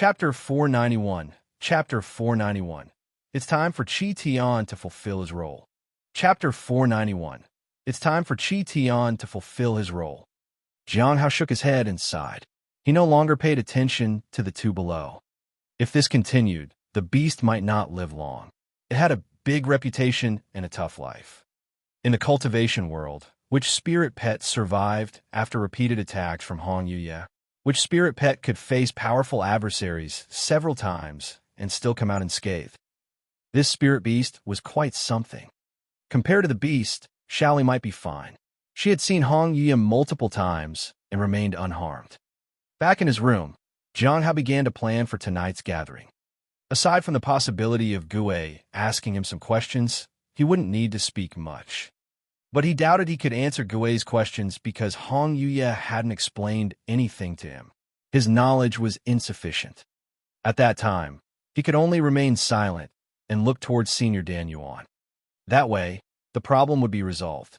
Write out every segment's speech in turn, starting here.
Chapter 491. Chapter 491. It's time for Chi Tian to fulfill his role. Chapter 491. It's time for Chi Tian to fulfill his role. Jiang Hao shook his head and sighed. He no longer paid attention to the two below. If this continued, the beast might not live long. It had a big reputation and a tough life. In the cultivation world, which spirit pet survived after repeated attacks from Hong Yuye? Which spirit pet could face powerful adversaries several times and still come out unscathed? This spirit beast was quite something. Compared to the beast, Xiaoli might be fine. She had seen Hong Yuye multiple times and remained unharmed. Back in his room, Jiang Hao began to plan for tonight's gathering. Aside from the possibility of Gue asking him some questions, he wouldn't need to speak much. But he doubted he could answer Gui's questions because Hong Yuye hadn't explained anything to him. His knowledge was insufficient. At that time, he could only remain silent and look towards Senior Dan Yuan. That way, the problem would be resolved.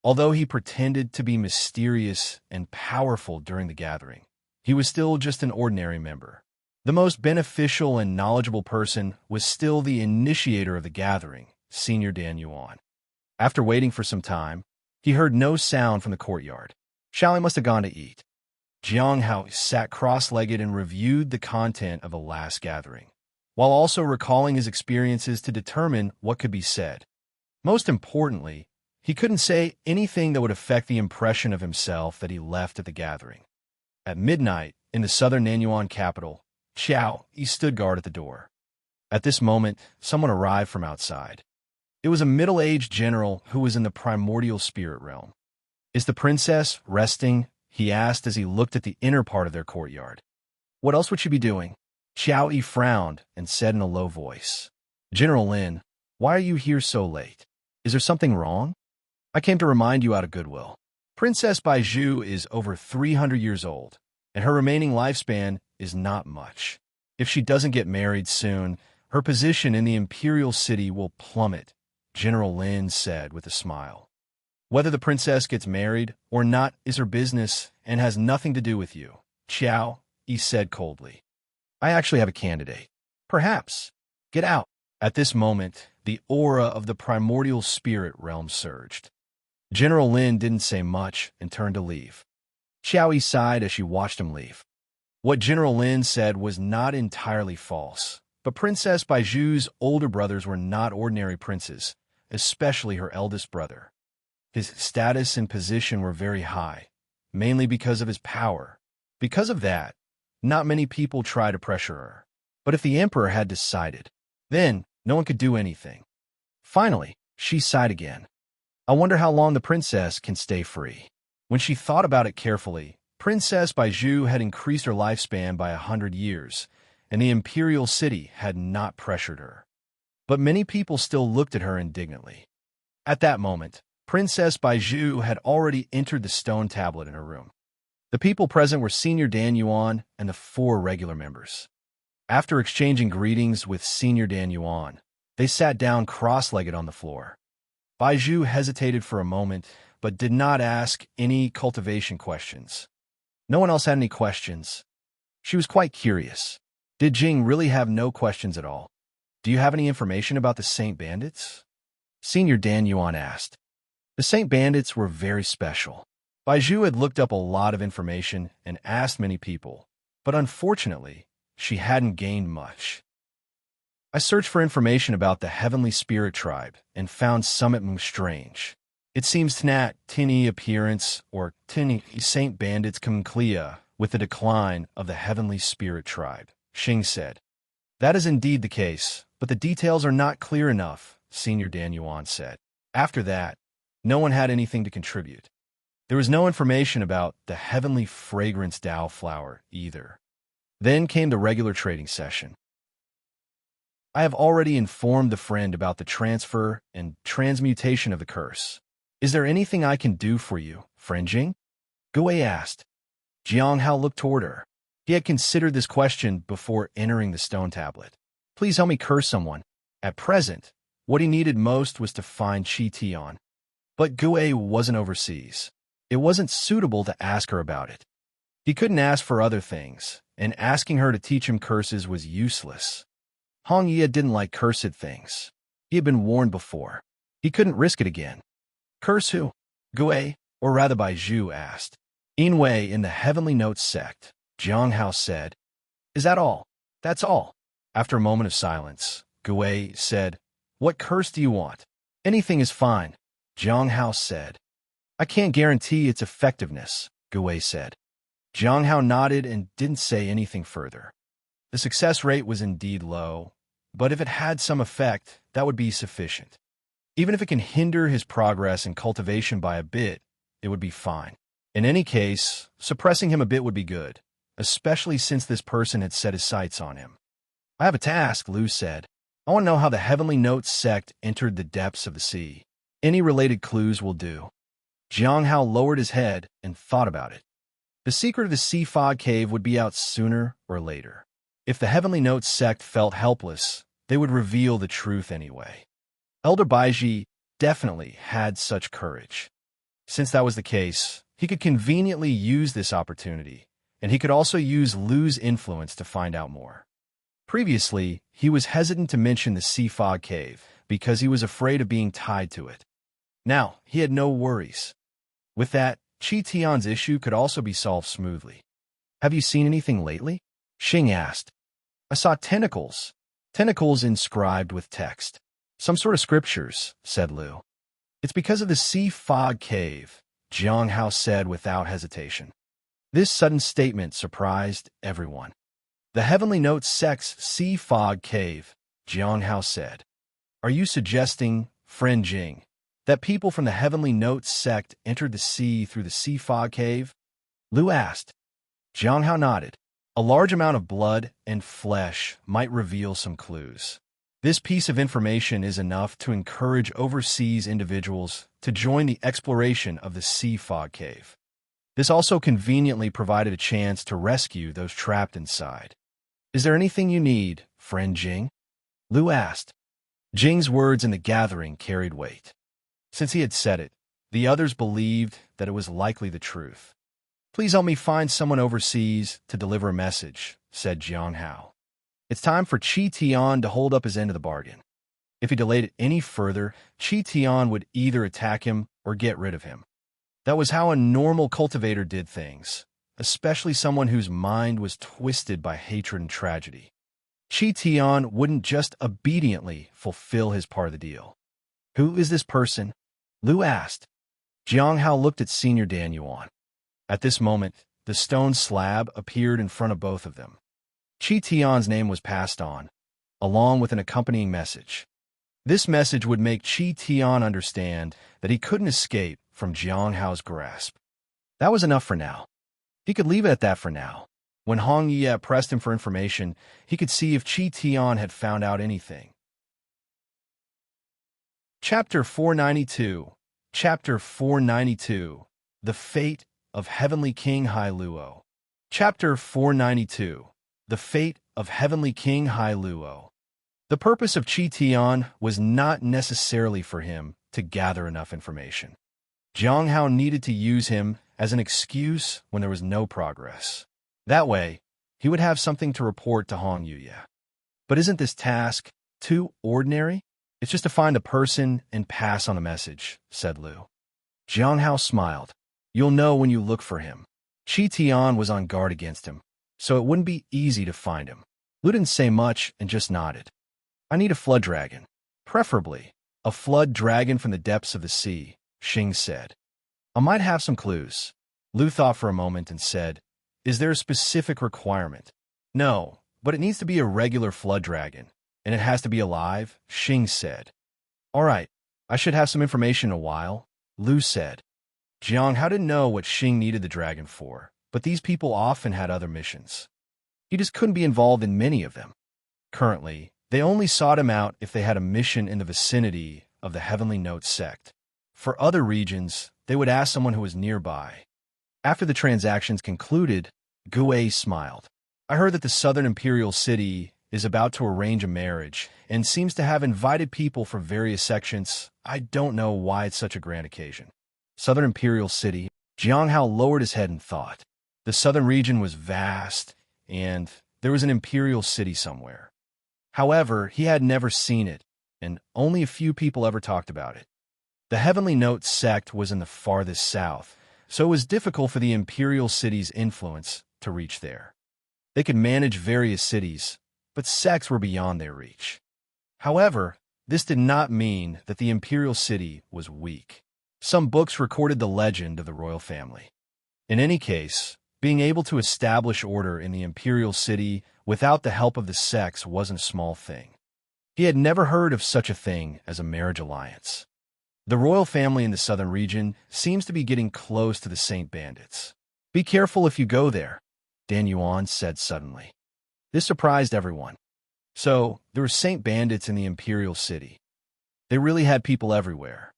Although he pretended to be mysterious and powerful during the gathering, he was still just an ordinary member. The most beneficial and knowledgeable person was still the initiator of the gathering, Senior Dan Yuan. After waiting for some time, he heard no sound from the courtyard. Xiaoli must have gone to eat. Jiang Hao sat cross-legged and reviewed the content of the last gathering, while also recalling his experiences to determine what could be said. Most importantly, he couldn't say anything that would affect the impression of himself that he left at the gathering. At midnight, in the southern Nanyuan capital, he stood guard at the door. At this moment, someone arrived from outside. It was a middle-aged general who was in the primordial spirit realm. "Is the princess resting?" he asked as he looked at the inner part of their courtyard. "What else would she be doing?" Xiao Yi frowned and said in a low voice, "General Lin, why are you here so late? Is there something wrong?" "I came to remind you out of goodwill. Princess Baizhu is over 300 years old, and her remaining lifespan is not much. If she doesn't get married soon, her position in the imperial city will plummet," General Lin said with a smile. "Whether the princess gets married or not is her business and has nothing to do with you," Xiao Yi said coldly. "I actually have a candidate. Perhaps. Get out." At this moment, the aura of the primordial spirit realm surged. General Lin didn't say much and turned to leave. Xiao Yi sighed as she watched him leave. What General Lin said was not entirely false, but Princess Baizhu's older brothers were not ordinary princes, especially her eldest brother. His status and position were very high, mainly because of his power. Because of that, not many people tried to pressure her. But if the emperor had decided, then no one could do anything. Finally, she sighed again. "I wonder how long the princess can stay free." When she thought about it carefully, Princess Baizhu had increased her lifespan by 100 years, and the imperial city had not pressured her. But many people still looked at her indignantly. At that moment, Princess Baizhu had already entered the stone tablet in her room. The people present were Senior Dan Yuan and the 4 regular members. After exchanging greetings with Senior Dan Yuan, they sat down cross-legged on the floor. Baizhu hesitated for a moment, but did not ask any cultivation questions. No one else had any questions. She was quite curious. Did Jing really have no questions at all? "Do you have any information about the Saint Bandits?" Senior Dan Yuan asked. The Saint Bandits were very special. Baizhu had looked up a lot of information and asked many people, but unfortunately, she hadn't gained much. "I searched for information about the Heavenly Spirit Tribe and found some of them strange. It seems Tnat Tini appearance or Tini Saint Bandits come clear with the decline of the Heavenly Spirit Tribe," Xing said. "That is indeed the case, but the details are not clear enough," Senior Dan Yuan said. After that, no one had anything to contribute. There was no information about the Heavenly Fragrance Dao flower either. Then came the regular trading session. "I have already informed the friend about the transfer and transmutation of the curse. Is there anything I can do for you, friend Jing?" Gue asked. Jiang Hao looked toward her. He had considered this question before entering the stone tablet. "Please help me curse someone." At present, what he needed most was to find Chi Tian. But Gue wasn't overseas. It wasn't suitable to ask her about it. He couldn't ask for other things, and asking her to teach him curses was useless. Hong Ye didn't like cursed things. He had been warned before. He couldn't risk it again. Curse who? Gui, or rather Bai Zhu asked. Wei in the Heavenly Notes sect, Jiang Hao said. Is that all? That's all. After a moment of silence, Gui said, What curse do you want? Anything is fine, Jiang Hao said. I can't guarantee its effectiveness, Gui said. Jiang Hao nodded and didn't say anything further. The success rate was indeed low, but if it had some effect, that would be sufficient. Even if it can hinder his progress in cultivation by a bit, it would be fine. In any case, suppressing him a bit would be good, especially since this person had set his sights on him. I have a task, Lu said. I want to know how the Heavenly Notes sect entered the depths of the sea. Any related clues will do. Jiang Hao lowered his head and thought about it. The secret of the sea fog cave would be out sooner or later. If the Heavenly Notes sect felt helpless, they would reveal the truth anyway. Elder Baiji definitely had such courage. Since that was the case, he could conveniently use this opportunity, and he could also use Lu's influence to find out more. Previously, he was hesitant to mention the sea fog cave because he was afraid of being tied to it. Now, he had no worries. With that, Qi Tian's issue could also be solved smoothly. Have you seen anything lately? Xing asked. I saw tentacles. Tentacles inscribed with text. Some sort of scriptures, said Lu. It's because of the sea fog cave, Jiang Hao said without hesitation. This sudden statement surprised everyone. The Heavenly Notes sect's sea fog cave, Jiang Hao said. Are you suggesting, friend Jing, that people from the Heavenly Notes sect entered the sea through the sea fog cave? Lu asked. Jiang Hao nodded. A large amount of blood and flesh might reveal some clues. This piece of information is enough to encourage overseas individuals to join the exploration of the sea fog cave. This also conveniently provided a chance to rescue those trapped inside. Is there anything you need, friend Jing? Lu asked. Jing's words in the gathering carried weight. Since he had said it, the others believed that it was likely the truth. Please help me find someone overseas to deliver a message, said Jiang Hao. It's time for Qi Tian to hold up his end of the bargain. If he delayed it any further, Qi Tian would either attack him or get rid of him. That was how a normal cultivator did things, especially someone whose mind was twisted by hatred and tragedy. Qi Tian wouldn't just obediently fulfill his part of the deal. Who is this person? Lu asked. Jiang Hao looked at Senior Dan Yuan. At this moment, the stone slab appeared in front of both of them. Qi Tian's name was passed on, along with an accompanying message. This message would make Qi Tian understand that he couldn't escape from Jiang Hao's grasp. That was enough for now. He could leave it at that for now. When Hong Ye pressed him for information, he could see if Qi Tian had found out anything. Chapter 492. Chapter 492. The Fate of Heavenly King Hai Luo. Chapter 492. The Fate of Heavenly King Hai Luo. The purpose of Qi Tian was not necessarily for him to gather enough information. Jiang Hao needed to use him as an excuse when there was no progress. That way, he would have something to report to Hong Yuya. But isn't this task too ordinary? It's just to find a person and pass on a message, said Lu. Jiang Hao smiled. You'll know when you look for him. Qi Tian was on guard against him, so it wouldn't be easy to find him. Lu didn't say much and just nodded. I need a flood dragon. Preferably, a flood dragon from the depths of the sea, Xing said. I might have some clues. Lu thought for a moment and said, Is there a specific requirement? No, but it needs to be a regular flood dragon, and it has to be alive, Xing said. All right, I should have some information in a while, Lu said. Jiang Hao didn't know what Xing needed the dragon for, but these people often had other missions. He just couldn't be involved in many of them. Currently, they only sought him out if they had a mission in the vicinity of the Heavenly Notes sect. For other regions, they would ask someone who was nearby. After the transactions concluded, Gui smiled. I heard that the Southern Imperial City is about to arrange a marriage and seems to have invited people from various sections. I don't know why it's such a grand occasion. Southern Imperial City. Jiang Hao lowered his head and thought. The southern region was vast, and there was an imperial city somewhere. However, he had never seen it, and only a few people ever talked about it. The Heavenly Note sect was in the farthest south, so it was difficult for the imperial city's influence to reach there. They could manage various cities, but sects were beyond their reach. However, this did not mean that the imperial city was weak. Some books recorded the legend of the royal family. In any case, being able to establish order in the imperial city without the help of the sects wasn't a small thing. He had never heard of such a thing as a marriage alliance. The royal family in the southern region seems to be getting close to the Saint Bandits. Be careful if you go there, Dan Yuan said suddenly. This surprised everyone. So, there were Saint Bandits in the imperial city. They really had people everywhere.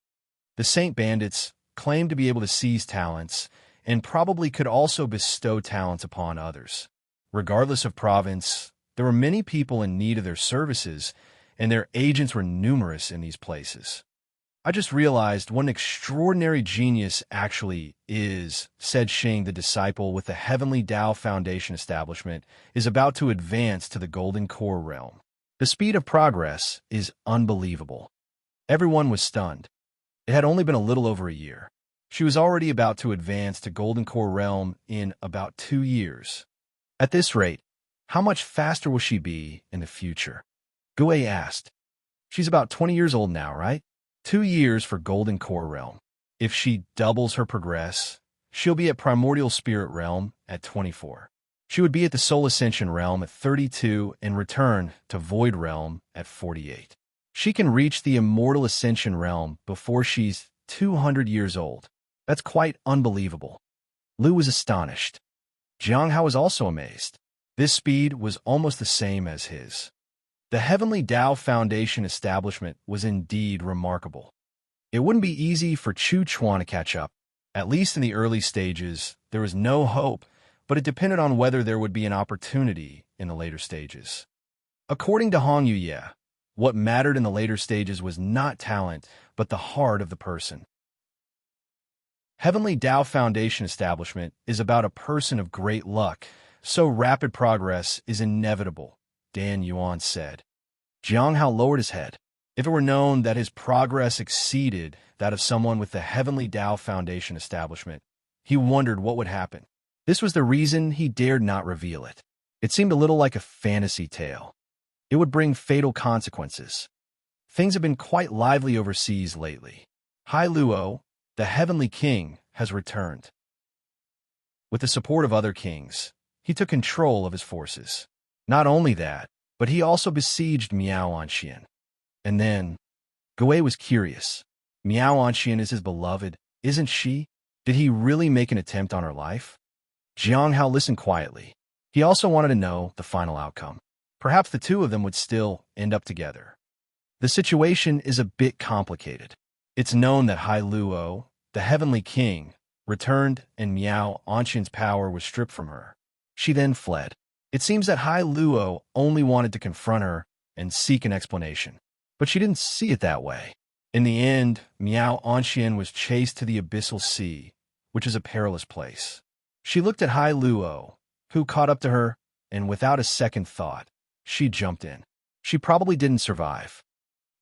The Saint Bandits claimed to be able to seize talents and probably could also bestow talents upon others. Regardless of province, there were many people in need of their services, and their agents were numerous in these places. I just realized what an extraordinary genius actually is, said Xing, the disciple with the Heavenly Tao Foundation establishment, is about to advance to the Golden Core realm. The speed of progress is unbelievable. Everyone was stunned. It had only been a little over a year. She was already about to advance to Golden Core realm in about 2 years. At this rate, how much faster will she be in the future? Gue asked. She's about 20 years old now, right? 2 years for Golden Core realm. If she doubles her progress, she'll be at Primordial Spirit realm at 24. She would be at the Soul Ascension realm at 32 and return to Void realm at 48. She can reach the Immortal Ascension realm before she's 200 years old. That's quite unbelievable. Lu was astonished. Jiang Hao was also amazed. This speed was almost the same as his. The Heavenly Tao Foundation establishment was indeed remarkable. It wouldn't be easy for Chu Chuan to catch up. At least in the early stages, there was no hope, but it depended on whether there would be an opportunity in the later stages. According to Hong Yuye, what mattered in the later stages was not talent, but the heart of the person. Heavenly Tao Foundation establishment is about a person of great luck, so rapid progress is inevitable, Dan Yuan said. Jiang Hao lowered his head. If it were known that his progress exceeded that of someone with the Heavenly Tao Foundation establishment, he wondered what would happen. This was the reason he dared not reveal it. It seemed a little like a fantasy tale. It would bring fatal consequences. Things have been quite lively overseas lately. Hai Luo, the Heavenly King, has returned. With the support of other kings, he took control of his forces. Not only that, but he also besieged Miao Anxian. And then, Gue was curious. Miao Anxian is his beloved, isn't she? Did he really make an attempt on her life? Jiang Hao listened quietly. He also wanted to know the final outcome. Perhaps the two of them would still end up together. The situation is a bit complicated. It's known that Hai Luo, the Heavenly King, returned and Miao Anxian's power was stripped from her. She then fled. It seems that Hai Luo only wanted to confront her and seek an explanation. But she didn't see it that way. In the end, Miao Anxian was chased to the Abyssal Sea, which is a perilous place. She looked at Hai Luo, who caught up to her, and without a second thought, she jumped in. She probably didn't survive.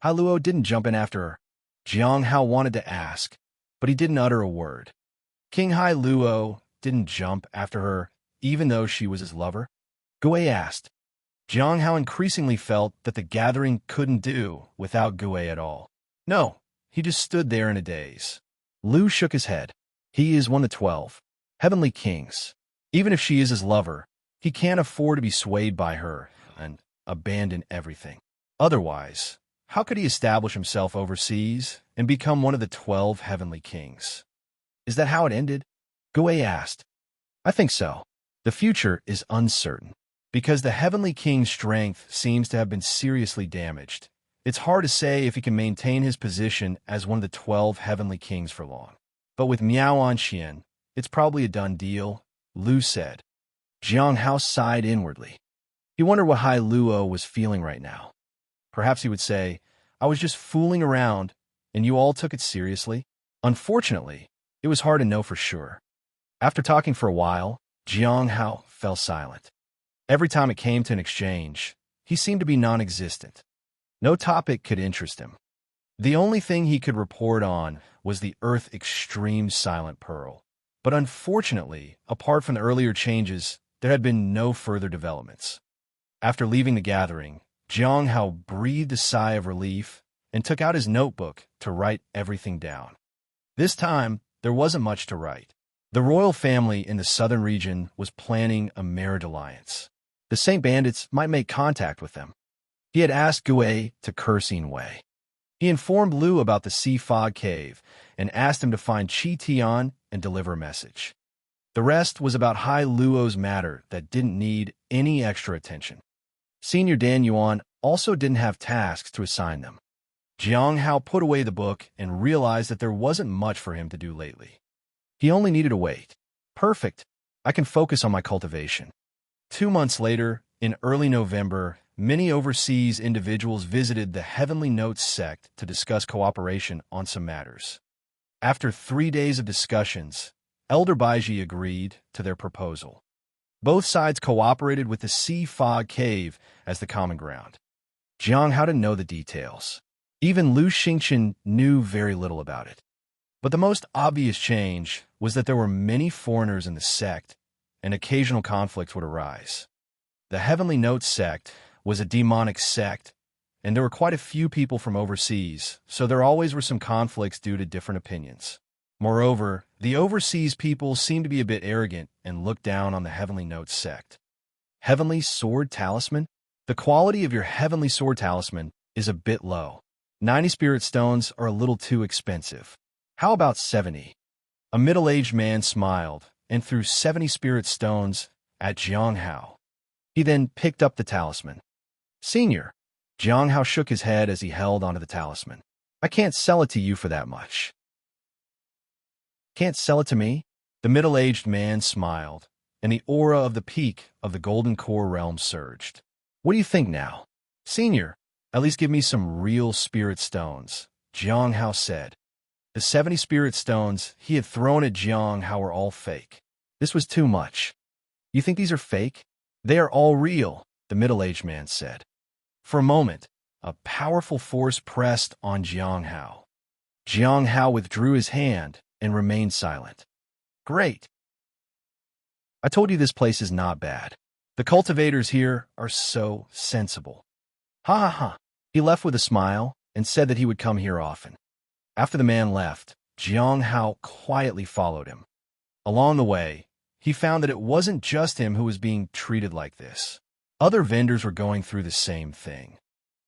Hai Luo didn't jump in after her. Jiang Hao wanted to ask, but he didn't utter a word. King Hai Luo didn't jump after her, even though she was his lover? Gue asked. Jiang Hao increasingly felt that the gathering couldn't do without Gue at all. No, he just stood there in a daze. Lu shook his head. He is one of the 12 Heavenly Kings. Even if she is his lover, he can't afford to be swayed by her and abandon everything. Otherwise, how could he establish himself overseas and become one of the 12 Heavenly Kings? Is that how it ended? Gue asked. I think so. The future is uncertain. Because the Heavenly King's strength seems to have been seriously damaged, it's hard to say if he can maintain his position as one of the 12 Heavenly Kings for long. But with Miao Anxian, it's probably a done deal, Lu said. Jiang Hao sighed inwardly. He wondered what Hai Luo was feeling right now. Perhaps he would say, I was just fooling around, and you all took it seriously. Unfortunately, it was hard to know for sure. After talking for a while, Jiang Hao fell silent. Every time it came to an exchange, he seemed to be non-existent. No topic could interest him. The only thing he could report on was the Earth Extreme Silent Pearl. But unfortunately, apart from the earlier changes, there had been no further developments. After leaving the gathering, Jiang Hao breathed a sigh of relief and took out his notebook to write everything down. This time, there wasn't much to write. The royal family in the southern region was planning a marriage alliance. The Saint Bandits might make contact with them. He had asked Gue to Cursing Wei. He informed Liu about the Sea Fog Cave and asked him to find Qi Tian and deliver a message. The rest was about Hai Luo's matter that didn't need any extra attention. Senior Dan Yuan also didn't have tasks to assign them. Jiang Hao put away the book and realized that there wasn't much for him to do lately. He only needed to wait. Perfect. I can focus on my cultivation. 2 months later, in early November, many overseas individuals visited the Heavenly Notes sect to discuss cooperation on some matters. After 3 days of discussions, Elder Baiji agreed to their proposal. Both sides cooperated with the Sea Fog Cave as the common ground. Jiang Hao didn't know the details. Even Liu Xingchen knew very little about it. But the most obvious change was that there were many foreigners in the sect, and occasional conflicts would arise. The Heavenly Notes sect was a demonic sect, and there were quite a few people from overseas, so there always were some conflicts due to different opinions. Moreover, the overseas people seemed to be a bit arrogant and looked down on the Heavenly Notes sect. Heavenly Sword Talisman? The quality of your Heavenly Sword Talisman is a bit low. 90 spirit stones are a little too expensive. How about 70? A middle-aged man smiled and threw 70 spirit stones at Jiang Hao. He then picked up the talisman. Senior, Jiang Hao shook his head as he held onto the talisman. I can't sell it to you for that much. Can't sell it to me? The middle-aged man smiled, and the aura of the peak of the Golden Core realm surged. What do you think now? Senior, at least give me some real spirit stones, Jiang Hao said. The 70 spirit stones he had thrown at Jiang Hao were all fake. This was too much. You think these are fake? They are all real, the middle-aged man said. For a moment, a powerful force pressed on Jiang Hao. Jiang Hao withdrew his hand and remained silent. Great. I told you this place is not bad. The cultivators here are so sensible. Ha ha ha. He left with a smile and said that he would come here often. After the man left, Jiang Hao quietly followed him. Along the way, he found that it wasn't just him who was being treated like this. Other vendors were going through the same thing.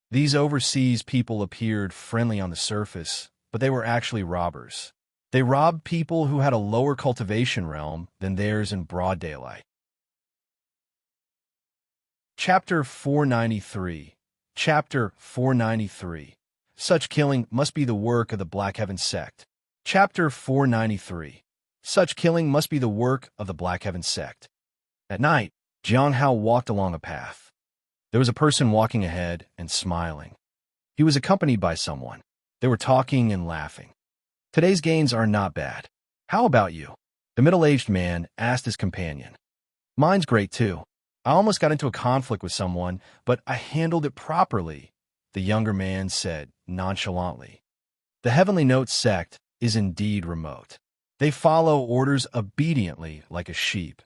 These overseas people appeared friendly on the surface, but they were actually robbers. They robbed people who had a lower cultivation realm than theirs in broad daylight. Chapter 493. Chapter 493. Such killing must be the work of the Black Heaven sect. Chapter 493. Such killing must be the work of the Black Heaven sect. At night, Jiang Hao walked along a path. There was a person walking ahead and smiling. He was accompanied by someone. They were talking and laughing. Today's gains are not bad. How about you? The middle-aged man asked his companion. Mine's great too. I almost got into a conflict with someone, but I handled it properly, the younger man said nonchalantly. The Heavenly Notes sect is indeed remote. They follow orders obediently like a sheep,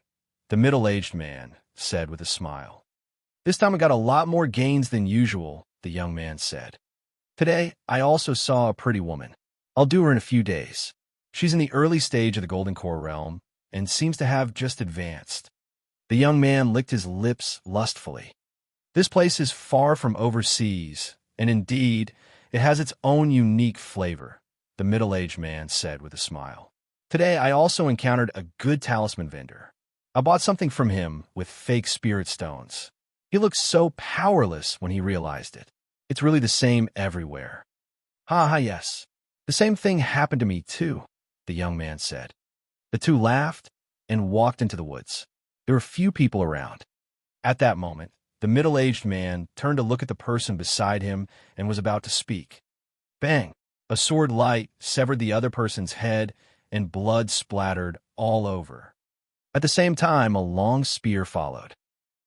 the middle-aged man said with a smile. This time I got a lot more gains than usual, the young man said. Today, I also saw a pretty woman. I'll do her in a few days. She's in the early stage of the Golden Core realm and seems to have just advanced. The young man licked his lips lustfully. This place is far from overseas, and indeed, it has its own unique flavor, the middle-aged man said with a smile. Today, I also encountered a good talisman vendor. I bought something from him with fake spirit stones. He looked so powerless when he realized it. It's really the same everywhere. Ha, yes. The same thing happened to me too, the young man said. The two laughed and walked into the woods. There were few people around. At that moment, the middle-aged man turned to look at the person beside him and was about to speak. Bang! A sword light severed the other person's head and blood splattered all over. At the same time, a long spear followed.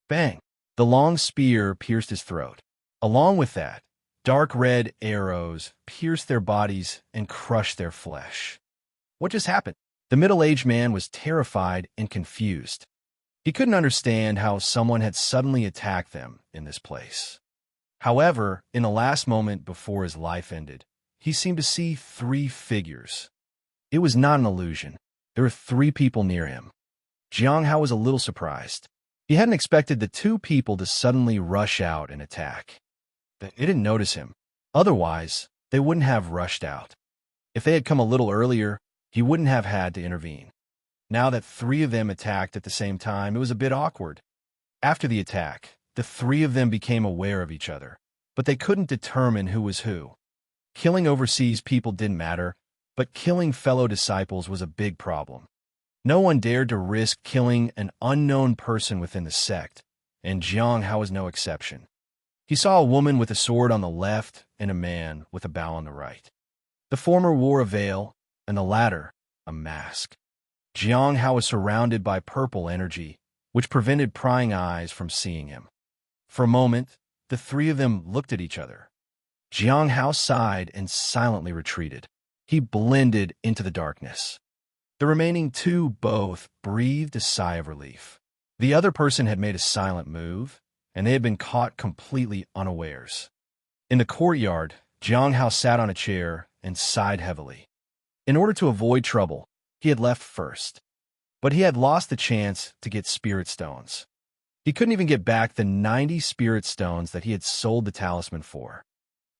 Bang! The long spear pierced his throat. Along with that, dark red arrows pierced their bodies and crushed their flesh. What just happened? The middle-aged man was terrified and confused. He couldn't understand how someone had suddenly attacked them in this place. However, in the last moment before his life ended, he seemed to see three figures. It was not an illusion. There were three people near him. Jiang Hao was a little surprised. He hadn't expected the two people to suddenly rush out and attack. They didn't notice him. Otherwise, they wouldn't have rushed out. If they had come a little earlier, he wouldn't have had to intervene. Now that three of them attacked at the same time, it was a bit awkward. After the attack, the three of them became aware of each other, but they couldn't determine who was who. Killing overseas people didn't matter, but killing fellow disciples was a big problem. No one dared to risk killing an unknown person within the sect, and Jiang Hao was no exception. He saw a woman with a sword on the left and a man with a bow on the right. The former wore a veil, and the latter a mask. Jiang Hao was surrounded by purple energy, which prevented prying eyes from seeing him. For a moment, the three of them looked at each other. Jiang Hao sighed and silently retreated. He blended into the darkness. The remaining two both breathed a sigh of relief. The other person had made a silent move, and they had been caught completely unawares. In the courtyard, Jiang Hao sat on a chair and sighed heavily. In order to avoid trouble, he had left first. But he had lost the chance to get spirit stones. He couldn't even get back the 90 spirit stones that he had sold the talisman for.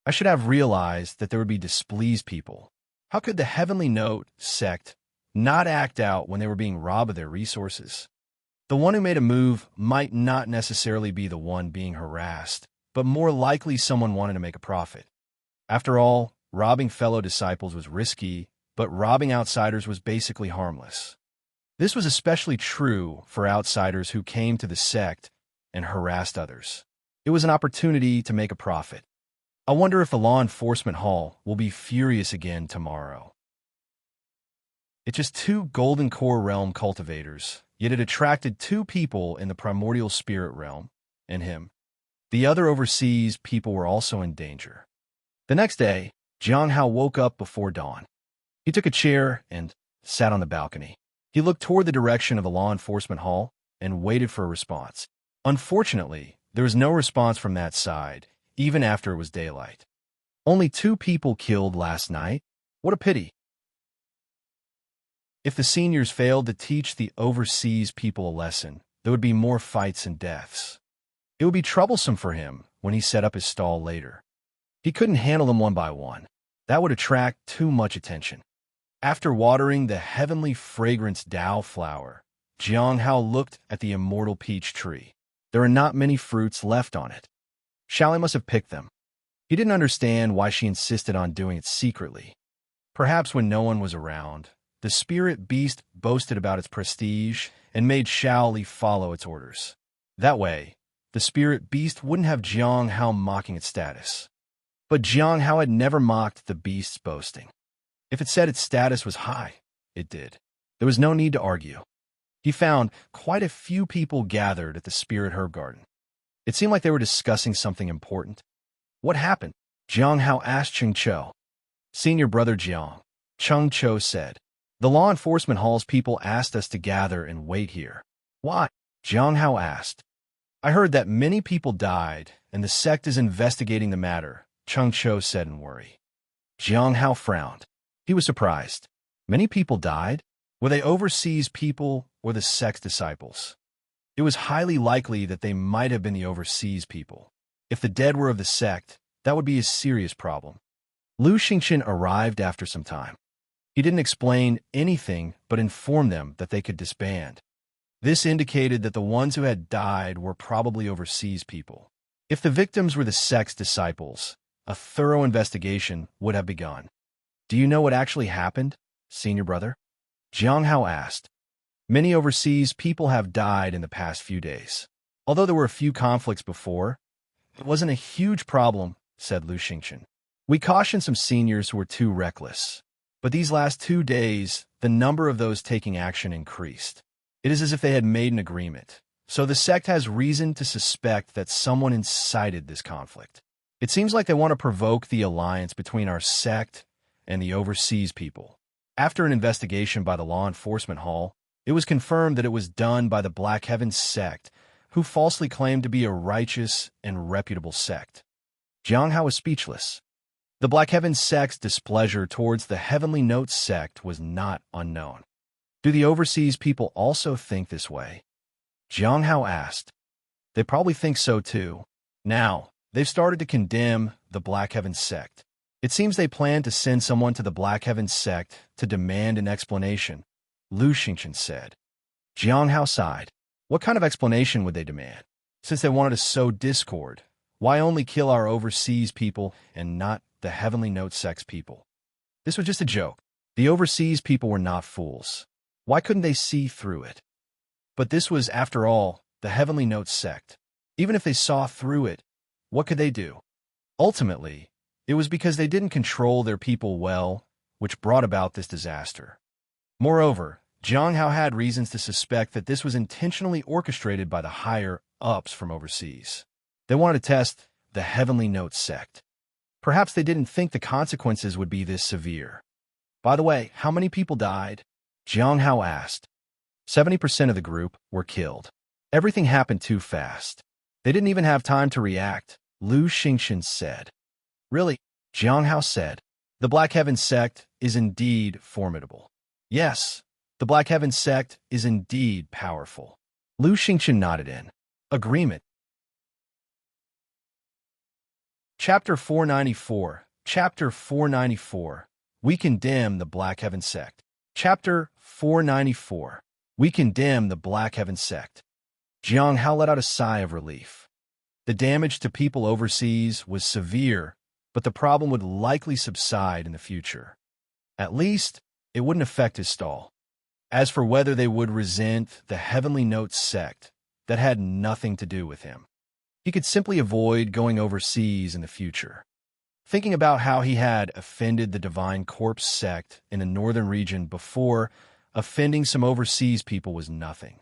I should have realized that there would be displeased people. How could the Heavenly Note sect not act out when they were being robbed of their resources? The one who made a move might not necessarily be the one being harassed, but more likely someone wanted to make a profit. After all, robbing fellow disciples was risky, but robbing outsiders was basically harmless. This was especially true for outsiders who came to the sect and harassed others. It was an opportunity to make a profit. I wonder if the law enforcement hall will be furious again tomorrow. It's just two golden core realm cultivators, yet it attracted two people in the primordial spirit realm, and him. The other overseas people were also in danger. The next day, Jiang Hao woke up before dawn. He took a chair and sat on the balcony. He looked toward the direction of the law enforcement hall and waited for a response. Unfortunately, there was no response from that side, even after it was daylight. Only two people killed last night? What a pity. If the seniors failed to teach the overseas people a lesson, there would be more fights and deaths. It would be troublesome for him when he set up his stall later. He couldn't handle them one by one. That would attract too much attention. After watering the heavenly fragrance Tao flower, Jiang Hao looked at the immortal peach tree. There are not many fruits left on it. Xiaoli must have picked them. He didn't understand why she insisted on doing it secretly. Perhaps when no one was around, the spirit beast boasted about its prestige and made Xiaoli follow its orders. That way, the spirit beast wouldn't have Jiang Hao mocking its status. But Jiang Hao had never mocked the beast's boasting. If it said its status was high, it did. There was no need to argue. He found quite a few people gathered at the spirit herb garden. It seemed like they were discussing something important. What happened? Jiang Hao asked Cheng Cho. Senior brother Jiang, Cheng Cho said. The law enforcement hall's people asked us to gather and wait here. Why? Jiang Hao asked. I heard that many people died, and the sect is investigating the matter, Cheng Cho said in worry. Jiang Hao frowned. He was surprised. Many people died? Were they overseas people or the sect's disciples? It was highly likely that they might have been the overseas people. If the dead were of the sect, that would be a serious problem. Lu Xingqian arrived after some time. He didn't explain anything but informed them that they could disband. This indicated that the ones who had died were probably overseas people. If the victims were the sect's disciples, a thorough investigation would have begun. Do you know what actually happened, senior brother? Jiang Hao asked. Many overseas people have died in the past few days. Although there were a few conflicts before, it wasn't a huge problem, said Lu Xingqian. We cautioned some seniors who were too reckless. But these last 2 days, the number of those taking action increased. It is as if they had made an agreement. So the sect has reason to suspect that someone incited this conflict. It seems like they want to provoke the alliance between our sect and the overseas people. After an investigation by the law enforcement hall, it was confirmed that it was done by the Black Heaven sect, who falsely claimed to be a righteous and reputable sect. Jiang Hao was speechless. The Black Heaven sect's displeasure towards the Heavenly Notes sect was not unknown. Do the overseas people also think this way? Jiang Hao asked. They probably think so too. Now, they've started to condemn the Black Heaven sect. It seems they plan to send someone to the Black Heaven sect to demand an explanation, Lu Xingchen said. Jiang Hao sighed. What kind of explanation would they demand? Since they wanted to sow discord, why only kill our overseas people and not the Heavenly Notes sect's people? This was just a joke. The overseas people were not fools. Why couldn't they see through it? But this was, after all, the Heavenly Notes sect. Even if they saw through it, what could they do? Ultimately, it was because they didn't control their people well, which brought about this disaster. Moreover, Jiang Hao had reasons to suspect that this was intentionally orchestrated by the higher-ups from overseas. They wanted to test the Heavenly Notes sect. Perhaps they didn't think the consequences would be this severe. By the way, how many people died? Jiang Hao asked. 70% of the group were killed. Everything happened too fast. They didn't even have time to react, Lu Xingchen said. Really? Jiang Hao said. The Black Heaven sect is indeed formidable. Yes, the Black Heaven sect is indeed powerful. Lu Xingchen nodded in agreement. Chapter 494. Chapter 494. We condemn the Black Heaven sect. Chapter 494. We condemn the Black Heaven sect. Jiang Hao let out a sigh of relief. The damage to people overseas was severe, but the problem would likely subside in the future. At least, it wouldn't affect his stall. As for whether they would resent the Heavenly Notes sect, that had nothing to do with him. He could simply avoid going overseas in the future. Thinking about how he had offended the Divine Corpse sect in the northern region before, offending some overseas people was nothing.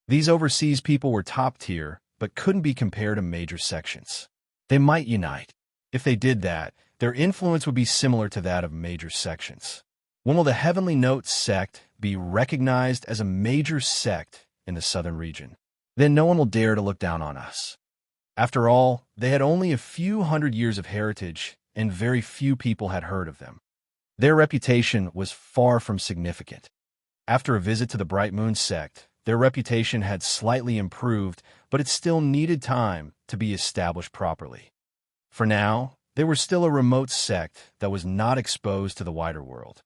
These overseas people were top tier, but couldn't be compared to major sections. They might unite. If they did that, their influence would be similar to that of major sections. When will the Heavenly Notes sect be recognized as a major sect in the southern region? Then no one will dare to look down on us. After all, they had only a few hundred years of heritage, and very few people had heard of them. Their reputation was far from significant. After a visit to the Bright Moon sect, their reputation had slightly improved, but it still needed time to be established properly. For now, they were still a remote sect that was not exposed to the wider world.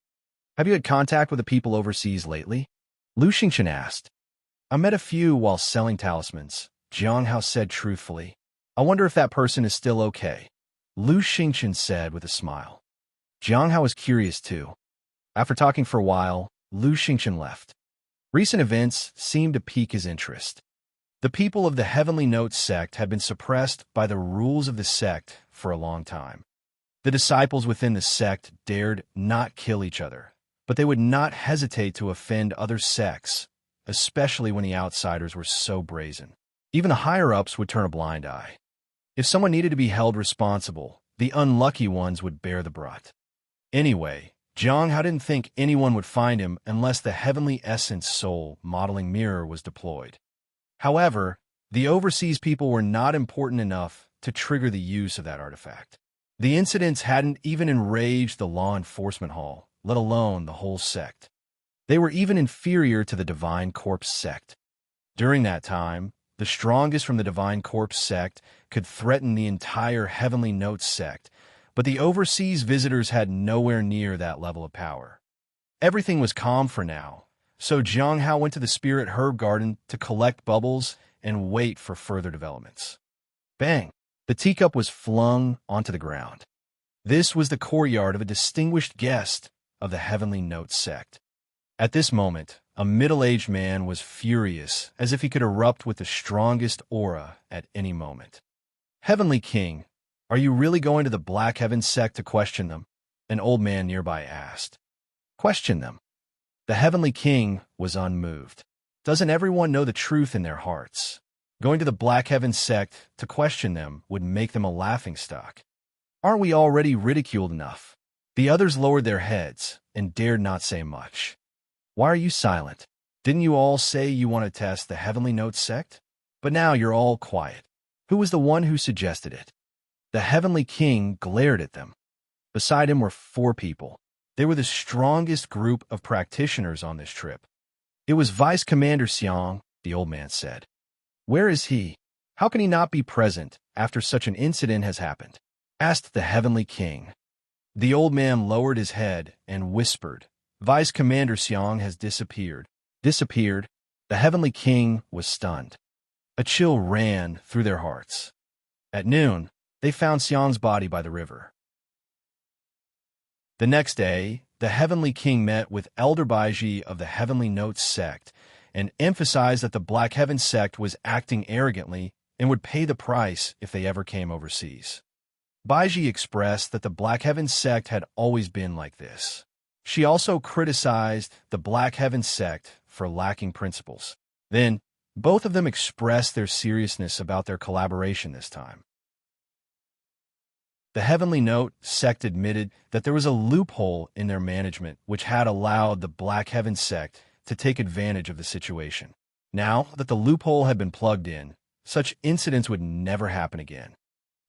Have you had contact with the people overseas lately? Lu Xingchen asked. I met a few while selling talismans, Jiang Hao said truthfully. I wonder if that person is still okay, Lu Xingchen said with a smile. Jiang Hao was curious too. After talking for a while, Lu Xingchen left. Recent events seemed to pique his interest. The people of the Heavenly Notes sect had been suppressed by the rules of the sect for a long time. The disciples within the sect dared not kill each other, but they would not hesitate to offend other sects, especially when the outsiders were so brazen. Even the higher-ups would turn a blind eye. If someone needed to be held responsible, the unlucky ones would bear the brunt. Anyway, Jiang Hao didn't think anyone would find him unless the Heavenly Essence Soul modeling mirror was deployed. However, the overseas people were not important enough to trigger the use of that artifact. The incidents hadn't even enraged the law enforcement hall, let alone the whole sect. They were even inferior to the Divine Corpse sect. During that time, the strongest from the Divine Corpse sect could threaten the entire Heavenly Notes sect, but the overseas visitors had nowhere near that level of power. Everything was calm for now, so Jiang Hao went to the Spirit Herb Garden to collect bubbles and wait for further developments. Bang! The teacup was flung onto the ground. This was the courtyard of a distinguished guest of the Heavenly Notes sect. At this moment, a middle-aged man was furious, as if he could erupt with the strongest aura at any moment. Heavenly King, are you really going to the Black Heaven sect to question them? An old man nearby asked. Question them. The Heavenly King was unmoved. Doesn't everyone know the truth in their hearts? Going to the Black Heaven sect to question them would make them a laughingstock. Aren't we already ridiculed enough? The others lowered their heads and dared not say much. Why are you silent? Didn't you all say you want to test the Heavenly Notes sect? But now you're all quiet. Who was the one who suggested it? The Heavenly King glared at them. Beside him were 4 people. They were the strongest group of practitioners on this trip. It was Vice Commander Xiang, the old man said. Where is he? How can he not be present after such an incident has happened? Asked the Heavenly King. The old man lowered his head and whispered, Vice Commander Xiang has disappeared. Disappeared? The Heavenly King was stunned. A chill ran through their hearts. At noon, they found Xiang's body by the river. The next day, the Heavenly King met with Elder Baiji of the Heavenly Notes sect and emphasized that the Black Heaven sect was acting arrogantly and would pay the price if they ever came overseas. Baiji expressed that the Black Heaven sect had always been like this. She also criticized the Black Heaven sect for lacking principles. Then, both of them expressed their seriousness about their collaboration this time. The Heavenly Note sect admitted that there was a loophole in their management which had allowed the Black Heaven sect to take advantage of the situation. Now that the loophole had been plugged in, such incidents would never happen again.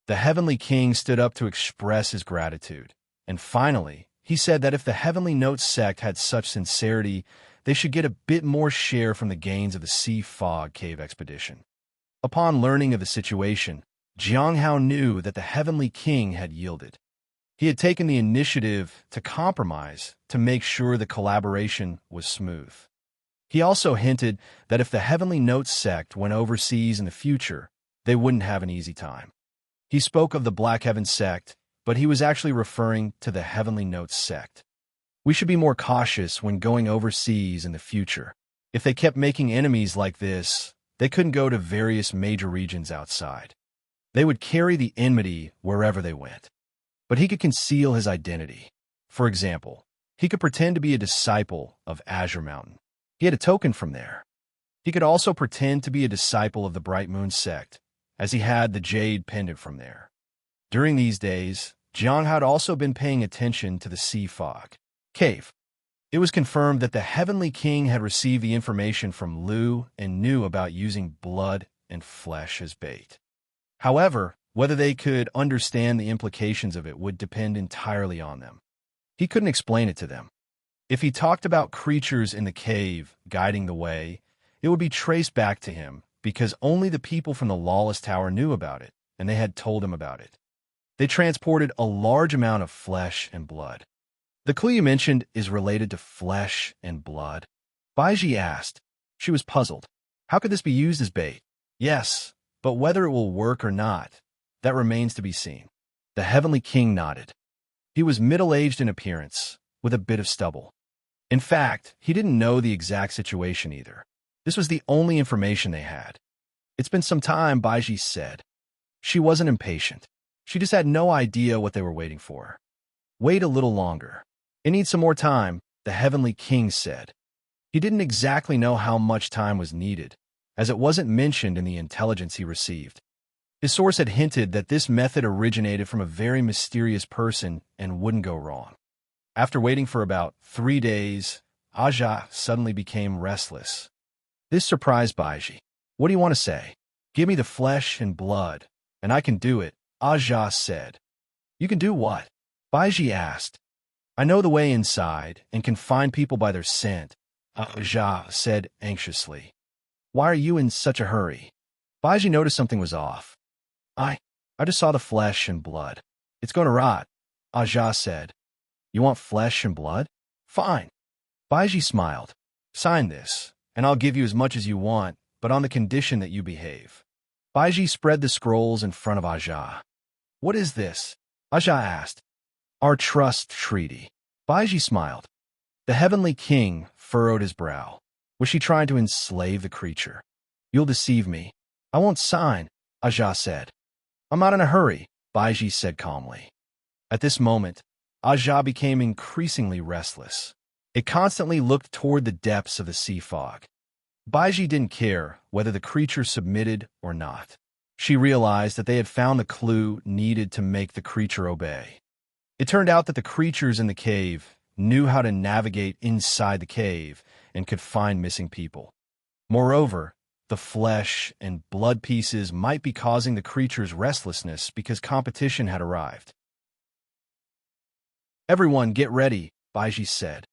The Heavenly King stood up to express his gratitude, and finally, he said that if the Heavenly Note sect had such sincerity, they should get a bit more share from the gains of the Sea Fog Cave expedition. Upon learning of the situation, Jiang Hao knew that the Heavenly King had yielded. He had taken the initiative to compromise to make sure the collaboration was smooth. He also hinted that if the Heavenly Notes sect went overseas in the future, they wouldn't have an easy time. He spoke of the Black Heaven sect, but he was actually referring to the Heavenly Notes sect. We should be more cautious when going overseas in the future. If they kept making enemies like this, they couldn't go to various major regions outside. They would carry the enmity wherever they went. But he could conceal his identity. For example, he could pretend to be a disciple of Azure Mountain. He had a token from there. He could also pretend to be a disciple of the Bright Moon sect, as he had the jade pendant from there. During these days, Jiang had also been paying attention to the Sea Fog Cave. It was confirmed that the Heavenly King had received the information from Lu and knew about using blood and flesh as bait. However, whether they could understand the implications of it would depend entirely on them. He couldn't explain it to them. If he talked about creatures in the cave guiding the way, it would be traced back to him because only the people from the Lawless Tower knew about it, and they had told him about it. They transported a large amount of flesh and blood. The clue you mentioned is related to flesh and blood. Baiji asked. She was puzzled. How could this be used as bait? Yes, but whether it will work or not, that remains to be seen. The Heavenly King nodded. He was middle-aged in appearance, with a bit of stubble. In fact, he didn't know the exact situation either. This was the only information they had. It's been some time, Baiji said. She wasn't impatient. She just had no idea what they were waiting for. Wait a little longer. It needs some more time, the Heavenly King said. He didn't exactly know how much time was needed, as it wasn't mentioned in the intelligence he received. His source had hinted that this method originated from a very mysterious person and wouldn't go wrong. After waiting for about 3 days, Aja suddenly became restless. This surprised Baiji. What do you want to say? Give me the flesh and blood, and I can do it, Aja said. You can do what? Baiji asked. I know the way inside and can find people by their scent, Aja said anxiously. Why are you in such a hurry? Baiji noticed something was off. I just saw the flesh and blood. It's going to rot, Aja said. You want flesh and blood? Fine. Baiji smiled. Sign this, and I'll give you as much as you want, but on the condition that you behave. Baiji spread the scrolls in front of Aja. What is this? Aja asked. Our trust treaty. Baiji smiled. The Heavenly King furrowed his brow. Was she trying to enslave the creature? You'll deceive me. I won't sign, Aja said. I'm not in a hurry, Baiji said calmly. At this moment, Aja became increasingly restless. It constantly looked toward the depths of the sea fog. Baiji didn't care whether the creature submitted or not. She realized that they had found the clue needed to make the creature obey. It turned out that the creatures in the cave knew how to navigate inside the cave and could find missing people. Moreover, the flesh and blood pieces might be causing the creature's restlessness because competition had arrived. "Everyone, get ready," Baiji said.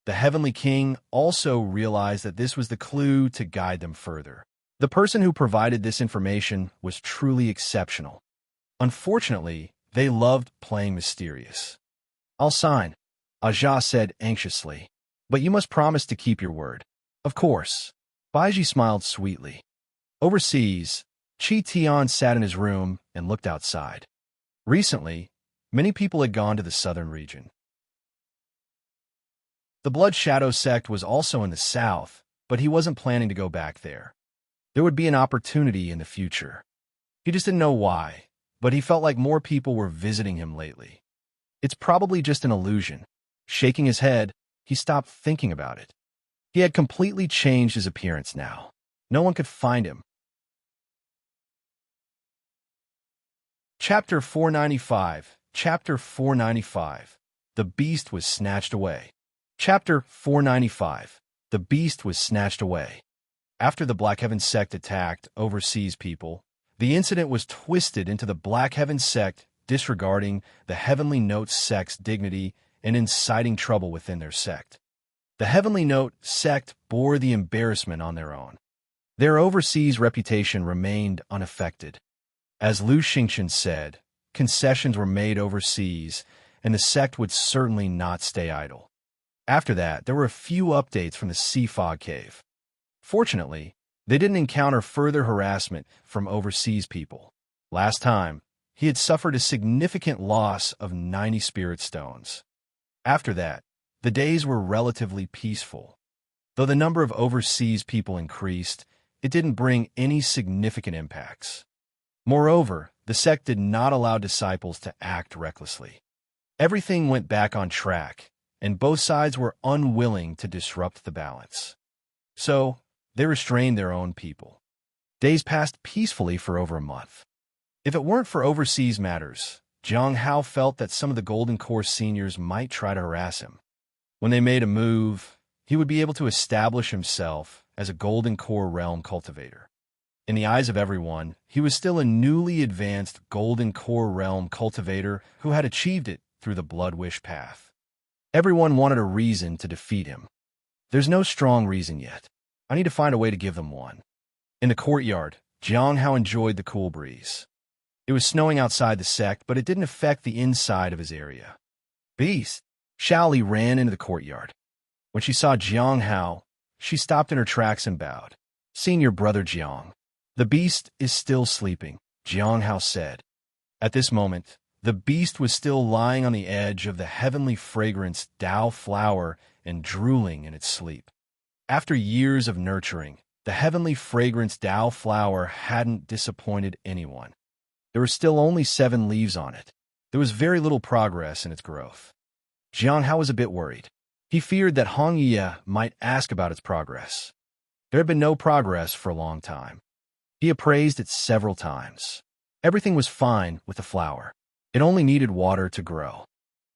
The Heavenly King also realized that this was the clue to guide them further. The person who provided this information was truly exceptional. Unfortunately, they loved playing mysterious. "I'll sign," Aja said anxiously. "But you must promise to keep your word." "Of course." Baiji smiled sweetly. Overseas, Chi Tian sat in his room and looked outside. Recently, many people had gone to the southern region. The Blood Shadow sect was also in the south, but he wasn't planning to go back there. There would be an opportunity in the future. He just didn't know why, but he felt like more people were visiting him lately. It's probably just an illusion. Shaking his head, he stopped thinking about it. He had completely changed his appearance now. No one could find him. Chapter 495. Chapter 495. The beast was snatched away. Chapter 495. The beast was snatched away. After the Black Heaven sect attacked overseas people, the incident was twisted into the Black Heaven sect disregarding the Heavenly Note sect's dignity and inciting trouble within their sect. The Heavenly Note sect bore the embarrassment on their own. Their overseas reputation remained unaffected. As Lu Xingchen said, concessions were made overseas, and the sect would certainly not stay idle. After that, there were a few updates from the Sea Fog Cave. Fortunately, they didn't encounter further harassment from overseas people. Last time, he had suffered a significant loss of 90 spirit stones. After that, the days were relatively peaceful. Though the number of overseas people increased, it didn't bring any significant impacts. Moreover, the sect did not allow disciples to act recklessly. Everything went back on track, and both sides were unwilling to disrupt the balance. So, they restrained their own people. Days passed peacefully for over a month. If it weren't for overseas matters, Jiang Hao felt that some of the Golden Core seniors might try to harass him. When they made a move, he would be able to establish himself as a Golden Core realm cultivator. In the eyes of everyone, he was still a newly advanced Golden Core realm cultivator who had achieved it through the Blood Wish path. Everyone wanted a reason to defeat him. There's no strong reason yet. I need to find a way to give them one. In the courtyard, Jiang Hao enjoyed the cool breeze. It was snowing outside the sect, but it didn't affect the inside of his area. "Beast!" Shaoli ran into the courtyard. When she saw Jiang Hao, she stopped in her tracks and bowed. "Senior brother Jiang." "The beast is still sleeping," Jiang Hao said. At this moment, the beast was still lying on the edge of the heavenly fragrance Dao flower and drooling in its sleep. After years of nurturing, the heavenly fragrance Dao flower hadn't disappointed anyone. There were still only 7 leaves on it. There was very little progress in its growth. Jiang Hao was a bit worried. He feared that Hong Ye might ask about its progress. There had been no progress for a long time. He appraised it several times. Everything was fine with the flower. It only needed water to grow.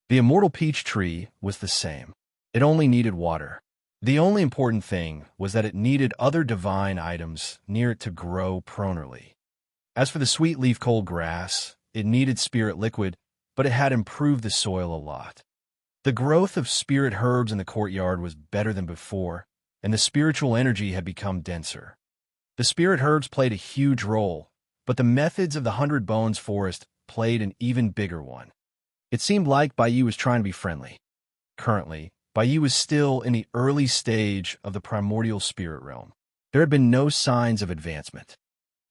The immortal peach tree was the same. It only needed water. The only important thing was that it needed other divine items near it to grow pronally. As for the sweet leaf cold grass, it needed spirit liquid, but it had improved the soil a lot. The growth of spirit herbs in the courtyard was better than before, and the spiritual energy had become denser. The spirit herbs played a huge role, but the methods of the 100 Bones Forest played an even bigger one. It seemed like Baiyu was trying to be friendly. Currently, Baiyu was still in the early stage of the primordial spirit realm. There had been no signs of advancement.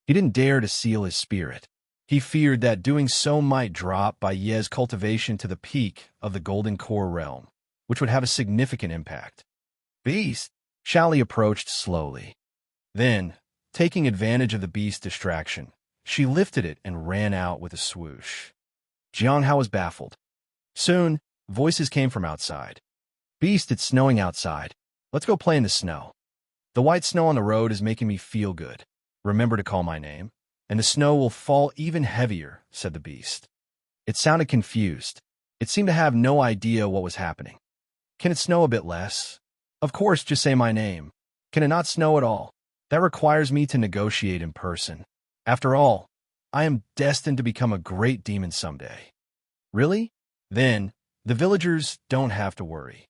He didn't dare to seal his spirit. He feared that doing so might drop Baiye's cultivation to the peak of the Golden Core realm, which would have a significant impact. "Beast!" Shaoli approached slowly. Then, taking advantage of the beast's distraction, she lifted it and ran out with a swoosh. Jiang Hao was baffled. Soon, voices came from outside. "Beast, it's snowing outside. Let's go play in the snow." The white snow on the road is making me feel good. Remember to call my name, and the snow will fall even heavier, said the beast. It sounded confused. It seemed to have no idea what was happening. Can it snow a bit less? Of course, just say my name. Can it not snow at all? That requires me to negotiate in person. After all, I am destined to become a great demon someday. Really? Then, the villagers don't have to worry.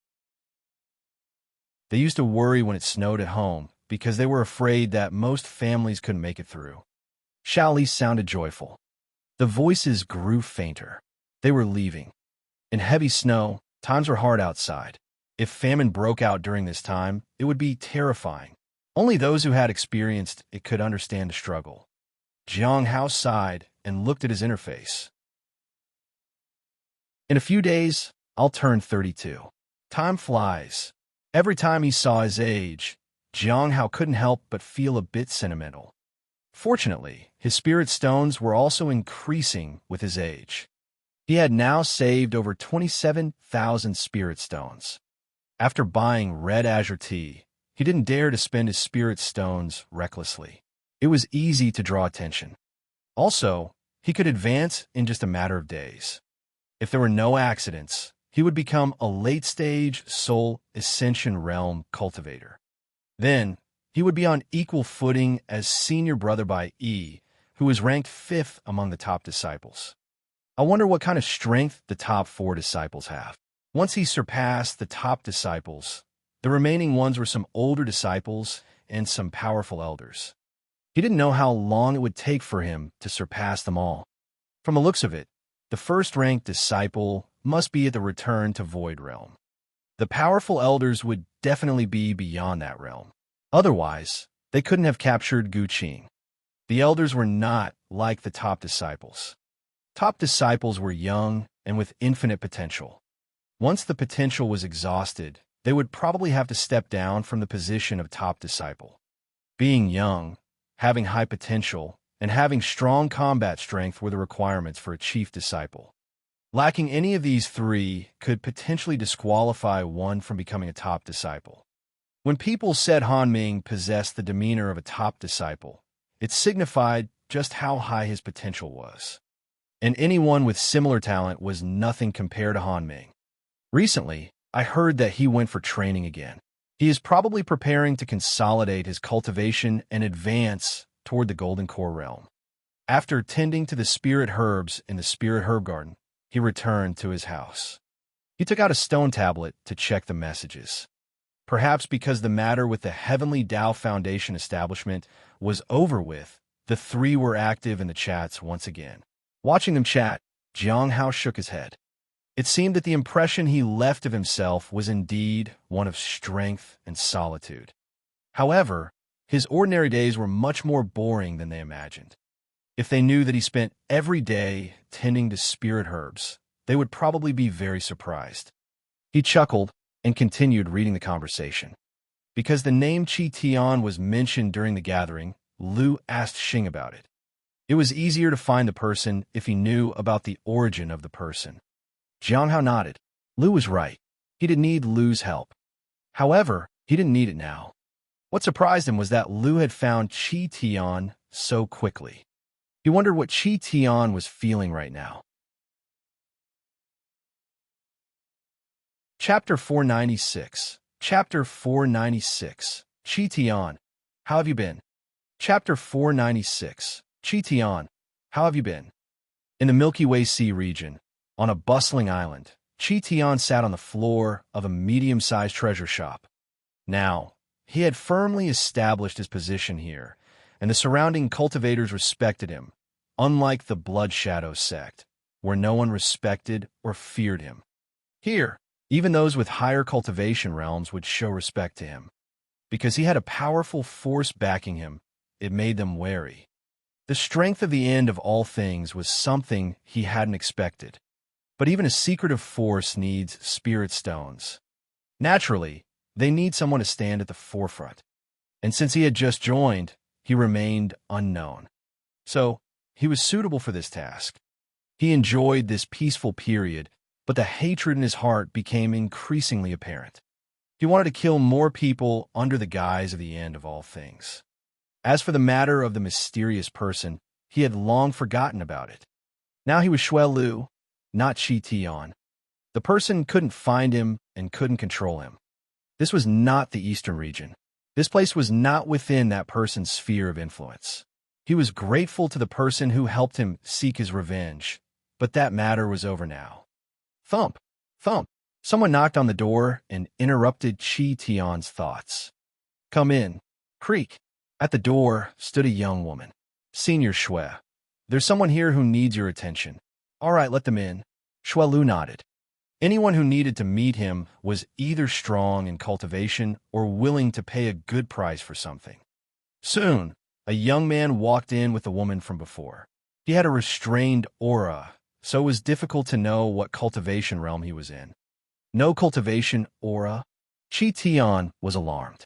They used to worry when it snowed at home because they were afraid that most families couldn't make it through. Xiaoli sounded joyful. The voices grew fainter. They were leaving. In heavy snow, times were hard outside. If famine broke out during this time, it would be terrifying. Only those who had experienced it could understand the struggle. Jiang Hao sighed and looked at his interface. In a few days, I'll turn 32. Time flies. Every time he saw his age, Jiang Hao couldn't help but feel a bit sentimental. Fortunately, his spirit stones were also increasing with his age. He had now saved over 27,000 spirit stones. After buying red azure tea, he didn't dare to spend his spirit stones recklessly. It was easy to draw attention. Also, he could advance in just a matter of days. If there were no accidents, he would become a late-stage soul ascension realm cultivator. Then, he would be on equal footing as senior brother by E, who was ranked 5th among the top disciples. I wonder what kind of strength the top 4 disciples have. Once he surpassed the top disciples, the remaining ones were some older disciples and some powerful elders. He didn't know how long it would take for him to surpass them all. From the looks of it, the first-ranked disciple must be at the return to Void Realm. The powerful elders would definitely be beyond that realm. Otherwise, they couldn't have captured Gu Qing. The elders were not like the top disciples. Top disciples were young and with infinite potential. Once the potential was exhausted, they would probably have to step down from the position of top disciple. Being young, having high potential, and having strong combat strength were the requirements for a chief disciple. Lacking any of these three could potentially disqualify one from becoming a top disciple. When people said Han Ming possessed the demeanor of a top disciple, it signified just how high his potential was. And anyone with similar talent was nothing compared to Han Ming. Recently, I heard that he went for training again. He is probably preparing to consolidate his cultivation and advance toward the Golden Core realm. After tending to the spirit herbs in the Spirit Herb Garden, he returned to his house. He took out a stone tablet to check the messages. Perhaps because the matter with the Heavenly Tao Foundation establishment was over with, the three were active in the chats once again. Watching them chat, Jiang Hao shook his head. It seemed that the impression he left of himself was indeed one of strength and solitude. However, his ordinary days were much more boring than they imagined. If they knew that he spent every day tending to spirit herbs, they would probably be very surprised. He chuckled and continued reading the conversation. Because the name Qi Tian was mentioned during the gathering, Lu asked Xing about it. It was easier to find the person if he knew about the origin of the person. Jiang Hao nodded. Lu was right. He didn't need Lu's help. However, he didn't need it now. What surprised him was that Lu had found Qi Tian so quickly. He wondered what Qi Tian was feeling right now. Chapter 496. Chapter 496. Qi Tian, how have you been? Chapter 496. Qi Tian, how have you been? In the Milky Way Sea region, on a bustling island, Qi Tian sat on the floor of a medium-sized treasure shop. Now, he had firmly established his position here, and the surrounding cultivators respected him, unlike the Blood Shadow sect, where no one respected or feared him. Here, even those with higher cultivation realms would show respect to him. Because he had a powerful force backing him, it made them wary. The strength of the end of all things was something he hadn't expected. But even a secretive force needs spirit stones. Naturally, they need someone to stand at the forefront. And since he had just joined, he remained unknown. So, he was suitable for this task. He enjoyed this peaceful period, but the hatred in his heart became increasingly apparent. He wanted to kill more people under the guise of the end of all things. As for the matter of the mysterious person, he had long forgotten about it. Now he was Shui Lu, not Qi Tian. The person couldn't find him and couldn't control him. This was not the Eastern region. This place was not within that person's sphere of influence. He was grateful to the person who helped him seek his revenge, but that matter was over now. Thump, thump. Someone knocked on the door and interrupted Qi Tian's thoughts. Come in. Creak. At the door stood a young woman. Senior Shui. There's someone here who needs your attention. All right, let them in. Shui Lu nodded. Anyone who needed to meet him was either strong in cultivation or willing to pay a good price for something. Soon, a young man walked in with the woman from before. He had a restrained aura, so it was difficult to know what cultivation realm he was in. No cultivation aura? Qi Tian was alarmed.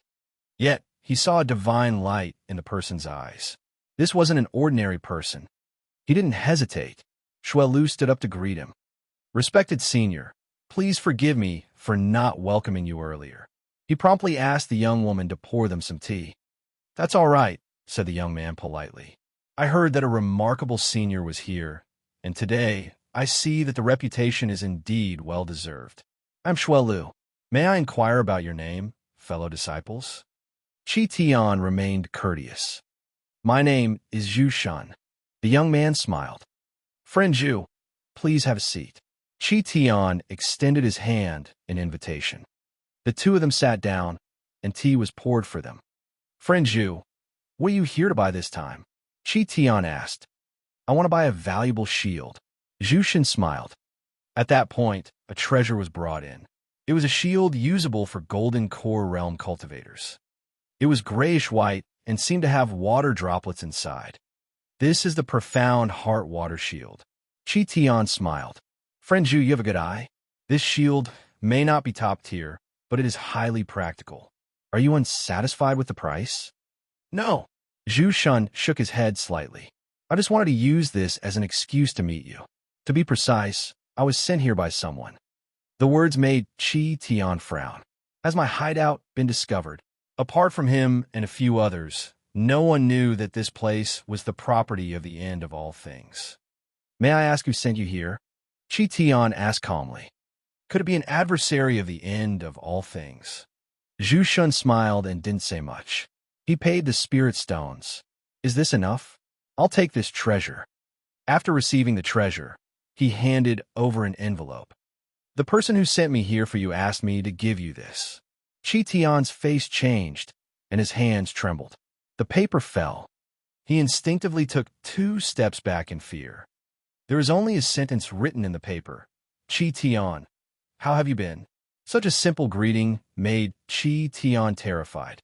Yet, he saw a divine light in the person's eyes. This wasn't an ordinary person. He didn't hesitate. Shui Lu stood up to greet him. Respected senior, please forgive me for not welcoming you earlier. He promptly asked the young woman to pour them some tea. That's all right, said the young man politely. I heard that a remarkable senior was here, and today I see that the reputation is indeed well-deserved. I'm Shui Lu. May I inquire about your name, fellow disciples? Qi Tian remained courteous. My name is Zhu Shan. The young man smiled. Friend Zhu, please have a seat. Qi Tian extended his hand in invitation. The two of them sat down, and tea was poured for them. Friend Zhu, what are you here to buy this time? Qi Tian asked. I want to buy a valuable shield. Zhu Shan smiled. At that point, a treasure was brought in. It was a shield usable for Golden Core Realm cultivators. It was grayish-white and seemed to have water droplets inside. This is the profound heart water shield. Qi Tian smiled. Friend Zhu, you have a good eye. This shield may not be top tier, but it is highly practical. Are you unsatisfied with the price? No. Zhu Shan shook his head slightly. I just wanted to use this as an excuse to meet you. To be precise, I was sent here by someone. The words made Qi Tian frown. Has my hideout been discovered? Apart from him and a few others, no one knew that this place was the property of the end of all things. May I ask who sent you here? Qi Tian asked calmly. Could it be an adversary of the end of all things? Zhu Shan smiled and didn't say much. He paid the spirit stones. Is this enough? I'll take this treasure. After receiving the treasure, he handed over an envelope. The person who sent me here for you asked me to give you this. Qi Tian's face changed, and his hands trembled. The paper fell. He instinctively took 2 steps back in fear. There is only a sentence written in the paper. Qi Tian, how have you been? Such a simple greeting made Qi Tian terrified.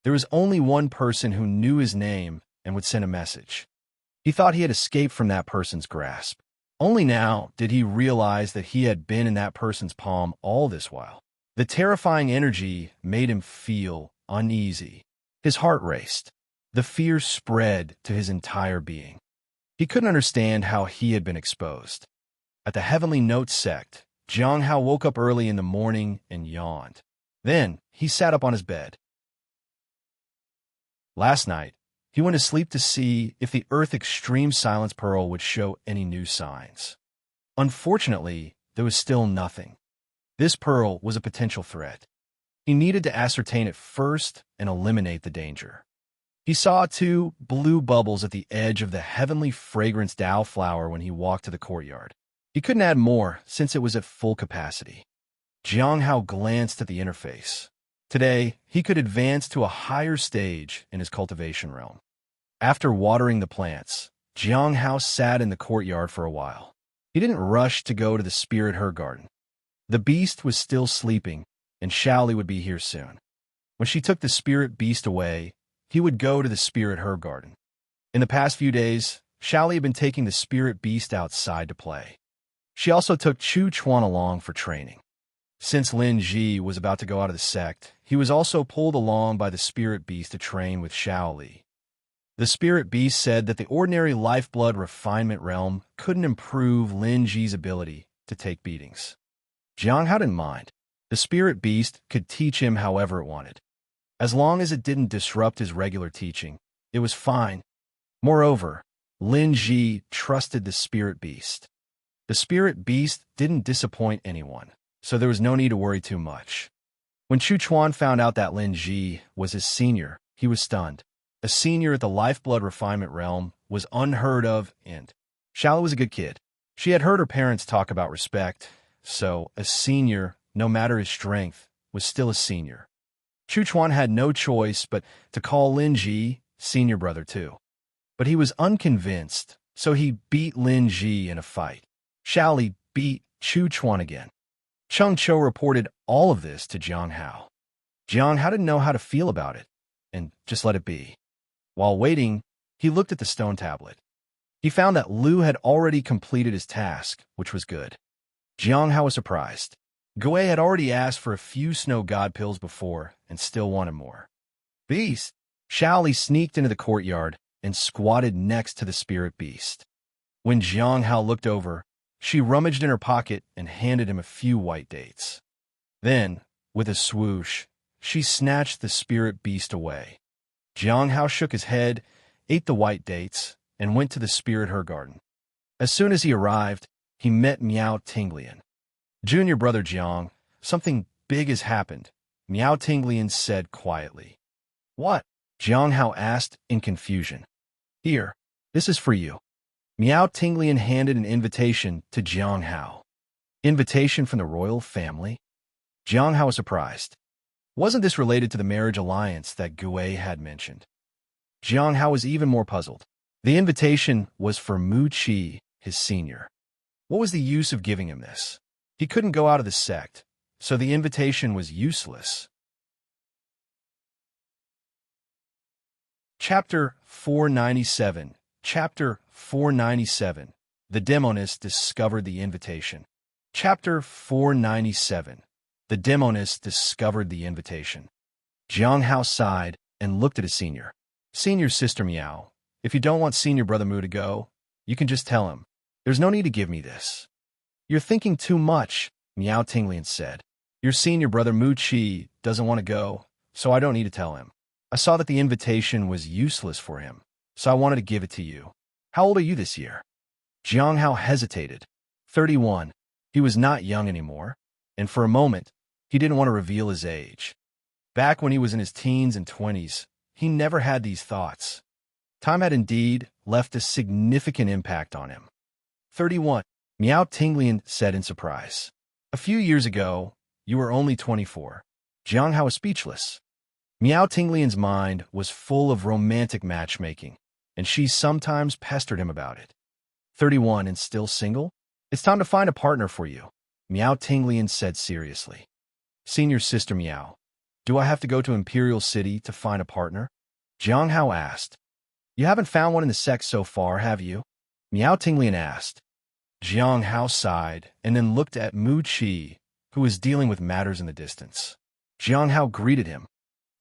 There was only one person who knew his name and would send a message. He thought he had escaped from that person's grasp. Only now did he realize that he had been in that person's palm all this while. The terrifying energy made him feel uneasy. His heart raced. The fear spread to his entire being. He couldn't understand how he had been exposed. At the Heavenly Note sect, Jiang Hao woke up early in the morning and yawned. Then he sat up on his bed. Last night, he went to sleep to see if the Earth Extreme Silence Pearl would show any new signs. Unfortunately, there was still nothing. This pearl was a potential threat. He needed to ascertain it first and eliminate the danger. He saw 2 blue bubbles at the edge of the heavenly fragrance Dao flower when he walked to the courtyard. He couldn't add more since it was at full capacity. Jiang Hao glanced at the interface. Today, he could advance to a higher stage in his cultivation realm. After watering the plants, Jiang Hao sat in the courtyard for a while. He didn't rush to go to the spirit herb garden. The beast was still sleeping, and Shaoli would be here soon. When she took the spirit beast away, he would go to the spirit herb garden. In the past few days, Shaoli had been taking the spirit beast outside to play. She also took Chu Chuan along for training. Since Lin Ji was about to go out of the sect, he was also pulled along by the spirit beast to train with Shaoli. The spirit beast said that the ordinary lifeblood refinement realm couldn't improve Lin Ji's ability to take beatings. Jiang Hao didn't mind. The spirit beast could teach him however it wanted. As long as it didn't disrupt his regular teaching, it was fine. Moreover, Lin Ji trusted the spirit beast. The spirit beast didn't disappoint anyone, so there was no need to worry too much. When Chu Chuan found out that Lin Ji was his senior, he was stunned. A senior at the lifeblood refinement realm was unheard of, and Shallow was a good kid. She had heard her parents talk about respect, so a senior, no matter his strength, was still a senior. Chu Chuan had no choice but to call Lin Ji senior brother too. But he was unconvinced, so he beat Lin Ji in a fight. Shaoli beat Chu Chuan again. Chung Cho reported all of this to Jiang Hao. Jiang Hao didn't know how to feel about it, and just let it be. While waiting, he looked at the stone tablet. He found that Lu had already completed his task, which was good. Jiang Hao was surprised. Gue had already asked for a few snow god pills before and still wanted more. Beast! Shaoli sneaked into the courtyard and squatted next to the spirit beast. When Jiang Hao looked over, she rummaged in her pocket and handed him a few white dates. Then, with a swoosh, she snatched the spirit beast away. Jiang Hao shook his head, ate the white dates, and went to the spirit her garden. As soon as he arrived, he met Miao Tinglian. Junior brother Jiang, something big has happened, Miao Tinglian said quietly. What? Jiang Hao asked in confusion. Here, this is for you. Miao Tinglian handed an invitation to Jiang Hao. Invitation from the royal family? Jiang Hao was surprised. Wasn't this related to the marriage alliance that Gue had mentioned? Jiang Hao was even more puzzled. The invitation was for Mu Qi, his senior. What was the use of giving him this? He couldn't go out of the sect, so the invitation was useless. Chapter 497. Chapter 497. The demoness discovered the invitation. Chapter 497. The demoness discovered the invitation. Jiang Hao sighed and looked at his senior. Senior sister Miao, if you don't want senior brother Mu to go, you can just tell him. There's no need to give me this. You're thinking too much, Miao Tinglian said. Your senior brother Mu Qi doesn't want to go, so I don't need to tell him. I saw that the invitation was useless for him, so I wanted to give it to you. How old are you this year? Jiang Hao hesitated. 31. He was not young anymore, and for a moment, he didn't want to reveal his age. Back when he was in his teens and 20s, he never had these thoughts. Time had indeed left a significant impact on him. 31. Miao Tinglian said in surprise. A few years ago, you were only 24. Jiang Hao was speechless. Miao Tinglian's mind was full of romantic matchmaking, and she sometimes pestered him about it. 31 and still single? It's time to find a partner for you, Miao Tinglian said seriously. Senior sister Miao, do I have to go to Imperial City to find a partner? Jiang Hao asked. You haven't found one in the sect so far, have you? Miao Tinglian asked. Jiang Hao sighed and then looked at Mu Qi, who was dealing with matters in the distance. Jiang Hao greeted him.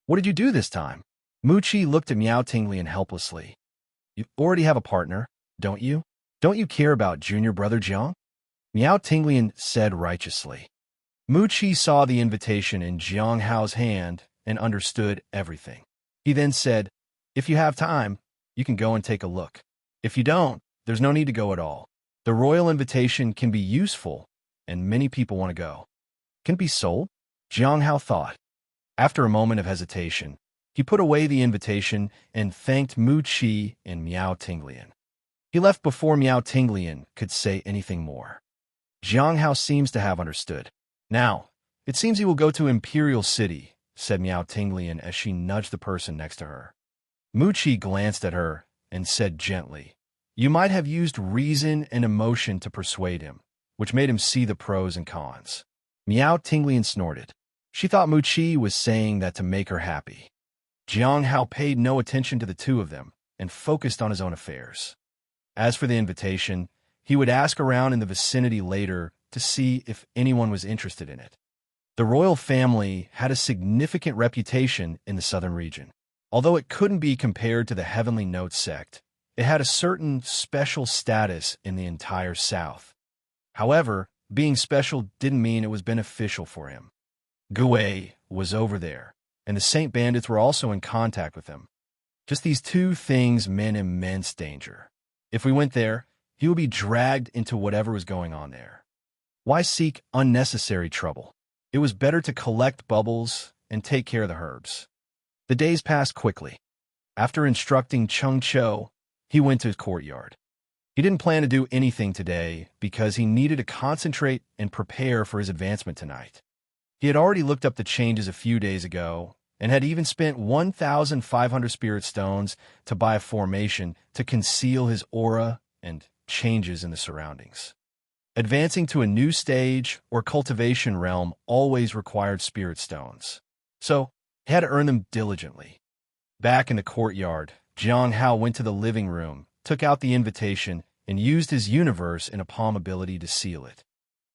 What did you do this time? Mu Qi looked at Miao Tinglian helplessly. You already have a partner, don't you? Don't you care about junior brother Jiang? Miao Tinglian said righteously. Mu Qi saw the invitation in Jiang Hao's hand and understood everything. He then said, if you have time, you can go and take a look. If you don't, there's no need to go at all. The royal invitation can be useful, and many people want to go. Can it be sold? Jiang Hao thought. After a moment of hesitation, he put away the invitation and thanked Mu Qi and Miao Tinglian. He left before Miao Tinglian could say anything more. Jiang Hao seems to have understood. Now, it seems he will go to Imperial City, said Miao Tinglian as she nudged the person next to her. Mu Qi glanced at her and said gently, you might have used reason and emotion to persuade him, which made him see the pros and cons. Miao Tinglian snorted. She thought Mu Qi was saying that to make her happy. Jiang Hao paid no attention to the two of them and focused on his own affairs. As for the invitation, he would ask around in the vicinity later to see if anyone was interested in it. The royal family had a significant reputation in the southern region. Although it couldn't be compared to the Heavenly Note sect, it had a certain special status in the entire South. However, being special didn't mean it was beneficial for him. Gue was over there, and the Saint bandits were also in contact with him. Just these two things meant immense danger. If we went there, he would be dragged into whatever was going on there. Why seek unnecessary trouble? It was better to collect bubbles and take care of the herbs. The days passed quickly. After instructing Chung Cho, he went to his courtyard. He didn't plan to do anything today because he needed to concentrate and prepare for his advancement tonight. He had already looked up the changes a few days ago and had even spent 1,500 spirit stones to buy a formation to conceal his aura and changes in the surroundings. Advancing to a new stage or cultivation realm always required spirit stones, so he had to earn them diligently. Back in the courtyard, Jiang Hao went to the living room, took out the invitation, and used his universe in a palm ability to seal it.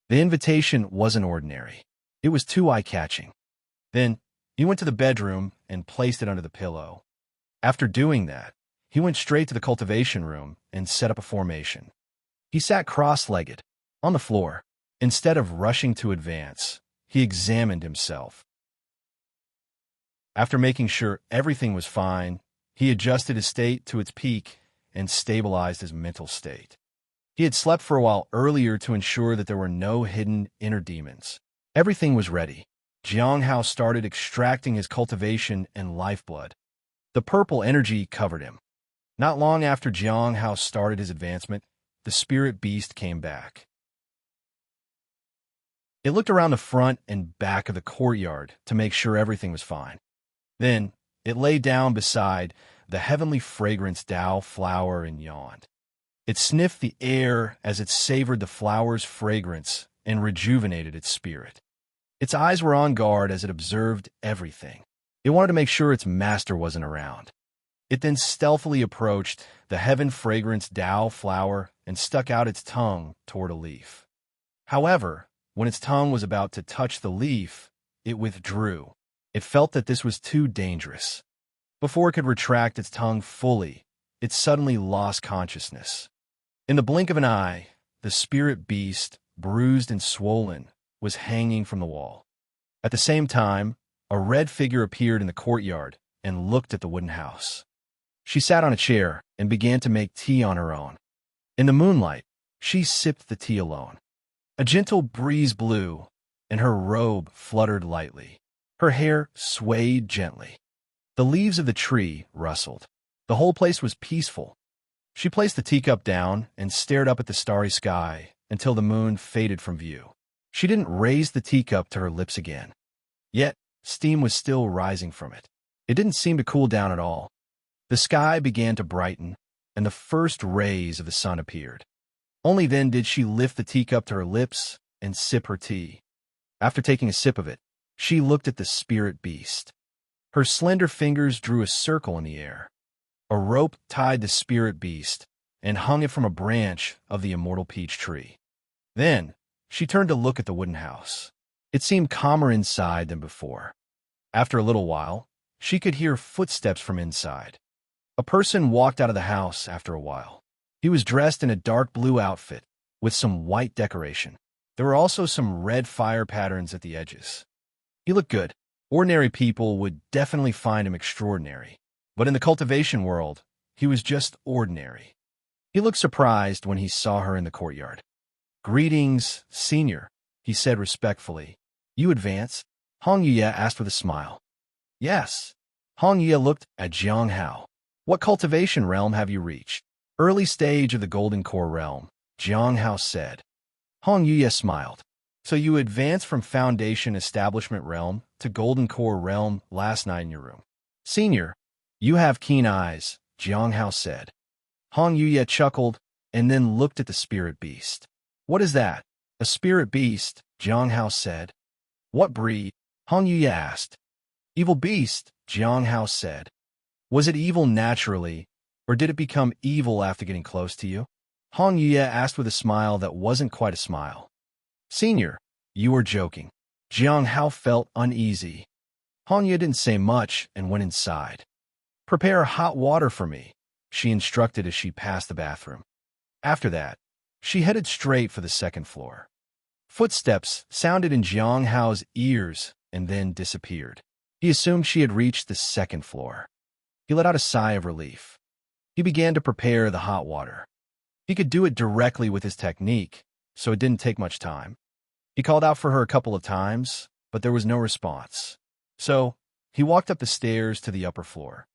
The invitation wasn't ordinary. It was too eye-catching. Then, he went to the bedroom and placed it under the pillow. After doing that, he went straight to the cultivation room and set up a formation. He sat cross-legged, on the floor. Instead of rushing to advance, he examined himself. After making sure everything was fine, he adjusted his state to its peak and stabilized his mental state. He had slept for a while earlier to ensure that there were no hidden inner demons. Everything was ready. Jiang Hao started extracting his cultivation and lifeblood. The purple energy covered him. Not long after Jiang Hao started his advancement, the spirit beast came back. It looked around the front and back of the courtyard to make sure everything was fine. Then, it lay down beside the heavenly fragrance Tao flower and yawned. It sniffed the air as it savored the flower's fragrance and rejuvenated its spirit. Its eyes were on guard as it observed everything. It wanted to make sure its master wasn't around. It then stealthily approached the heaven fragrance Tao flower and stuck out its tongue toward a leaf. However, when its tongue was about to touch the leaf, it withdrew. It felt that this was too dangerous. Before it could retract its tongue fully, it suddenly lost consciousness. In the blink of an eye, the spirit beast, bruised and swollen, was hanging from the wall. At the same time, a red figure appeared in the courtyard and looked at the wooden house. She sat on a chair and began to make tea on her own. In the moonlight, she sipped the tea alone. A gentle breeze blew, and her robe fluttered lightly. Her hair swayed gently. The leaves of the tree rustled. The whole place was peaceful. She placed the teacup down and stared up at the starry sky until the moon faded from view. She didn't raise the teacup to her lips again. Yet, steam was still rising from it. It didn't seem to cool down at all. The sky began to brighten, and the first rays of the sun appeared. Only then did she lift the teacup to her lips and sip her tea. After taking a sip of it, she looked at the spirit beast. Her slender fingers drew a circle in the air. A rope tied the spirit beast and hung it from a branch of the immortal peach tree. Then, she turned to look at the wooden house. It seemed calmer inside than before. After a little while, she could hear footsteps from inside. A person walked out of the house after a while. He was dressed in a dark blue outfit with some white decoration. There were also some red fire patterns at the edges. He looked good. Ordinary people would definitely find him extraordinary. But in the cultivation world, he was just ordinary. He looked surprised when he saw her in the courtyard. "Greetings, senior," he said respectfully. "You advance?" Hong Yue asked with a smile. "Yes." Hong Yue looked at Jiang Hao. "What cultivation realm have you reached?" "Early stage of the Golden Core realm," Jiang Hao said. Hong Yue smiled. "So you advanced from Foundation Establishment realm to Golden Core realm last night in your room." "Senior, you have keen eyes," Jiang Hao said. Hong Yue chuckled and then looked at the spirit beast. "What is that?" "A spirit beast," Jiang Hao said. "What breed?" Hong Yue asked. "Evil beast," Jiang Hao said. "Was it evil naturally, or did it become evil after getting close to you?" Hong Yue asked with a smile that wasn't quite a smile. "Senior, you are joking." Jiang Hao felt uneasy. Hong Yue didn't say much and went inside. "Prepare hot water for me," she instructed as she passed the bathroom. After that, she headed straight for the second floor. Footsteps sounded in Jiang Hao's ears and then disappeared. He assumed she had reached the second floor. He let out a sigh of relief. He began to prepare the hot water. He could do it directly with his technique, so it didn't take much time. He called out for her a couple of times, but there was no response. So, he walked up the stairs to the upper floor.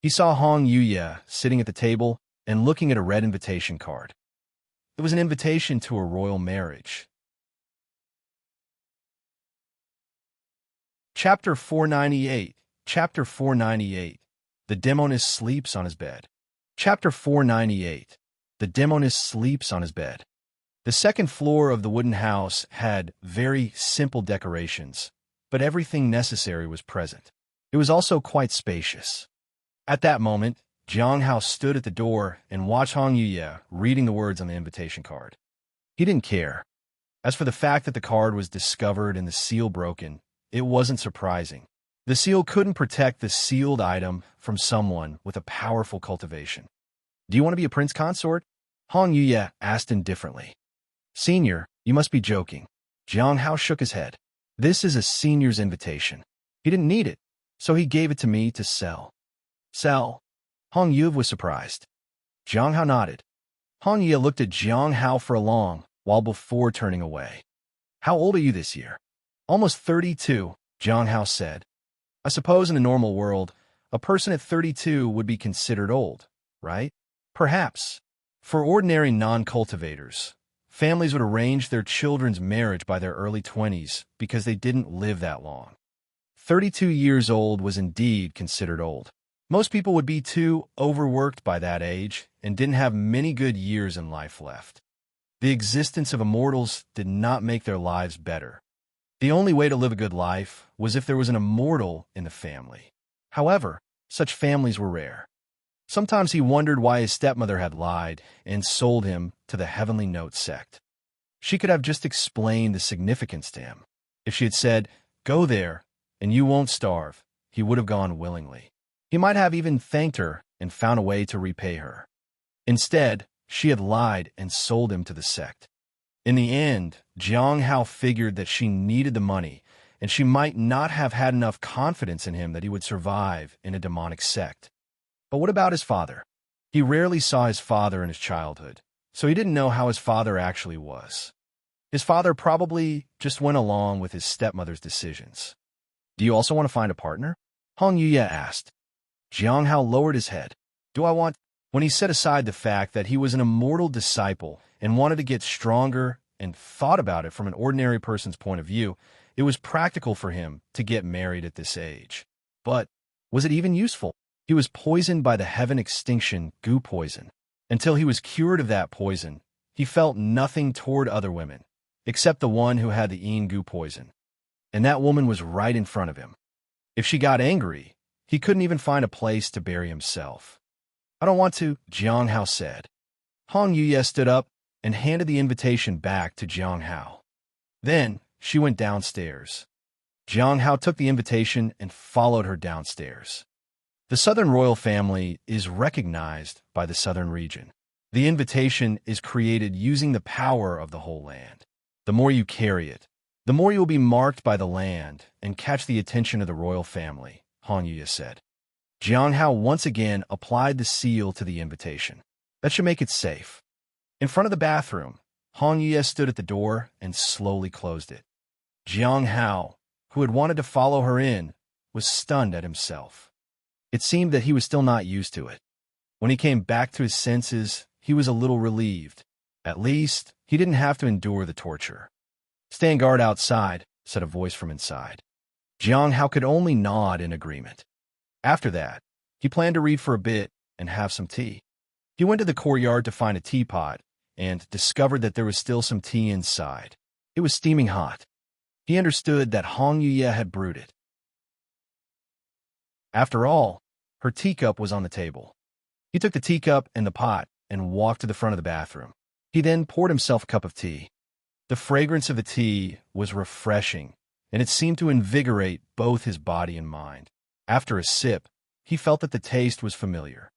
He saw Hong Yuye sitting at the table and looking at a red invitation card. It was an invitation to a royal marriage. Chapter 498. Chapter 498. The demoness sleeps on his bed. Chapter 498. The demoness sleeps on his bed. The second floor of the wooden house had very simple decorations, but everything necessary was present. It was also quite spacious. At that moment, Jiang Hao stood at the door and watched Hong Yuye reading the words on the invitation card. He didn't care. As for the fact that the card was discovered and the seal broken, it wasn't surprising. The seal couldn't protect the sealed item from someone with a powerful cultivation. "Do you want to be a prince consort?" Hong Yuye asked indifferently. "Senior, you must be joking." Jiang Hao shook his head. "This is a senior's invitation. He didn't need it, so he gave it to me to sell." "Sell?" Hong Yuye was surprised. Jiang Hao nodded. Hong Yuye looked at Jiang Hao for a long while before turning away. "How old are you this year?" "Almost 32, Jiang Hao said. "I suppose in a normal world, a person at 32 would be considered old, right?" "Perhaps. For ordinary non-cultivators, families would arrange their children's marriage by their early 20s because they didn't live that long. 32 years old was indeed considered old. Most people would be too overworked by that age and didn't have many good years in life left. The existence of immortals did not make their lives better. The only way to live a good life was if there was an immortal in the family. However, such families were rare. Sometimes he wondered why his stepmother had lied and sold him to the Heavenly Note sect. She could have just explained the significance to him. If she had said, "Go there, and you won't starve," he would have gone willingly. He might have even thanked her and found a way to repay her. Instead, she had lied and sold him to the sect. In the end, Jiang Hao figured that she needed the money, and she might not have had enough confidence in him that he would survive in a demonic sect. But what about his father? He rarely saw his father in his childhood, so he didn't know how his father actually was. His father probably just went along with his stepmother's decisions. "Do you also want to find a partner?" Hong Yuye asked. Jiang Hao lowered his head. "Do I want—" When he set aside the fact that he was an immortal disciple and wanted to get stronger and thought about it from an ordinary person's point of view, it was practical for him to get married at this age. But was it even useful? He was poisoned by the heaven extinction goo poison. Until he was cured of that poison, he felt nothing toward other women, except the one who had the yin goo poison. And that woman was right in front of him. If she got angry, he couldn't even find a place to bury himself. "I don't want to," Jiang Hao said. Hong Yuye stood up and handed the invitation back to Jiang Hao. Then she went downstairs. Jiang Hao took the invitation and followed her downstairs. The Southern royal family is recognized by the Southern region. The invitation is created using the power of the whole land. The more you carry it, the more you will be marked by the land and catch the attention of the royal family, Hong Yuye said. Jiang Hao once again applied the seal to the invitation. That should make it safe. In front of the bathroom, Hong Yuye stood at the door and slowly closed it. Jiang Hao, who had wanted to follow her in, was stunned at himself. It seemed that he was still not used to it. When he came back to his senses, he was a little relieved. At least, he didn't have to endure the torture. "Stand guard outside," said a voice from inside. Jiang Hao could only nod in agreement. After that, he planned to read for a bit and have some tea. He went to the courtyard to find a teapot and discovered that there was still some tea inside. It was steaming hot. He understood that Hong Yuye had brewed it. After all, her teacup was on the table. He took the teacup and the pot and walked to the front of the bathroom. He then poured himself a cup of tea. The fragrance of the tea was refreshing, and it seemed to invigorate both his body and mind. After a sip, he felt that the taste was familiar.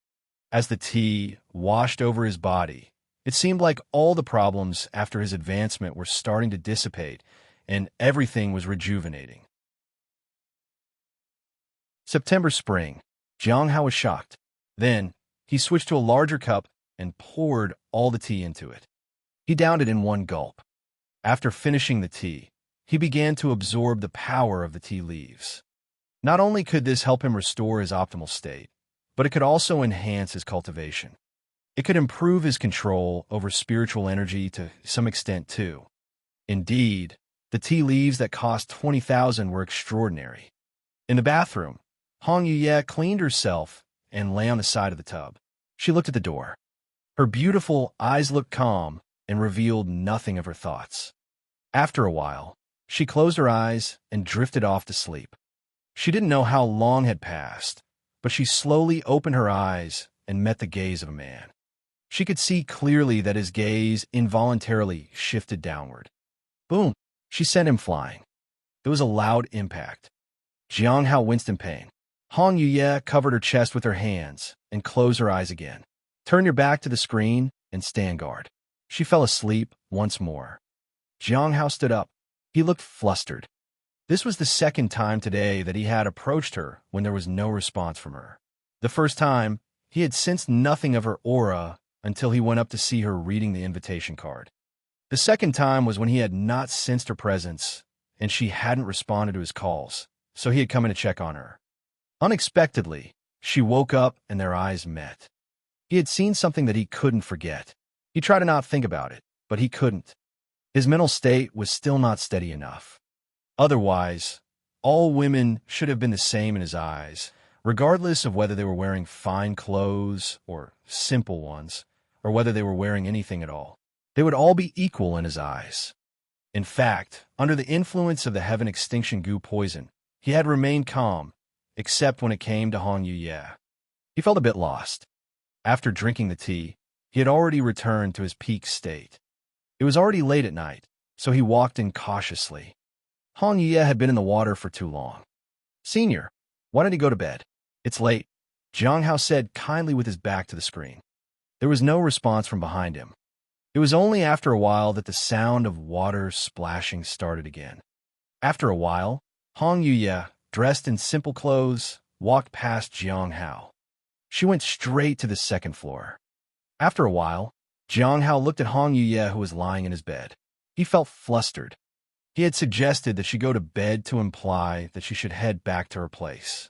As the tea washed over his body, it seemed like all the problems after his advancement were starting to dissipate, and everything was rejuvenating. September spring. Jiang Hao was shocked. Then, he switched to a larger cup and poured all the tea into it. He downed it in one gulp. After finishing the tea, he began to absorb the power of the tea leaves. Not only could this help him restore his optimal state, but it could also enhance his cultivation. It could improve his control over spiritual energy to some extent too. Indeed, the tea leaves that cost 20,000 were extraordinary. In the bathroom, Hong Yuye cleaned herself and lay on the side of the tub. She looked at the door. Her beautiful eyes looked calm and revealed nothing of her thoughts. After a while, she closed her eyes and drifted off to sleep. She didn't know how long had passed, but she slowly opened her eyes and met the gaze of a man. She could see clearly that his gaze involuntarily shifted downward. Boom! She sent him flying. There was a loud impact. Jiang Hao winced in pain. Hong Yuye covered her chest with her hands and closed her eyes again. Turn your back to the screen and stand guard. She fell asleep once more. Jiang Hao stood up. He looked flustered. This was the second time today that he had approached her when there was no response from her. The first time, he had sensed nothing of her aura until he went up to see her reading the invitation card. The second time was when he had not sensed her presence, and she hadn't responded to his calls, so he had come in to check on her. Unexpectedly, she woke up and their eyes met. He had seen something that he couldn't forget. He tried to not think about it, but he couldn't. His mental state was still not steady enough. Otherwise, all women should have been the same in his eyes, regardless of whether they were wearing fine clothes or simple ones, or whether they were wearing anything at all. They would all be equal in his eyes. In fact, under the influence of the heaven extinction goo poison, he had remained calm, except when it came to Hong Yuye. He felt a bit lost. After drinking the tea, he had already returned to his peak state. It was already late at night, so he walked in cautiously. Hong Yuye had been in the water for too long. Senior, why don't you go to bed? It's late, Jiang Hao said kindly with his back to the screen. There was no response from behind him. It was only after a while that the sound of water splashing started again. After a while, Hong Yuye, dressed in simple clothes, walked past Jiang Hao. She went straight to the second floor. After a while, Jiang Hao looked at Hong Yuye, who was lying in his bed. He felt flustered. He had suggested that she go to bed to imply that she should head back to her place.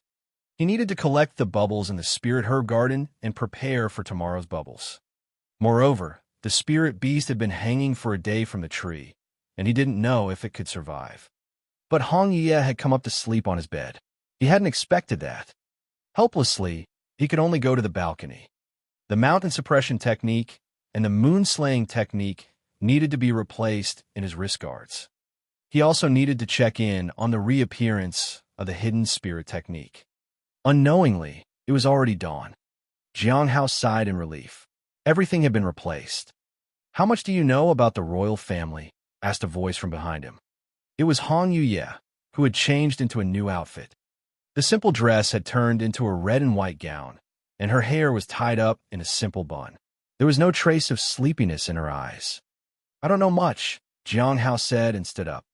He needed to collect the bubbles in the spirit herb garden and prepare for tomorrow's bubbles. Moreover, the spirit beast had been hanging for a day from the tree, and he didn't know if it could survive. But Hong Yuye had come up to sleep on his bed. He hadn't expected that. Helplessly, he could only go to the balcony. The mountain suppression technique and the moon-slaying technique needed to be replaced in his wrist guards. He also needed to check in on the reappearance of the hidden spirit technique. Unknowingly, it was already dawn. Jiang Hao sighed in relief. Everything had been replaced. How much do you know about the royal family? Asked a voice from behind him. It was Hong Yuye, who had changed into a new outfit. The simple dress had turned into a red and white gown, and her hair was tied up in a simple bun. There was no trace of sleepiness in her eyes. I don't know much, Jiang Hao said and stood up.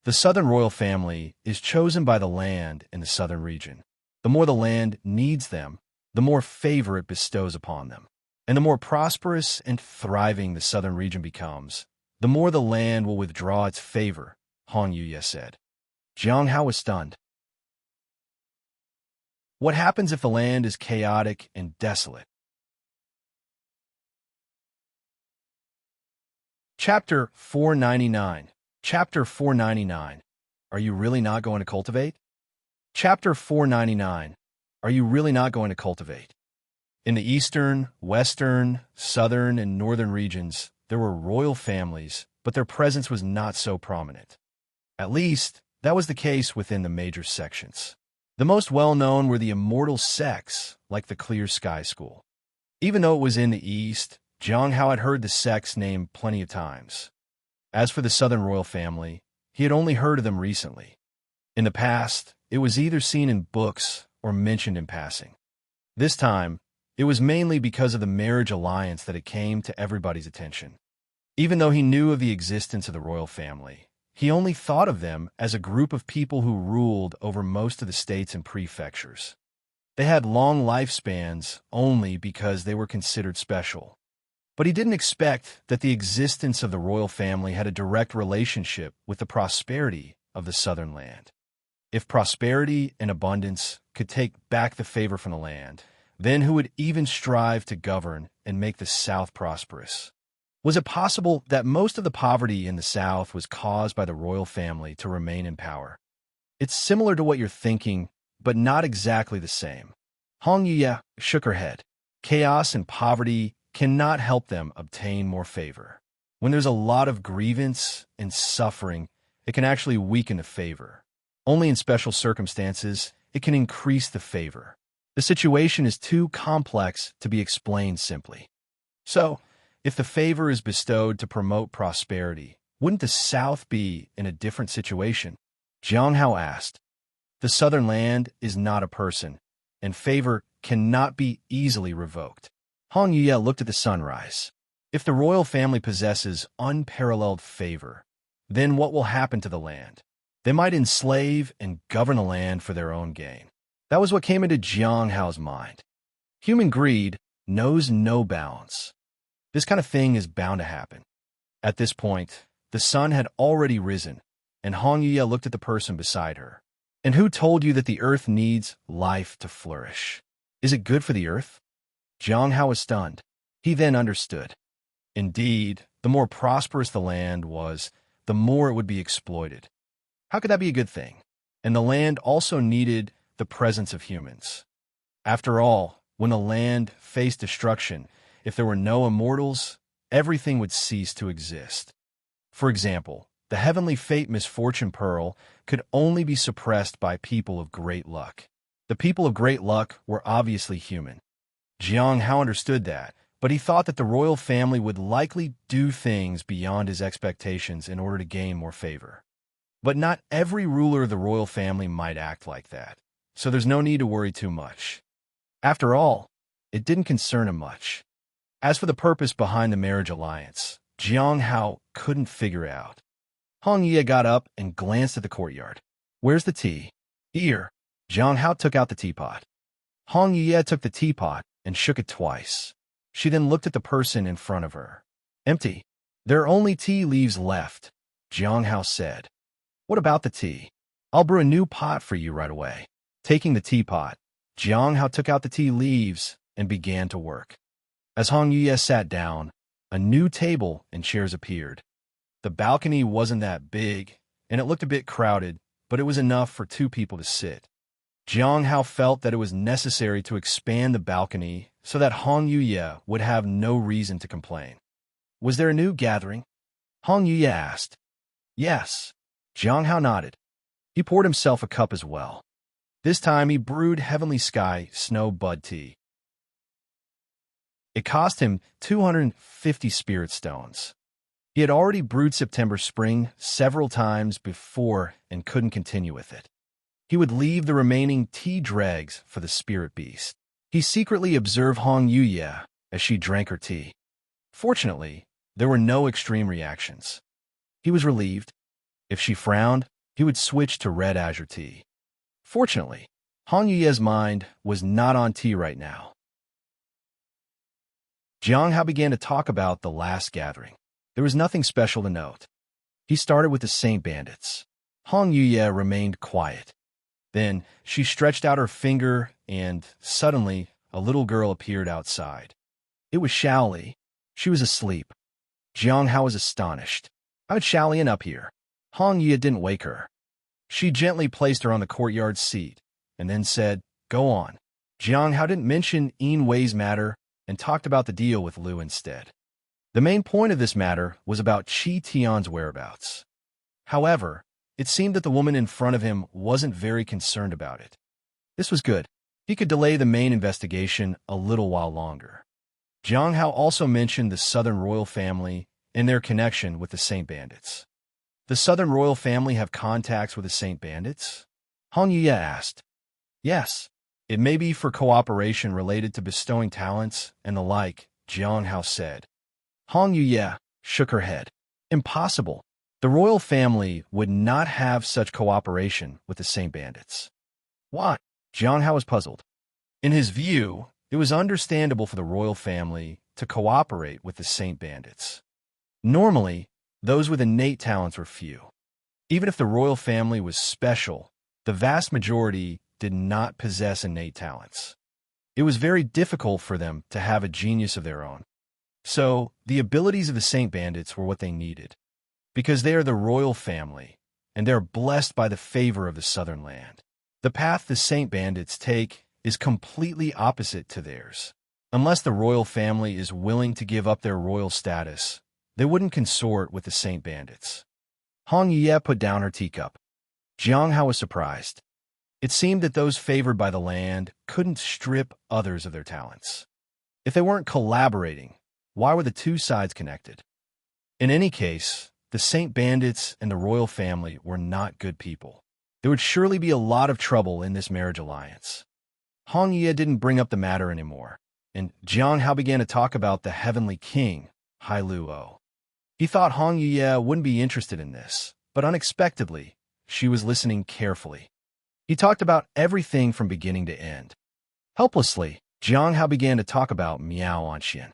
The southern royal family is chosen by the land in the southern region. The more the land needs them, the more favor it bestows upon them. And the more prosperous and thriving the southern region becomes, the more the land will withdraw its favor, Hong Yuye said. Jiang Hao was stunned. What happens if the land is chaotic and desolate? Chapter 499. Chapter 499. Are you really not going to cultivate? Chapter 499. Are you really not going to cultivate? In the eastern, western, southern, and northern regions, there were royal families, but their presence was not so prominent. At least, that was the case within the major sections. The most well-known were the immortal sects, like the Clear Sky School. Even though it was in the east, Jiang Hao had heard the sects name plenty of times. As for the southern royal family, he had only heard of them recently. In the past, it was either seen in books or mentioned in passing. This time, it was mainly because of the marriage alliance that it came to everybody's attention. Even though he knew of the existence of the royal family, He only thought of them as a group of people who ruled over most of the states and prefectures. They had long lifespans only because they were considered special. But he didn't expect that the existence of the royal family had a direct relationship with the prosperity of the southern land. If prosperity and abundance could take back the favor from the land, then who would even strive to govern and make the South prosperous? Was it possible that most of the poverty in the South was caused by the royal family to remain in power? It's similar to what you're thinking, but not exactly the same. Hong Yuya shook her head. Chaos and poverty cannot help them obtain more favor. When there's a lot of grievance and suffering, it can actually weaken the favor. Only in special circumstances, it can increase the favor. The situation is too complex to be explained simply. So, if the favor is bestowed to promote prosperity, wouldn't the South be in a different situation? Jiang Hao asked. The southern land is not a person, and favor cannot be easily revoked. Hong Yuya looked at the sunrise. If the royal family possesses unparalleled favor, then what will happen to the land? They might enslave and govern the land for their own gain. That was what came into Jiang Hao's mind. Human greed knows no bounds. This kind of thing is bound to happen. At this point, the sun had already risen, and Hong Yuya looked at the person beside her. And who told you that the earth needs life to flourish? Is it good for the earth? Jiang Hao was stunned. He then understood. Indeed, the more prosperous the land was, the more it would be exploited. How could that be a good thing? And the land also needed the presence of humans. After all, when the land faced destruction, if there were no immortals, everything would cease to exist. For example, the heavenly fate misfortune pearl could only be suppressed by people of great luck. The people of great luck were obviously human. Jiang Hao understood that, but he thought that the royal family would likely do things beyond his expectations in order to gain more favor. But not every ruler of the royal family might act like that, so there's no need to worry too much. After all, it didn't concern him much. As for the purpose behind the marriage alliance, Jiang Hao couldn't figure out. Hong Ye got up and glanced at the courtyard. Where's the tea? Here. Jiang Hao took out the teapot. Hong Ye took the teapot and shook it twice. She then looked at the person in front of her. Empty. There are only tea leaves left, Jiang Hao said. What about the tea? I'll brew a new pot for you right away. Taking the teapot, Jiang Hao took out the tea leaves and began to work. As Hong Ye sat down, a new table and chairs appeared. The balcony wasn't that big, and it looked a bit crowded, but it was enough for two people to sit. Jiang Hao felt that it was necessary to expand the balcony so that Hong Yuye would have no reason to complain. Was there a new gathering? Hong Yuye asked. Yes. Jiang Hao nodded. He poured himself a cup as well. This time he brewed Heavenly Sky Snow Bud Tea. It cost him 250 spirit stones. He had already brewed September Spring several times before and couldn't continue with it. He would leave the remaining tea dregs for the spirit beast. He secretly observed Hong Yuye as she drank her tea. Fortunately, there were no extreme reactions. He was relieved. If she frowned, he would switch to red azure tea. Fortunately, Hong Yuye's mind was not on tea right now. Jiang Hao began to talk about the last gathering. There was nothing special to note. He started with the Saint Bandits. Hong Yuye remained quiet. Then she stretched out her finger and, suddenly, a little girl appeared outside. It was Xiaoli. She was asleep. Jiang Hao was astonished. How'd Xiaoli end up here? Hong Yuye didn't wake her. She gently placed her on the courtyard seat and then said, Go on. Jiang Hao didn't mention Yin Wei's matter and talked about the deal with Liu instead. The main point of this matter was about Qi Tian's whereabouts. However, it seemed that the woman in front of him wasn't very concerned about it. This was good. He could delay the main investigation a little while longer. Jiang Hao also mentioned the Southern royal family and their connection with the Saint Bandits. The Southern royal family have contacts with the Saint Bandits? Hong Yuye asked. Yes. It may be for cooperation related to bestowing talents and the like, Jiang Hao said. Hong Yuye shook her head. Impossible. The royal family would not have such cooperation with the Saint Bandits. Why? Jiang Hao was puzzled. In his view, it was understandable for the royal family to cooperate with the Saint Bandits. Normally, those with innate talents were few. Even if the royal family was special, the vast majority did not possess innate talents. It was very difficult for them to have a genius of their own. So, the abilities of the Saint Bandits were what they needed, because they are the royal family, and they are blessed by the favor of the southern land. The path the Saint Bandits take is completely opposite to theirs. Unless the royal family is willing to give up their royal status, they wouldn't consort with the Saint Bandits. Hong Ye put down her teacup. Jiang Hao was surprised. It seemed that those favored by the land couldn't strip others of their talents. If they weren't collaborating, why were the two sides connected? In any case, the Saint Bandits and the royal family were not good people. There would surely be a lot of trouble in this marriage alliance. Hong Ye didn't bring up the matter anymore, and Jiang Hao began to talk about the heavenly king, Hai Luo. He thought Hong Ye wouldn't be interested in this, but unexpectedly, she was listening carefully. He talked about everything from beginning to end. Helplessly, Jiang Hao began to talk about Miao Anxian.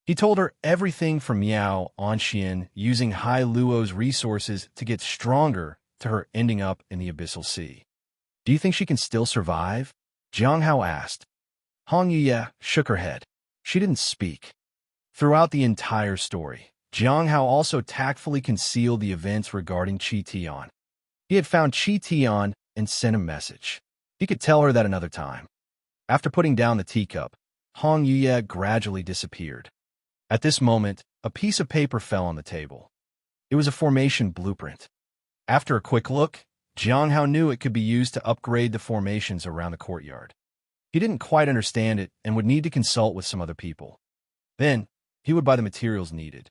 He told her everything from Miao Anxian using Hai Luo's resources to get stronger to her ending up in the Abyssal Sea. Do you think she can still survive? Jiang Hao asked. Hong Ye shook her head. She didn't speak. Throughout the entire story, Jiang Hao also tactfully concealed the events regarding Qi Tian. He had found Qi Tian and sent a message. He could tell her that another time. After putting down the teacup, Hong Ye gradually disappeared. At this moment, a piece of paper fell on the table. It was a formation blueprint. After a quick look, Jiang Hao knew it could be used to upgrade the formations around the courtyard. He didn't quite understand it and would need to consult with some other people. Then, he would buy the materials needed.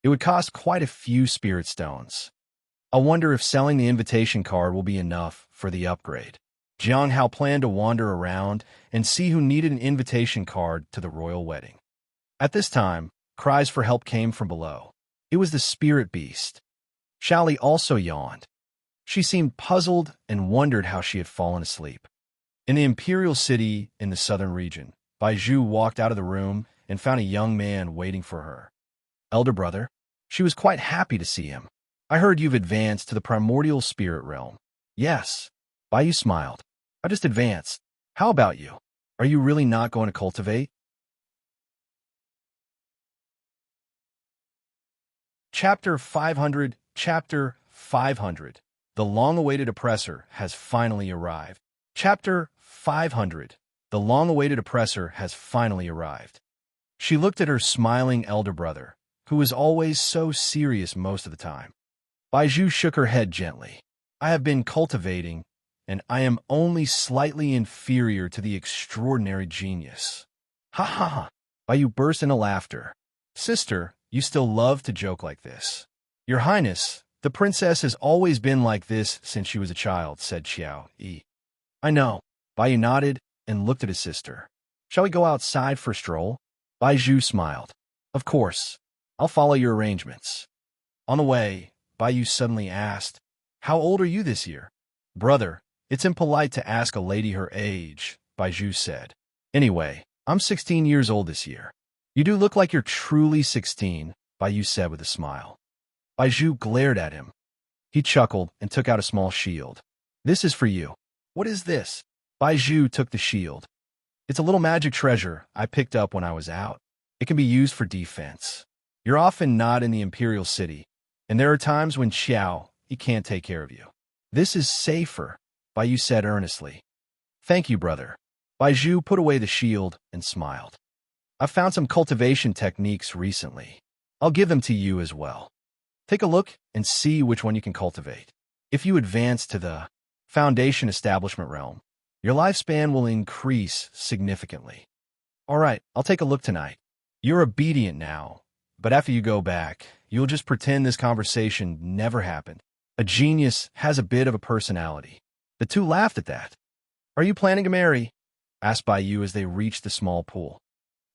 It would cost quite a few spirit stones. I wonder if selling the invitation card will be enough for the upgrade. Jiang Hao planned to wander around and see who needed an invitation card to the royal wedding. At this time, cries for help came from below. It was the spirit beast. Xiaoli also yawned. She seemed puzzled and wondered how she had fallen asleep. In the imperial city in the southern region, Baizhu walked out of the room and found a young man waiting for her. Elder brother, she was quite happy to see him. I heard you've advanced to the primordial spirit realm. Yes. Baiyu smiled. I just advanced. How about you? Are you really not going to cultivate? Chapter 500. Chapter 500. The long-awaited oppressor has finally arrived. Chapter 500. The long-awaited oppressor has finally arrived. She looked at her smiling elder brother, who was always so serious most of the time. Baizhu shook her head gently. I have been cultivating, and I am only slightly inferior to the extraordinary genius. Ha ha ha! Baiyu burst into laughter. Sister, you still love to joke like this. Your Highness, the princess has always been like this since she was a child, said Xiao Yi. I know. Baiyu nodded and looked at his sister. Shall we go outside for a stroll? Baizhu smiled. Of course. I'll follow your arrangements. On the way, Baiyu suddenly asked, How old are you this year? Brother, it's impolite to ask a lady her age, Baizhu said. Anyway, I'm 16 years old this year. You do look like you're truly 16, Baiyu said with a smile. Baizhu glared at him. He chuckled and took out a small shield. This is for you. What is this? Baizhu took the shield. It's a little magic treasure I picked up when I was out. It can be used for defense. You're often not in the imperial city, and there are times when he can't take care of you. This is safer, Baiyu said earnestly. Thank you, brother. Baizhu put away the shield and smiled. I've found some cultivation techniques recently. I'll give them to you as well. Take a look and see which one you can cultivate. If you advance to the foundation establishment realm, your lifespan will increase significantly. All right, I'll take a look tonight. You're obedient now, but after you go back, you'll just pretend this conversation never happened. A genius has a bit of a personality. The two laughed at that. Are you planning to marry? Asked Baiyu as they reached the small pool.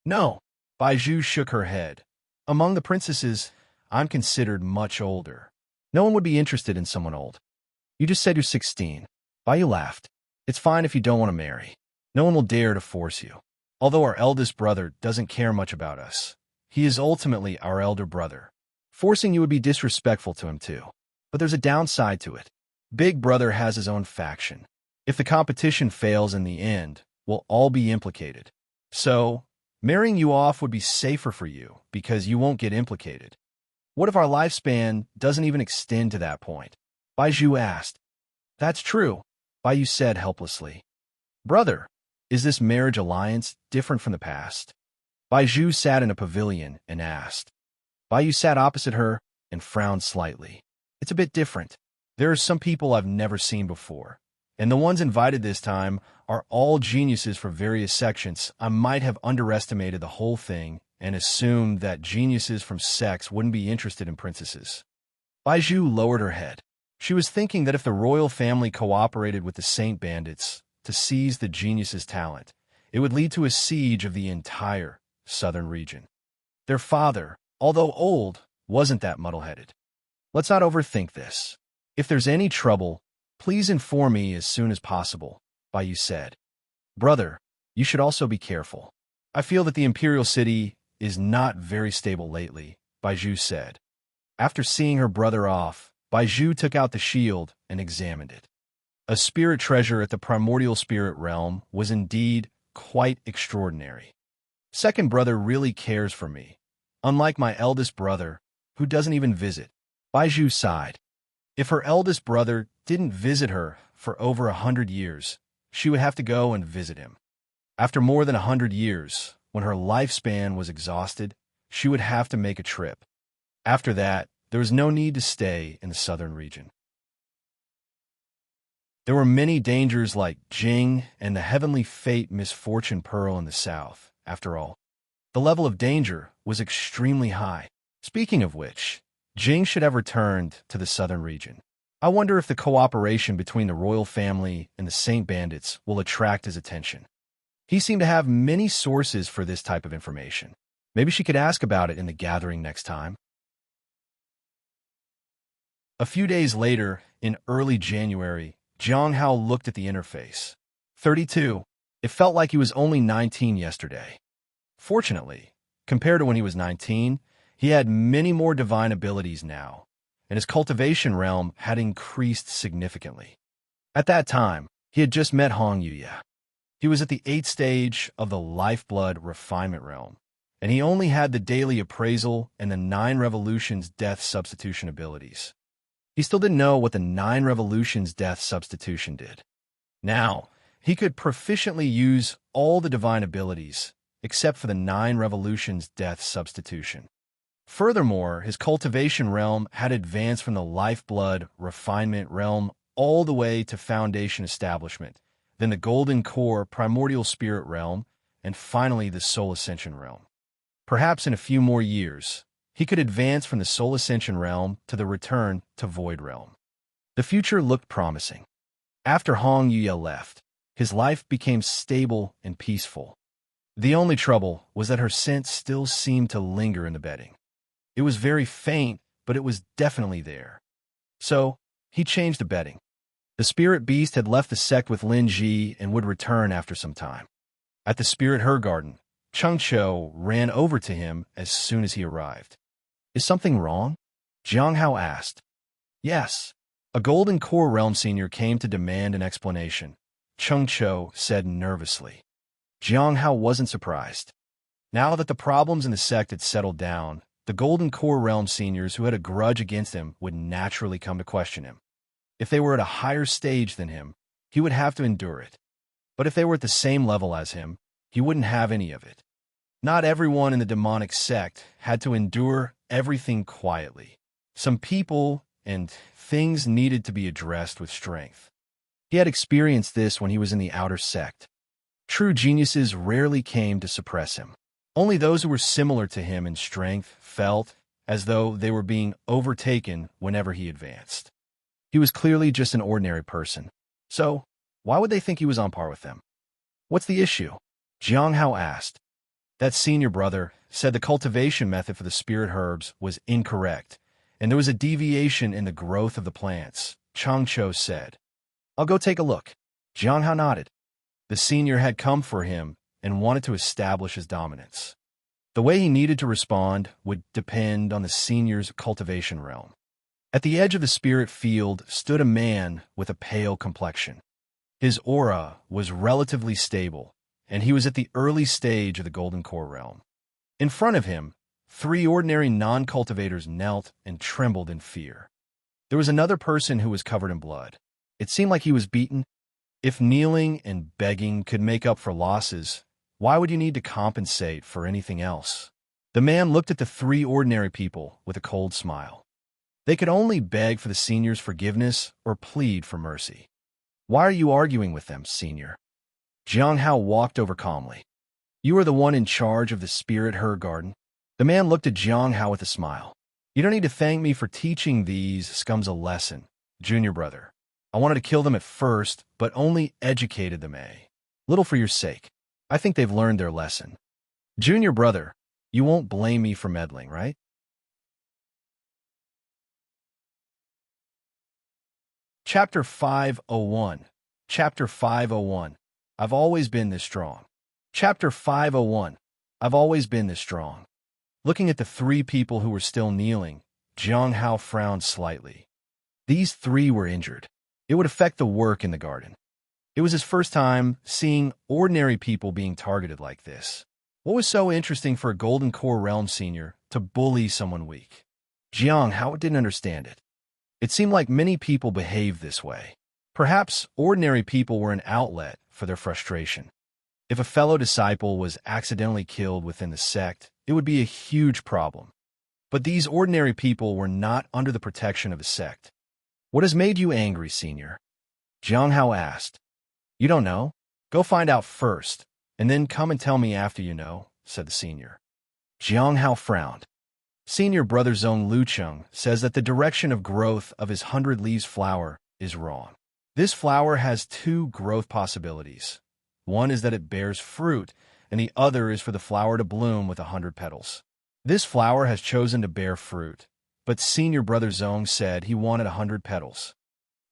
No. Baizhu shook her head. Among the princesses, I'm considered much older. No one would be interested in someone old. You just said you're 16. Bai laughed. It's fine if you don't want to marry. No one will dare to force you. Although our eldest brother doesn't care much about us, he is ultimately our elder brother. Forcing you would be disrespectful to him too. But there's a downside to it. Big brother has his own faction. If the competition fails in the end, we'll all be implicated. So, marrying you off would be safer for you because you won't get implicated. What if our lifespan doesn't even extend to that point? Baiju asked. That's true, Baiyu said helplessly. Brother, is this marriage alliance different from the past? Baiju sat in a pavilion and asked. Baiyu sat opposite her and frowned slightly. It's a bit different. There are some people I've never seen before, and the ones invited this time are all geniuses for various sections. I might have underestimated the whole thing and assumed that geniuses from sects wouldn't be interested in princesses. Baiju lowered her head. She was thinking that if the royal family cooperated with the Saint Bandits to seize the genius's talent, it would lead to a siege of the entire southern region. Their father, although old, wasn't that muddle-headed. Let's not overthink this. If there's any trouble, please inform me as soon as possible, Baiyu said. Brother, you should also be careful. I feel that the Imperial City is not very stable lately, Baiju said. After seeing her brother off, Baiju took out the shield and examined it. A spirit treasure at the primordial spirit realm was indeed quite extraordinary. Second brother really cares for me, unlike my eldest brother, who doesn't even visit. Baiju sighed. If her eldest brother didn't visit her for over 100 years, she would have to go and visit him. After more than 100 years, when her lifespan was exhausted, she would have to make a trip. After that, there was no need to stay in the southern region. There were many dangers like Jing and the heavenly fate misfortune pearl in the south. After all, the level of danger was extremely high. Speaking of which, Jing should have returned to the southern region. I wonder if the cooperation between the royal family and the Saint Bandits will attract his attention. He seemed to have many sources for this type of information. Maybe she could ask about it in the gathering next time. A few days later, in early January, Jiang Hao looked at the interface. 32. It felt like he was only 19 yesterday. Fortunately, compared to when he was 19, he had many more divine abilities now, and his cultivation realm had increased significantly. At that time, he had just met Hong Yuya. He was at the 8th stage of the lifeblood refinement realm, and he only had the daily appraisal and the 9 revolutions death substitution abilities. He still didn't know what the 9 revolutions death substitution did. Now, he could proficiently use all the divine abilities, except for the 9 revolutions death substitution. Furthermore, his cultivation realm had advanced from the lifeblood refinement realm all the way to foundation establishment, then the golden core primordial spirit realm, and finally the soul ascension realm. Perhaps in a few more years, he could advance from the soul ascension realm to the return to void realm. The future looked promising. After Hong Yuya left, his life became stable and peaceful. The only trouble was that her scent still seemed to linger in the bedding. It was very faint, but it was definitely there. So, he changed the bedding. The spirit beast had left the sect with Lin Ji and would return after some time. At the spirit her garden, Chung Cho ran over to him as soon as he arrived. Is something wrong? Jiang Hao asked. Yes. A golden core realm senior came to demand an explanation, Chung Cho said nervously. Jiang Hao wasn't surprised. Now that the problems in the sect had settled down, the golden core realm seniors who had a grudge against him would naturally come to question him. If they were at a higher stage than him, he would have to endure it. But if they were at the same level as him, he wouldn't have any of it. Not everyone in the demonic sect had to endure everything quietly. Some people and things needed to be addressed with strength. He had experienced this when he was in the outer sect. True geniuses rarely came to suppress him. Only those who were similar to him in strength felt as though they were being overtaken whenever he advanced. He was clearly just an ordinary person. So, why would they think he was on par with them? What's the issue? Jiang Hao asked. That senior brother said the cultivation method for the spirit herbs was incorrect, and there was a deviation in the growth of the plants. Cho said, "I'll go take a look." Jiang Hao nodded. The senior had come for him and wanted to establish his dominance. The way he needed to respond would depend on the senior's cultivation realm. At the edge of the spirit field stood a man with a pale complexion. His aura was relatively stable, and he was at the early stage of the golden core realm. In front of him, 3 ordinary non-cultivators knelt and trembled in fear. There was another person who was covered in blood. It seemed like he was beaten. If kneeling and begging could make up for losses, why would you need to compensate for anything else? The man looked at the 3 ordinary people with a cold smile. They could only beg for the senior's forgiveness or plead for mercy. "Why are you arguing with them, senior?" Jiang Hao walked over calmly. "You are the one in charge of the spirit herb garden." The man looked at Jiang Hao with a smile. "You don't need to thank me for teaching these scums a lesson, junior brother. I wanted to kill them at first, but only educated them a little for your sake. I think they've learned their lesson. Junior brother, you won't blame me for meddling, right?" Chapter 501. Chapter 501. I've always been this strong. Chapter 501. I've always been this strong. Looking at the 3 people who were still kneeling, Jiang Hao frowned slightly. These 3 were injured. It would affect the work in the garden. It was his first time seeing ordinary people being targeted like this. What was so interesting for a Golden Core Realm senior to bully someone weak? Jiang Hao didn't understand it. It seemed like many people behaved this way. Perhaps ordinary people were an outlet for their frustration. If a fellow disciple was accidentally killed within the sect, it would be a huge problem. But these ordinary people were not under the protection of a sect. "What has made you angry, senior?" Jiang Hao asked. "You don't know? Go find out first, and then come and tell me after you know," said the senior. Jiang Hao frowned. Senior brother Zhong Lucheng says that the direction of growth of his 100 leaves flower is wrong. This flower has 2 growth possibilities. One is that it bears fruit, and the other is for the flower to bloom with 100 petals. This flower has chosen to bear fruit, but senior brother Zhong said he wanted 100 petals.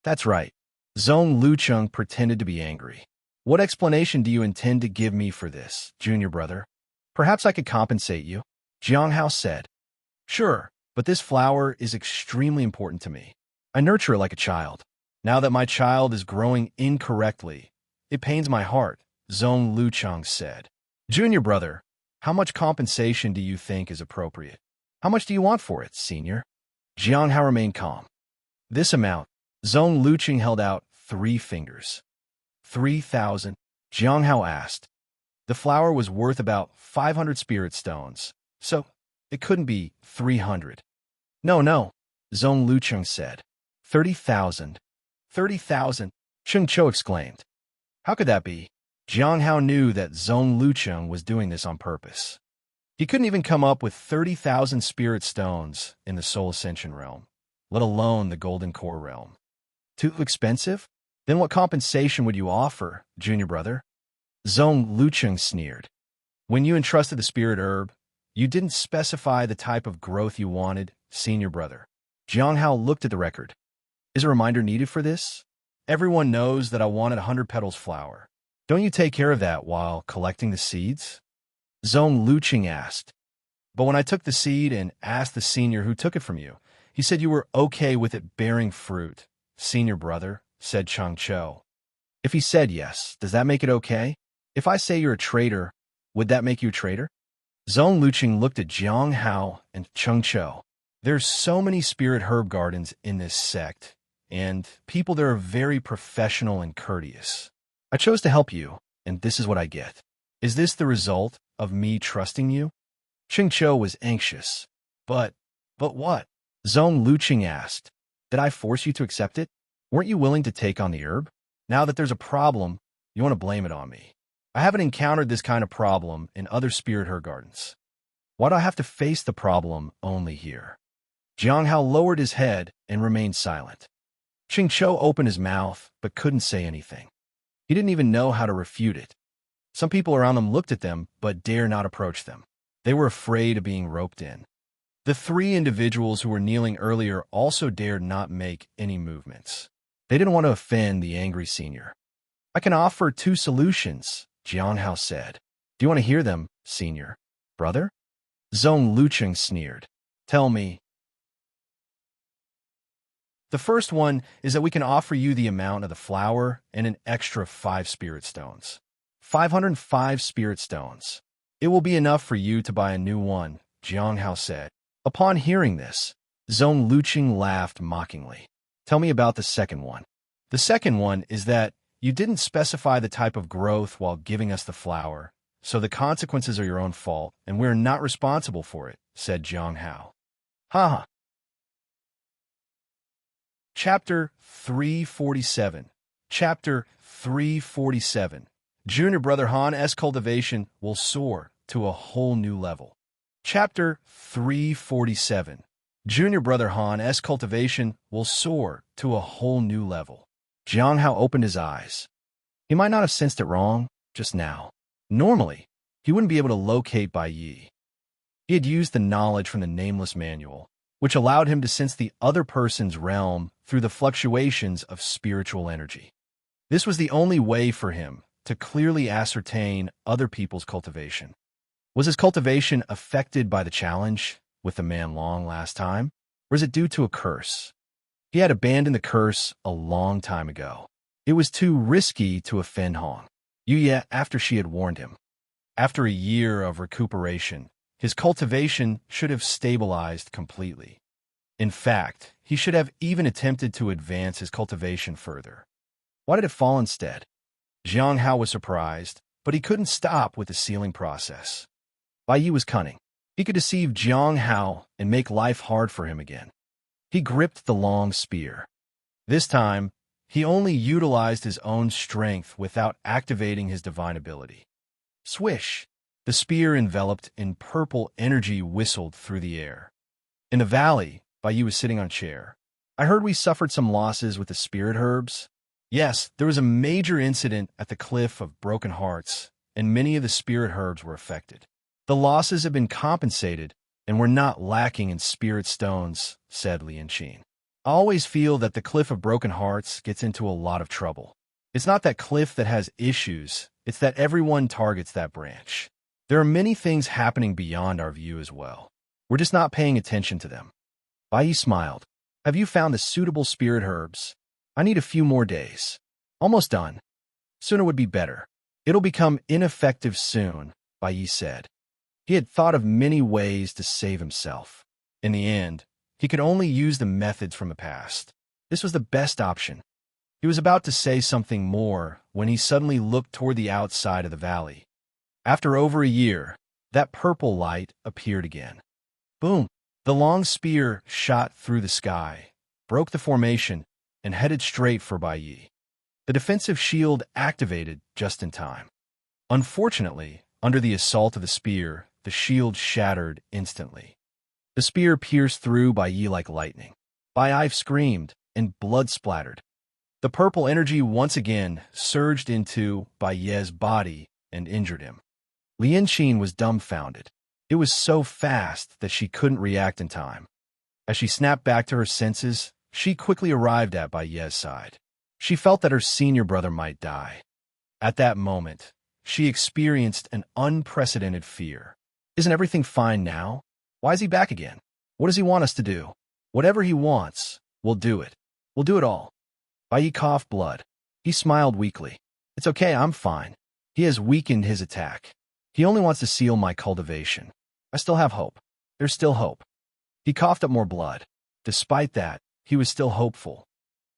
"That's right." Zhong Lucheng pretended to be angry. "What explanation do you intend to give me for this, junior brother? Perhaps I could compensate you," Jiang Hao said. "Sure, but this flower is extremely important to me. I nurture it like a child. Now that my child is growing incorrectly, it pains my heart," Zhong Lucheng said. "Junior brother, how much compensation do you think is appropriate? How much do you want for it, senior?" Jiang Hao remained calm. "This amount." Zhong Lucheng held out 3 fingers. 3,000, Jiang Hao asked. The flower was worth about 500 spirit stones, so it couldn't be 300. No, Zhong Lucheng said. 30,000. 30,000, Cheng Cho exclaimed. How could that be? Jiang Hao knew that Zhong Lucheng was doing this on purpose. He couldn't even come up with 30,000 spirit stones in the Soul Ascension realm, let alone the Golden Core realm. Too expensive? Then what compensation would you offer, junior brother? Zhong Lucheng sneered. When you entrusted the spirit herb, you didn't specify the type of growth you wanted, senior brother. Jiang Hao looked at the record. Is a reminder needed for this? Everyone knows that I wanted 100 petals flower. Don't you take care of that while collecting the seeds? Zhong Lucheng asked. But when I took the seed and asked the senior who took it from you, he said you were okay with it bearing fruit. Senior brother, said Cheng Cho. If he said yes, does that make it okay? If I say you're a traitor, would that make you a traitor? Zhong Lucheng looked at Jiang Hao and Cheng Cho. There's so many spirit herb gardens in this sect, and people there are very professional and courteous. I chose to help you, and this is what I get. Is this the result of me trusting you? Cheng Cho was anxious. But what? Zhong Lucheng asked. Did I force you to accept it? Weren't you willing to take on the herb? Now that there's a problem, you want to blame it on me. I haven't encountered this kind of problem in other spirit herb gardens. Why do I have to face the problem only here? Jiang Hao lowered his head and remained silent. Cheng Cho opened his mouth but couldn't say anything. He didn't even know how to refute it. Some people around them looked at them but dare not approach them. They were afraid of being roped in. The three individuals who were kneeling earlier also dared not make any movements. They didn't want to offend the angry senior. I can offer 2 solutions, Jianghao said. Do you want to hear them, senior? Brother? Zhong Lucheng sneered. Tell me. The first one is that we can offer you the amount of the flower and an extra 5 spirit stones. 505 spirit stones. It will be enough for you to buy a new one, Jianghao said. Upon hearing this, Zhong Lucheng laughed mockingly. Tell me about the second one. The second one is that you didn't specify the type of growth while giving us the flower, so the consequences are your own fault, and we're not responsible for it, said Jianghao. Ha. Chapter 347. Chapter 347. Junior Brother Han's cultivation will soar to a whole new level. Chapter 347. Junior Brother Han's cultivation will soar to a whole new level. Jianghao opened his eyes. He might not have sensed it wrong just now. Normally, he wouldn't be able to locate Bai Yi. He had used the knowledge from the Nameless Manual, which allowed him to sense the other person's realm through the fluctuations of spiritual energy. This was the only way for him to clearly ascertain other people's cultivation. Was his cultivation affected by the challenge with the man Long last time, or is it due to a curse? He had abandoned the curse a long time ago. It was too risky to offend Hong Yuye after she had warned him. After a year of recuperation, his cultivation should have stabilized completely. In fact, he should have even attempted to advance his cultivation further. Why did it fall instead? Jianghao was surprised, but he couldn't stop with the sealing process. Bai Yi was cunning. He could deceive Jianghao and make life hard for him again. He gripped the long spear. This time, he only utilized his own strength without activating his divine ability. Swish! The spear enveloped in purple energy whistled through the air. In the valley, Bai Yi was sitting on a chair. I heard we suffered some losses with the spirit herbs. Yes, there was a major incident at the Cliff of Broken Hearts, and many of the spirit herbs were affected. The losses have been compensated, and we're not lacking in spirit stones, said Lianqin. I always feel that the Cliff of Broken Hearts gets into a lot of trouble. It's not that cliff that has issues, it's that everyone targets that branch. There are many things happening beyond our view as well. We're just not paying attention to them. Bai Yi smiled. Have you found the suitable spirit herbs? I need a few more days. Almost done. Sooner would be better. It'll become ineffective soon, Bai Yi said. He had thought of many ways to save himself. In the end, he could only use the methods from the past. This was the best option. He was about to say something more when he suddenly looked toward the outside of the valley. After over a year, that purple light appeared again. Boom! The long spear shot through the sky, broke the formation, and headed straight for Bai Yi. The defensive shield activated just in time. Unfortunately, under the assault of the spear, the shield shattered instantly. The spear pierced through Bai Yi like lightning. Bai Yi screamed, and blood splattered. The purple energy once again surged into Bai Yi's body and injured him. Lianqin was dumbfounded. It was so fast that she couldn't react in time. As she snapped back to her senses, she quickly arrived at Bai Yi's side. She felt that her senior brother might die. At that moment, she experienced an unprecedented fear. Isn't everything fine now? Why is he back again? What does he want us to do? Whatever he wants, we'll do it. We'll do it all. Bai Yi coughed blood. He smiled weakly. It's okay, I'm fine. He has weakened his attack. He only wants to seal my cultivation. I still have hope. There's still hope. He coughed up more blood. Despite that, he was still hopeful.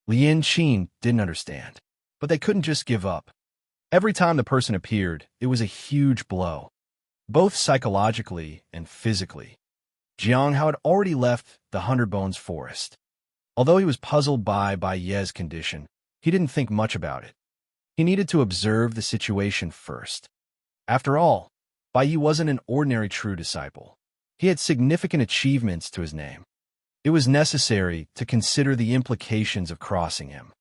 Lianqin didn't understand. But they couldn't just give up. Every time the person appeared, it was a huge blow, both psychologically and physically. Jianghao had already left the Hundred Bones Forest. Although he was puzzled by Bai Yi's condition, he didn't think much about it. He needed to observe the situation first. After all, Bai Yi wasn't an ordinary true disciple. He had significant achievements to his name. It was necessary to consider the implications of crossing him.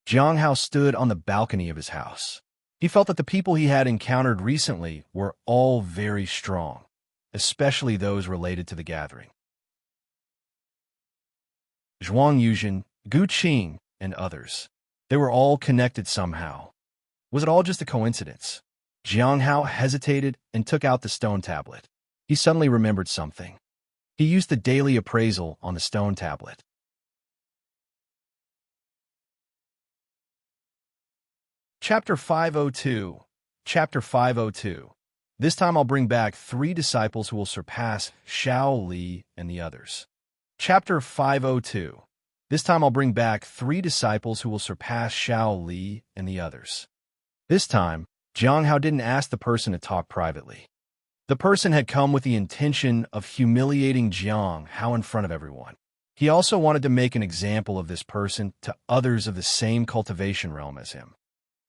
Jianghao stood on the balcony of his house. He felt that the people he had encountered recently were all very strong, especially those related to the gathering. Zhuang Yuzhen, Gu Qing, and others. They were all connected somehow. Was it all just a coincidence? Jiang Hao hesitated and took out the stone tablet. He suddenly remembered something. He used the daily appraisal on the stone tablet. Chapter 502. Chapter 502. This time I'll bring back 3 disciples who will surpass Xiao Li and the others. Chapter 502. This time I'll bring back 3 disciples who will surpass Xiao Li and the others. This time, Jiang Hao didn't ask the person to talk privately. The person had come with the intention of humiliating Jiang Hao in front of everyone. He also wanted to make an example of this person to others of the same cultivation realm as him.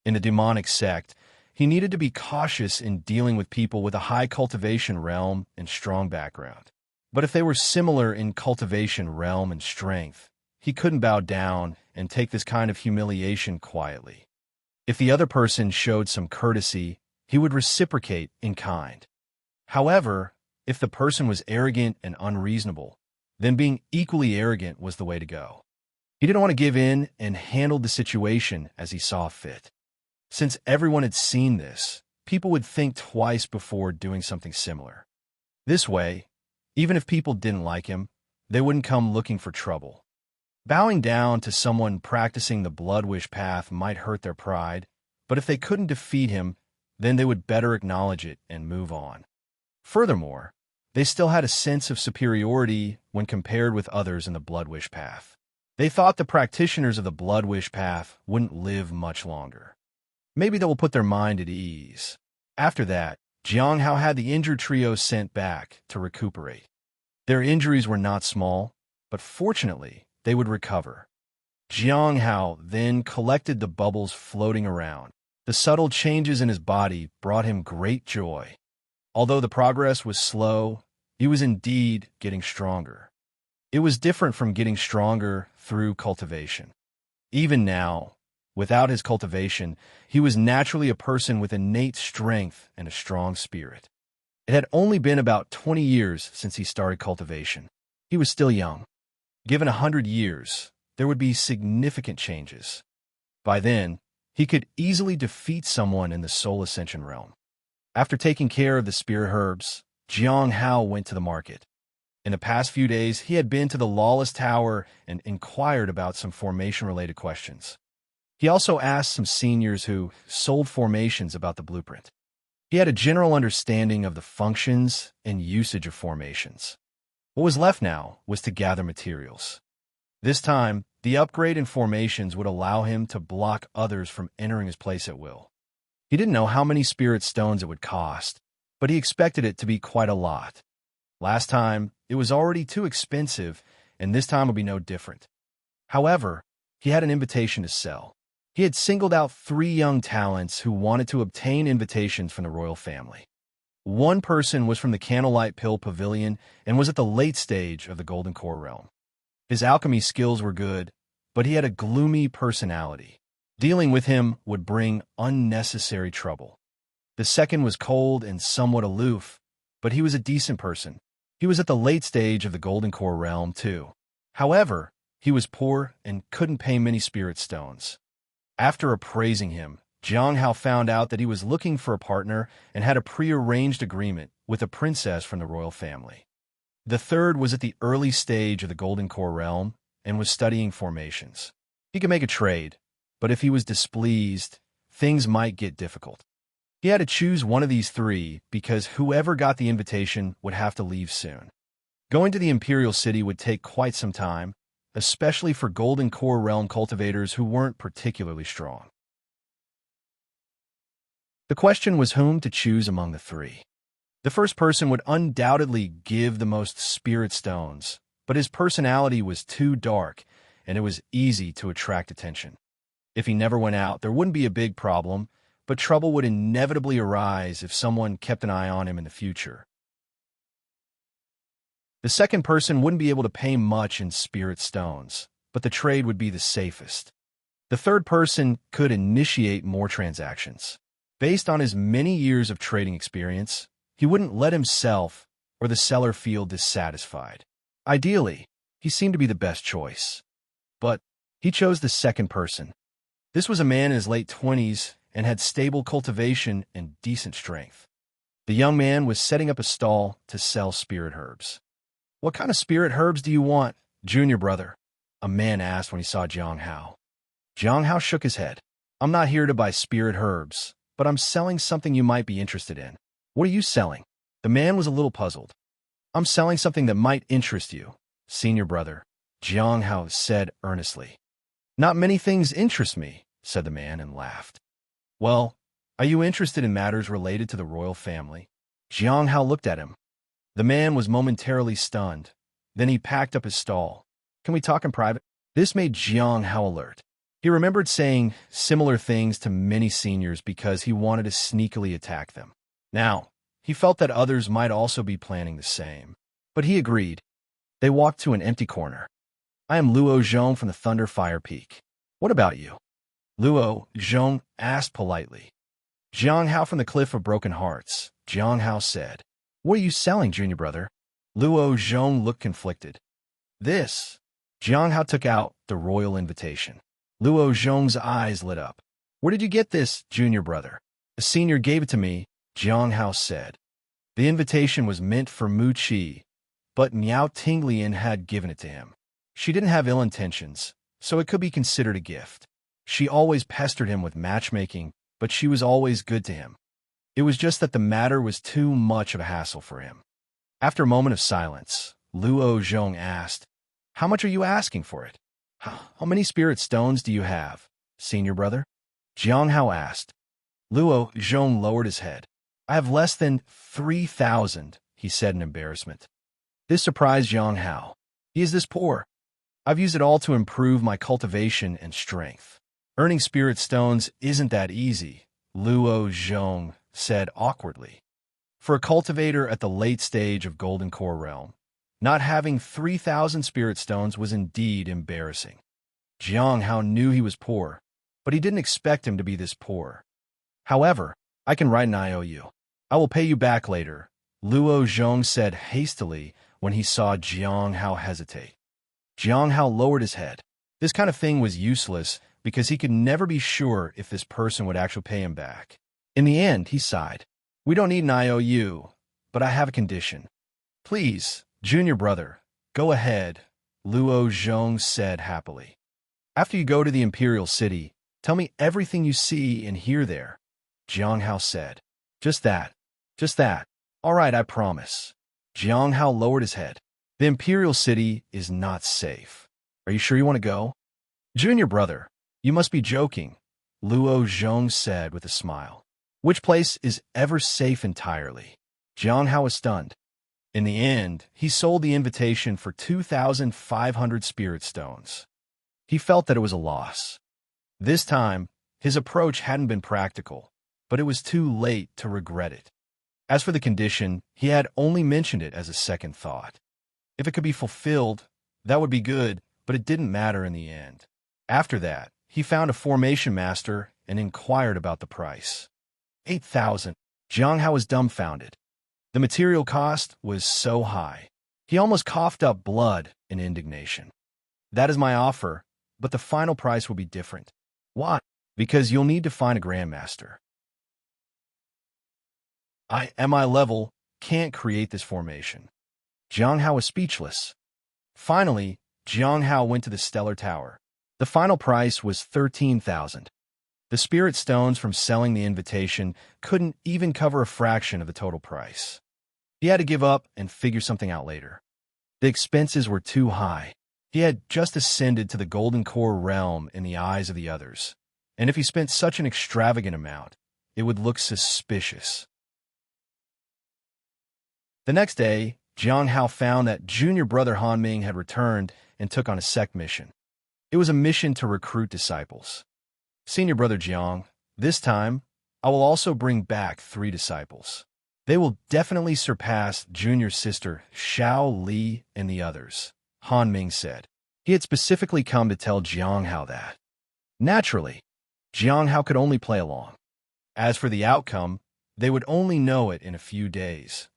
In the demonic sect, he needed to be cautious in dealing with people with a high cultivation realm and strong background. But if they were similar in cultivation realm and strength, he couldn't bow down and take this kind of humiliation quietly. If the other person showed some courtesy, he would reciprocate in kind. However, if the person was arrogant and unreasonable, then being equally arrogant was the way to go. He didn't want to give in and handled the situation as he saw fit. Since everyone had seen this, people would think twice before doing something similar. This way, even if people didn't like him, they wouldn't come looking for trouble. Bowing down to someone practicing the blood wish path might hurt their pride, but if they couldn't defeat him, then they would better acknowledge it and move on. Furthermore, they still had a sense of superiority when compared with others in the blood wish path. They thought the practitioners of the blood wish path wouldn't live much longer. Maybe that will put their mind at ease. After that, Jiang Hao had the injured trio sent back to recuperate. Their injuries were not small, but fortunately, they would recover. Jiang Hao then collected the bubbles floating around. The subtle changes in his body brought him great joy. Although the progress was slow, he was indeed getting stronger. It was different from getting stronger through cultivation. Even now, without his cultivation, he was naturally a person with innate strength and a strong spirit. It had only been about 20 years since he started cultivation. He was still young. Given 100 years, there would be significant changes. By then, he could easily defeat someone in the soul ascension realm. After taking care of the spirit herbs, Jiang Hao went to the market. In the past few days, he had been to the Lawless Tower and inquired about some formation-related questions. He also asked some seniors who sold formations about the blueprint. He had a general understanding of the functions and usage of formations. What was left now was to gather materials. This time, the upgrade in formations would allow him to block others from entering his place at will. He didn't know how many spirit stones it would cost, but he expected it to be quite a lot. Last time, it was already too expensive, and this time would be no different. However, he had an invitation to sell. He had singled out 3 young talents who wanted to obtain invitations from the royal family. One person was from the Candlelight Pill Pavilion and was at the late stage of the Golden Core realm. His alchemy skills were good, but he had a gloomy personality. Dealing with him would bring unnecessary trouble. The second was cold and somewhat aloof, but he was a decent person. He was at the late stage of the Golden Core realm, too. However, he was poor and couldn't pay many spirit stones. After appraising him, Jiang Hao found out that he was looking for a partner and had a prearranged agreement with a princess from the royal family. The third was at the early stage of the Golden Core realm and was studying formations. He could make a trade, but if he was displeased, things might get difficult. He had to choose one of these 3 because whoever got the invitation would have to leave soon. Going to the Imperial City would take quite some time, especially for Golden Core realm cultivators who weren't particularly strong. The question was whom to choose among the 3. The first person would undoubtedly give the most spirit stones, but his personality was too dark, and it was easy to attract attention. If he never went out, there wouldn't be a big problem, but trouble would inevitably arise if someone kept an eye on him in the future. The second person wouldn't be able to pay much in spirit stones, but the trade would be the safest. The third person could initiate more transactions. Based on his many years of trading experience, he wouldn't let himself or the seller feel dissatisfied. Ideally, He seemed to be the best choice. But he chose the second person. This was a man in his late 20s and had stable cultivation and decent strength. The young man was setting up a stall to sell spirit herbs. "What kind of spirit herbs do you want, junior brother?" a man asked when he saw Jiang Hao. Jiang Hao shook his head. "I'm not here to buy spirit herbs, but I'm selling something you might be interested in." "What are you selling?" The man was a little puzzled. "I'm selling something that might interest you, senior brother," Jiang Hao said earnestly. "Not many things interest me," said the man and laughed. "Well, are you interested in matters related to the royal family?" Jiang Hao looked at him. The man was momentarily stunned. Then he packed up his stall. "Can we talk in private?" This made Jiang Hao alert. He remembered saying similar things to many seniors because he wanted to sneakily attack them. Now, he felt that others might also be planning the same. But he agreed. They walked to an empty corner. "I am Luo Zhong from the Thunder Fire Peak. What about you?" Luo Zhong asked politely. "Jiang Hao from the Cliff of Broken Hearts," Jiang Hao said. "What are you selling, junior brother?" Luo Zhong looked conflicted. "This." Jiang Hao took out the royal invitation. Luo Zhong's eyes lit up. "Where did you get this, junior brother?" "A senior gave it to me," Jiang Hao said. The invitation was meant for Mu Qi, but Miao Tinglian had given it to him. She didn't have ill intentions, so it could be considered a gift. She always pestered him with matchmaking, but she was always good to him. It was just that the matter was too much of a hassle for him. After a moment of silence, Luo Zhong asked, "How much are you asking for it?" "How many spirit stones do you have, senior brother?" Jiang Hao asked. Luo Zhong lowered his head. "I have less than 3,000, he said in embarrassment. This surprised Jiang Hao. "He is this poor. I've used it all to improve my cultivation and strength. Earning spirit stones isn't that easy," Luo Zhong said awkwardly. For a cultivator at the late stage of Golden Core Realm, not having 3,000 spirit stones was indeed embarrassing. Jiang Hao knew he was poor, but he didn't expect him to be this poor. "However, I can write an IOU. I will pay you back later," Luo Zhong said hastily when he saw Jiang Hao hesitate. Jiang Hao lowered his head. This kind of thing was useless because he could never be sure if this person would actually pay him back. In the end, he sighed. "We don't need an IOU, but I have a condition." "Please, junior brother, go ahead," Luo Zhong said happily. "After you go to the Imperial City, tell me everything you see and hear there," Jiang Hao said. Just that. Just that. "All right, I promise." Jiang Hao lowered his head. "The Imperial City is not safe. Are you sure you want to go?" "Junior brother, you must be joking," Luo Zhong said with a smile. "Which place is ever safe entirely?" Jiang Hao was stunned. In the end, he sold the invitation for 2,500 spirit stones. He felt that it was a loss. This time, his approach hadn't been practical, but it was too late to regret it. As for the condition, he had only mentioned it as a second thought. If it could be fulfilled, that would be good, but it didn't matter in the end. After that, he found a formation master and inquired about the price. 8,000. Jiang Hao was dumbfounded. The material cost was so high. He almost coughed up blood in indignation. "That is my offer, but the final price will be different." "Why?" "Because you'll need to find a grandmaster. I, at my level, can't create this formation." Jiang Hao was speechless. Finally, Jiang Hao went to the Stellar Tower. The final price was 13,000. The spirit stones from selling the invitation couldn't even cover a fraction of the total price. He had to give up and figure something out later. The expenses were too high. He had just ascended to the Golden Core realm in the eyes of the others, and if he spent such an extravagant amount, it would look suspicious. The next day, Jiang Hao found that junior brother Han Ming had returned and took on a sect mission. It was a mission to recruit disciples. "Senior brother Jiang, this time, I will also bring back 3 disciples. They will definitely surpass junior sister Xiao Li and the others," Han Ming said. He had specifically come to tell Jiang Hao that. Naturally, Jiang Hao could only play along. As for the outcome, they would only know it in a few days.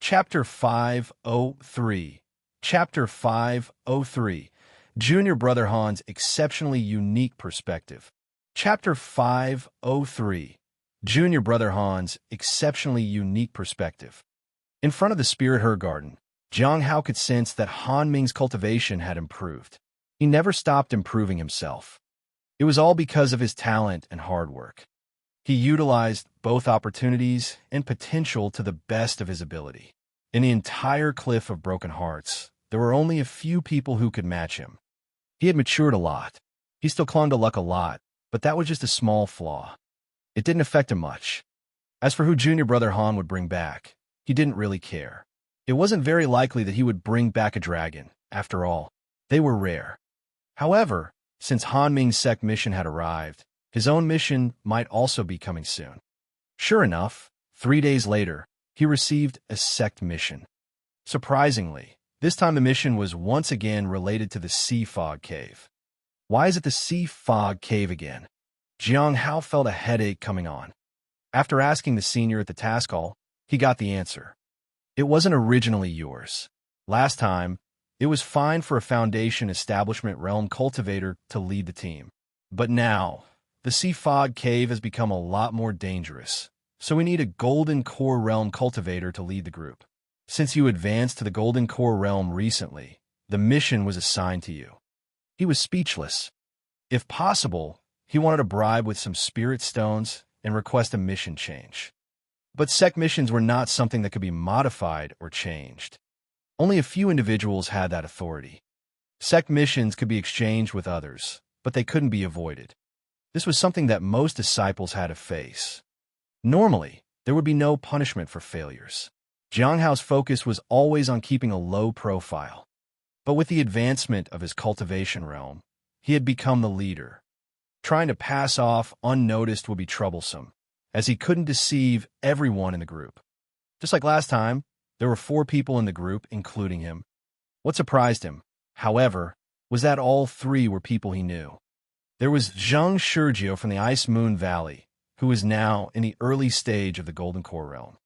Chapter 503. Chapter 503. Junior Brother Han's exceptionally unique perspective. Chapter 503. Junior Brother Han's exceptionally unique perspective. In front of the Spirit Her Garden, Jiang Hao could sense that Han Ming's cultivation had improved. He never stopped improving himself. It was all because of his talent and hard work. He utilized both opportunities and potential to the best of his ability. In the entire cliff of broken hearts, there were only a few people who could match him. He had matured a lot. He still clung to luck a lot, but that was just a small flaw. It didn't affect him much. As for who Junior Brother Han would bring back, he didn't really care. It wasn't very likely that he would bring back a dragon. After all, they were rare. However, since Han Ming's sect mission had arrived, his own mission might also be coming soon. Sure enough, 3 days later, he received a sect mission. Surprisingly, this time the mission was once again related to the Sea Fog Cave. Why is it the Sea Fog Cave again? Jiang Hao felt a headache coming on. After asking the senior at the task hall, he got the answer. It wasn't originally yours. Last time, it was fine for a Foundation Establishment Realm cultivator to lead the team. But now, the Sea Fog Cave has become a lot more dangerous, so we need a Golden Core Realm cultivator to lead the group. Since you advanced to the Golden Core Realm recently, the mission was assigned to you. He was speechless. If possible, he wanted a bribe with some spirit stones and request a mission change. But sect missions were not something that could be modified or changed. Only a few individuals had that authority. Sect missions could be exchanged with others, but they couldn't be avoided. This was something that most disciples had to face. Normally, there would be no punishment for failures. Jiang Hao's focus was always on keeping a low profile. But with the advancement of his cultivation realm, he had become the leader. Trying to pass off unnoticed would be troublesome, as he couldn't deceive everyone in the group. Just like last time, there were 4 people in the group, including him. What surprised him, however, was that all 3 were people he knew. There was Zheng Shurgio from the Ice Moon Valley, who is now in the early stage of the Golden Core Realm.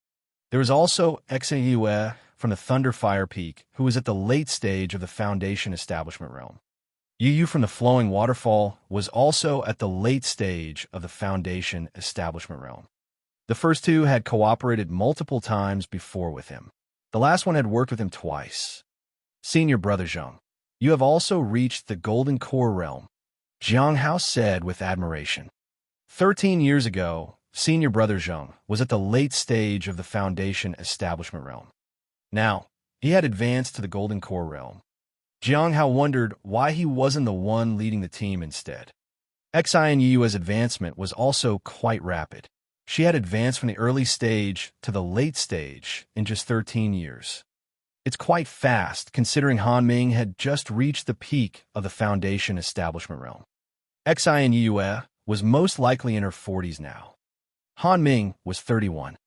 There was also Exei Yue from the Thunderfire Peak, who was at the late stage of the Foundation Establishment Realm. Yu Yu from the Flowing Waterfall was also at the late stage of the Foundation Establishment Realm. The first 2 had cooperated multiple times before with him. The last one had worked with him twice. Senior Brother Zheng, you have also reached the Golden Core Realm, Jiang Hao said with admiration. 13 years ago, Senior Brother Zheng was at the late stage of the Foundation Establishment Realm. Now, he had advanced to the Golden Core Realm. Jiang Hao wondered why he wasn't the one leading the team instead. Xi and Yu's advancement was also quite rapid. She had advanced from the early stage to the late stage in just 13 years. It's quite fast, considering Han Ming had just reached the peak of the Foundation Establishment Realm. Xi and Yue was most likely in her 40s now. Han Ming was 31.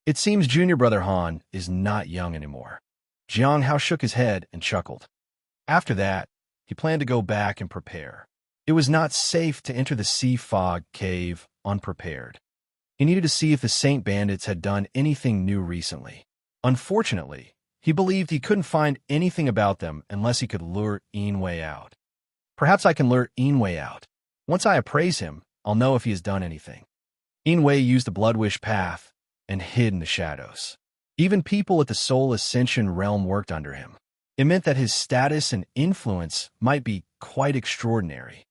It seems Junior Brother Han is not young anymore. Jiang Hao shook his head and chuckled. After that, he planned to go back and prepare. It was not safe to enter the Sea Fog Cave unprepared. He needed to see if the Saint Bandits had done anything new recently. Unfortunately, he believed he couldn't find anything about them unless he could lure Yin-Wei out. Perhaps I can lure Yin-Wei out. Once I appraise him, I'll know if he has done anything. Yin-Wei used the Bloodwish path and hid in the shadows. Even people at the Soul Ascension realm worked under him. It meant that his status and influence might be quite extraordinary.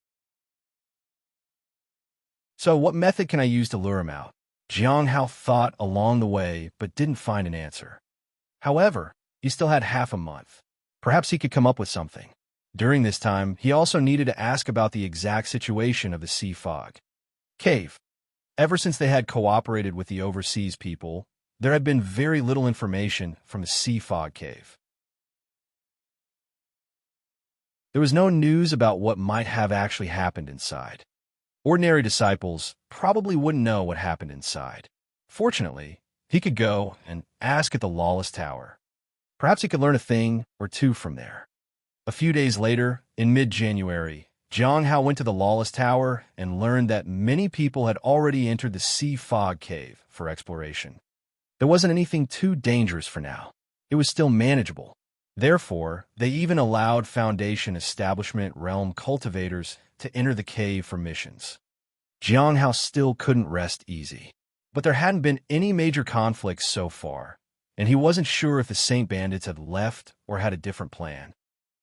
So what method can I use to lure him out? Jiang Hao thought along the way, but didn't find an answer. However, he still had half a month. Perhaps he could come up with something. During this time, he also needed to ask about the exact situation of the Sea Fog Cave. Ever since they had cooperated with the overseas people, there had been very little information from the Sea Fog Cave. There was no news about what might have actually happened inside. Ordinary disciples probably wouldn't know what happened inside. Fortunately, he could go and ask at the Lawless Tower. Perhaps he could learn a thing or two from there. A few days later, in mid-January, Jiang Hao went to the Lawless Tower and learned that many people had already entered the Sea Fog Cave for exploration. There wasn't anything too dangerous for now. it was still manageable. Therefore, they even allowed Foundation Establishment Realm cultivators to enter the cave for missions. Jiang Hao still couldn't rest easy. But there hadn't been any major conflicts so far, and he wasn't sure if the Saint Bandits had left or had a different plan.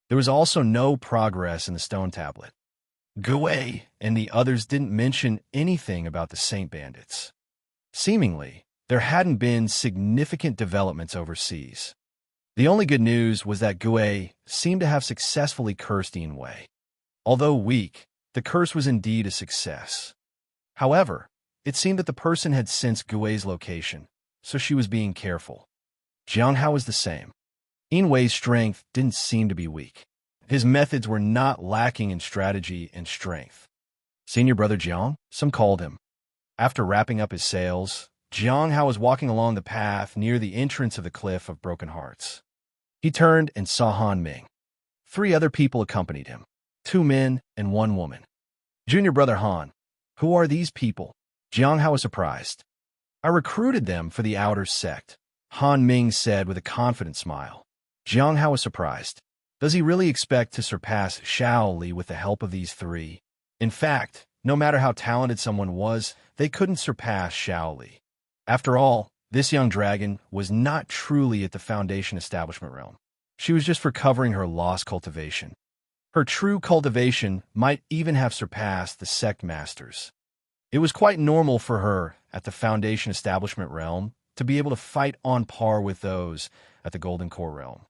There was also no progress in the stone tablet. Gui and the others didn't mention anything about the Saint Bandits. Seemingly, there hadn't been significant developments overseas. The only good news was that Gui seemed to have successfully cursed Wei. Although weak, the curse was indeed a success. However, it seemed that the person had sensed Gui's location, so she was being careful. Jiang Hao was the same. Wei's strength didn't seem to be weak. His methods were not lacking in strategy and strength. Senior brother Jiang, some called him. After wrapping up his sails, Jiang Hao was walking along the path near the entrance of the Cliff of Broken Hearts. He turned and saw Han Ming. 3 other people accompanied him, 2 men and 1 woman. Junior brother Han, who are these people? Jiang Hao was surprised. I recruited them for the outer sect, Han Ming said with a confident smile. Jiang Hao was surprised. Does he really expect to surpass Xiao Li with the help of these 3? In fact, no matter how talented someone was, they couldn't surpass Xiao Li. After all, this young dragon was not truly at the Foundation Establishment Realm. She was just recovering her lost cultivation. Her true cultivation might even have surpassed the sect masters. It was quite normal for her at the Foundation Establishment Realm to be able to fight on par with those at the Golden Core Realm.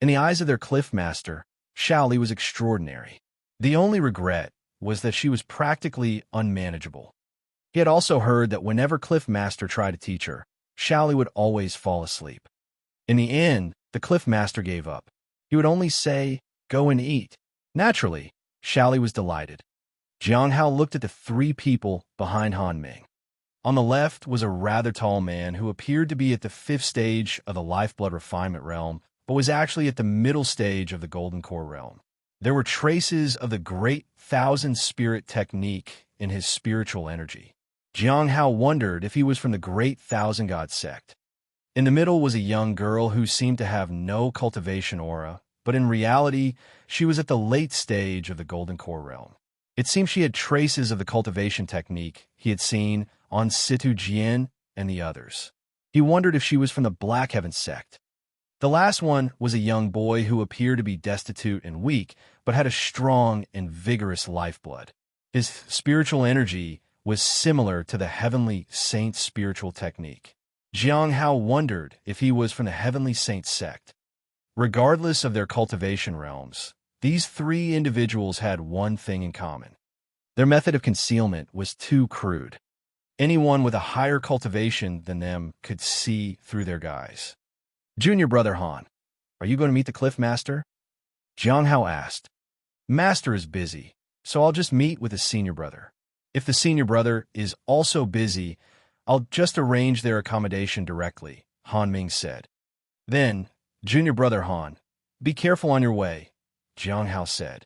In the eyes of their Cliff Master, Xiao Li was extraordinary. The only regret was that she was practically unmanageable. He had also heard that whenever Cliff Master tried to teach her, Xiao Li would always fall asleep. In the end, the Cliff Master gave up. He would only say, "Go and eat." Naturally, Xiao Li was delighted. Jiang Hao looked at the 3 people behind Han Ming. On the left was a rather tall man who appeared to be at the 5th stage of the Lifeblood Refinement Realm, but was actually at the middle stage of the Golden Core Realm. There were traces of the Great Thousand Spirit technique in his spiritual energy. Jiang Hao wondered if he was from the Great Thousand God sect. In the middle was a young girl who seemed to have no cultivation aura, but in reality, she was at the late stage of the Golden Core Realm. It seemed she had traces of the cultivation technique he had seen on Situ Jian and the others. He wondered if she was from the Black Heaven sect. The last one was a young boy who appeared to be destitute and weak, but had a strong and vigorous lifeblood. His spiritual energy was similar to the Heavenly Saint spiritual technique. Jiang Hao wondered if he was from the Heavenly Saint sect. Regardless of their cultivation realms, these 3 individuals had one thing in common. Their method of concealment was too crude. Anyone with a higher cultivation than them could see through their guise. Junior brother Han, are you going to meet the Cliff Master? Jiang Hao asked. Master is busy, so I'll just meet with his senior brother. If the senior brother is also busy, I'll just arrange their accommodation directly, Han Ming said. Then, junior brother Han, be careful on your way, Jiang Hao said.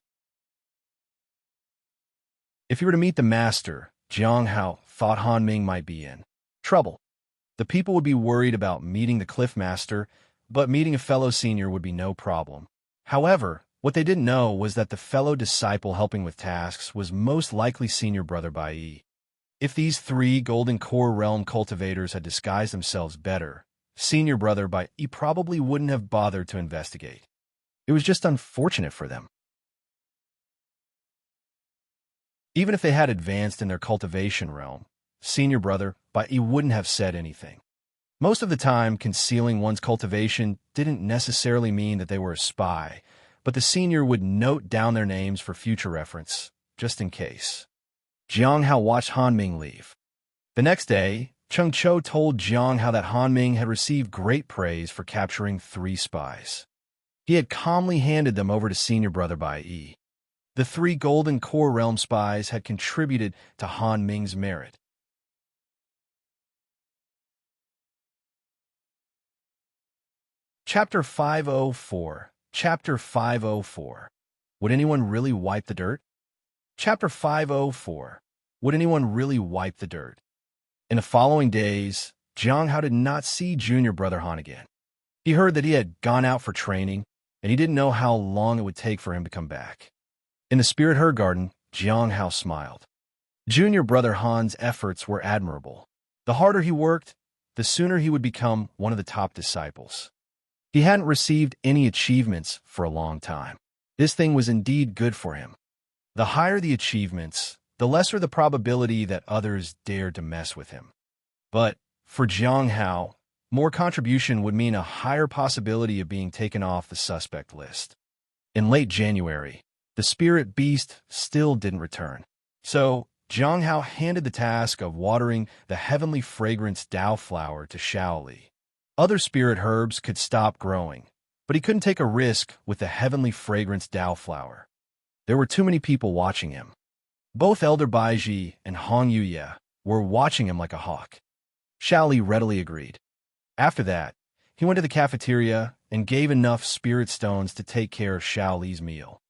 If you were to meet the master, Jiang Hao thought Han Ming might be in trouble. The people would be worried about meeting the Cliff Master, but meeting a fellow senior would be no problem. However, what they didn't know was that the fellow disciple helping with tasks was most likely senior brother Bai. If these 3 Golden Core Realm cultivators had disguised themselves better, senior brother Bai probably wouldn't have bothered to investigate. It was just unfortunate for them. Even if they had advanced in their cultivation realm, senior brother Bai wouldn't have said anything. Most of the time, concealing one's cultivation didn't necessarily mean that they were a spy, but the senior would note down their names for future reference, just in case. Jiang Hao watched Han Ming leave. The next day, Cheng Cho told Jiang Hao that Han Ming had received great praise for capturing 3 spies. He had calmly handed them over to senior brother Bai. The 3 Golden Core Realm spies had contributed to Han Ming's merit. Chapter 504. Chapter 504. Would anyone really wipe the dirt? Chapter 504. Would anyone really wipe the dirt? In the following days, Jiang Hao did not see junior brother Han again. He heard that he had gone out for training, and he didn't know how long it would take for him to come back. In the spirit herb garden, Jiang Hao smiled. Junior brother Han's efforts were admirable. The harder he worked, the sooner he would become one of the top disciples. He hadn't received any achievements for a long time. This thing was indeed good for him. The higher the achievements, the lesser the probability that others dared to mess with him. But for Jiang Hao, more contribution would mean a higher possibility of being taken off the suspect list. In late January, the spirit beast still didn't return. So, Jiang Hao handed the task of watering the heavenly fragrance Dao flower to Shaoli. Other spirit herbs could stop growing, but he couldn't take a risk with the heavenly fragrance Dao flower. There were too many people watching him. Both Elder Baiji and Hong Yuye were watching him like a hawk. Shaoli readily agreed. After that, he went to the cafeteria and gave enough spirit stones to take care of Shaoli's meal.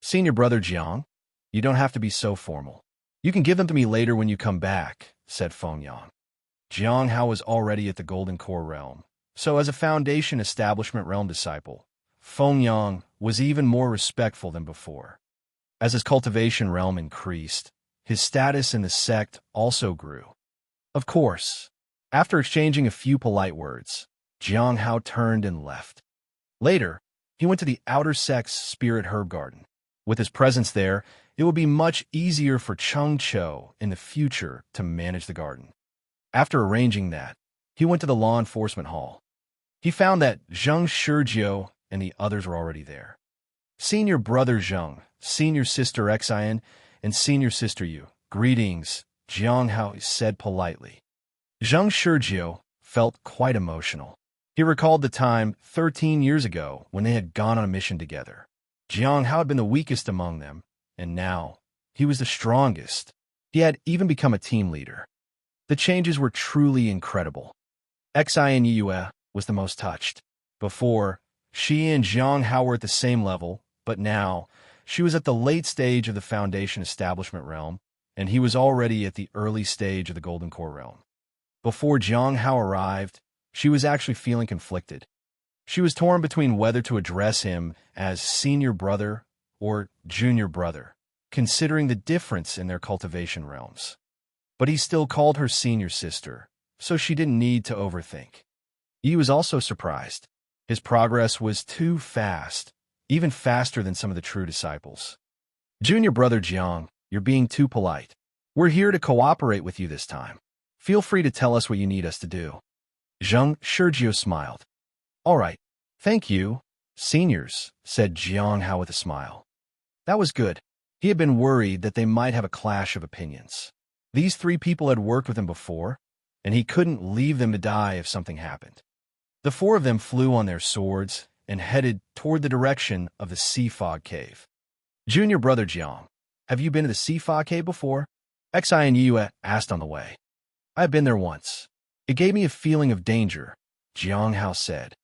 Senior brother Jiang, you don't have to be so formal. You can give them to me later when you come back, said Feng Yang. Jiang Hao was already at the Golden Core realm, so as a Foundation Establishment realm disciple, Feng Yang was even more respectful than before. As his cultivation realm increased, his status in the sect also grew. Of course, after exchanging a few polite words, Jiang Hao turned and left. Later, he went to the outer sect's spirit herb garden. With his presence there, it would be much easier for Cheng Cho in the future to manage the garden. After arranging that, he went to the law enforcement hall. He found that Zheng Shizhou and the others were already there. Senior brother Zheng, senior sister Xian, and senior sister Yu. Greetings, Jiang Hao said politely. Zheng Shizhou felt quite emotional. He recalled the time 13 years ago when they had gone on a mission together. Jiang Hao had been the weakest among them, and now he was the strongest. He had even become a team leader. The changes were truly incredible. Xian Yue was the most touched. Before, she and Jiang Hao were at the same level, but now she was at the late stage of the Foundation Establishment realm, and he was already at the early stage of the Golden Core realm. Before Jiang Hao arrived, she was actually feeling conflicted. She was torn between whether to address him as senior brother or junior brother, considering the difference in their cultivation realms. But he still called her senior sister, so she didn't need to overthink. He was also surprised. His progress was too fast, even faster than some of the true disciples. Junior brother Jiang, you're being too polite. We're here to cooperate with you this time. Feel free to tell us what you need us to do. Zheng Shizhou smiled. All right, thank you, seniors, said Jiang Hao with a smile. That was good. He had been worried that they might have a clash of opinions. These three people had worked with him before, and he couldn't leave them to die if something happened. The four of them flew on their swords and headed toward the direction of the Sea Fog Cave. Junior brother Jiang, have you been to the Sea Fog Cave before? Xian Yue asked on the way. I've been there once. It gave me a feeling of danger, Jiang Hao said.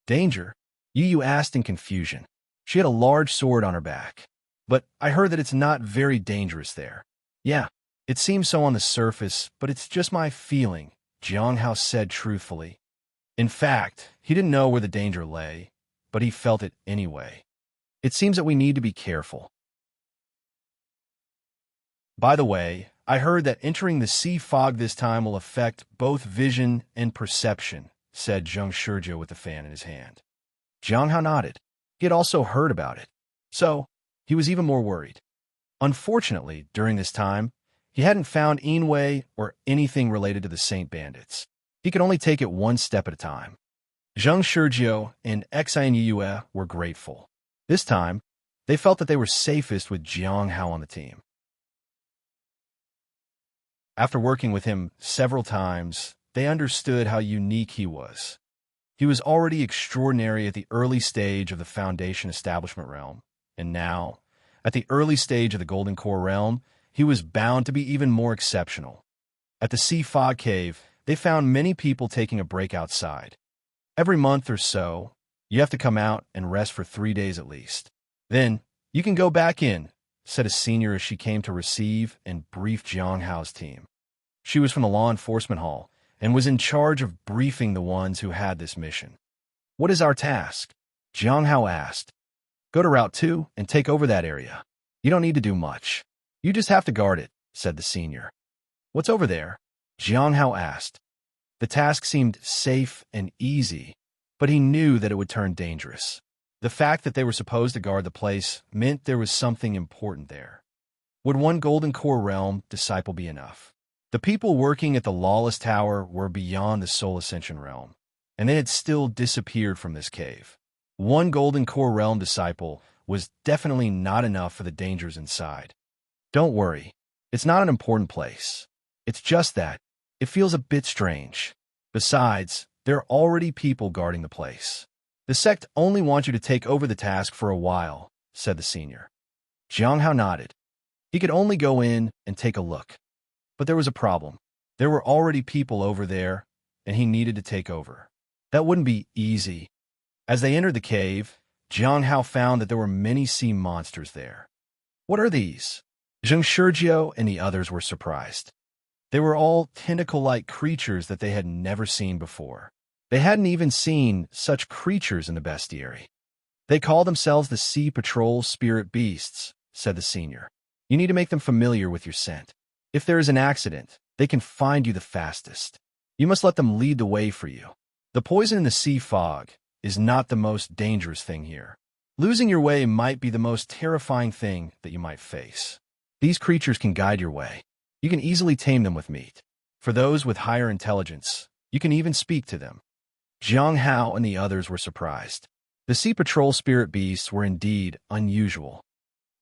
Danger? Yu asked in confusion. She had a large sword on her back. But I heard that it's not very dangerous there. Yeah, it seems so on the surface, but it's just my feeling, Jiang Hao said truthfully. In fact, he didn't know where the danger lay, but he felt it anyway. It seems that we need to be careful. By the way, I heard that entering the sea fog this time will affect both vision and perception, said Zheng Shizhou with the fan in his hand. Jiang Hao nodded. He had also heard about it. So, he was even more worried. Unfortunately, during this time, he hadn't found Inwei or anything related to the Saint Bandits. He could only take it one step at a time. Zheng Shizhou and Xian Yue were grateful. This time, they felt that they were safest with Jiang Hao on the team. After working with him several times, they understood how unique he was. He was already extraordinary at the early stage of the Foundation Establishment realm, and now, at the early stage of the Golden Core realm, he was bound to be even more exceptional. At the Sea Fog Cave, they found many people taking a break outside. Every month or so, you have to come out and rest for 3 days at least. Then, you can go back in, said a senior as she came to receive and brief Jiang Hao's team. She was from the law enforcement hall and was in charge of briefing the ones who had this mission. What is our task? Jiang Hao asked. Go to Route 2 and take over that area. You don't need to do much. You just have to guard it, said the senior. What's over there? Jiang Hao asked. The task seemed safe and easy, but he knew that it would turn dangerous. The fact that they were supposed to guard the place meant there was something important there. Would one Golden Core Realm disciple be enough? The people working at the Lawless Tower were beyond the Soul Ascension Realm, and they had still disappeared from this cave. One Golden Core Realm disciple was definitely not enough for the dangers inside. Don't worry, it's not an important place. It's just that it feels a bit strange. Besides, there are already people guarding the place. The sect only wants you to take over the task for a while, said the senior. Jiang Hao nodded. He could only go in and take a look. But there was a problem. There were already people over there, and he needed to take over. That wouldn't be easy. As they entered the cave, Jiang Hao found that there were many sea monsters there. What are these? Zheng Shurjiu and the others were surprised. They were all tentacle-like creatures that they had never seen before. They hadn't even seen such creatures in the bestiary. They call themselves the Sea Patrol Spirit Beasts, said the senior. You need to make them familiar with your scent. If there is an accident, they can find you the fastest. You must let them lead the way for you. The poison in the sea fog is not the most dangerous thing here. Losing your way might be the most terrifying thing that you might face. These creatures can guide your way. You can easily tame them with meat. For those with higher intelligence, you can even speak to them. Jiang Hao and the others were surprised. The Sea Patrol Spirit Beasts were indeed unusual.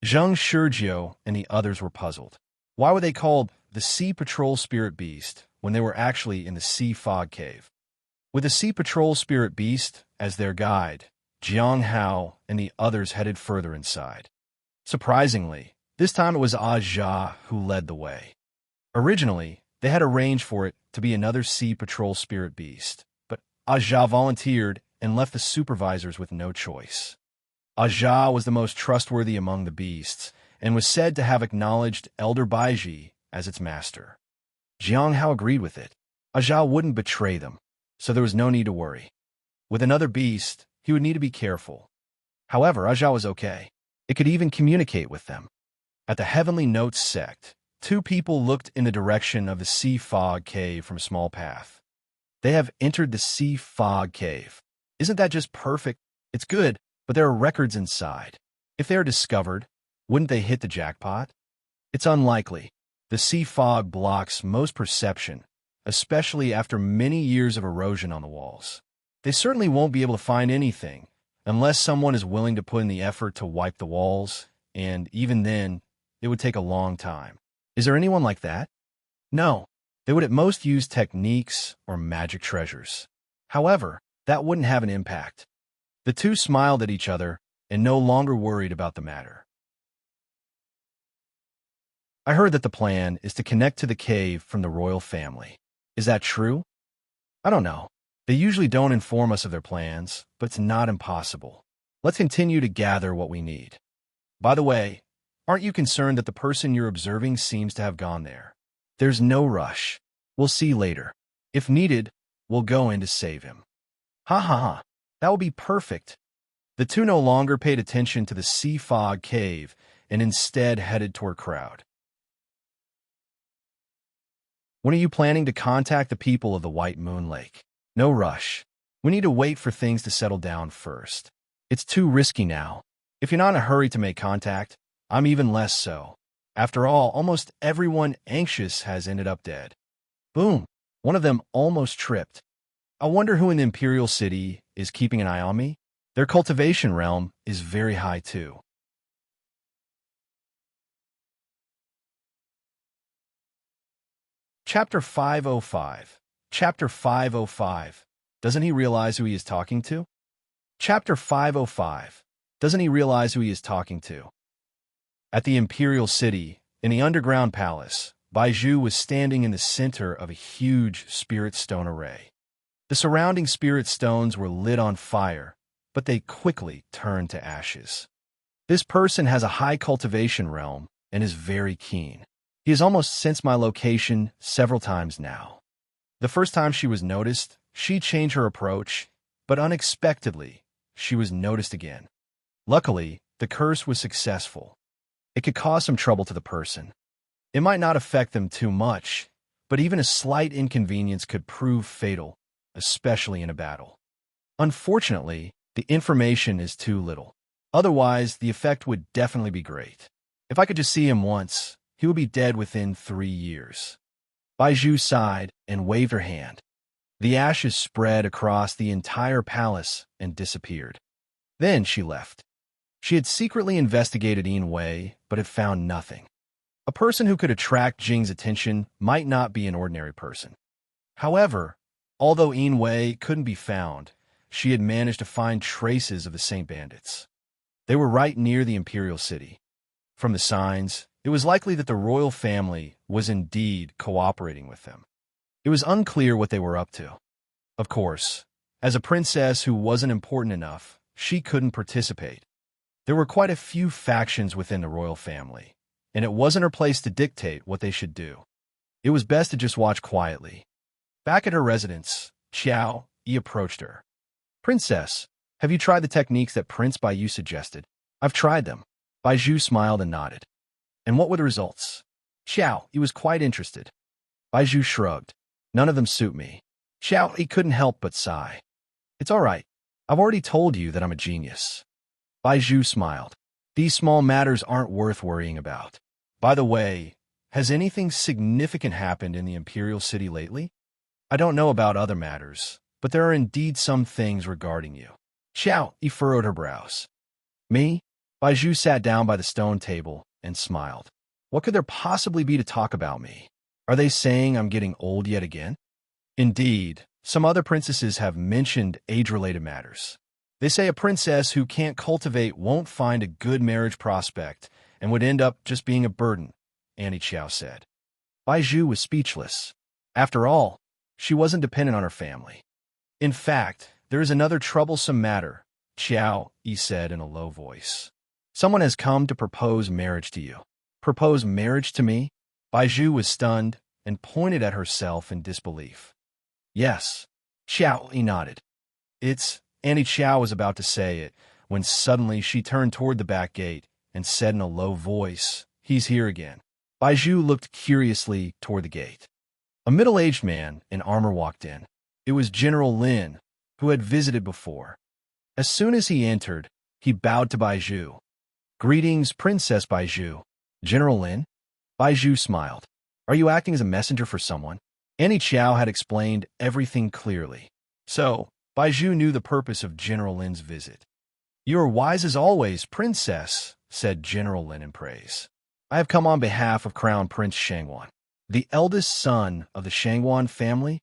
Zheng Shurjiu and the others were puzzled. Why were they called the Sea Patrol Spirit Beast when they were actually in the Sea Fog Cave? With the Sea Patrol Spirit Beast as their guide, Jiang Hao and the others headed further inside. Surprisingly, this time it was Aja who led the way. Originally, they had arranged for it to be another Sea Patrol Spirit Beast, but Aja volunteered and left the supervisors with no choice. Aja was the most trustworthy among the beasts and was said to have acknowledged Elder Baiji as its master. Jiang Hao agreed with it. Aja wouldn't betray them, so there was no need to worry. With another beast, he would need to be careful. However, Aja was okay. It could even communicate with them. At the Heavenly Notes sect, two people looked in the direction of the Sea Fog Cave from a small path. They have entered the Sea Fog Cave. Isn't that just perfect? It's good, but there are records inside. If they are discovered, wouldn't they hit the jackpot? It's unlikely. The sea fog blocks most perception, especially after many years of erosion on the walls. They certainly won't be able to find anything, unless someone is willing to put in the effort to wipe the walls, and even then, it would take a long time. Is there anyone like that? No. They would at most use techniques or magic treasures. However, that wouldn't have an impact. The two smiled at each other and no longer worried about the matter. I heard that the plan is to connect to the cave from the royal family. Is that true? I don't know. They usually don't inform us of their plans, but it's not impossible. Let's continue to gather what we need. By the way, aren't you concerned that the person you're observing seems to have gone there? There's no rush. We'll see later. If needed, we'll go in to save him. Ha ha ha. That would be perfect. The two no longer paid attention to the sea fog cave and instead headed toward crowd. When are you planning to contact the people of the White Moon Lake? No rush. We need to wait for things to settle down first. It's too risky now. If you're not in a hurry to make contact, I'm even less so. After all, almost everyone anxious has ended up dead. Boom. One of them almost tripped. I wonder who in the Imperial City is keeping an eye on me. Their cultivation realm is very high too. Chapter 505. Chapter 505. Doesn't he realize who he is talking to? Chapter 505. Doesn't he realize who he is talking to? At the Imperial City, in the underground palace, Baiju was standing in the center of a huge spirit stone array. The surrounding spirit stones were lit on fire, but they quickly turned to ashes. This person has a high cultivation realm and is very keen. He has almost sensed my location several times now. The first time she was noticed, she changed her approach But unexpectedly, she was noticed again. Luckily, the curse was successful. It could cause some trouble to the person. It might not affect them too much, but even a slight inconvenience could prove fatal, especially in a battle. Unfortunately, the information is too little. Otherwise, the effect would definitely be great. If I could just see him once, he would be dead within 3 years. Baiju sighed and waved her hand. The ashes spread across the entire palace and disappeared. Then she left. She had secretly investigated Yin Wei, but had found nothing. A person who could attract Jing's attention might not be an ordinary person. However, although Yin Wei couldn't be found, she had managed to find traces of the Saint Bandits. They were right near the imperial city. From the signs, it was likely that the royal family was indeed cooperating with them. It was unclear what they were up to. Of course, as a princess who wasn't important enough, she couldn't participate. There were quite a few factions within the royal family, and it wasn't her place to dictate what they should do. It was best to just watch quietly. Back at her residence, Xiao Yi approached her. "Princess, have you tried the techniques that Prince Baiju suggested?" "I've tried them." Baiju smiled and nodded. "And what were the results?" Xiao Yi was quite interested. Baiju shrugged. "None of them suit me." Xiao Yi couldn't help but sigh. "It's all right. I've already told you that I'm a genius." Baiju smiled. "These small matters aren't worth worrying about. By the way, has anything significant happened in the imperial city lately? I don't know about other matters, but there are indeed some things regarding you." Xiao Yi furrowed her brows. "Me?" Baiju sat down by the stone table and smiled. "What could there possibly be to talk about me? Are they saying I'm getting old yet again?" "Indeed, some other princesses have mentioned age-related matters. They say a princess who can't cultivate won't find a good marriage prospect and would end up just being a burden," Annie Qiao said. Baiju was speechless. After all, she wasn't dependent on her family. "In fact, there is another troublesome matter," Qiao Yi said in a low voice. "Someone has come to propose marriage to you." "Propose marriage to me?" Baiju was stunned and pointed at herself in disbelief. "Yes." Qiao Yi nodded. Annie Qiao was about to say it, when suddenly she turned toward the back gate and said in a low voice, "He's here again." Baiju looked curiously toward the gate. A middle-aged man in armor walked in. It was General Lin, who had visited before. As soon as he entered, he bowed to Baiju. "Greetings, Princess Baiju." "General Lin?" Baiju smiled. "Are you acting as a messenger for someone?" Annie Qiao had explained everything clearly. So, Baiju knew the purpose of General Lin's visit. "You are wise as always, Princess," said General Lin in praise. "I have come on behalf of Crown Prince Shangwan." "The eldest son of the Shangwan family?"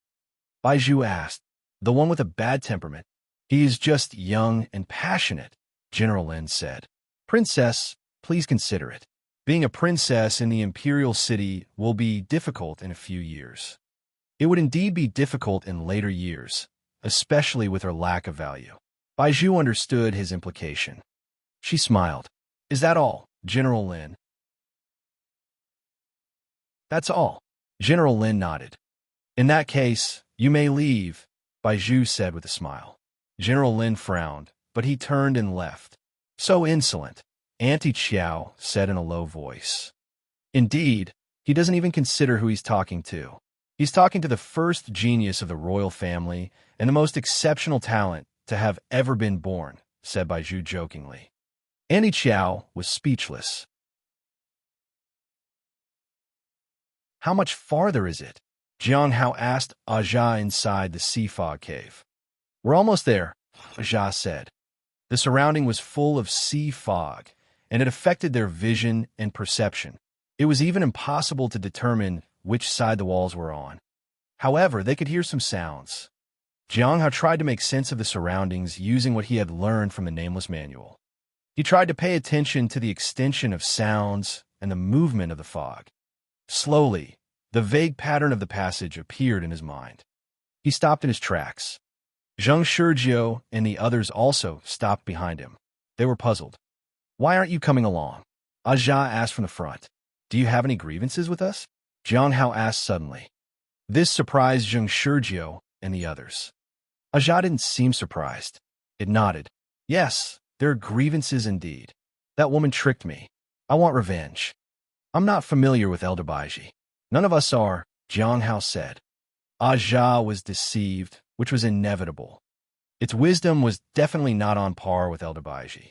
Baiju asked. "The one with a bad temperament." "He is just young and passionate," General Lin said. "Princess, please consider it. Being a princess in the imperial city will be difficult in a few years. It would indeed be difficult in later years, especially with her lack of value." Baiju understood his implication. She smiled. "Is that all, General Lin?" "That's all." General Lin nodded. "In that case, you may leave," Baiju said with a smile. General Lin frowned, but he turned and left. "So insolent," Auntie Qiao said in a low voice. "Indeed, he doesn't even consider who he's talking to. He's talking to the first genius of the royal family and the most exceptional talent to have ever been born," said Baiju jokingly. Annie Qiao was speechless. "How much farther is it?" Jiang Hao asked Aja inside the sea fog cave. "We're almost there," Aja said. The surrounding was full of sea fog, and it affected their vision and perception. It was even impossible to determine which side the walls were on. However, they could hear some sounds. Jiang Hao tried to make sense of the surroundings using what he had learned from the Nameless Manual. He tried to pay attention to the extension of sounds and the movement of the fog. Slowly, the vague pattern of the passage appeared in his mind. He stopped in his tracks. Zheng Shurjiu and the others also stopped behind him. They were puzzled. "Why aren't you coming along?" Aja asked from the front. "Do you have any grievances with us?" Jiang Hao asked suddenly. This surprised Zheng Shurjiu and the others. Aja didn't seem surprised. It nodded. Yes, there are grievances indeed. That woman tricked me. I want revenge. I'm not familiar with Elder Baiji. None of us are, Jiang Hao said. Aja was deceived, which was inevitable. Its wisdom was definitely not on par with Elder Baiji.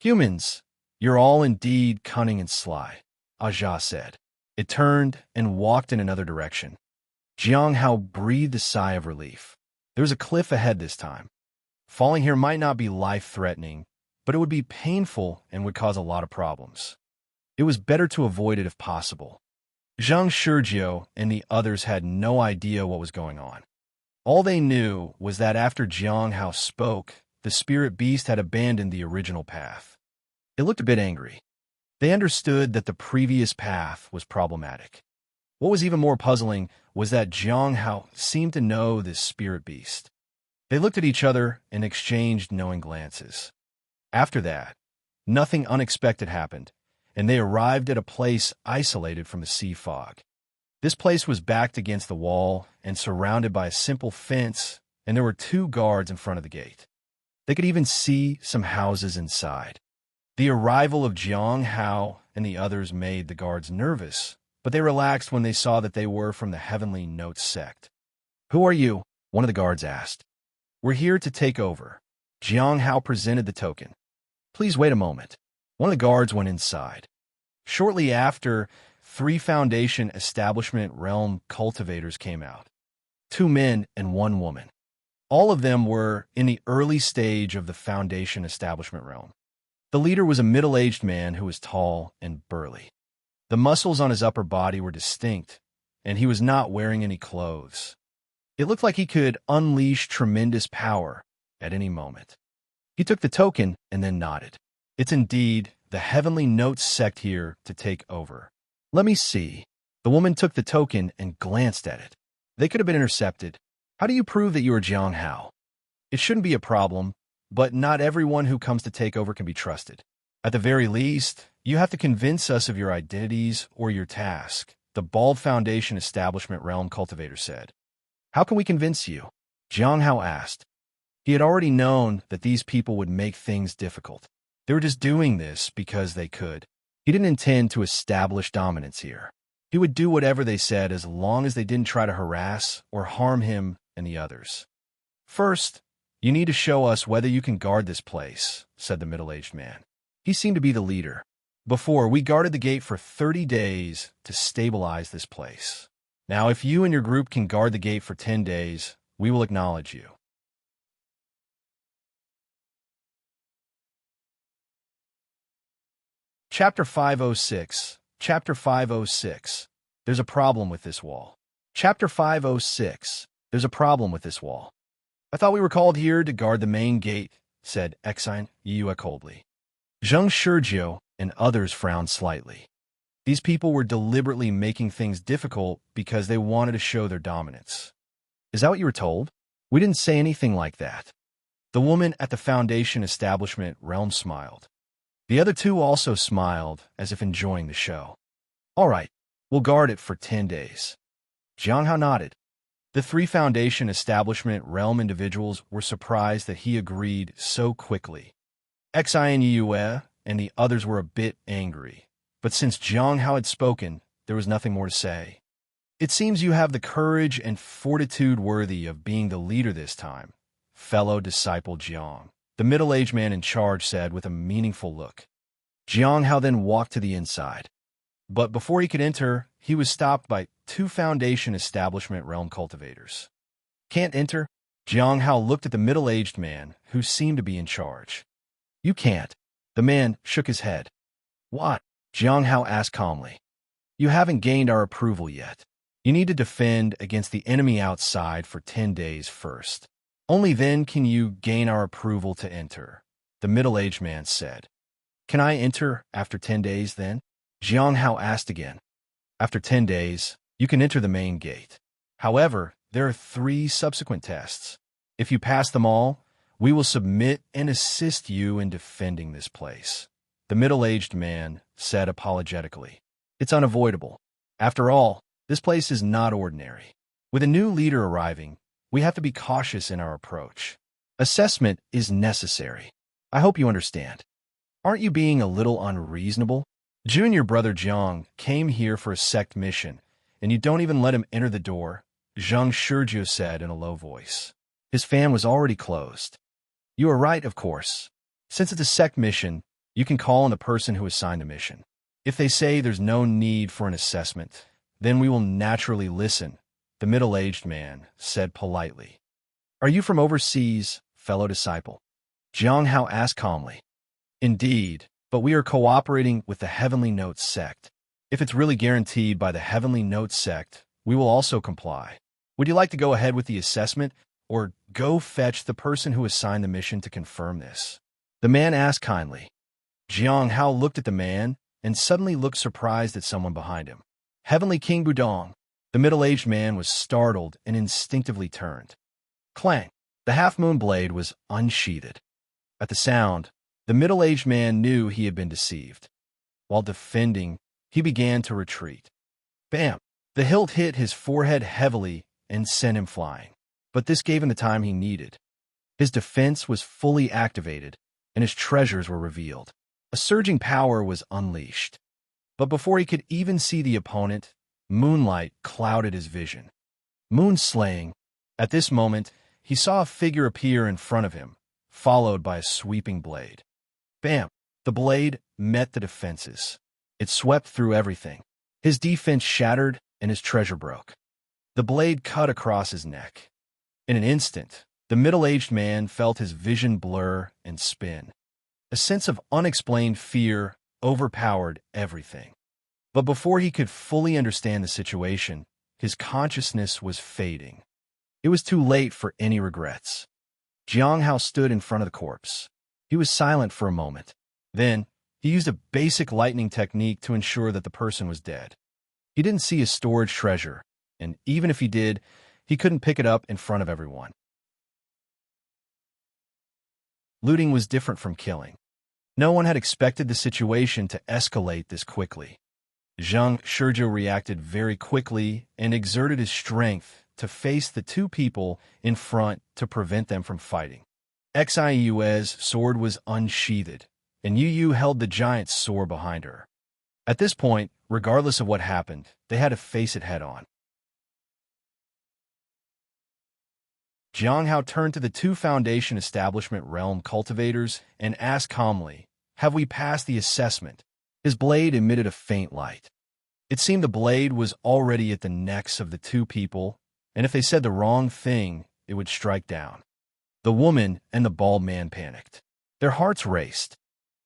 Humans, you're all indeed cunning and sly, Aja said. It turned and walked in another direction. Jiang Hao breathed a sigh of relief. There was a cliff ahead this time. Falling here might not be life-threatening, but it would be painful and would cause a lot of problems. It was better to avoid it if possible. Zhang Shurjiu and the others had no idea what was going on. All they knew was that after Jiang Hao spoke, the spirit beast had abandoned the original path. It looked a bit angry. They understood that the previous path was problematic. What was even more puzzling was that Jiang Hao seemed to know this spirit beast. They looked at each other and exchanged knowing glances. After that, nothing unexpected happened, and they arrived at a place isolated from the sea fog. This place was backed against the wall and surrounded by a simple fence, and there were 2 guards in front of the gate. They could even see some houses inside. The arrival of Jiang Hao and the others made the guards nervous, but they relaxed when they saw that they were from the Heavenly Note sect. "Who are you?" one of the guards asked. "We're here to take over." Jiang Hao presented the token. "Please wait a moment." One of the guards went inside. Shortly after, 3 Foundation Establishment Realm cultivators came out. 2 men and 1 woman. All of them were in the early stage of the Foundation Establishment Realm. The leader was a middle-aged man who was tall and burly. The muscles on his upper body were distinct, and he was not wearing any clothes. It looked like he could unleash tremendous power at any moment. He took the token and then nodded. "It's indeed the Heavenly Note sect here to take over." "Let me see." The woman took the token and glanced at it. They could have been intercepted. "How do you prove that you are Jiang Hao?" "It shouldn't be a problem, but not everyone who comes to take over can be trusted. At the very least, you have to convince us of your identities or your task," the Bald Foundation Establishment Realm cultivator said. "How can we convince you?" Jiang Hao asked. He had already known that these people would make things difficult. They were just doing this because they could. He didn't intend to establish dominance here. He would do whatever they said as long as they didn't try to harass or harm him and the others. "First, you need to show us whether you can guard this place," said the middle-aged man. He seemed to be the leader. "Before, we guarded the gate for 30 days to stabilize this place. Now, if you and your group can guard the gate for 10 days, we will acknowledge you." Chapter 506. Chapter 506. There's a problem with this wall. Chapter 506. There's a problem with this wall. "I thought we were called here to guard the main gate," said Exine Yue coldly. Zheng Shurjiu and others frowned slightly. These people were deliberately making things difficult because they wanted to show their dominance. "Is that what you were told?" "We didn't say anything like that." The woman at the Foundation Establishment Realm smiled. The other 2 also smiled, as if enjoying the show. "All right, we'll guard it for 10 days. Jiang Hao nodded. The 3 Foundation Establishment Realm individuals were surprised that he agreed so quickly. Exine Yue and the others were a bit angry, but since Jiang Hao had spoken, there was nothing more to say. "It seems you have the courage and fortitude worthy of being the leader this time, fellow disciple Jiang," the middle-aged man in charge said with a meaningful look. Jiang Hao then walked to the inside. But before he could enter, he was stopped by 2 Foundation Establishment Realm cultivators. "Can't enter?" Jiang Hao looked at the middle-aged man, who seemed to be in charge. "You can't." The man shook his head. "What?" Jiang Hao asked calmly. "You haven't gained our approval yet. You need to defend against the enemy outside for 10 days first. Only then can you gain our approval to enter," the middle-aged man said. "Can I enter after 10 days then?" Jiang Hao asked again. "After 10 days, you can enter the main gate. However, there are 3 subsequent tests. If you pass them all, we will submit and assist you in defending this place," the middle-aged man said apologetically. "It's unavoidable. After all, this place is not ordinary." With a new leader arriving, We have to be cautious in our approach. Assessment is necessary. I hope you understand. Aren't you being a little unreasonable? Junior brother Jiang came here for a sect mission, and you don't even let him enter the door, Zhang Shizhou said in a low voice. His fan was already closed. You are right, of course. Since it's a sect mission, you can call on the person who assigned the mission. If they say there's no need for an assessment, then we will naturally listen, the middle-aged man said politely. Are you from overseas, fellow disciple? Jiang Hao asked calmly. Indeed, but we are cooperating with the Heavenly Notes sect. If it's really guaranteed by the Heavenly Notes sect, we will also comply. Would you like to go ahead with the assessment, or go fetch the person who assigned the mission to confirm this? The man asked kindly. Jiang Hao looked at the man and suddenly looked surprised at someone behind him. Heavenly King Budong. The middle-aged man was startled and instinctively turned. Clang! The half-moon blade was unsheathed. At the sound, the middle-aged man knew he had been deceived. While defending, he began to retreat. Bam! The hilt hit his forehead heavily and sent him flying. But this gave him the time he needed. His defense was fully activated, and his treasures were revealed. A surging power was unleashed. But before he could even see the opponent, moonlight clouded his vision. Moon-slaying. At this moment, he saw a figure appear in front of him, followed by a sweeping blade. Bam! The blade met the defenses. It swept through everything. His defense shattered and his treasure broke. The blade cut across his neck. In an instant, the middle-aged man felt his vision blur and spin. A sense of unexplained fear overpowered everything. But before he could fully understand the situation, his consciousness was fading. It was too late for any regrets. Jiang Hao stood in front of the corpse. He was silent for a moment. Then, he used a basic lightning technique to ensure that the person was dead. He didn't see his storage treasure, and even if he did, he couldn't pick it up in front of everyone. Looting was different from killing. No one had expected the situation to escalate this quickly. Zhang Shizhou reacted very quickly and exerted his strength to face the two people in front to prevent them from fighting. Xiu's sword was unsheathed, and Yu held the giant's sword behind her. At this point, regardless of what happened, they had to face it head-on. Jiang Hao turned to the two Foundation Establishment Realm cultivators and asked calmly, "Have we passed the assessment?" His blade emitted a faint light. It seemed the blade was already at the necks of the two people, and if they said the wrong thing, it would strike down. The woman and the bald man panicked. Their hearts raced.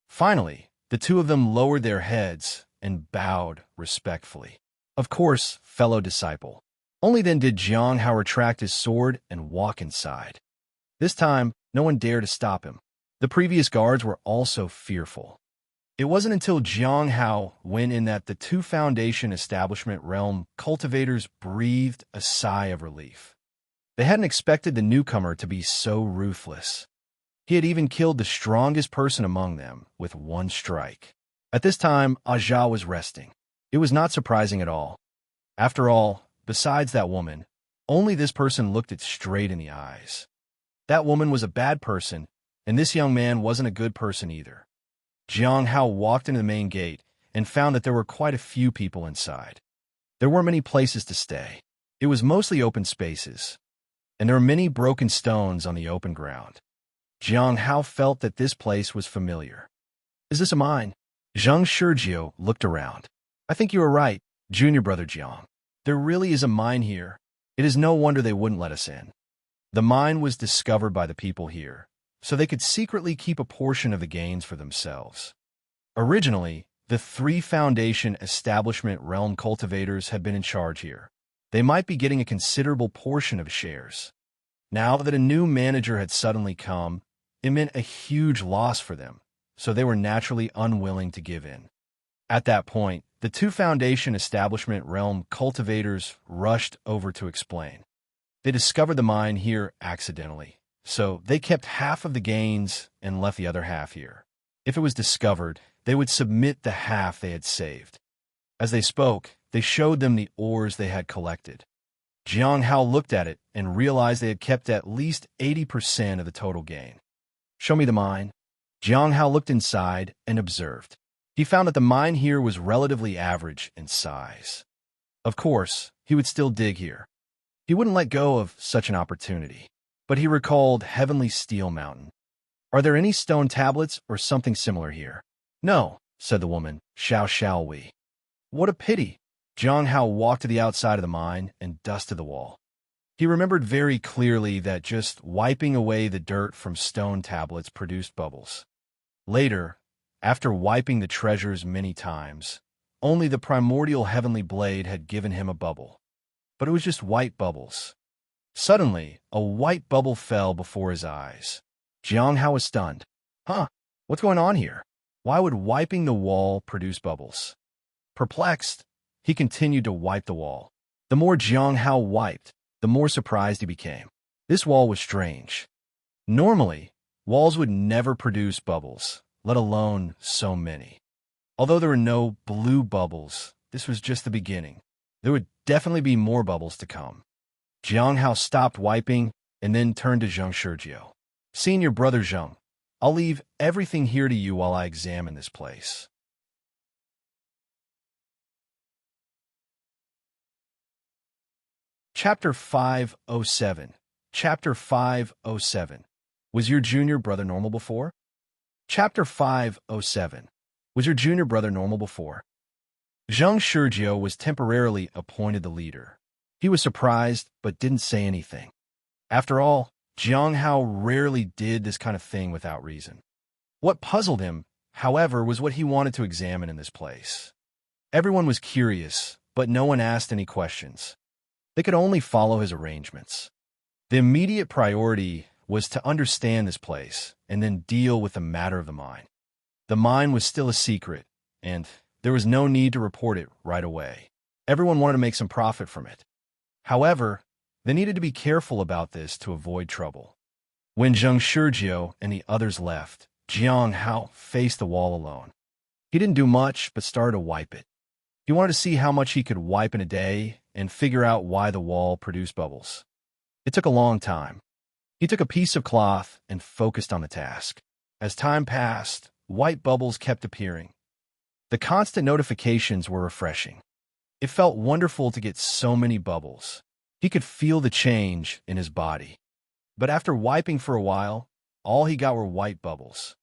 Finally, the two of them lowered their heads and bowed respectfully. Of course, fellow disciple. Only then did Jiang Hao retract his sword and walk inside. This time, no one dared to stop him. The previous guards were also fearful. It wasn't until Jiang Hao went in that the two Foundation Establishment Realm cultivators breathed a sigh of relief. They hadn't expected the newcomer to be so ruthless. He had even killed the strongest person among them with one strike. At this time, Aja was resting. It was not surprising at all. After all, besides that woman, only this person looked it straight in the eyes. That woman was a bad person, and this young man wasn't a good person either. Jiang Hao walked into the main gate and found that there were quite a few people inside. There weren't many places to stay. It was mostly open spaces, and there were many broken stones on the open ground. Jiang Hao felt that this place was familiar. Is this a mine? Zhang Shizhou looked around. I think you are right, junior brother Jiang. There really is a mine here. It is no wonder they wouldn't let us in. The mine was discovered by the people here, so they could secretly keep a portion of the gains for themselves. Originally, the three Foundation Establishment Realm cultivators had been in charge here. They might be getting a considerable portion of shares. Now that a new manager had suddenly come, it meant a huge loss for them, so they were naturally unwilling to give in. At that point, the two Foundation Establishment Realm cultivators rushed over to explain. They discovered the mine here accidentally, so they kept half of the gains and left the other half here. If it was discovered, they would submit the half they had saved. As they spoke, they showed them the ores they had collected. Jiang Hao looked at it and realized they had kept at least 80% of the total gain. Show me the mine. Jiang Hao looked inside and observed. He found that the mine here was relatively average in size. Of course, he would still dig here. He wouldn't let go of such an opportunity. But he recalled Heavenly Steel Mountain. Are there any stone tablets or something similar here? No, said the woman. Shall we? What a pity. Jiang Hao walked to the outside of the mine and dusted the wall. He remembered very clearly that just wiping away the dirt from stone tablets produced bubbles. Later, after wiping the treasures many times, only the primordial heavenly blade had given him a bubble. But it was just white bubbles. Suddenly, a white bubble fell before his eyes. Jiang Hao was stunned. Huh? What's going on here? Why would wiping the wall produce bubbles? Perplexed, he continued to wipe the wall. The more Jiang Hao wiped, the more surprised he became. This wall was strange. Normally, walls would never produce bubbles, let alone so many. Although there were no blue bubbles, this was just the beginning. There would definitely be more bubbles to come. Jiang Hao stopped wiping and then turned to Zheng Shizhou. Senior brother Zheng, I'll leave everything here to you while I examine this place. Chapter 507. Chapter 507. Was your junior brother normal before? Chapter 507. Was your junior brother normal before? Zheng Shizhou was temporarily appointed the leader. He was surprised, but didn't say anything. After all, Jiang Hao rarely did this kind of thing without reason. What puzzled him, however, was what he wanted to examine in this place. Everyone was curious, but no one asked any questions. They could only follow his arrangements. The immediate priority was to understand this place and then deal with the matter of the mine. The mine was still a secret, and there was no need to report it right away. Everyone wanted to make some profit from it. However, they needed to be careful about this to avoid trouble. When Zheng Shizhou and the others left, Jiang Hao faced the wall alone. He didn't do much, but started to wipe it. He wanted to see how much he could wipe in a day and figure out why the wall produced bubbles. It took a long time. He took a piece of cloth and focused on the task. As time passed, white bubbles kept appearing. The constant notifications were refreshing. It felt wonderful to get so many bubbles. He could feel the change in his body. But after wiping for a while, all he got were white bubbles.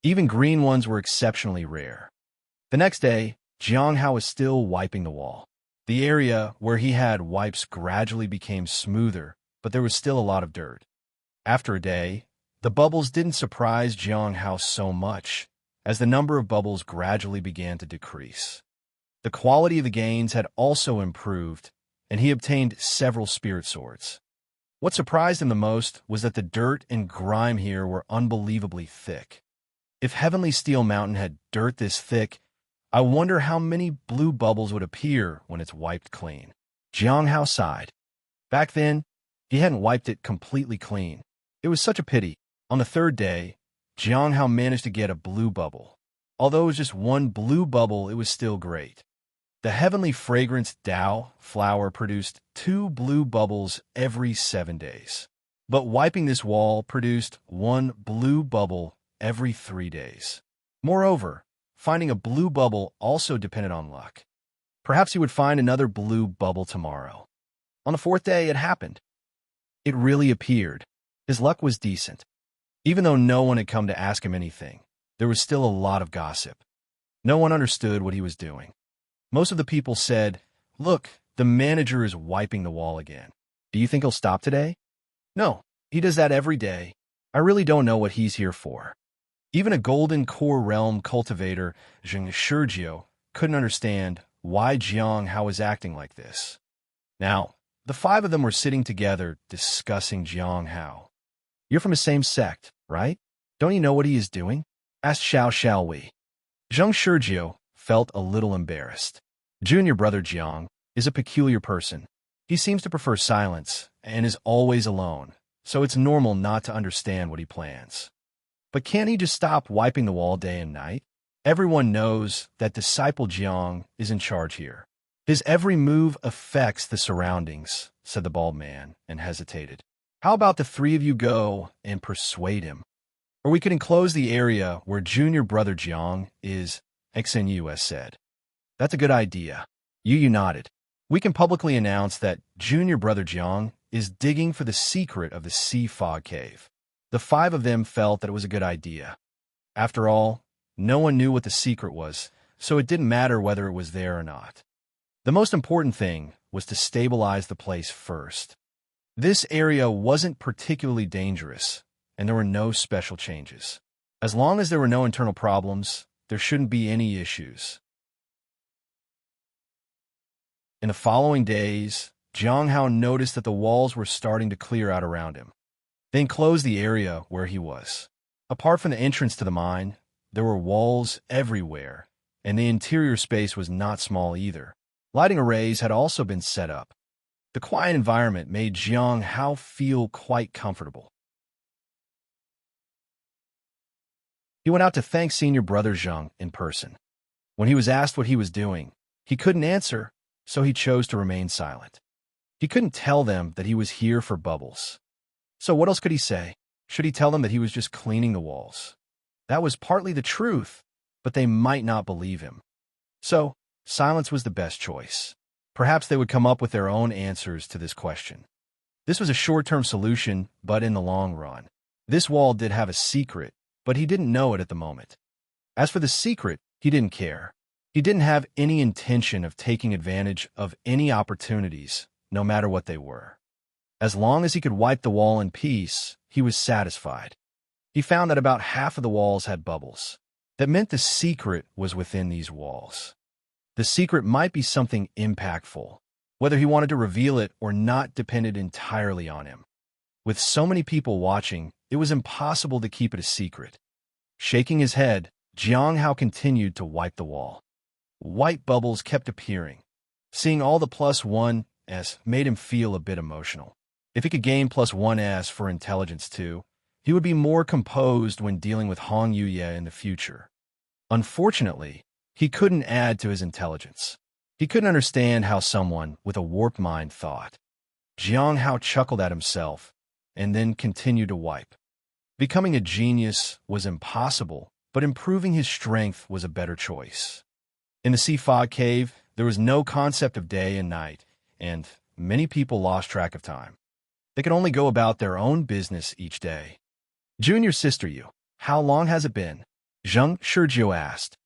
Even green ones were exceptionally rare. The next day, Jiang Hao was still wiping the wall. The area where he had wipes gradually became smoother, but there was still a lot of dirt. After a day, the bubbles didn't surprise Jiang Hao so much, as the number of bubbles gradually began to decrease. The quality of the gains had also improved, and he obtained several spirit swords. What surprised him the most was that the dirt and grime here were unbelievably thick. If Heavenly Steel Mountain had dirt this thick, I wonder how many blue bubbles would appear when it's wiped clean. Jiang Hao sighed. Back then, he hadn't wiped it completely clean. It was such a pity. On the third day, Jiang Hao managed to get a blue bubble. Although it was just one blue bubble, it was still great. The heavenly fragrance Dao flower produced 2 blue bubbles every 7 days. But wiping this wall produced 1 blue bubble every 3 days. Moreover, finding a blue bubble also depended on luck. Perhaps he would find another blue bubble tomorrow. On the 4th day, it happened. It really appeared. His luck was decent. Even though no one had come to ask him anything, there was still a lot of gossip. No one understood what he was doing. Most of the people said, "Look, the manager is wiping the wall again. Do you think he'll stop today?" "No, he does that every day. I really don't know what he's here for." Even a golden core realm cultivator, Zheng Shizhou, couldn't understand why Jiang Hao was acting like this. Now, the 5 of them were sitting together discussing Jiang Hao. "You're from the same sect, right? Don't you know what he is doing?" asked Shall we. Zheng Shizhou felt a little embarrassed. Junior brother Jiang is a peculiar person. He seems to prefer silence and is always alone, so it's normal not to understand what he plans. But can't he just stop wiping the wall day and night? Everyone knows that disciple Jiang is in charge here. His every move affects the surroundings, said the bald man, and hesitated. How about the three of you go and persuade him? Or we could enclose the area where junior brother Jiang is, XNUS said. That's a good idea. Yu nodded. We can publicly announce that junior brother Jiang is digging for the secret of the sea fog cave. The five of them felt that it was a good idea. After all, no one knew what the secret was, so it didn't matter whether it was there or not. The most important thing was to stabilize the place first. This area wasn't particularly dangerous, and there were no special changes. As long as there were no internal problems, there shouldn't be any issues. In the following days, Jiang Hao noticed that the walls were starting to clear out around him. They enclosed the area where he was. Apart from the entrance to the mine, there were walls everywhere, and the interior space was not small either. Lighting arrays had also been set up. The quiet environment made Jiang Hao feel quite comfortable. He went out to thank senior brother Zheng in person. When he was asked what he was doing, he couldn't answer, so he chose to remain silent. He couldn't tell them that he was here for bubbles. So what else could he say? Should he tell them that he was just cleaning the walls? That was partly the truth, but they might not believe him. So, silence was the best choice. Perhaps they would come up with their own answers to this question. This was a short-term solution, but in the long run. This wall did have a secret, but he didn't know it at the moment. As for the secret, he didn't care. He didn't have any intention of taking advantage of any opportunities, no matter what they were. As long as he could wipe the wall in peace, he was satisfied. He found that about half of the walls had bubbles. That meant the secret was within these walls. The secret might be something impactful. Whether he wanted to reveal it or not depended entirely on him. With so many people watching, it was impossible to keep it a secret. Shaking his head, Jiang Hao continued to wipe the wall. White bubbles kept appearing. Seeing all the +1s made him feel a bit emotional. If he could gain +1s for intelligence too, he would be more composed when dealing with Hong Yuye in the future. Unfortunately, he couldn't add to his intelligence. He couldn't understand how someone with a warped mind thought. Jiang Hao chuckled at himself and then continued to wipe. Becoming a genius was impossible, but improving his strength was a better choice. In the sea fog cave, there was no concept of day and night, and many people lost track of time. They could only go about their own business each day. Junior sister Yu, how long has it been? Zheng Shizhou asked.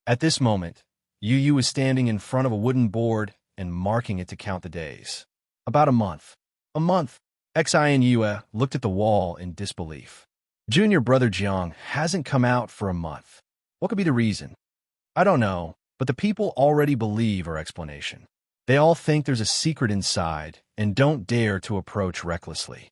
At this moment, Yu was standing in front of a wooden board and marking it to count the days. About a month. A month. Xinue looked at the wall in disbelief. Junior brother Jiang hasn't come out for a month. What could be the reason? I don't know, but the people already believe our explanation. They all think there's a secret inside and don't dare to approach recklessly.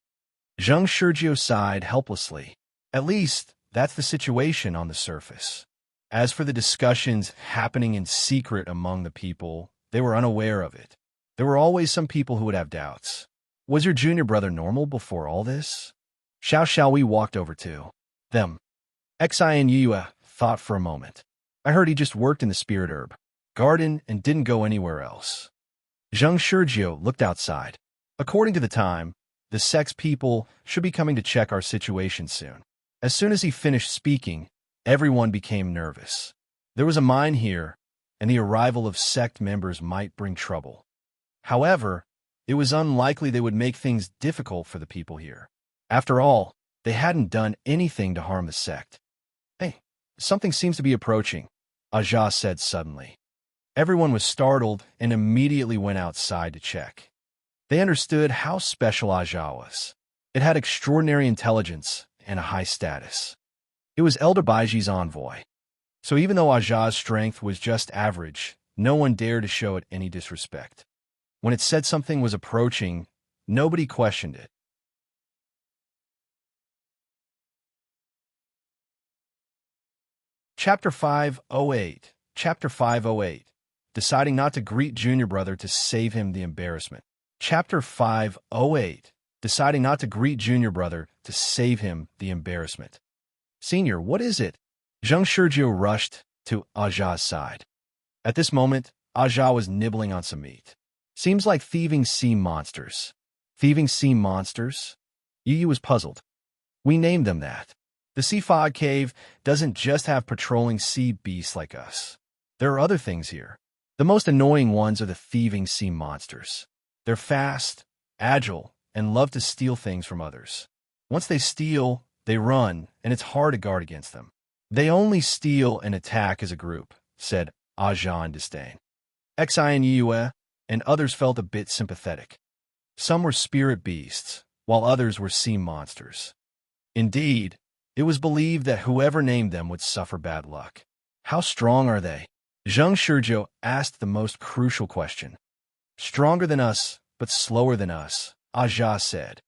Zheng Shizhou sighed helplessly. At least, that's the situation on the surface. As for the discussions happening in secret among the people, they were unaware of it. There were always some people who would have doubts. Was your junior brother normal before all this? Shall we walked over to them. Xinue thought for a moment. I heard he just worked in the spirit herb garden and didn't go anywhere else. Zheng Shizhou looked outside. According to the time, the sex people should be coming to check our situation soon. As soon as he finished speaking, everyone became nervous. There was a mine here, and the arrival of sect members might bring trouble. However, it was unlikely they would make things difficult for the people here. After all, they hadn't done anything to harm the sect. Hey, something seems to be approaching, Aja said suddenly. Everyone was startled and immediately went outside to check. They understood how special Aja was. It had extraordinary intelligence and a high status. It was Elder Baiji's envoy. So even though Aja's strength was just average, no one dared to show it any disrespect. When it said something was approaching, nobody questioned it. Chapter 508. Chapter 508. Deciding not to greet junior brother to save him the embarrassment. Chapter 508. Deciding not to greet junior brother to save him the embarrassment. Senior, what is it? Zheng Shizhou rushed to Aja's side. At this moment, Aja was nibbling on some meat. Seems like thieving sea monsters. Thieving sea monsters? Yu was puzzled. We named them that. The sea fog cave doesn't just have patrolling sea beasts like us. There are other things here. The most annoying ones are the thieving sea monsters. They're fast, agile, and love to steal things from others. Once they steal, they run, and it's hard to guard against them. They only steal and attack as a group, said Aja in disdain. Xinyue and others felt a bit sympathetic. Some were spirit beasts, while others were sea monsters. Indeed, it was believed that whoever named them would suffer bad luck. How strong are they? Zheng Shizhou asked the most crucial question. Stronger than us, but slower than us, Aja said.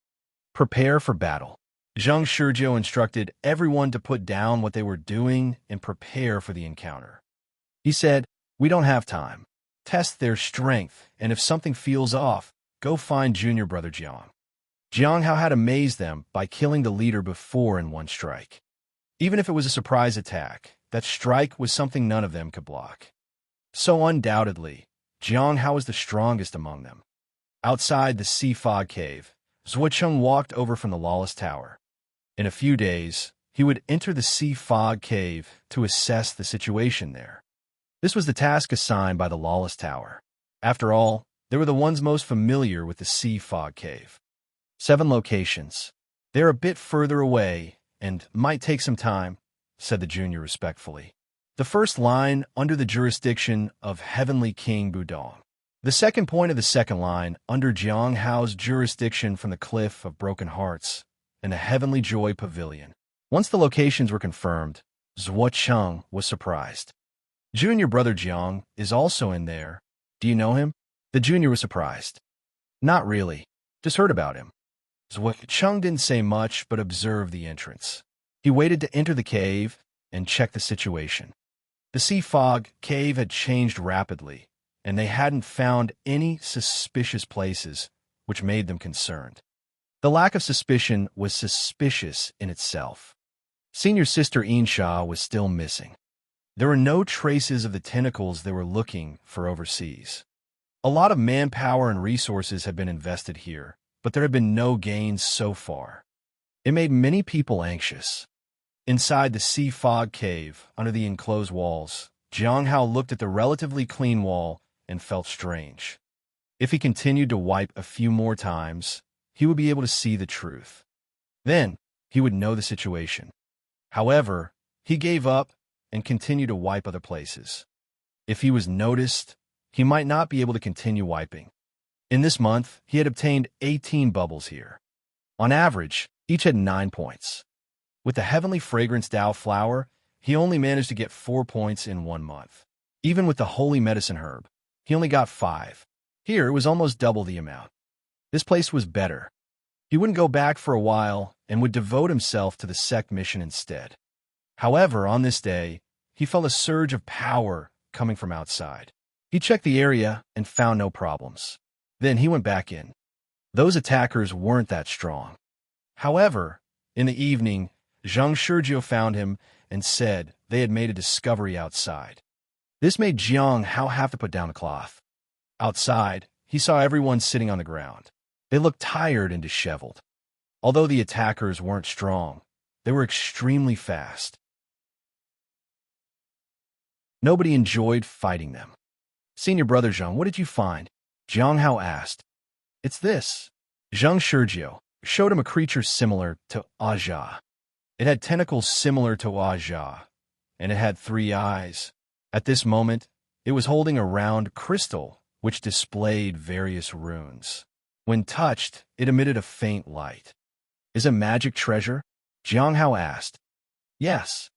Prepare for battle. Zheng Shizhou instructed everyone to put down what they were doing and prepare for the encounter. He said, we don't have time. Test their strength, and if something feels off, go find junior brother Jiang. Jiang Hao had amazed them by killing the leader before in one strike. Even if it was a surprise attack, that strike was something none of them could block. So undoubtedly, Jiang Hao was the strongest among them. Outside the sea fog cave, Zuocheng walked over from the lawless tower. In a few days, he would enter the sea fog cave to assess the situation there. This was the task assigned by the lawless tower. After all, they were the ones most familiar with the sea fog cave. 7 locations. They're a bit further away and might take some time, said the junior respectfully. The first line under the jurisdiction of Heavenly King Budong. The second point of the second line under Jiang Hao's jurisdiction from the Cliff of Broken Hearts and the Heavenly Joy Pavilion. Once the locations were confirmed, Zuocheng was surprised. Junior brother Jiang is also in there. Do you know him? The junior was surprised. Not really. Just heard about him. Zuocheng didn't say much but observed the entrance. He waited to enter the cave and check the situation. The sea fog cave had changed rapidly, and they hadn't found any suspicious places, which made them concerned. The lack of suspicion was suspicious in itself. Senior sister Insha was still missing. There were no traces of the tentacles they were looking for overseas. A lot of manpower and resources had been invested here, but there had been no gains so far. It made many people anxious. Inside the sea fog cave, under the enclosed walls, Jiang Hao looked at the relatively clean wall and felt strange. If he continued to wipe a few more times, he would be able to see the truth. Then, he would know the situation. However, he gave up and continued to wipe other places. If he was noticed, he might not be able to continue wiping. In this month, he had obtained 18 bubbles here. On average, each had 9 points. With the Heavenly Fragrance Dao flower, he only managed to get 4 points in 1 month. Even with the Holy Medicine Herb, he only got 5. Here, it was almost double the amount. This place was better. He wouldn't go back for a while and would devote himself to the sect mission instead. However, on this day, he felt a surge of power coming from outside. He checked the area and found no problems. Then he went back in. Those attackers weren't that strong. However, in the evening, Zheng Shizhou found him and said they had made a discovery outside. This made Jiang Hao have to put down the cloth. Outside, he saw everyone sitting on the ground. They looked tired and disheveled. Although the attackers weren't strong, they were extremely fast. Nobody enjoyed fighting them. Senior brother Zheng, what did you find? Jiang Hao asked. It's this. Zheng Shizhou showed him a creature similar to Aja. It had tentacles similar to Aja, and it had 3 eyes. At this moment, it was holding a round crystal, which displayed various runes. When touched, it emitted a faint light. Is it magic treasure? Jiang Hao asked. Yes.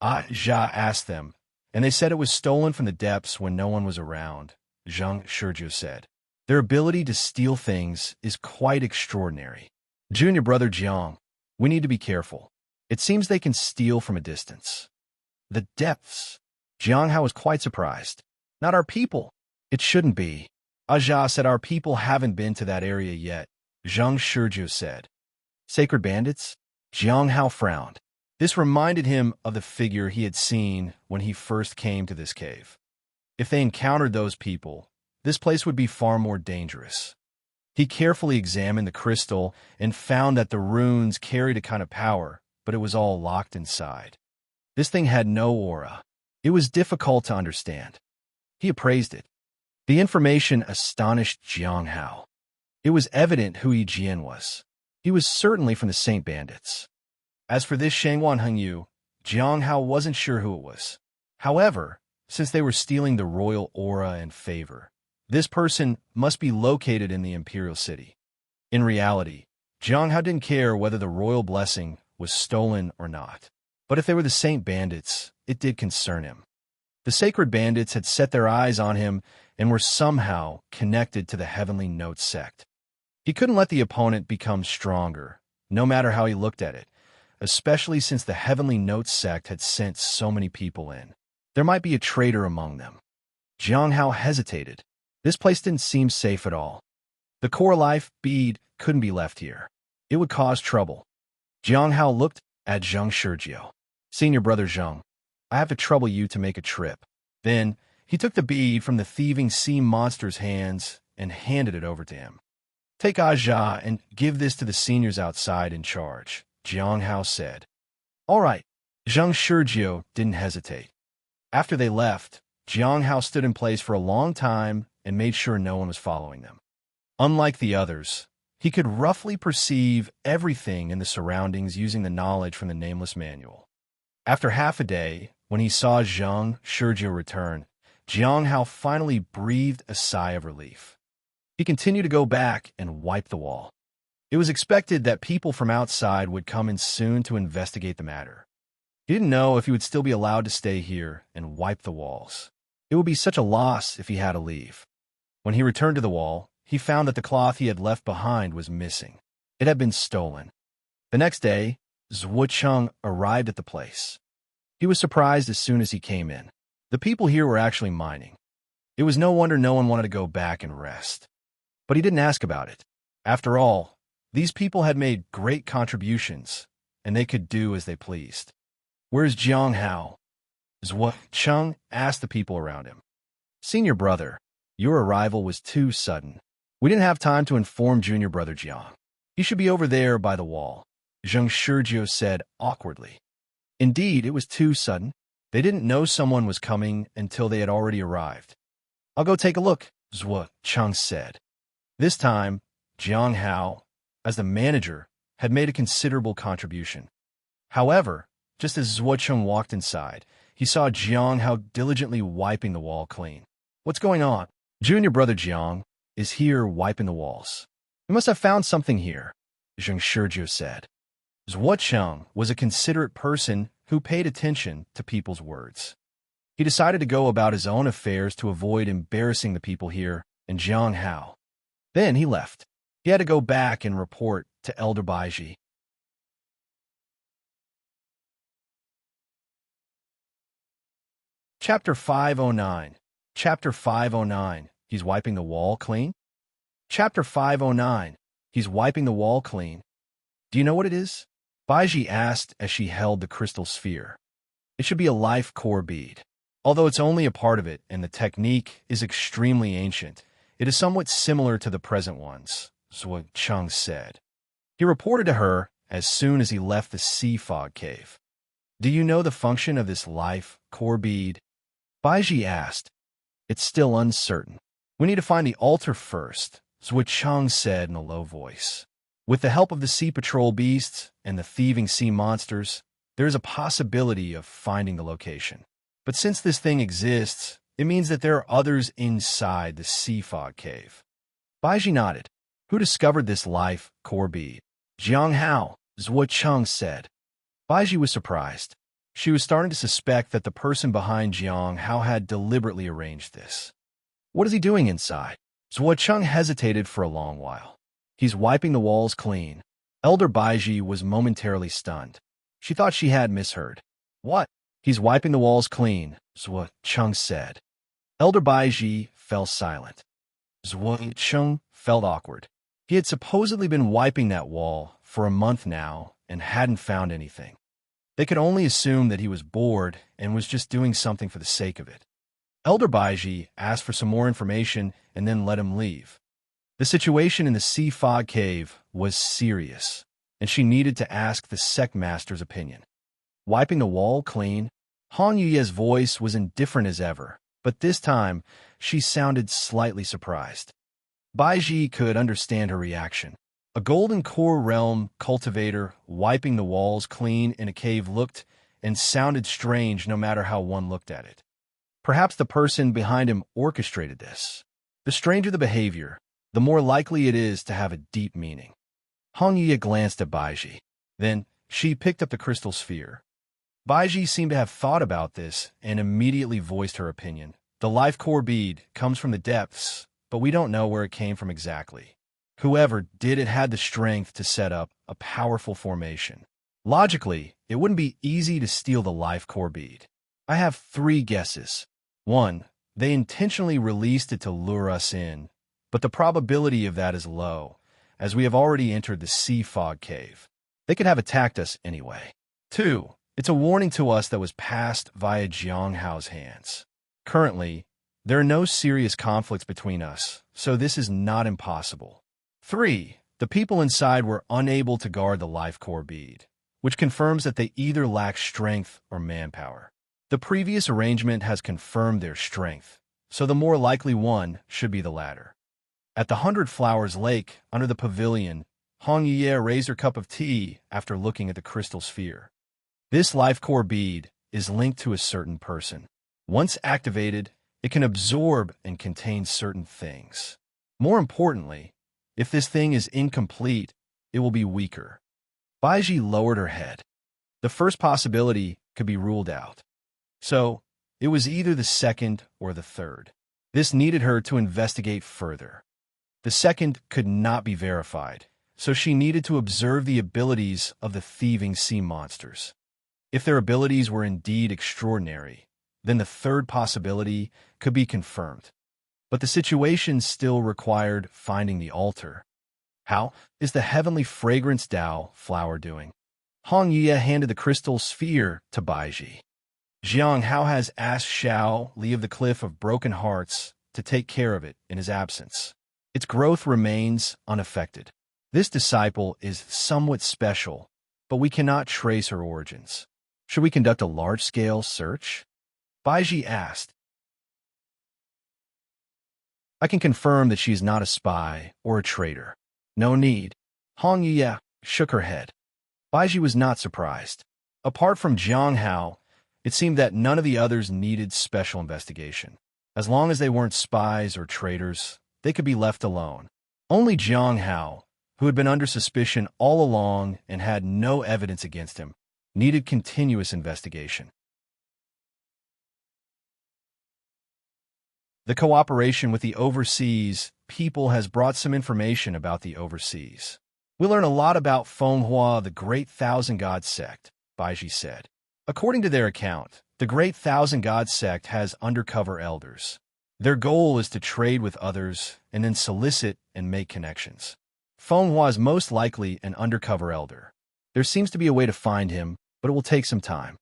Aja asked them, and they said it was stolen from the depths when no one was around, Zheng Shizhou said. Their ability to steal things is quite extraordinary. Junior brother Jiang, we need to be careful. It seems they can steal from a distance. The depths. Jiang Hao was quite surprised. Not our people. It shouldn't be. Aja said our people haven't been to that area yet, Zheng Shizhou said. Sacred bandits? Jiang Hao frowned. This reminded him of the figure he had seen when he first came to this cave. If they encountered those people, this place would be far more dangerous. He carefully examined the crystal and found that the runes carried a kind of power, but it was all locked inside. This thing had no aura. It was difficult to understand. He appraised it. The information astonished Jiang Hao. It was evident who Yi Jian was. He was certainly from the Saint Bandits. As for this Shangwan Hengyu, Jiang Hao wasn't sure who it was. However, since they were stealing the royal aura and favor, this person must be located in the imperial city. In reality, Jiang Hao didn't care whether the royal blessing was stolen or not. But if they were the Saint Bandits, it did concern him. The sacred bandits had set their eyes on him and were somehow connected to the Heavenly Note sect. He couldn't let the opponent become stronger, no matter how he looked at it, especially since the Heavenly Note sect had sent so many people in. There might be a traitor among them. Jiang Hao hesitated. This place didn't seem safe at all. The core life bead couldn't be left here. It would cause trouble. Jiang Hao looked at Zheng Shizhou. Senior brother Zheng, I have to trouble you to make a trip. Then he took the bead from the thieving sea monster's hands and handed it over to him. Take Aja and give this to the seniors outside in charge, Jiang Hao said. All right. Zheng Shizhou didn't hesitate. After they left, Jiang Hao stood in place for a long time and made sure no one was following them. Unlike the others, he could roughly perceive everything in the surroundings using the knowledge from the nameless manual. After half a day, when he saw Zheng Shizhou return, Jiang Hao finally breathed a sigh of relief. He continued to go back and wipe the wall. It was expected that people from outside would come in soon to investigate the matter. He didn't know if he would still be allowed to stay here and wipe the walls. It would be such a loss if he had to leave. When he returned to the wall, he found that the cloth he had left behind was missing. It had been stolen. The next day, Zhuo arrived at the place. He was surprised as soon as he came in. The people here were actually mining. It was no wonder no one wanted to go back and rest. But he didn't ask about it. After all, these people had made great contributions, and they could do as they pleased. Where's Jiang Hao? Zhuo asked the people around him. Senior brother, your arrival was too sudden. We didn't have time to inform junior brother Jiang. He should be over there by the wall, Zheng Shizhou said awkwardly. Indeed, it was too sudden. They didn't know someone was coming until they had already arrived. I'll go take a look, Zhuo said. This time, Jiang Hao, as the manager, had made a considerable contribution. However, just as Zhuo walked inside, he saw Jiang Hao diligently wiping the wall clean. What's going on? Junior brother Jiang is here wiping the walls. We must have found something here, Zheng Shizhou said. Zhuo was a considerate person who paid attention to people's words. He decided to go about his own affairs to avoid embarrassing the people here and Jiang Hao. Then he left. He had to go back and report to Elder Baiji. Chapter 509. Chapter 509. He's wiping the wall clean? Chapter 509. He's wiping the wall clean. Do you know what it is? Baiji asked as she held the crystal sphere. It should be a life core bead. Although it's only a part of it and the technique is extremely ancient, it is somewhat similar to the present ones, Zhuo said. He reported to her as soon as he left the sea fog cave. Do you know the function of this life core bead? Baiji asked. It's still uncertain. We need to find the altar first, Zhuo said in a low voice. With the help of the sea patrol beasts and the thieving sea monsters, there is a possibility of finding the location. But since this thing exists, it means that there are others inside the sea fog cave. Baiji nodded. Who discovered this life core bead? Jiang Hao, Zhuo said. Baiji was surprised. She was starting to suspect that the person behind Jiang Hao had deliberately arranged this. What is he doing inside? Zhuo hesitated for a long while. He's wiping the walls clean. Elder Baiji was momentarily stunned. She thought she had misheard. What? He's wiping the walls clean, Zhuo said. Elder Baiji fell silent. Zhuo felt awkward. He had supposedly been wiping that wall for a month now and hadn't found anything. They could only assume that he was bored and was just doing something for the sake of it. Elder Baiji asked for some more information and then let him leave. The situation in the sea fog cave was serious, and she needed to ask the sect master's opinion. Wiping the wall clean, Han Yuye's voice was indifferent as ever, but this time she sounded slightly surprised. Baiji could understand her reaction. A golden core realm cultivator wiping the walls clean in a cave looked and sounded strange no matter how one looked at it. Perhaps the person behind him orchestrated this. The stranger the behavior, the more likely it is to have a deep meaning. Han Yuye glanced at Baiji. Then she picked up the crystal sphere. Baiji seemed to have thought about this and immediately voiced her opinion. The life core bead comes from the depths, but we don't know where it came from exactly. Whoever did it had the strength to set up a powerful formation. Logically, it wouldn't be easy to steal the life core bead. I have 3 guesses. 1. They intentionally released it to lure us in, but the probability of that is low, as we have already entered the sea fog cave. They could have attacked us anyway. 2. It's a warning to us that was passed via Jiang Hao's hands. Currently, there are no serious conflicts between us, so this is not impossible. 3. The people inside were unable to guard the life core bead, which confirms that they either lack strength or manpower. The previous arrangement has confirmed their strength, so the more likely one should be the latter. At the 100 Flowers Lake, under the pavilion, Han Yuye raised her cup of tea after looking at the crystal sphere. This life core bead is linked to a certain person. Once activated, it can absorb and contain certain things. More importantly, if this thing is incomplete, it will be weaker. Baiji lowered her head. The first possibility could be ruled out. So, it was either the second or the third. This needed her to investigate further. The second could not be verified, so she needed to observe the abilities of the thieving sea monsters. If their abilities were indeed extraordinary, then the third possibility could be confirmed. But the situation still required finding the altar. How is the heavenly fragrance Dao flower doing? Han Yuye handed the crystal sphere to Baiji. Jiang Hao has asked Xiao Li of the Cliff of Broken Hearts to take care of it in his absence. Its growth remains unaffected. This disciple is somewhat special, but we cannot trace her origins. Should we conduct a large-scale search? Baiji asked. I can confirm that she is not a spy or a traitor. No need. Han Yuye shook her head. Baiji was not surprised. Apart from Jiang Hao, it seemed that none of the others needed special investigation. As long as they weren't spies or traitors, they could be left alone. Only Jiang Hao, who had been under suspicion all along and had no evidence against him, needed continuous investigation. The cooperation with the overseas people has brought some information about the overseas. We learn a lot about Fenghua, the Great Thousand God sect, Baiji said. According to their account, the Great Thousand God sect has undercover elders. Their goal is to trade with others and then solicit and make connections. Fenghua is most likely an undercover elder. There seems to be a way to find him, but it will take some time.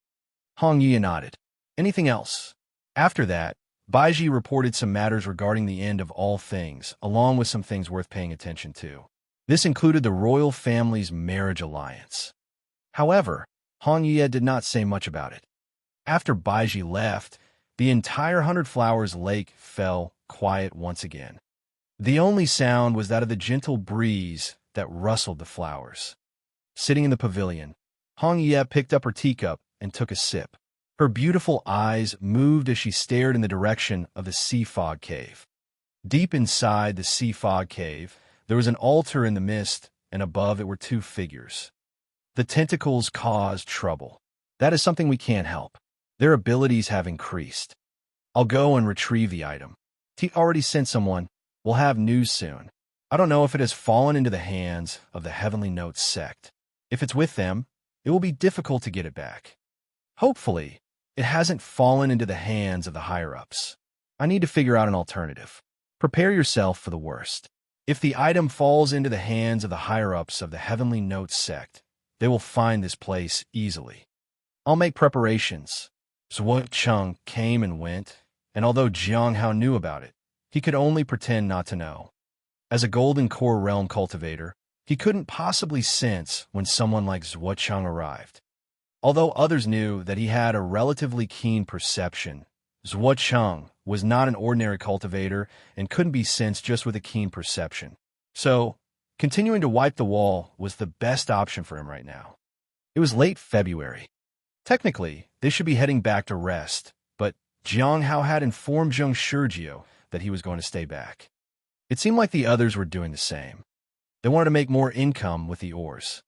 Han Yuye nodded. Anything else? After that, Baiji reported some matters regarding the end of all things, along with some things worth paying attention to. This included the royal family's marriage alliance. However, Han Yuye did not say much about it. After Baiji left, the entire 100 Flowers Lake fell quiet once again. The only sound was that of the gentle breeze that rustled the flowers. Sitting in the pavilion, Han Yuye picked up her teacup and took a sip. Her beautiful eyes moved as she stared in the direction of the sea fog cave. Deep inside the sea fog cave, there was an altar in the mist, and above it were 2 figures. The tentacles caused trouble. That is something we can't help. Their abilities have increased. I'll go and retrieve the item. T already sent someone. We'll have news soon. I don't know if it has fallen into the hands of the Heavenly Notes sect. If it's with them, it will be difficult to get it back. Hopefully, it hasn't fallen into the hands of the higher-ups. I need to figure out an alternative. Prepare yourself for the worst. If the item falls into the hands of the higher-ups of the Heavenly Notes sect, they will find this place easily. I'll make preparations. Zhuo Cheng came and went, and although Jiang Hao knew about it, he could only pretend not to know. As a Golden Core Realm cultivator, he couldn't possibly sense when someone like Zhuo Cheng arrived. Although others knew that he had a relatively keen perception, Zhuo Cheng was not an ordinary cultivator and couldn't be sensed just with a keen perception. So, continuing to wipe the wall was the best option for him right now. It was late February. Technically, they should be heading back to rest, but Jiang Hao had informed Zheng Shurjiu that he was going to stay back. It seemed like the others were doing the same. They wanted to make more income with the ores.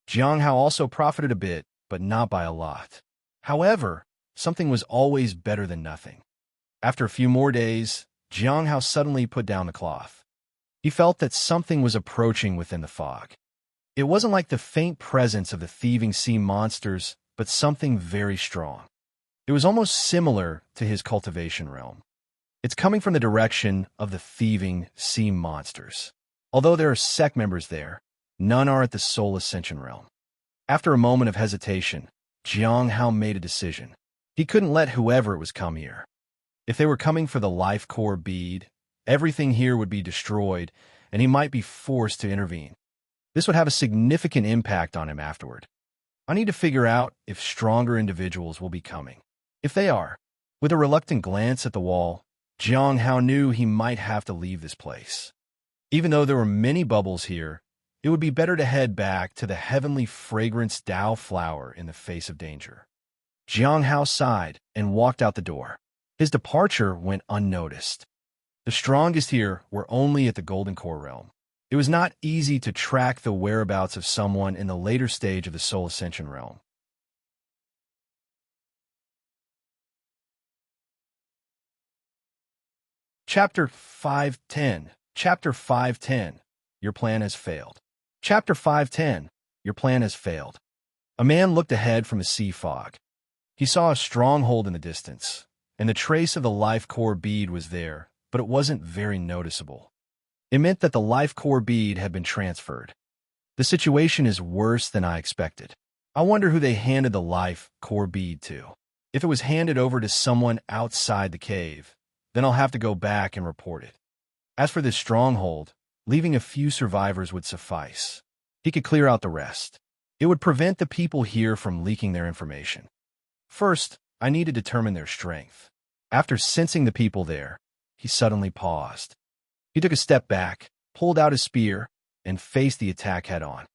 Jiang Hao also profited a bit, but not by a lot. However, something was always better than nothing. After a few more days, Jiang Hao suddenly put down the cloth. He felt that something was approaching within the fog. It wasn't like the faint presence of the thieving sea monsters, but something very strong. It was almost similar to his cultivation realm. It's coming from the direction of the thieving sea monsters. Although there are sect members there, none are at the Soul Ascension realm. After a moment of hesitation, Jiang Hao made a decision. He couldn't let whoever it was come here. If they were coming for the life core bead, everything here would be destroyed, and he might be forced to intervene. This would have a significant impact on him afterward. I need to figure out if stronger individuals will be coming. If they are, with a reluctant glance at the wall, Jiang Hao knew he might have to leave this place. Even though there were many bubbles here, it would be better to head back to the heavenly fragrance Dao flower in the face of danger. Jiang Hao sighed and walked out the door. His departure went unnoticed. The strongest here were only at the Golden Core realm. It was not easy to track the whereabouts of someone in the later stage of the Soul Ascension realm. Chapter 510. Chapter 510. Your plan has failed. Chapter 510. Your plan has failed. A man looked ahead from a sea fog. He saw a stronghold in the distance, and the trace of the life core bead was there, but it wasn't very noticeable. It meant that the life core bead had been transferred. The situation is worse than I expected. I wonder who they handed the life core bead to. If it was handed over to someone outside the cave, then I'll have to go back and report it. As for this stronghold, leaving a few survivors would suffice. He could clear out the rest. It would prevent the people here from leaking their information. First, I need to determine their strength. After sensing the people there, he suddenly paused. He took a step back, pulled out his spear, and faced the attack head-on.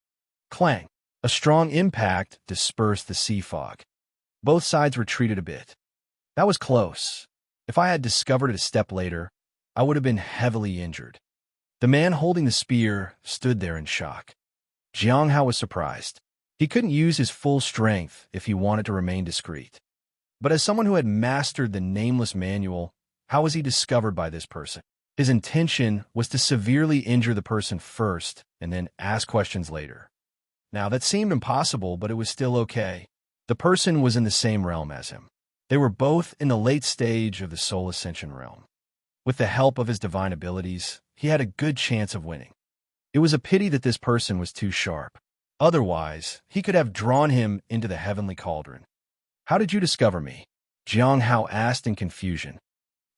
Clang! A strong impact dispersed the sea fog. Both sides retreated a bit. That was close. If I had discovered it a step later, I would have been heavily injured. The man holding the spear stood there in shock. Jiang Hao was surprised. He couldn't use his full strength if he wanted to remain discreet. But as someone who had mastered the nameless manual, how was he discovered by this person? His intention was to severely injure the person first and then ask questions later. Now, that seemed impossible, but it was still okay. The person was in the same realm as him. They were both in the late stage of the Soul Ascension realm. With the help of his divine abilities, he had a good chance of winning. It was a pity that this person was too sharp. Otherwise, he could have drawn him into the heavenly cauldron. How did you discover me? Jiang Hao asked in confusion.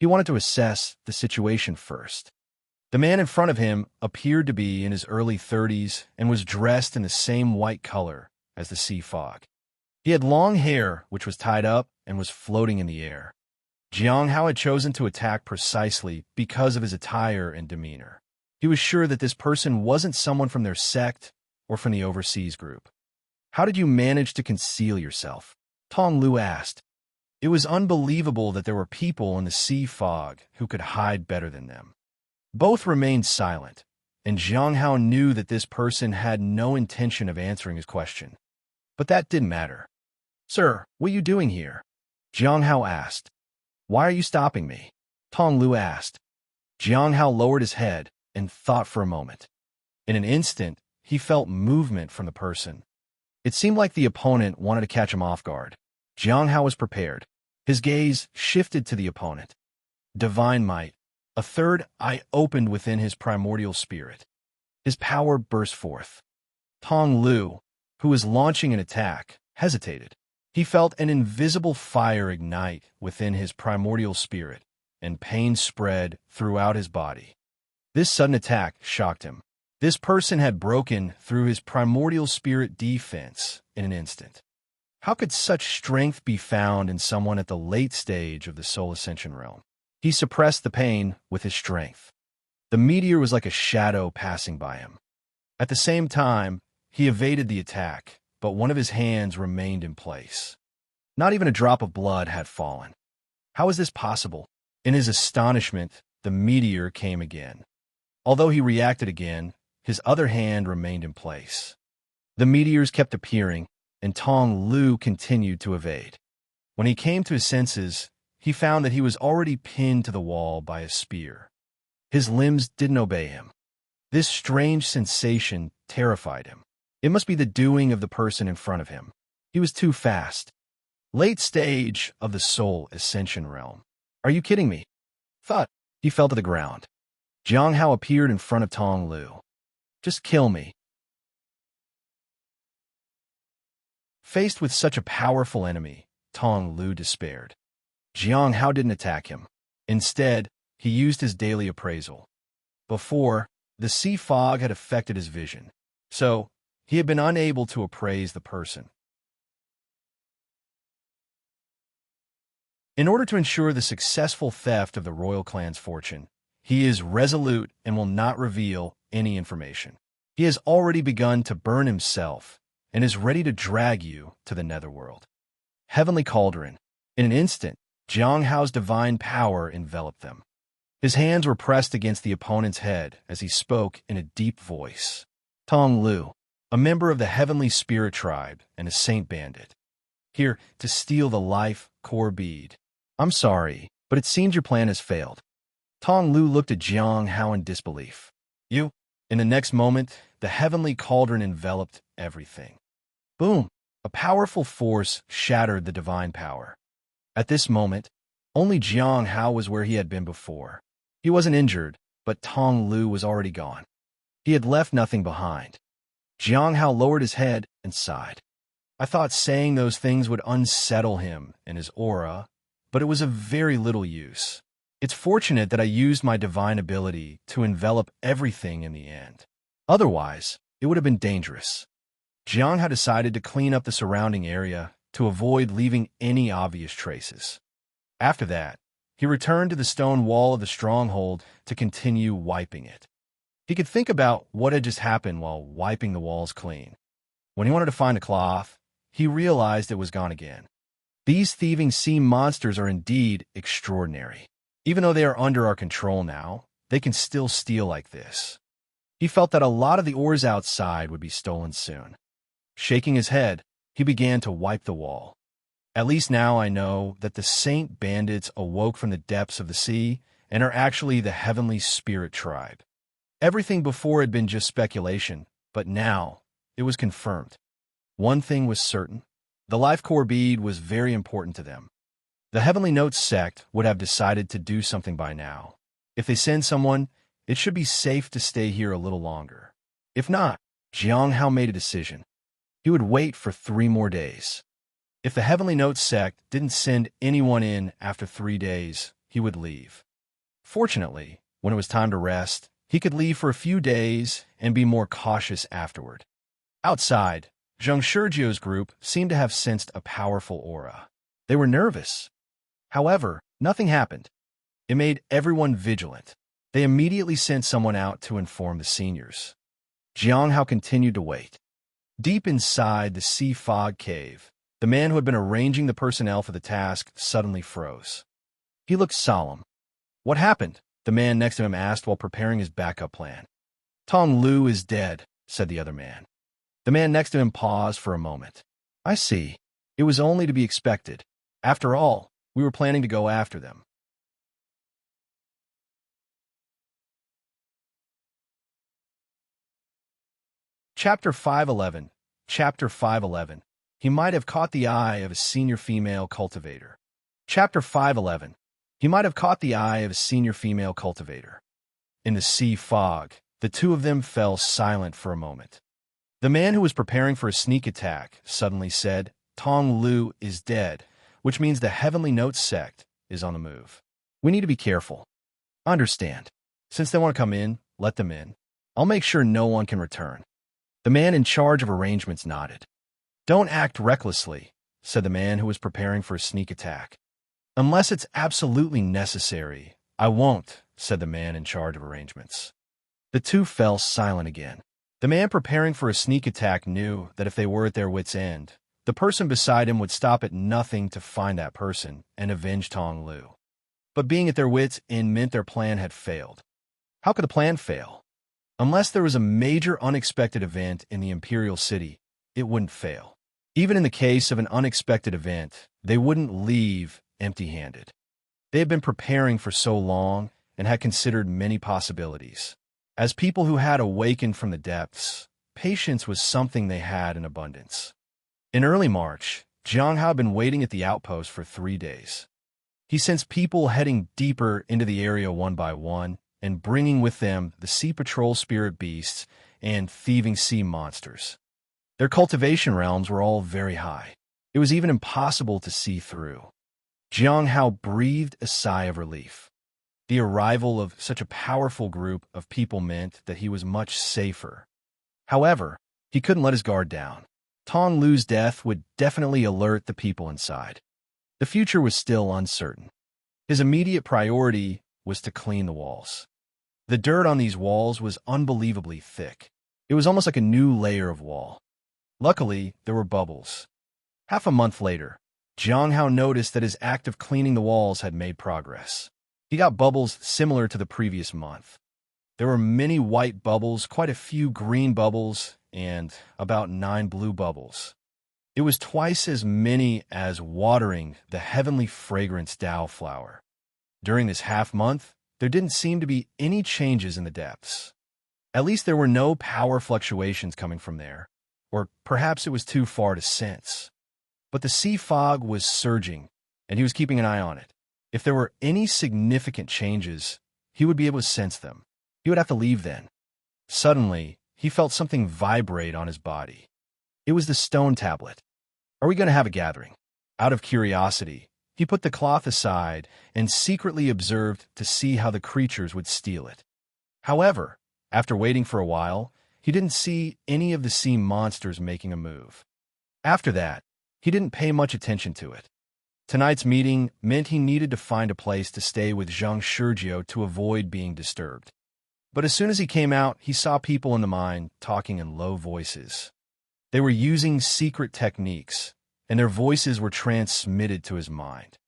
He wanted to assess the situation first. The man in front of him appeared to be in his early 30s and was dressed in the same white color as the sea fog. He had long hair, which was tied up and was floating in the air. Jiang Hao had chosen to attack precisely because of his attire and demeanor. He was sure that this person wasn't someone from their sect or from the overseas group. How did you manage to conceal yourself? Tong Lu asked. It was unbelievable that there were people in the sea fog who could hide better than them. Both remained silent, and Jiang Hao knew that this person had no intention of answering his question. But that didn't matter. Sir, what are you doing here? Jiang Hao asked. Why are you stopping me? Tong Lu asked. Jiang Hao lowered his head and thought for a moment. In an instant, he felt movement from the person. It seemed like the opponent wanted to catch him off guard. Jiang Hao was prepared. His gaze shifted to the opponent. Divine might. A third eye opened within his primordial spirit. His power burst forth. Tong Lu, who was launching an attack, hesitated. He felt an invisible fire ignite within his primordial spirit, and pain spread throughout his body. This sudden attack shocked him. This person had broken through his primordial spirit defense in an instant. How could such strength be found in someone at the late stage of the soul ascension realm? He suppressed the pain with his strength. The meteor was like a shadow passing by him. At the same time, he evaded the attack, but one of his hands remained in place. Not even a drop of blood had fallen. How is this possible? In his astonishment, the meteor came again. Although he reacted again, his other hand remained in place. The meteors kept appearing, and Tong Lu continued to evade. When he came to his senses, he found that he was already pinned to the wall by a spear. His limbs didn't obey him. This strange sensation terrified him. It must be the doing of the person in front of him. He was too fast. Late stage of the soul ascension realm. Are you kidding me? Thud. He fell to the ground. Jiang Hao appeared in front of Tong Lu. Just kill me. Faced with such a powerful enemy, Tong Lu despaired. Jiang Hao didn't attack him. Instead, he used his daily appraisal. Before, the sea fog had affected his vision, so he had been unable to appraise the person. In order to ensure the successful theft of the royal clan's fortune, he is resolute and will not reveal any information. He has already begun to burn himself and is ready to drag you to the netherworld. Heavenly Cauldron. In an instant, Jiang Hao's divine power enveloped them. His hands were pressed against the opponent's head as he spoke in a deep voice. Tong Lu, a member of the Heavenly Spirit Tribe and a saint bandit, here to steal the life core bead. I'm sorry, but it seems your plan has failed. Tong Lu looked at Jiang Hao in disbelief. You? In the next moment, the Heavenly Cauldron enveloped everything. Boom! A powerful force shattered the divine power. At this moment, only Jiang Hao was where he had been before. He wasn't injured, but Tong Lu was already gone. He had left nothing behind. Jiang Hao lowered his head and sighed. I thought saying those things would unsettle him and his aura, but it was of very little use. It's fortunate that I used my divine ability to envelop everything in the end. Otherwise, it would have been dangerous. Jiang Hao decided to clean up the surrounding area to avoid leaving any obvious traces. After that, he returned to the stone wall of the stronghold to continue wiping it. He could think about what had just happened while wiping the walls clean. When he wanted to find a cloth, he realized it was gone again. These thieving sea monsters are indeed extraordinary. Even though they are under our control now, they can still steal like this. He felt that a lot of the ores outside would be stolen soon. Shaking his head, he began to wipe the wall. At least now I know that the saint bandits awoke from the depths of the sea and are actually the Heavenly Spirit Tribe. Everything before had been just speculation, but now it was confirmed. One thing was certain. The life core bead was very important to them. The Heavenly Notes sect would have decided to do something by now. If they send someone, it should be safe to stay here a little longer. If not, Jiang Hao made a decision. He would wait for 3 more days. If the Heavenly Notes sect didn't send anyone in after 3 days, he would leave. Fortunately, when it was time to rest, he could leave for a few days and be more cautious afterward. Outside, Zheng Shurjio's group seemed to have sensed a powerful aura. They were nervous. However, nothing happened. It made everyone vigilant. They immediately sent someone out to inform the seniors. Jiang Hao continued to wait. Deep inside the sea fog cave, the man who had been arranging the personnel for the task suddenly froze. He looked solemn. What happened? The man next to him asked while preparing his backup plan. Tong Lu is dead, said the other man. The man next to him paused for a moment. I see. It was only to be expected. After all, we were planning to go after them. Chapter 511. Chapter 511. He might have caught the eye of a senior female cultivator. Chapter 511. He might have caught the eye of a senior female cultivator. In the sea fog, the two of them fell silent for a moment. The man who was preparing for a sneak attack suddenly said, Tong Lu is dead, which means the Heavenly Notes sect is on the move. We need to be careful. Understand. Since they want to come in, let them in. I'll make sure no one can return. The man in charge of arrangements nodded. Don't act recklessly, said the man who was preparing for a sneak attack. Unless it's absolutely necessary, I won't, said the man in charge of arrangements. The two fell silent again. The man preparing for a sneak attack knew that if they were at their wits' end, the person beside him would stop at nothing to find that person and avenge Tong Lu. But being at their wits' end meant their plan had failed. How could the plan fail? Unless there was a major unexpected event in the Imperial City, it wouldn't fail. Even in the case of an unexpected event, they wouldn't leave empty-handed. They had been preparing for so long and had considered many possibilities. As people who had awakened from the depths, patience was something they had in abundance. In early March, Jiang Hao had been waiting at the outpost for 3 days. He sensed people heading deeper into the area one by one and bringing with them the sea patrol spirit beasts and thieving sea monsters. Their cultivation realms were all very high. It was even impossible to see through. Jiang Hao breathed a sigh of relief. The arrival of such a powerful group of people meant that he was much safer. However, he couldn't let his guard down. Tong Lu's death would definitely alert the people inside. The future was still uncertain. His immediate priority was to clean the walls. The dirt on these walls was unbelievably thick. It was almost like a new layer of wall. Luckily, there were bubbles. Half a month later, Jiang Hao noticed that his act of cleaning the walls had made progress. He got bubbles similar to the previous month. There were many white bubbles, quite a few green bubbles, and about 9 blue bubbles. It was twice as many as watering the heavenly fragrance Dao flower. During this half-month, there didn't seem to be any changes in the depths. At least there were no power fluctuations coming from there, or perhaps it was too far to sense. But the sea fog was surging, and he was keeping an eye on it. If there were any significant changes, he would be able to sense them. He would have to leave then. Suddenly, he felt something vibrate on his body. It was the stone tablet. Are we going to have a gathering? Out of curiosity, he put the cloth aside and secretly observed to see how the creatures would steal it. However, after waiting for a while, he didn't see any of the sea monsters making a move. After that, he didn't pay much attention to it. Tonight's meeting meant he needed to find a place to stay with Zhang Shurjiu to avoid being disturbed. But as soon as he came out, he saw people in the mine talking in low voices. They were using secret techniques, and their voices were transmitted to his mind.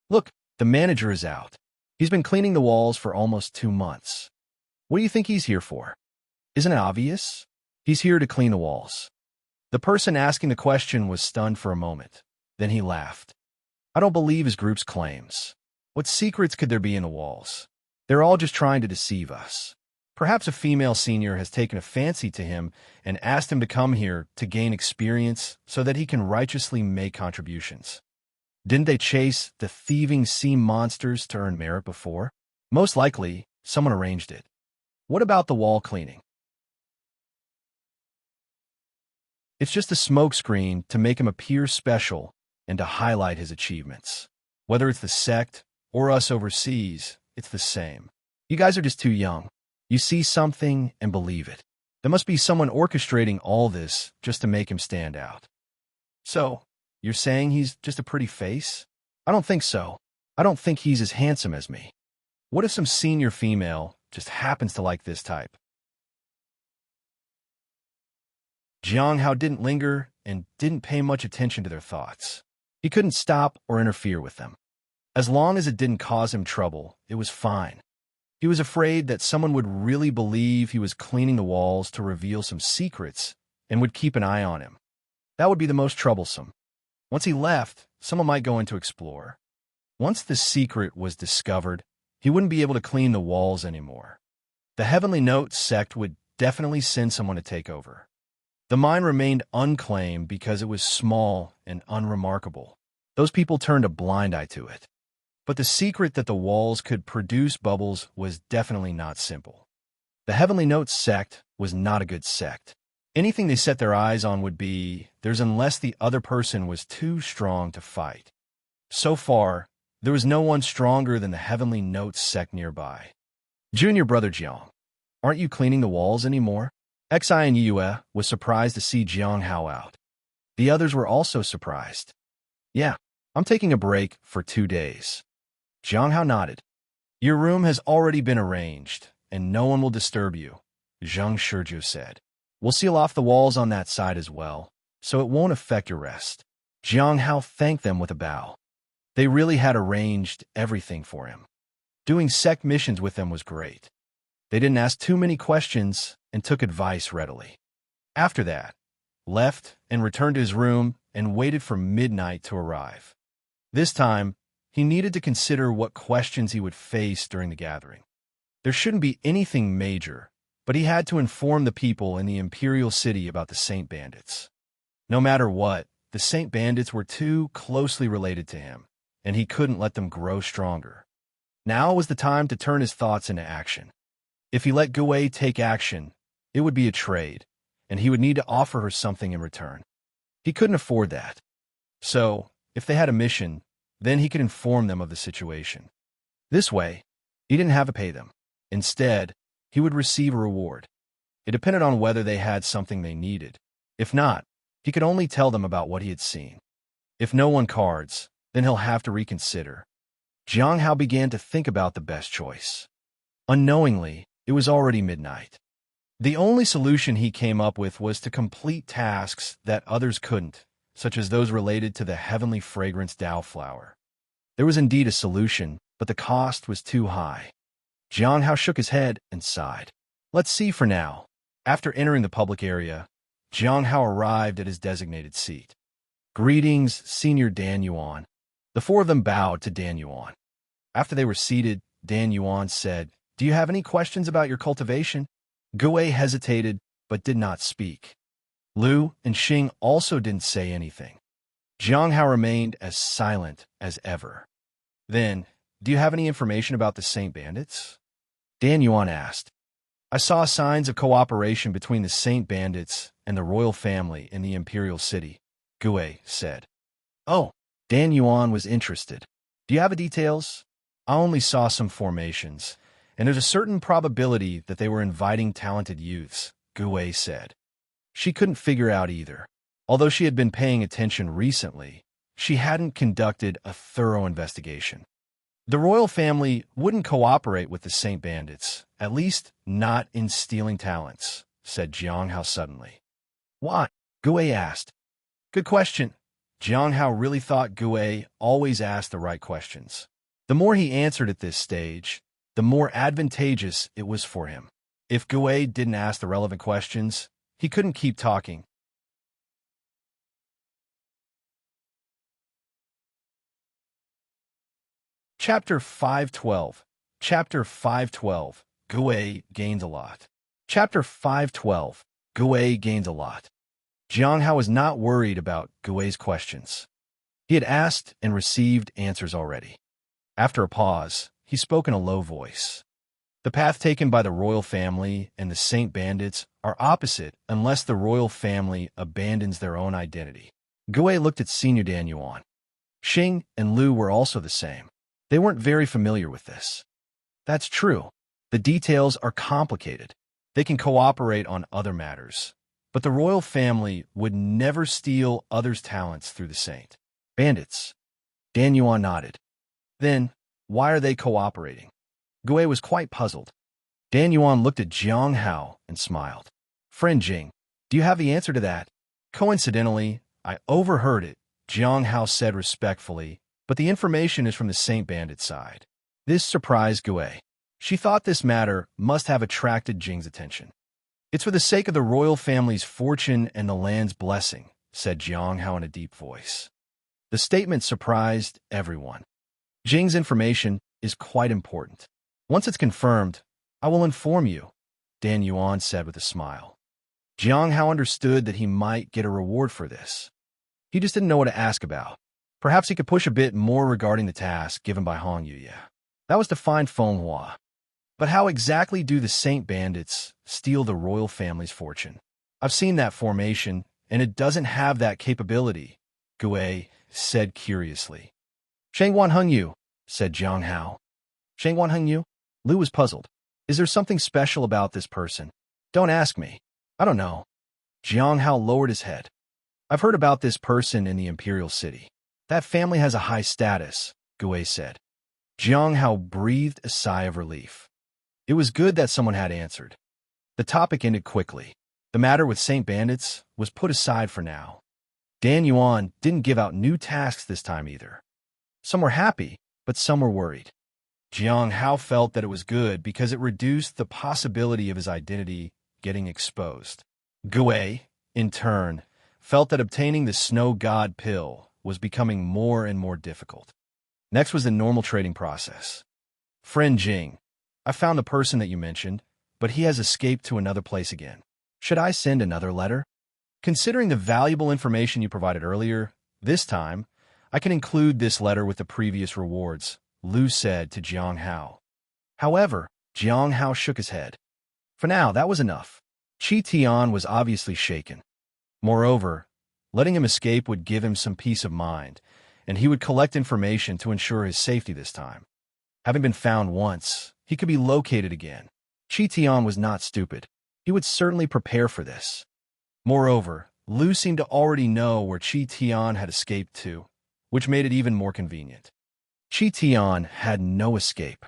Look, the manager is out. He's been cleaning the walls for almost 2 months. What do you think he's here for? Isn't it obvious? He's here to clean the walls. The person asking the question was stunned for a moment. Then he laughed. I don't believe his group's claims. What secrets could there be in the walls? They're all just trying to deceive us. Perhaps a female senior has taken a fancy to him and asked him to come here to gain experience so that he can righteously make contributions. Didn't they chase the thieving sea monsters to earn merit before? Most likely, someone arranged it. What about the wall cleaning? It's just a smokescreen to make him appear special and to highlight his achievements. Whether it's the sect or us overseas, it's the same. You guys are just too young. You see something and believe it. There must be someone orchestrating all this just to make him stand out. So, you're saying he's just a pretty face? I don't think so. I don't think he's as handsome as me. What if some senior female just happens to like this type? Jiang Hao didn't linger and didn't pay much attention to their thoughts. He couldn't stop or interfere with them. As long as it didn't cause him trouble, it was fine. He was afraid that someone would really believe he was cleaning the walls to reveal some secrets and would keep an eye on him. That would be the most troublesome. Once he left, someone might go in to explore. Once the secret was discovered, he wouldn't be able to clean the walls anymore. The Heavenly Note sect would definitely send someone to take over. The mine remained unclaimed because it was small and unremarkable. Those people turned a blind eye to it. But the secret that the walls could produce bubbles was definitely not simple. The Heavenly Note sect was not a good sect. Anything they set their eyes on would be theirs unless the other person was too strong to fight. So far, there was no one stronger than the Heavenly Notes sect nearby. Junior brother Jiang, aren't you cleaning the walls anymore? Xi and Yue was surprised to see Jiang Hao out. The others were also surprised. Yeah, I'm taking a break for 2 days. Jiang Hao nodded. Your room has already been arranged, and no one will disturb you, Zhang Shizhu said. We'll seal off the walls on that side as well, so it won't affect your rest. Jiang Hao thanked them with a bow. They really had arranged everything for him. Doing sect missions with them was great. They didn't ask too many questions and took advice readily. After that, left and returned to his room and waited for midnight to arrive. This time, he needed to consider what questions he would face during the gathering. There shouldn't be anything major, but he had to inform the people in the Imperial City about the Saint Bandits. No matter what, the Saint Bandits were too closely related to him, and he couldn't let them grow stronger. Now was the time to turn his thoughts into action. If he let Gue take action, it would be a trade, and he would need to offer her something in return. He couldn't afford that. So, if they had a mission, then he could inform them of the situation. This way, he didn't have to pay them. Instead, he would receive a reward. It depended on whether they had something they needed. If not, he could only tell them about what he had seen. If no one cards, then he'll have to reconsider. Jiang Hao began to think about the best choice. Unknowingly, it was already midnight. The only solution he came up with was to complete tasks that others couldn't, such as those related to the heavenly fragrance Dao flower. There was indeed a solution, but the cost was too high. Jiang Hao shook his head and sighed. Let's see for now. After entering the public area, Jiang Hao arrived at his designated seat. Greetings, Senior Dan Yuan. The four of them bowed to Dan Yuan. After they were seated, Dan Yuan said, Do you have any questions about your cultivation? Gue hesitated, but did not speak. Lu and Xing also didn't say anything. Jiang Hao remained as silent as ever. Then, do you have any information about the Saint Bandits? Dan Yuan asked. I saw signs of cooperation between the Saint Bandits and the royal family in the Imperial City, Gue said. Oh, Dan Yuan was interested. Do you have the details? I only saw some formations, and there's a certain probability that they were inviting talented youths, Gue said. She couldn't figure out either. Although she had been paying attention recently, she hadn't conducted a thorough investigation. The royal family wouldn't cooperate with the Saint Bandits, at least not in stealing talents, said Jiang Hao suddenly. Why? Gue asked. Good question. Jiang Hao really thought Gue always asked the right questions. The more he answered at this stage, the more advantageous it was for him. If Gue didn't ask the relevant questions, he couldn't keep talking. Chapter 512. Chapter 512. Gue gained a lot. Chapter 512. Gue gained a lot. Jiang Hao was not worried about Gue's questions. He had asked and received answers already. After a pause, he spoke in a low voice. The path taken by the royal family and the Saint Bandits are opposite unless the royal family abandons their own identity. Gue looked at Senior Dan Yuan. Xing and Lu were also the same. They weren't very familiar with this. That's true. The details are complicated. They can cooperate on other matters. But the royal family would never steal others' talents through the Saint Bandits. Dan Yuan nodded. Then, why are they cooperating? Gue was quite puzzled. Dan Yuan looked at Jiang Hao and smiled. Friend Jing, do you have the answer to that? Coincidentally, I overheard it, Jiang Hao said respectfully, but the information is from the Saint Bandit side. This surprised Gue. She thought this matter must have attracted Jing's attention. It's for the sake of the royal family's fortune and the land's blessing, said Jiang Hao in a deep voice. The statement surprised everyone. Jing's information is quite important. Once it's confirmed, I will inform you, Dan Yuan said with a smile. Jiang Hao understood that he might get a reward for this. He just didn't know what to ask about. Perhaps he could push a bit more regarding the task given by Hong Yuya. That was to find Feng Hua. But how exactly do the Saint Bandits steal the royal family's fortune? I've seen that formation, and it doesn't have that capability, Gui said curiously. Shangwan Hung Yu, said Jiang Hao. Shangwan Hung Yu? Lu was puzzled. Is there something special about this person? Don't ask me. I don't know. Jiang Hao lowered his head. I've heard about this person in the Imperial City. That family has a high status, Gui said. Jiang Hao breathed a sigh of relief. It was good that someone had answered. The topic ended quickly. The matter with Saint Bandits was put aside for now. Dan Yuan didn't give out new tasks this time either. Some were happy, but some were worried. Jiang Hao felt that it was good because it reduced the possibility of his identity getting exposed. Gui, in turn, felt that obtaining the Snow God pill was becoming more and more difficult. Next was the normal trading process. Friend Jing, I found the person that you mentioned, but he has escaped to another place again. Should I send another letter? Considering the valuable information you provided earlier, this time, I can include this letter with the previous rewards, Lu said to Jiang Hao. However, Jiang Hao shook his head. For now, that was enough. Qi Tian was obviously shaken. Moreover, letting him escape would give him some peace of mind, and he would collect information to ensure his safety this time. Having been found once, he could be located again. Qi Tian was not stupid. He would certainly prepare for this. Moreover, Lu seemed to already know where Qi Tian had escaped to, which made it even more convenient. Qi Tian had no escape.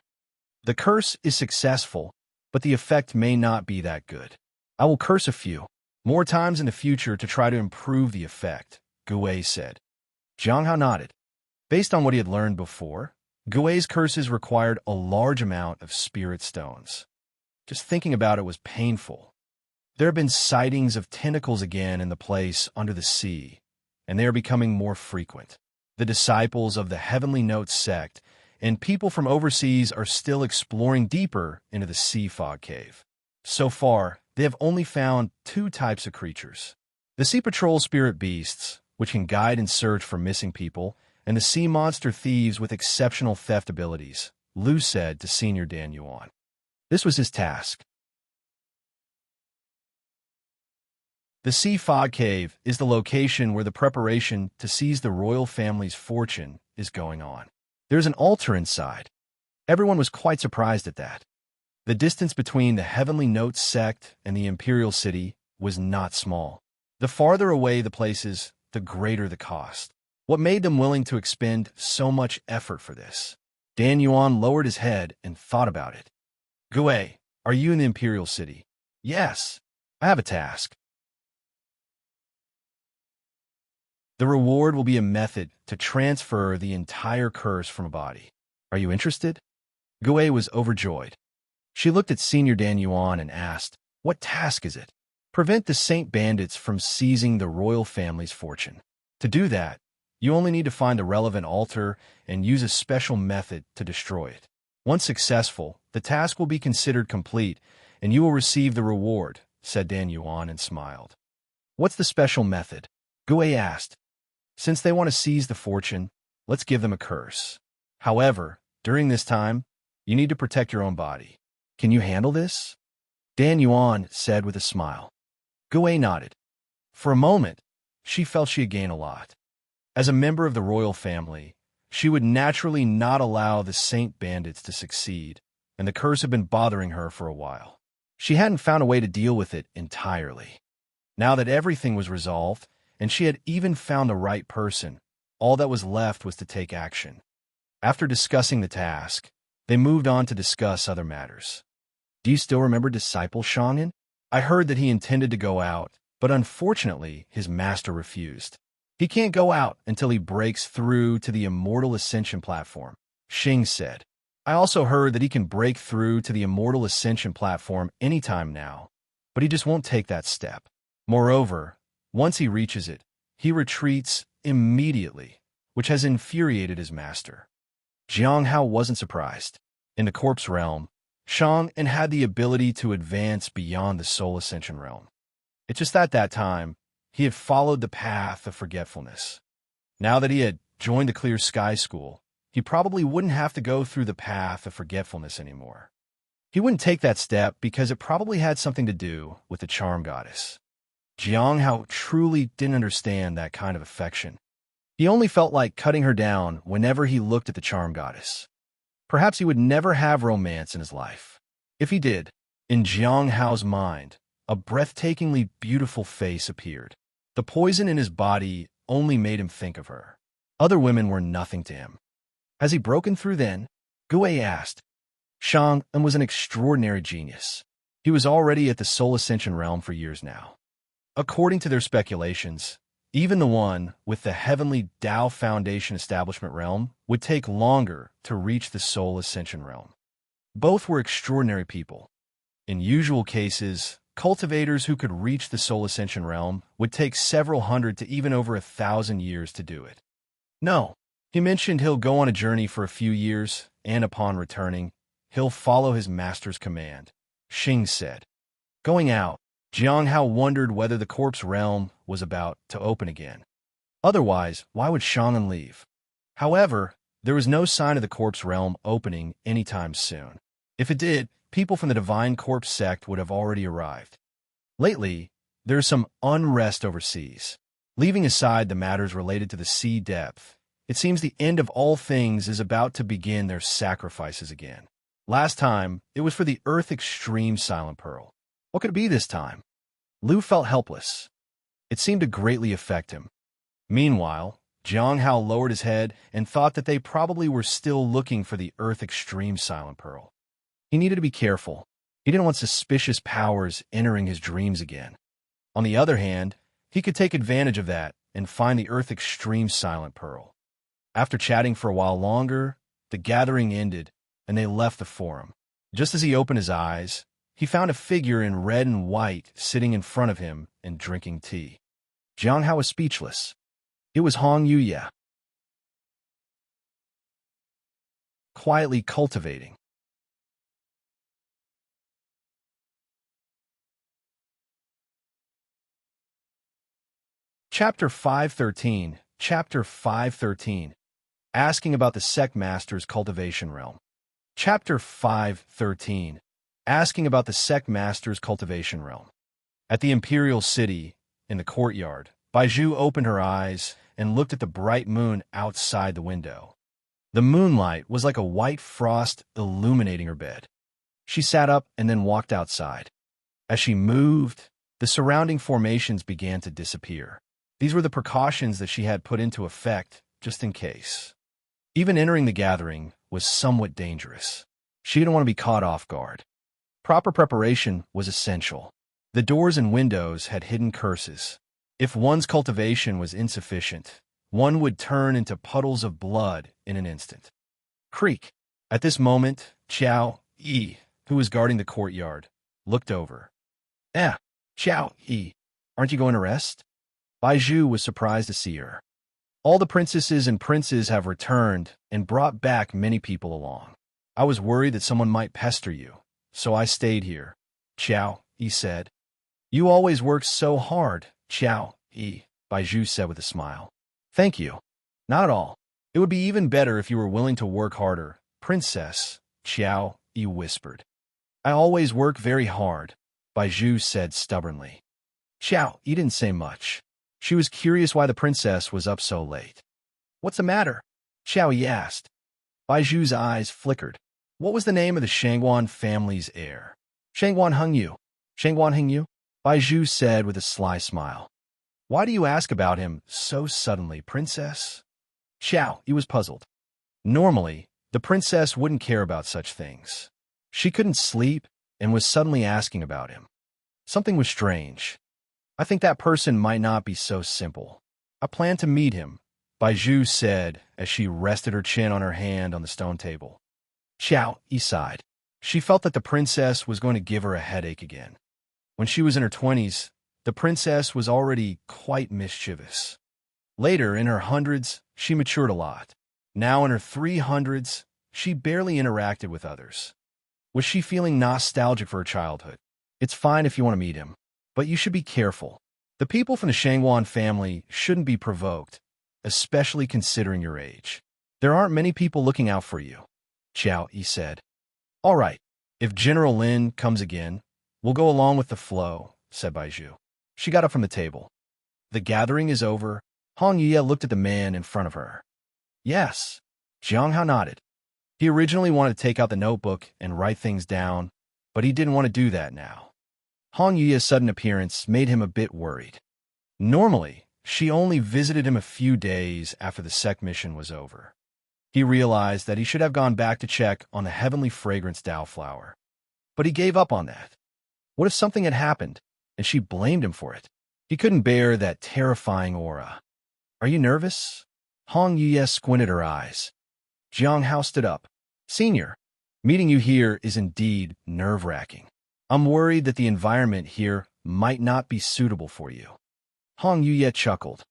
The curse is successful, but the effect may not be that good. I will curse a few more times in the future to try to improve the effect, Gui said. Jiang Hao nodded. Based on what he had learned before, Gui's curses required a large amount of spirit stones. Just thinking about it was painful. There have been sightings of tentacles again in the place under the sea, and they are becoming more frequent. The disciples of the Heavenly Notes sect and people from overseas are still exploring deeper into the sea fog cave. So far, they have only found 2 types of creatures. The sea patrol spirit beasts, which can guide and search for missing people, and the sea monster thieves with exceptional theft abilities, Lu said to Senior Dan Yuan. This was his task. The Sea Fog Cave is the location where the preparation to seize the royal family's fortune is going on. There's an altar inside. Everyone was quite surprised at that. The distance between the Heavenly Notes sect and the Imperial City was not small. The farther away the places, the greater the cost. What made them willing to expend so much effort for this? Dan Yuan lowered his head and thought about it. Gui, are you in the Imperial City? Yes. I have a task. The reward will be a method to transfer the entire curse from a body. Are you interested? Gui was overjoyed. She looked at Senior Dan Yuan and asked, what task is it? Prevent the Saint Bandits from seizing the royal family's fortune. To do that, you only need to find the relevant altar and use a special method to destroy it. Once successful, the task will be considered complete, and you will receive the reward, said Dan Yuan and smiled. What's the special method? Gui asked. Since they want to seize the fortune, let's give them a curse. However, during this time, you need to protect your own body. Can you handle this? Dan Yuan said with a smile. Gui nodded. For a moment, she felt she had gained a lot. As a member of the royal family, she would naturally not allow the Saint Bandits to succeed, and the curse had been bothering her for a while. She hadn't found a way to deal with it entirely. Now that everything was resolved, and she had even found the right person, all that was left was to take action. After discussing the task, they moved on to discuss other matters. Do you still remember Disciple Shangin? I heard that he intended to go out, but unfortunately, his master refused. He can't go out until he breaks through to the Immortal Ascension platform, Xing said. I also heard that he can break through to the Immortal Ascension platform anytime now, but he just won't take that step. Moreover, once he reaches it, he retreats immediately, which has infuriated his master. Jiang Hao wasn't surprised. In the corpse realm, Shang and had the ability to advance beyond the soul ascension realm. It's just at that time, he had followed the path of forgetfulness. Now that he had joined the Clear Sky School, he probably wouldn't have to go through the path of forgetfulness anymore. He wouldn't take that step because it probably had something to do with the Charm Goddess. Jiang Hao truly didn't understand that kind of affection. He only felt like cutting her down whenever he looked at the charm goddess. Perhaps he would never have romance in his life. If he did, in Jiang Hao's mind, a breathtakingly beautiful face appeared. The poison in his body only made him think of her. Other women were nothing to him. Has he broken through then? Gui asked. Shang En was an extraordinary genius. He was already at the Soul Ascension realm for years now. According to their speculations, even the one with the heavenly Tao Foundation establishment realm would take longer to reach the Soul Ascension realm. Both were extraordinary people. In usual cases, cultivators who could reach the Soul Ascension realm would take several hundred to even over 1,000 years to do it. No, he mentioned he'll go on a journey for a few years, and upon returning, he'll follow his master's command, Xing said. Going out, Jiang Hao wondered whether the corpse realm was about to open again. Otherwise, why would Shang leave? However, there was no sign of the corpse realm opening anytime soon. If it did, people from the Divine Corpse sect would have already arrived. Lately, there is some unrest overseas. Leaving aside the matters related to the sea depth, it seems the end of all things is about to begin their sacrifices again. Last time, it was for the Earth Extreme Silent Pearl. What could it be this time? Liu felt helpless. It seemed to greatly affect him. Meanwhile, Jiang Hao lowered his head and thought that they probably were still looking for the Earth Extreme Silent Pearl. He needed to be careful. He didn't want suspicious powers entering his dreams again. On the other hand, he could take advantage of that and find the Earth Extreme Silent Pearl. After chatting for a while longer, the gathering ended, and they left the forum. Just as he opened his eyes, he found a figure in red and white sitting in front of him and drinking tea. Jiang Hao was speechless. It was Hong Yuya. Quietly cultivating. Chapter 513. Chapter 513. Asking about the Sect Master's cultivation realm. Chapter 513. Asking about the Sect Master's cultivation realm. At the Imperial City, in the courtyard, Baizhu opened her eyes and looked at the bright moon outside the window. The moonlight was like a white frost illuminating her bed. She sat up and then walked outside. As she moved, the surrounding formations began to disappear. These were the precautions that she had put into effect, just in case. Even entering the gathering was somewhat dangerous. She didn't want to be caught off guard. Proper preparation was essential. The doors and windows had hidden curses. If one's cultivation was insufficient, one would turn into puddles of blood in an instant. Creak. At this moment, Qiao Yi, who was guarding the courtyard, looked over. Qiao Yi, aren't you going to rest? Baizhu was surprised to see her. All the princesses and princes have returned and brought back many people along. I was worried that someone might pester you, so I stayed here, Qiao Yi said. You always work so hard, Qiao Yi, Baizhu said with a smile. Thank you. Not at all. It would be even better if you were willing to work harder, Princess, Qiao Yi whispered. I always work very hard, Baizhu said stubbornly. Qiao Yi didn't say much. She was curious why the princess was up so late. What's the matter? Qiao Yi asked. Baizhu's eyes flickered. What was the name of the Shangguan family's heir? Shangguan Hengyu. Shangguan Hengyu? Baizhu said with a sly smile. Why do you ask about him so suddenly, princess? Qiao Yi was puzzled. Normally, the princess wouldn't care about such things. She couldn't sleep and was suddenly asking about him. Something was strange. I think that person might not be so simple. I plan to meet him, Baizhu said as she rested her chin on her hand on the stone table. Qiao Yi sighed. She felt that the princess was going to give her a headache again. When she was in her 20s, the princess was already quite mischievous. Later, in her hundreds, she matured a lot. Now in her 300s, she barely interacted with others. Was she feeling nostalgic for her childhood? It's fine if you want to meet him, but you should be careful. The people from the Shangguan family shouldn't be provoked, especially considering your age. There aren't many people looking out for you, Qiao Yi said. All right, if General Lin comes again, we'll go along with the flow, said Baizhu. She got up from the table. The gathering is over. Hong Yue looked at the man in front of her. Yes. Jiang Hao nodded. He originally wanted to take out the notebook and write things down, but he didn't want to do that now. Hong Yue's sudden appearance made him a bit worried. Normally, she only visited him a few days after the sect mission was over. He realized that he should have gone back to check on the heavenly fragrance Dao flower. But he gave up on that. What if something had happened, and she blamed him for it? He couldn't bear that terrifying aura. Are you nervous? Hong Yue squinted her eyes. Jiang Hao stood up. Senior, meeting you here is indeed nerve-wracking. I'm worried that the environment here might not be suitable for you. Hong Yue chuckled.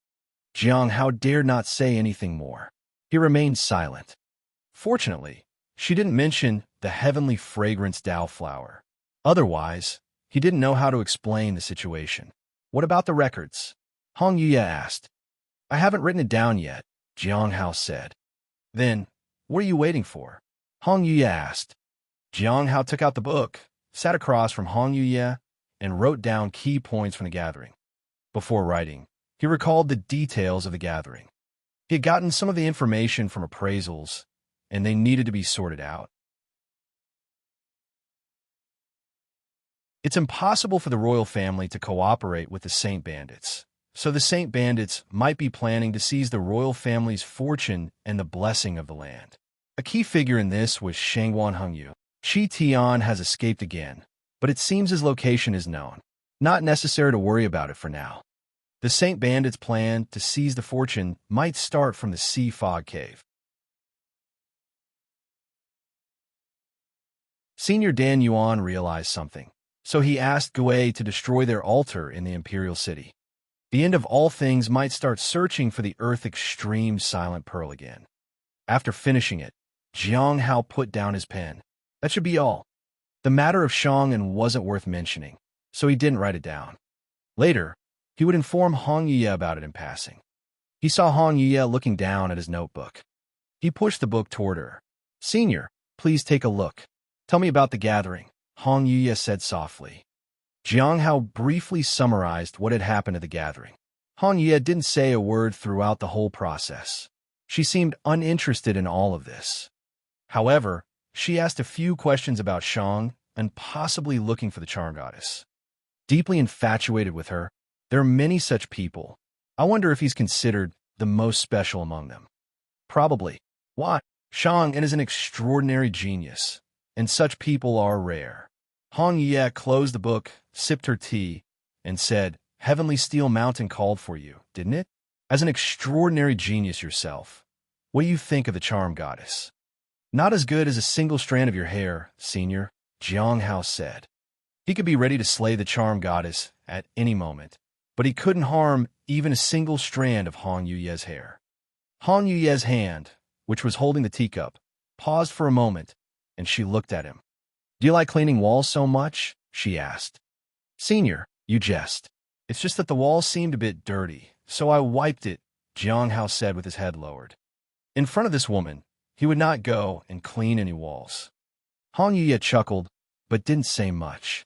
Jiang Hao dared not say anything more. He remained silent. Fortunately, she didn't mention the heavenly fragrance Dao flower. Otherwise, he didn't know how to explain the situation. What about the records? Hong Yue asked. I haven't written it down yet, Jiang Hao said. Then, what are you waiting for? Hong Yue asked. Jiang Hao took out the book, sat across from Hong Yue, and wrote down key points from the gathering. Before writing, he recalled the details of the gathering. He had gotten some of the information from appraisals, and they needed to be sorted out. It's impossible for the royal family to cooperate with the Saint Bandits, so the Saint Bandits might be planning to seize the royal family's fortune and the blessing of the land. A key figure in this was Shangguan Hengyu. Qi Tian has escaped again, but it seems his location is known. Not necessary to worry about it for now. The Saint Bandits' plan to seize the fortune might start from the Sea Fog Cave. Senior Dan Yuan realized something, so he asked Gui to destroy their altar in the Imperial City. The end of all things might start searching for the Earth Extreme Silent Pearl again. After finishing it, Jiang Hao put down his pen. That should be all. The matter of Shang'an wasn't worth mentioning, so he didn't write it down. Later, he would inform Hong Yue about it in passing. He saw Hong Yue looking down at his notebook. He pushed the book toward her. Senior, please take a look. Tell me about the gathering, Hong Yue said softly. Jiang Hao briefly summarized what had happened at the gathering. Hong Yue didn't say a word throughout the whole process. She seemed uninterested in all of this. However, she asked a few questions about Shang and possibly looking for the charm goddess. Deeply infatuated with her, there are many such people. I wonder if he's considered the most special among them. Probably. Why? Shang is an extraordinary genius, and such people are rare. Hong Yue closed the book, sipped her tea, and said, Heavenly Steel Mountain called for you, didn't it? As an extraordinary genius yourself, what do you think of the charm goddess? Not as good as a single strand of your hair, Senior, Jiang Hao said. He could be ready to slay the charm goddess at any moment, but he couldn't harm even a single strand of Hong Yue's hair. Hong Yue's hand, which was holding the teacup, paused for a moment, and she looked at him. Do you like cleaning walls so much? She asked. Senior, you jest. It's just that the walls seemed a bit dirty, so I wiped it, Jiang Hao said with his head lowered. In front of this woman, he would not go and clean any walls. Hong Yue chuckled, but didn't say much.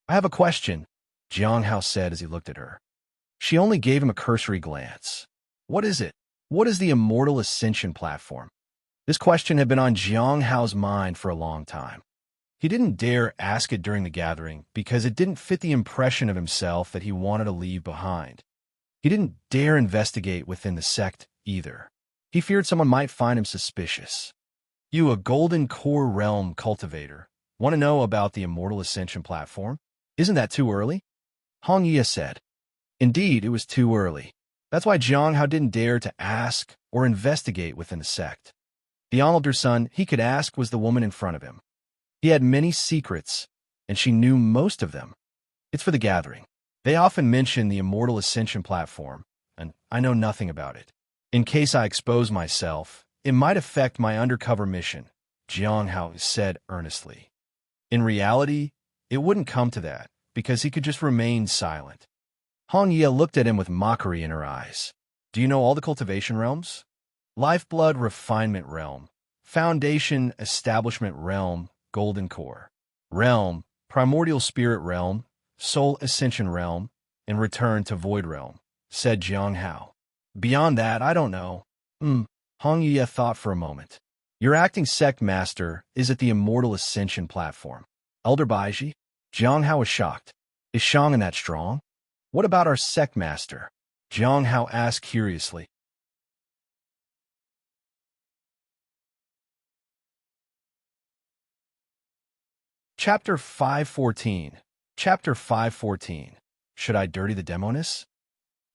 I have a question, Jiang Hao said as he looked at her. She only gave him a cursory glance. What is it? What is the Immortal Ascension platform? This question had been on Jiang Hao's mind for a long time. He didn't dare ask it during the gathering because it didn't fit the impression of himself that he wanted to leave behind. He didn't dare investigate within the sect either. He feared someone might find him suspicious. You, a Golden Core Realm cultivator, want to know about the Immortal Ascension platform? Isn't that too early? Hong Yue said. Indeed, it was too early. That's why Jiang Hao didn't dare to ask or investigate within the sect. The only son he could ask was the woman in front of him. He had many secrets, and she knew most of them. It's for the gathering. They often mention the Immortal Ascension platform, and I know nothing about it. In case I expose myself, it might affect my undercover mission, Jiang Hao said earnestly. In reality, it wouldn't come to that, because he could just remain silent. Hong Yue looked at him with mockery in her eyes. Do you know all the cultivation realms? Lifeblood Refinement Realm, Foundation Establishment Realm, Golden Core Realm, Primordial Spirit Realm, Soul Ascension Realm, and return to Void Realm, said Jiang Hao. Beyond that, I don't know. Hong Ye thought for a moment. Your acting sect master is at the Immortal Ascension platform. Elder Baiji? Jiang Hao was shocked. Is Shang that strong? What about our sect master? Jiang Hao asked curiously. Chapter 514. Chapter 514. Should I dirty the demoness?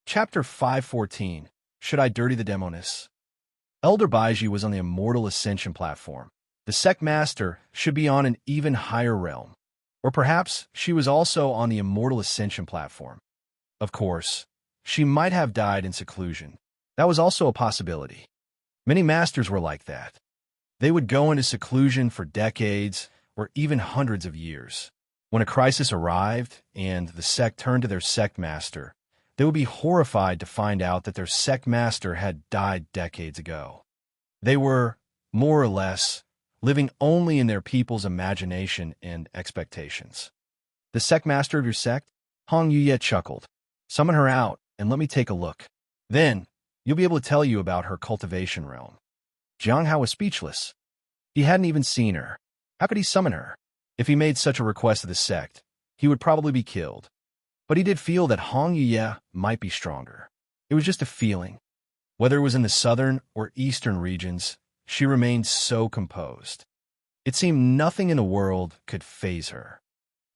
Chapter 514. Should I dirty the demoness? Elder Baiji was on the Immortal Ascension platform. The sect master should be on an even higher realm. Or perhaps she was also on the Immortal Ascension platform. Of course, she might have died in seclusion. That was also a possibility. Many masters were like that. They would go into seclusion for decades or even hundreds of years. When a crisis arrived and the sect turned to their sect master, they would be horrified to find out that their sect master had died decades ago. They were, more or less, living only in their people's imagination and expectations. The sect master of your sect? Hong Yuye chuckled. Summon her out and let me take a look. Then, you'll be able to tell you about her cultivation realm. Jiang Hao was speechless. He hadn't even seen her. How could he summon her? If he made such a request of the sect, he would probably be killed. But he did feel that Hong Yuye might be stronger. It was just a feeling. Whether it was in the southern or eastern regions, she remained so composed. It seemed nothing in the world could faze her.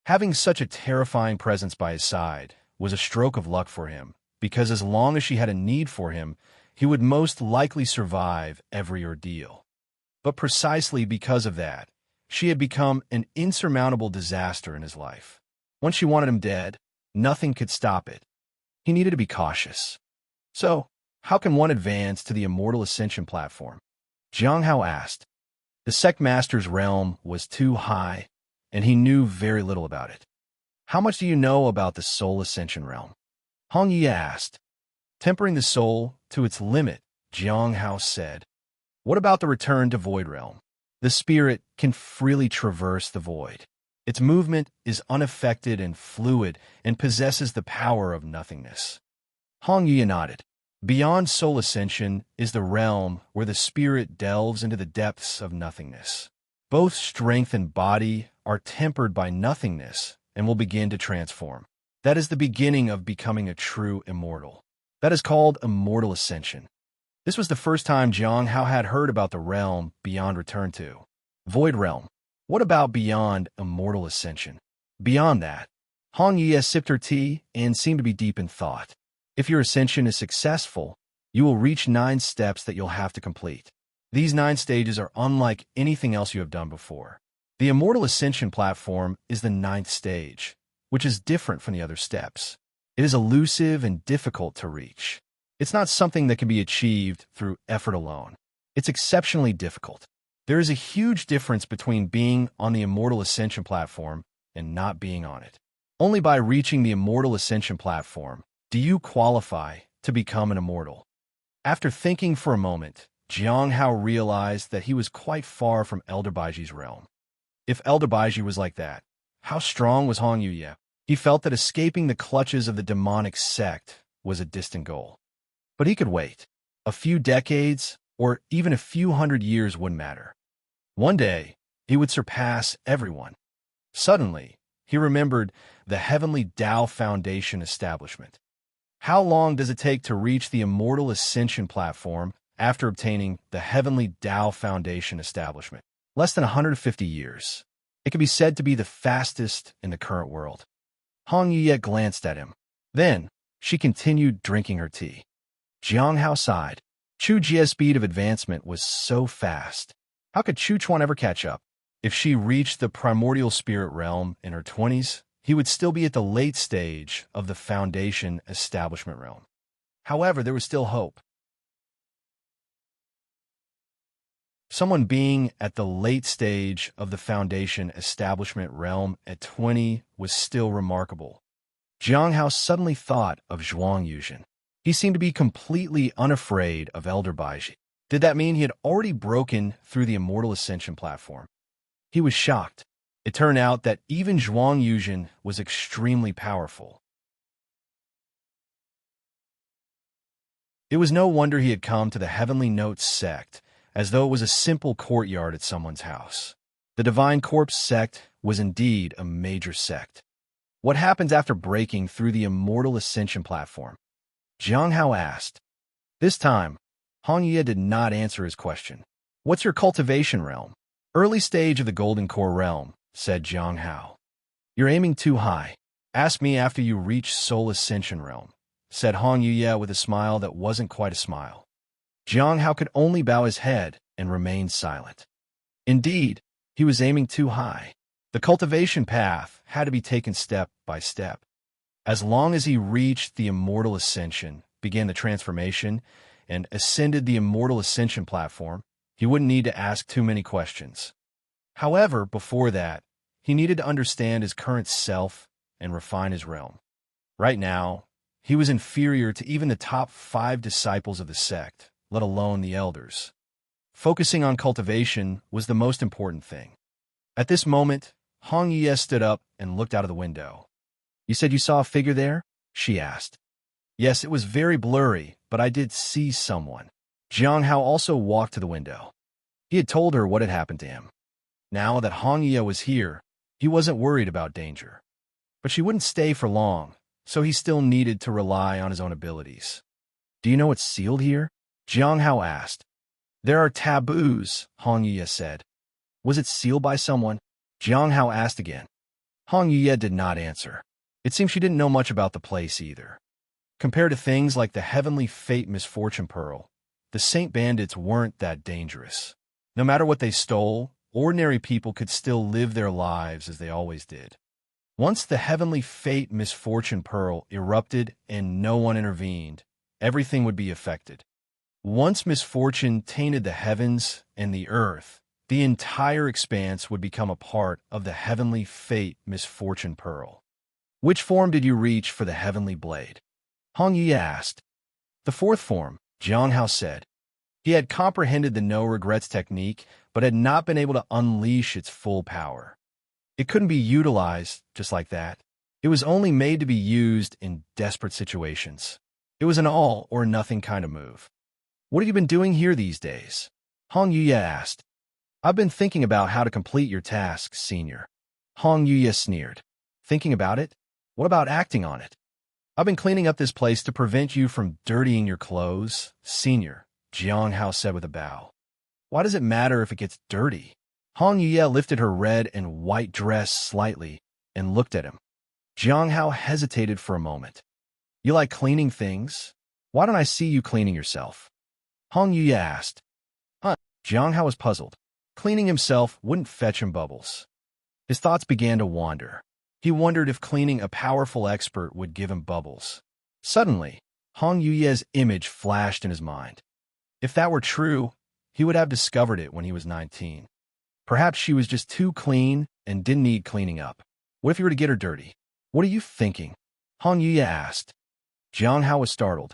Having such a terrifying presence by his side was a stroke of luck for him, because as long as she had a need for him, he would most likely survive every ordeal. But precisely because of that, she had become an insurmountable disaster in his life. Once she wanted him dead, nothing could stop it. He needed to be cautious. So, how can one advance to the Immortal Ascension platform? Jiang Hao asked. The sect master's realm was too high, and he knew very little about it. How much do you know about the Soul Ascension realm? Hong Yi asked. Tempering the soul to its limit, Jiang Hao said. What about the return to Void Realm? The spirit can freely traverse the void. Its movement is unaffected and fluid and possesses the power of nothingness. Hong Yi nodded. Beyond soul ascension is the realm where the spirit delves into the depths of nothingness. Both strength and body are tempered by nothingness and will begin to transform. That is the beginning of becoming a true immortal. That is called Immortal Ascension. This was the first time Jiang Hao had heard about the realm beyond return to. Void Realm. What about beyond Immortal Ascension? Beyond that, Hong Yi sipped her tea and seemed to be deep in thought. If your ascension is successful, you will reach 9 steps that you'll have to complete. These 9 stages are unlike anything else you have done before. The Immortal Ascension platform is the 9th stage, which is different from the other steps. It is elusive and difficult to reach. It's not something that can be achieved through effort alone. It's exceptionally difficult. There is a huge difference between being on the Immortal Ascension platform and not being on it. Only by reaching the Immortal Ascension platform do you qualify to become an immortal. After thinking for a moment, Jiang Hao realized that he was quite far from Elder Baiji's realm. If Elder Baiji was like that, how strong was Hong Yuye? He felt that escaping the clutches of the demonic sect was a distant goal. But he could wait. A few decades, or even a few hundred years wouldn't matter. One day, he would surpass everyone. Suddenly, he remembered the Heavenly Tao Foundation establishment. How long does it take to reach the Immortal Ascension platform after obtaining the Heavenly Tao Foundation establishment? Less than 150 years. It can be said to be the fastest in the current world. Hong Yuye glanced at him. Then, she continued drinking her tea. Jiang Hao sighed. Chu Jie's speed of advancement was so fast. How could Chu Chuan ever catch up? If she reached the primordial spirit realm in her 20s, he would still be at the late stage of the Foundation establishment realm. However, there was still hope. Someone being at the late stage of the Foundation establishment realm at 20 was still remarkable. Jiang Hao suddenly thought of Zhuang Yuzhen. He seemed to be completely unafraid of Elder Baiji. Did that mean he had already broken through the Immortal Ascension platform? He was shocked. It turned out that even Zhuang Yuzhen was extremely powerful. It was no wonder he had come to the Heavenly Notes sect, as though it was a simple courtyard at someone's house. The Divine Corpse sect was indeed a major sect. What happens after breaking through the immortal ascension platform? Jiang Hao asked. This time, Hong Ye did not answer his question. What's your cultivation realm? Early stage of the Golden Core realm, said Jiang Hao. You're aiming too high. Ask me after you reach Soul Ascension realm, said Hong Ye with a smile that wasn't quite a smile. Jiang Hao could only bow his head and remain silent. Indeed, he was aiming too high. The cultivation path had to be taken step by step. As long as he reached the immortal ascension, began the transformation, and ascended the immortal ascension platform, he wouldn't need to ask too many questions. However, before that, he needed to understand his current self and refine his realm. Right now, he was inferior to even the top 5 disciples of the sect, let alone the elders. Focusing on cultivation was the most important thing. At this moment, Hong Ye stood up and looked out of the window. You said you saw a figure there? She asked. Yes, it was very blurry, but I did see someone. Jiang Hao also walked to the window. He had told her what had happened to him. Now that Hong Ye was here, he wasn't worried about danger. But she wouldn't stay for long, so he still needed to rely on his own abilities. Do you know what's sealed here? Jiang Hao asked. There are taboos, Hong Ye said. Was it sealed by someone? Jiang Hao asked again. Hong Ye did not answer. It seemed she didn't know much about the place either. Compared to things like the Heavenly Fate Misfortune Pearl, the Saint Bandits weren't that dangerous. No matter what they stole, ordinary people could still live their lives as they always did. Once the Heavenly Fate Misfortune Pearl erupted and no one intervened, everything would be affected. Once misfortune tainted the heavens and the earth, the entire expanse would become a part of the Heavenly Fate Misfortune Pearl. Which form did you reach for the Heavenly Blade? Hong Ye asked. The 4th form, Jiang Hao said. He had comprehended the no regrets technique, but had not been able to unleash its full power. It couldn't be utilized just like that. It was only made to be used in desperate situations. It was an all-or-nothing kind of move. What have you been doing here these days? Hong Ye asked. I've been thinking about how to complete your task, Senior. Hong Ye sneered. Thinking about it? What about acting on it? I've been cleaning up this place to prevent you from dirtying your clothes, Senior, Jiang Hao said with a bow. Why does it matter if it gets dirty? Hong Ye lifted her red and white dress slightly and looked at him. Jiang Hao hesitated for a moment. You like cleaning things? Why don't I see you cleaning yourself? Hong Ye asked. Jiang Hao was puzzled. Cleaning himself wouldn't fetch him bubbles. His thoughts began to wander. He wondered if cleaning a powerful expert would give him bubbles. Suddenly, Hong Yuye's image flashed in his mind. If that were true, he would have discovered it when he was 19. Perhaps she was just too clean and didn't need cleaning up. What if you were to get her dirty? What are you thinking? Hong Yuye asked. Jiang Hao was startled.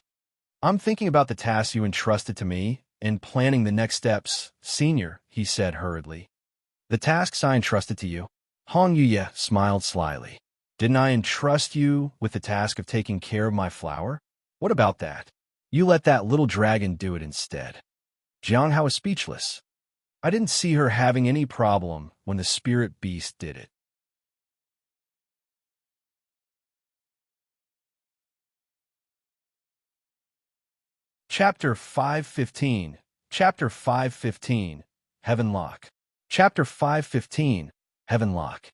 I'm thinking about the tasks you entrusted to me and planning the next steps, Senior, he said hurriedly. The tasks I entrusted to you? Hong Yuye smiled slyly. Didn't I entrust you with the task of taking care of my flower? What about that? You let that little dragon do it instead. Jiang Hao was speechless. I didn't see her having any problem when the spirit beast did it. Chapter 515. Chapter 515. Heaven Lock. Chapter 515. Heaven Lock.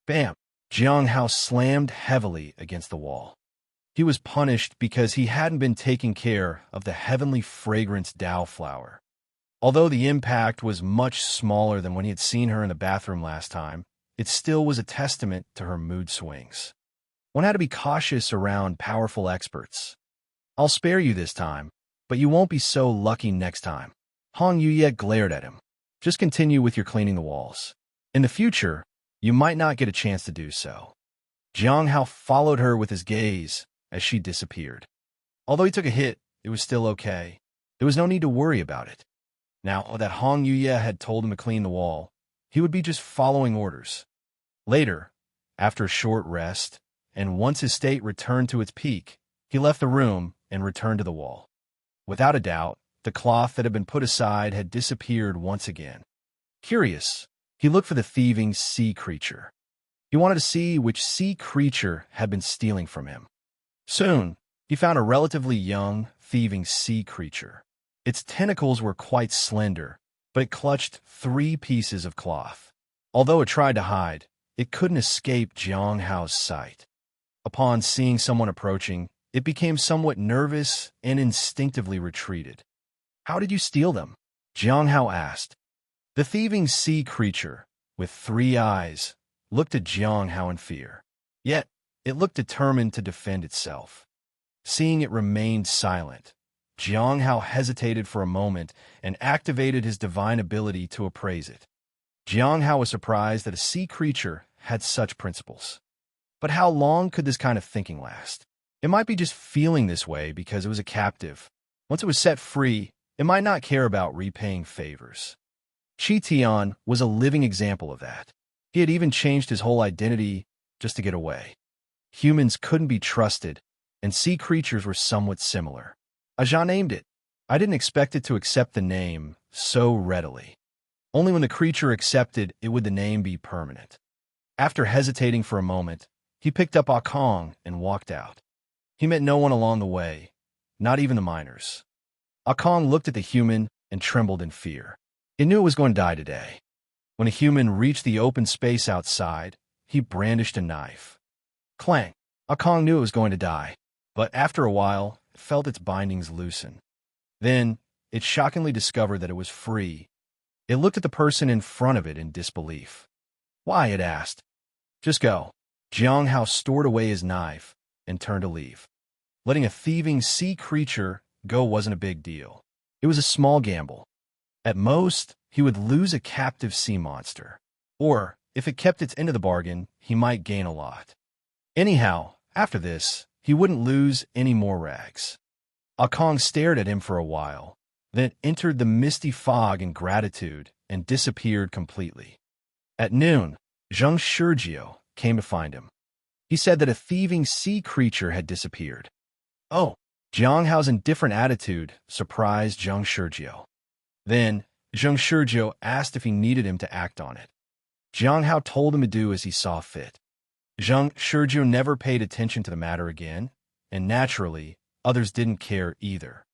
Bam! Jiang Hao slammed heavily against the wall. He was punished because he hadn't been taking care of the heavenly fragrance Dao flower. Although the impact was much smaller than when he had seen her in the bathroom last time, it still was a testament to her mood swings. One had to be cautious around powerful experts. I'll spare you this time, but you won't be so lucky next time. Hong Yuye glared at him. Just continue with your cleaning the walls. In the future, you might not get a chance to do so. Jiang Hao followed her with his gaze as she disappeared. Although he took a hit, it was still okay. There was no need to worry about it. Now that Hong Yuye had told him to clean the wall, he would be just following orders. Later, after a short rest, and once his state returned to its peak, he left the room and returned to the wall. Without a doubt, the cloth that had been put aside had disappeared once again. Curious, he looked for the thieving sea creature. He wanted to see which sea creature had been stealing from him. Soon, he found a relatively young, thieving sea creature. Its tentacles were quite slender, but it clutched 3 pieces of cloth. Although it tried to hide, it couldn't escape Jiang Hao's sight. Upon seeing someone approaching, it became somewhat nervous and instinctively retreated. "How did you steal them?" Jiang Hao asked. The thieving sea creature, with 3 eyes, looked at Jiang Hao in fear. Yet, it looked determined to defend itself. Seeing it remained silent, Jiang Hao hesitated for a moment and activated his divine ability to appraise it. Jiang Hao was surprised that a sea creature had such principles. But how long could this kind of thinking last? It might be just feeling this way because it was a captive. Once it was set free, it might not care about repaying favors. Qi Tian was a living example of that. He had even changed his whole identity just to get away. Humans couldn't be trusted, and sea creatures were somewhat similar. Ajahn named it. I didn't expect it to accept the name so readily. Only when the creature accepted it would the name be permanent. After hesitating for a moment, he picked up Akong and walked out. He met no one along the way, not even the miners. Akong looked at the human and trembled in fear. It knew it was going to die today. When a human reached the open space outside, he brandished a knife. Clang! Akong knew it was going to die, but after a while, it felt its bindings loosen. Then, it shockingly discovered that it was free. It looked at the person in front of it in disbelief. "Why?" it asked. "Just go." Jiang Hao stored away his knife and turned to leave. Letting a thieving sea creature go wasn't a big deal. It was a small gamble. At most, he would lose a captive sea monster. Or, if it kept its end of the bargain, he might gain a lot. Anyhow, after this, he wouldn't lose any more rags. Akong stared at him for a while, then entered the misty fog in gratitude and disappeared completely. At noon, Zheng Shurjiu came to find him. He said that a thieving sea creature had disappeared. Oh, Jiang Hao's indifferent attitude surprised Zheng Shurjiu. Then, Zheng Shurjiu asked if he needed him to act on it. Jiang Hao told him to do as he saw fit. Zheng Shurjiu never paid attention to the matter again, and naturally, others didn't care either.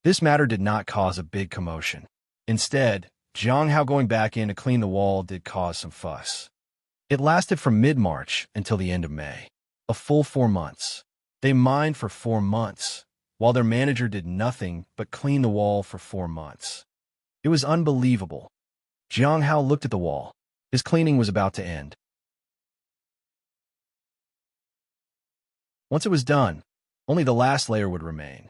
This matter did not cause a big commotion. Instead, Jiang Hao going back in to clean the wall did cause some fuss. It lasted from mid-March until the end of May, a full 4 months. They mined for 4 months, while their manager did nothing but clean the wall for 4 months. It was unbelievable. Jiang Hao looked at the wall. His cleaning was about to end. Once it was done, only the last layer would remain.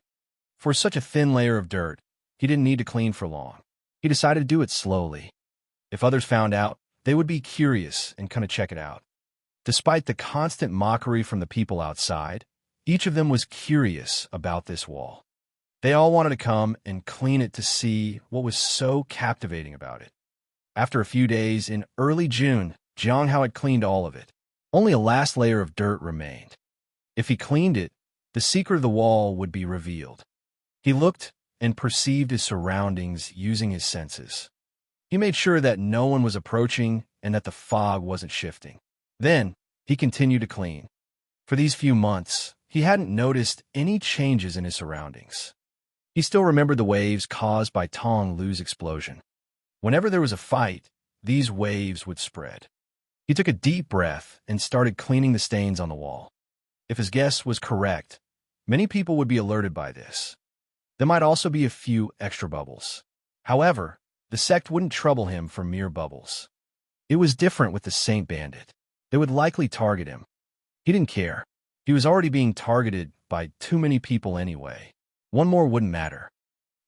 For such a thin layer of dirt, he didn't need to clean for long. He decided to do it slowly. If others found out, they would be curious and kind of check it out. Despite the constant mockery from the people outside, each of them was curious about this wall. They all wanted to come and clean it to see what was so captivating about it. After a few days, in early June, Jiang Hao had cleaned all of it. Only a last layer of dirt remained. If he cleaned it, the secret of the wall would be revealed. He looked and perceived his surroundings using his senses. He made sure that no one was approaching and that the fog wasn't shifting. Then, he continued to clean. For these few months, he hadn't noticed any changes in his surroundings. He still remembered the waves caused by Tong Lu's explosion. Whenever there was a fight, these waves would spread. He took a deep breath and started cleaning the stains on the wall. If his guess was correct, many people would be alerted by this. There might also be a few extra bubbles. However, the sect wouldn't trouble him for mere bubbles. It was different with the Saint Bandit. They would likely target him. He didn't care. He was already being targeted by too many people anyway. One more wouldn't matter.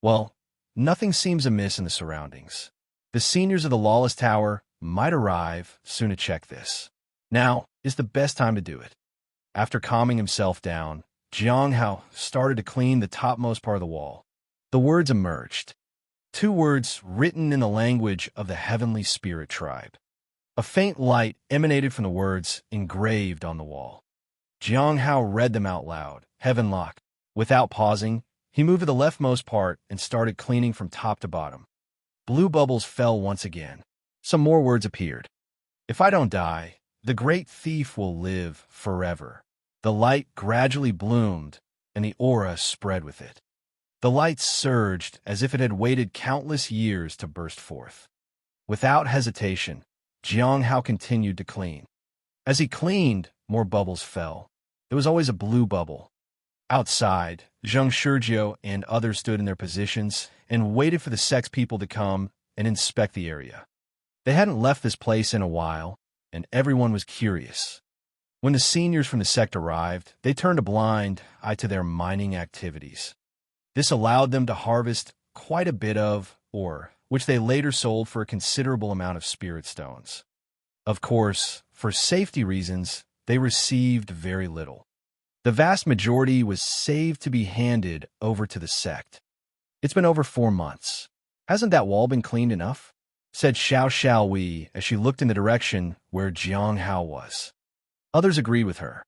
Well, nothing seems amiss in the surroundings. The seniors of the Lawless Tower might arrive soon to check this. Now is the best time to do it. After calming himself down, Jiang Hao started to clean the topmost part of the wall. The words emerged. 2 words written in the language of the heavenly spirit tribe. A faint light emanated from the words engraved on the wall. Jiang Hao read them out loud. Heavenlock. Without pausing, He moved to the leftmost part and started cleaning from top to bottom. Blue bubbles fell once again. Some more words appeared. If I don't die, the great thief will live forever. The light gradually bloomed, and the aura spread with it. The light surged as if it had waited countless years to burst forth. Without hesitation, Jiang Hao continued to clean. As he cleaned, more bubbles fell. There was always a blue bubble. Outside, Zheng Shurjiu and others stood in their positions and waited for the sex people to come and inspect the area. They hadn't left this place in a while, and everyone was curious. When the seniors from the sect arrived, they turned a blind eye to their mining activities. This allowed them to harvest quite a bit of ore, which they later sold for a considerable amount of spirit stones. Of course, for safety reasons, they received very little. The vast majority was saved to be handed over to the sect. It's been over 4 months. Hasn't that wall been cleaned enough? Said Xiao Wei as she looked in the direction where Jiang Hao was. Others agreed with her.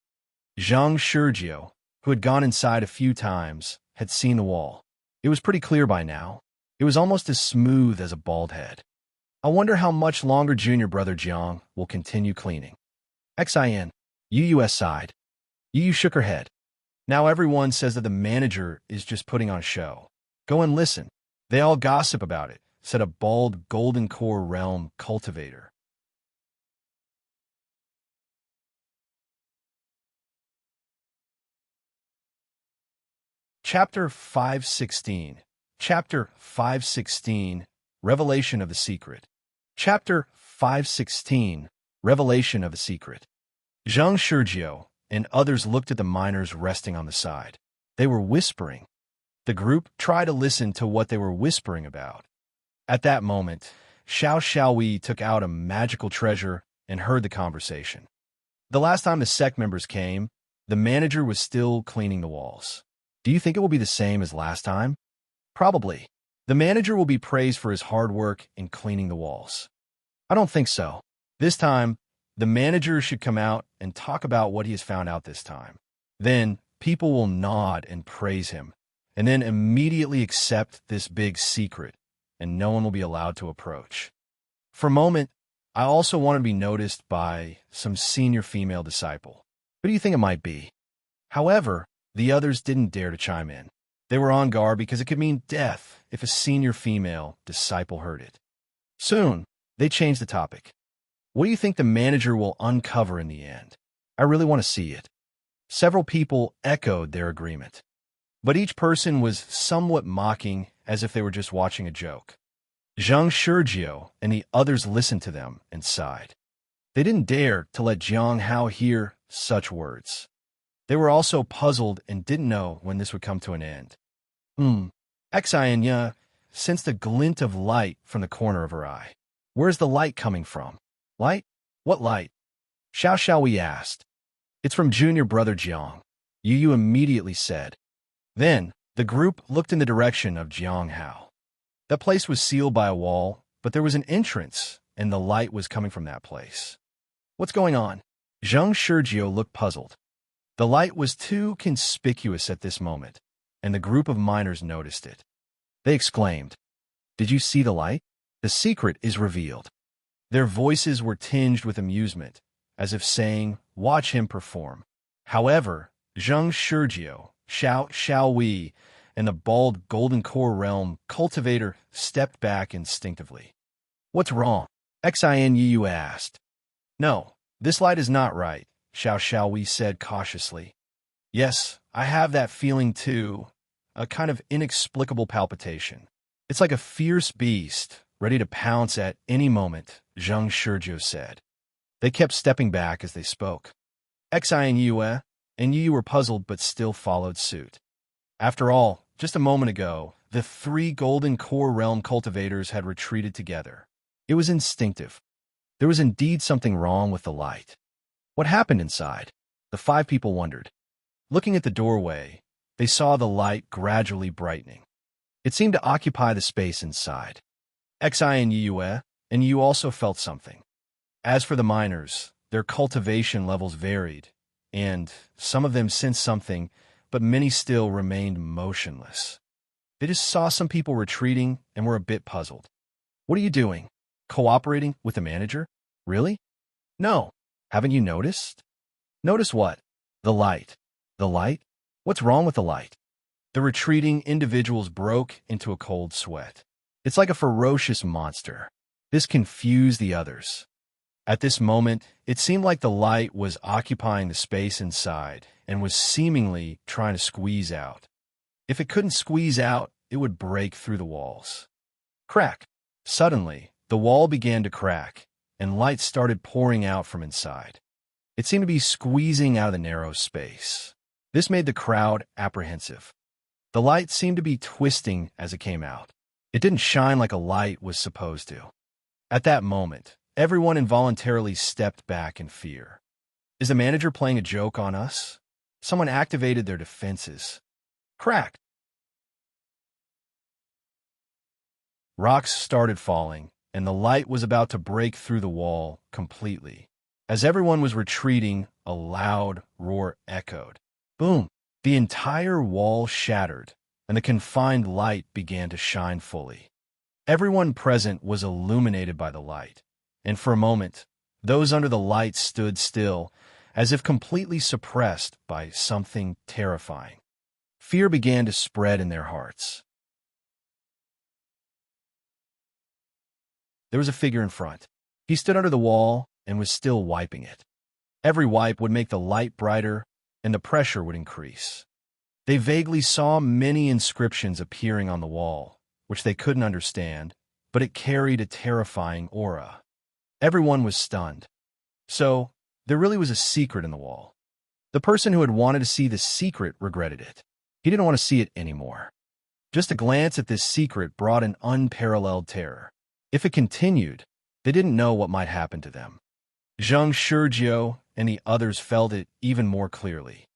Zhang Shurjiu, who had gone inside a few times, had seen the wall. It was pretty clear by now. It was almost as smooth as a bald head. I wonder how much longer junior brother Jiang will continue cleaning. Xin, Yu sighed. Yu shook her head. Now everyone says that the manager is just putting on a show. Go and listen. They all gossip about it, said a bald golden core realm cultivator. Chapter 516. Chapter 516. Revelation of the Secret. Chapter 516. Revelation of the Secret. Zhang Shurjiu and others looked at the miners resting on the side. They were whispering. The group tried to listen to what they were whispering about. At that moment, Xiao Wei took out a magical treasure and heard the conversation. The last time the sect members came, the manager was still cleaning the walls. Do you think it will be the same as last time? Probably. The manager will be praised for his hard work in cleaning the walls. I don't think so. This time, the manager should come out and talk about what he has found out this time. Then, people will nod and praise him, and then immediately accept this big secret, and no one will be allowed to approach. For a moment, I also wanted to be noticed by some senior female disciple. Who do you think it might be? However, the others didn't dare to chime in. They were on guard because it could mean death if a senior female disciple heard it. Soon, they changed the topic. What do you think the manager will uncover in the end? I really want to see it. Several people echoed their agreement. But each person was somewhat mocking as if they were just watching a joke. Zhang Shurjiu and the others listened to them and sighed. They didn't dare to let Jiang Hao hear such words. They were also puzzled and didn't know when this would come to an end. Xianya sensed a glint of light from the corner of her eye. Where's the light coming from? Light? What light? Xiao Wei asked. It's from junior brother Jiang, Yu immediately said. Then, the group looked in the direction of Jiang Hao. That place was sealed by a wall, but there was an entrance, and the light was coming from that place. What's going on? Zheng Shurjiu looked puzzled. The light was too conspicuous at this moment, and the group of miners noticed it. They exclaimed, "Did you see the light? The secret is revealed." Their voices were tinged with amusement, as if saying, "Watch him perform." However, Zheng Shurjiu, Xiao Wei, and the bald golden core realm cultivator stepped back instinctively. What's wrong? Yu asked. No, this light is not right, Xiao Wei said cautiously. Yes, I have that feeling too, a kind of inexplicable palpitation. It's like a fierce beast, ready to pounce at any moment, Zheng Shurjiu said. They kept stepping back as they spoke. Yu and Yu were puzzled but still followed suit. After all, just a moment ago, the 3 golden core realm cultivators had retreated together. It was instinctive. There was indeed something wrong with the light. What happened inside? The 5 people wondered. Looking at the doorway, they saw the light gradually brightening. It seemed to occupy the space inside. Yu and Yu also felt something. As for the miners, their cultivation levels varied, and some of them sensed something but many still remained motionless. They just saw some people retreating and were a bit puzzled. What are you doing? Cooperating with the manager? Really? No. Haven't you noticed? Notice what? The light. The light? What's wrong with the light? The retreating individuals broke into a cold sweat. It's like a ferocious monster. This confused the others. At this moment, it seemed like the light was occupying the space inside and was seemingly trying to squeeze out. If it couldn't squeeze out, it would break through the walls. Crack! Suddenly, the wall began to crack, and light started pouring out from inside. It seemed to be squeezing out of the narrow space. This made the crowd apprehensive. The light seemed to be twisting as it came out. It didn't shine like a light was supposed to. At that moment, everyone involuntarily stepped back in fear. Is the manager playing a joke on us? Someone activated their defenses. Crack! Rocks started falling, and the light was about to break through the wall completely. As everyone was retreating, a loud roar echoed. Boom! The entire wall shattered, and the confined light began to shine fully. Everyone present was illuminated by the light, and for a moment, those under the light stood still, as if completely suppressed by something terrifying. Fear began to spread in their hearts. There was a figure in front. He stood under the wall and was still wiping it. Every wipe would make the light brighter, and the pressure would increase. They vaguely saw many inscriptions appearing on the wall, which they couldn't understand, but it carried a terrifying aura. Everyone was stunned. So, there really was a secret in the wall. The person who had wanted to see the secret regretted it. He didn't want to see it anymore. Just a glance at this secret brought an unparalleled terror. If it continued, they didn't know what might happen to them. Zhang Shizhou and the others felt it even more clearly.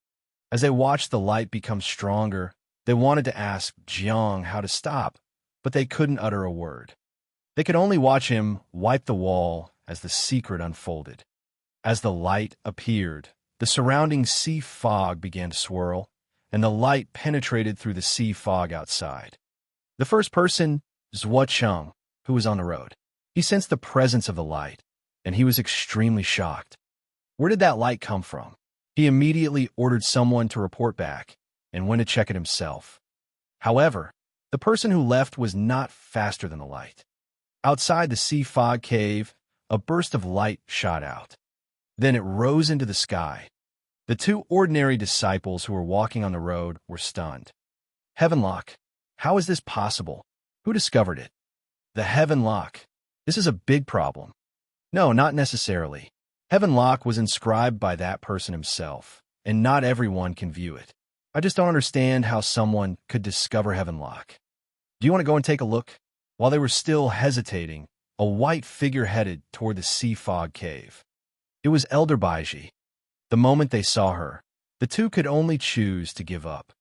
As they watched the light become stronger, they wanted to ask Jiang how to stop, but they couldn't utter a word. They could only watch him wipe the wall as the secret unfolded. As the light appeared, the surrounding sea fog began to swirl, and the light penetrated through the sea fog outside. The first person, Zhuo Cheng, who was on the road. He sensed the presence of the light, and he was extremely shocked. Where did that light come from? He immediately ordered someone to report back and went to check it himself. However, the person who left was not faster than the light. Outside the sea fog cave, a burst of light shot out. Then it rose into the sky. The two ordinary disciples who were walking on the road were stunned. Heavenlock, how is this possible? Who discovered it? The Heavenlock. This is a big problem. No, not necessarily. Heavenlock was inscribed by that person himself, and not everyone can view it. I just don't understand how someone could discover Heavenlock. Do you want to go and take a look? While they were still hesitating, a white figure headed toward the sea fog cave. It was Elder Baiji. The moment they saw her, the two could only choose to give up.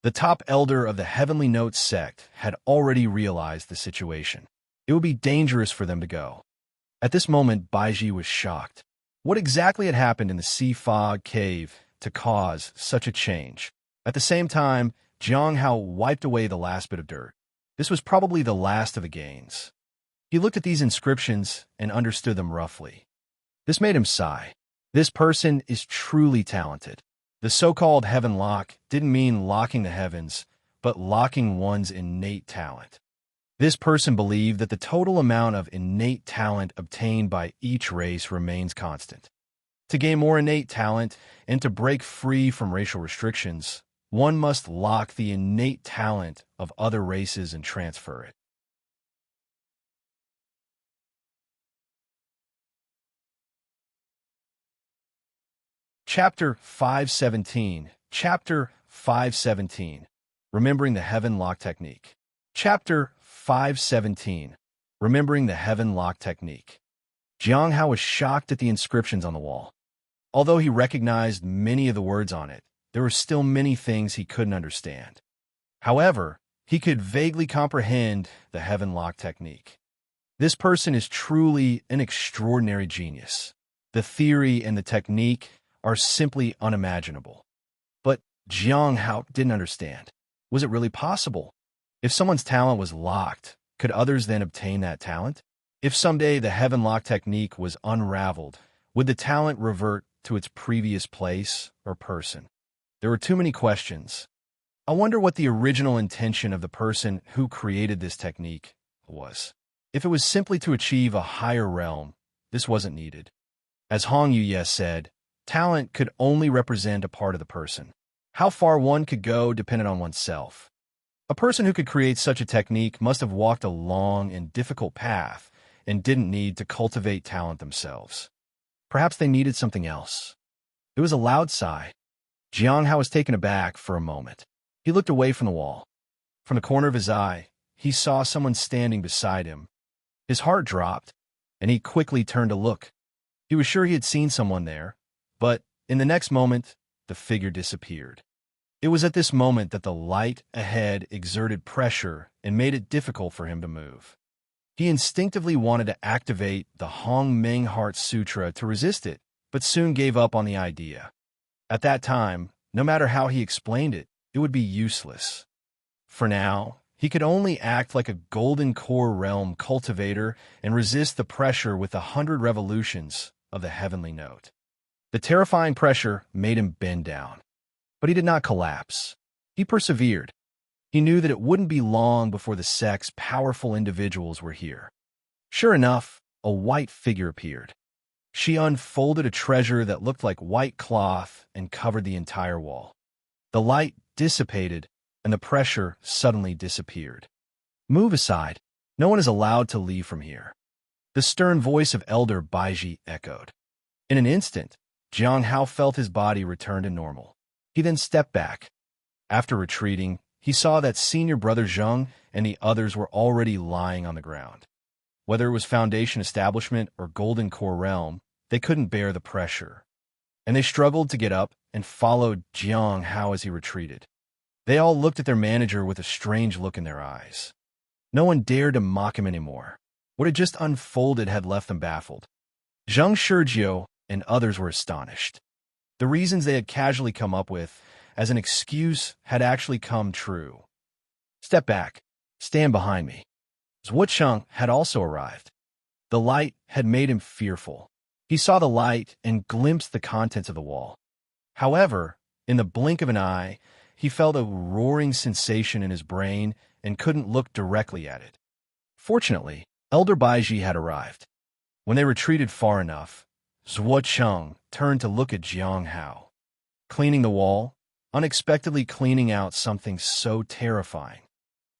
The top elder of the Heavenly Note sect had already realized the situation. It would be dangerous for them to go. At this moment, Baiji was shocked. What exactly had happened in the sea fog cave to cause such a change? At the same time, Jiang Hao wiped away the last bit of dirt. This was probably the last of the gains. He looked at these inscriptions and understood them roughly. This made him sigh. This person is truly talented. The so-called heaven lock didn't mean locking the heavens, but locking one's innate talent. This person believed that the total amount of innate talent obtained by each race remains constant. To gain more innate talent and to break free from racial restrictions, one must lock the innate talent of other races and transfer it. Chapter 517. Chapter 517. Remembering the Heaven Lock Technique. Chapter 517. Remembering the Heaven Lock Technique. Jiang Hao was shocked at the inscriptions on the wall. Although he recognized many of the words on it, there were still many things he couldn't understand. However, he could vaguely comprehend the Heaven Lock Technique. This person is truly an extraordinary genius. The theory and the technique are simply unimaginable. But Jiang Hao didn't understand. Was it really possible? If someone's talent was locked, could others then obtain that talent? If someday the heaven lock technique was unraveled, would the talent revert to its previous place or person? There were too many questions. I wonder what the original intention of the person who created this technique was. If it was simply to achieve a higher realm, this wasn't needed. As Hong Yuye said, talent could only represent a part of the person. How far one could go depended on oneself. A person who could create such a technique must have walked a long and difficult path and didn't need to cultivate talent themselves. Perhaps they needed something else. It was a loud sigh. Jiang Hao was taken aback for a moment. He looked away from the wall. From the corner of his eye, he saw someone standing beside him. His heart dropped, and he quickly turned to look. He was sure he had seen someone there, but in the next moment, the figure disappeared. It was at this moment that the light ahead exerted pressure and made it difficult for him to move. He instinctively wanted to activate the Hong Meng Heart Sutra to resist it, but soon gave up on the idea. At that time, no matter how he explained it, it would be useless. For now, he could only act like a golden core realm cultivator and resist the pressure with 100 revolutions of the heavenly note. The terrifying pressure made him bend down. But he did not collapse. He persevered. He knew that it wouldn't be long before the sect's powerful individuals were here. Sure enough, a white figure appeared. She unfolded a treasure that looked like white cloth and covered the entire wall. The light dissipated, and the pressure suddenly disappeared. Move aside. No one is allowed to leave from here. The stern voice of Elder Baiji echoed. In an instant, Jiang Hao felt his body return to normal. He then stepped back. After retreating, he saw that senior brother Zheng and the others were already lying on the ground. Whether it was Foundation Establishment or Golden Core Realm, they couldn't bear the pressure. And they struggled to get up and followed Jiang Hao as he retreated. They all looked at their manager with a strange look in their eyes. No one dared to mock him anymore. What had just unfolded had left them baffled. Zheng Shizhou and others were astonished. The reasons they had casually come up with as an excuse had actually come true. Step back. Stand behind me. Zhuo Cheng had also arrived. The light had made him fearful. He saw the light and glimpsed the contents of the wall. However, in the blink of an eye, he felt a roaring sensation in his brain and couldn't look directly at it. Fortunately, Elder Baiji had arrived. When they retreated far enough, Zhuo Cheng turned to look at Jiang Hao. Cleaning the wall, unexpectedly cleaning out something so terrifying.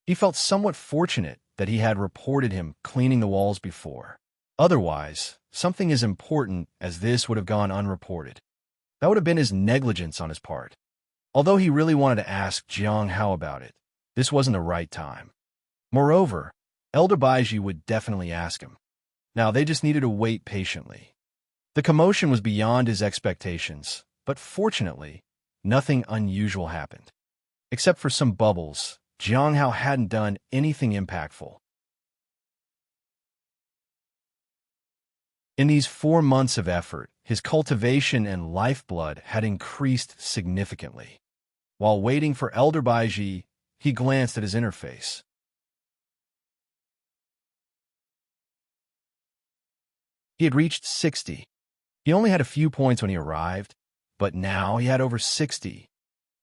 He felt somewhat fortunate that he had reported him cleaning the walls before. Otherwise, something as important as this would have gone unreported. That would have been his negligence on his part. Although he really wanted to ask Jiang Hao about it, this wasn't the right time. Moreover, Elder Baiji would definitely ask him. Now they just needed to wait patiently. The commotion was beyond his expectations, but fortunately, nothing unusual happened. Except for some bubbles, Jiang Hao hadn't done anything impactful. In these 4 months of effort, his cultivation and lifeblood had increased significantly. While waiting for Elder Baiji, he glanced at his interface. He had reached 60. He only had a few points when he arrived, but now he had over 60.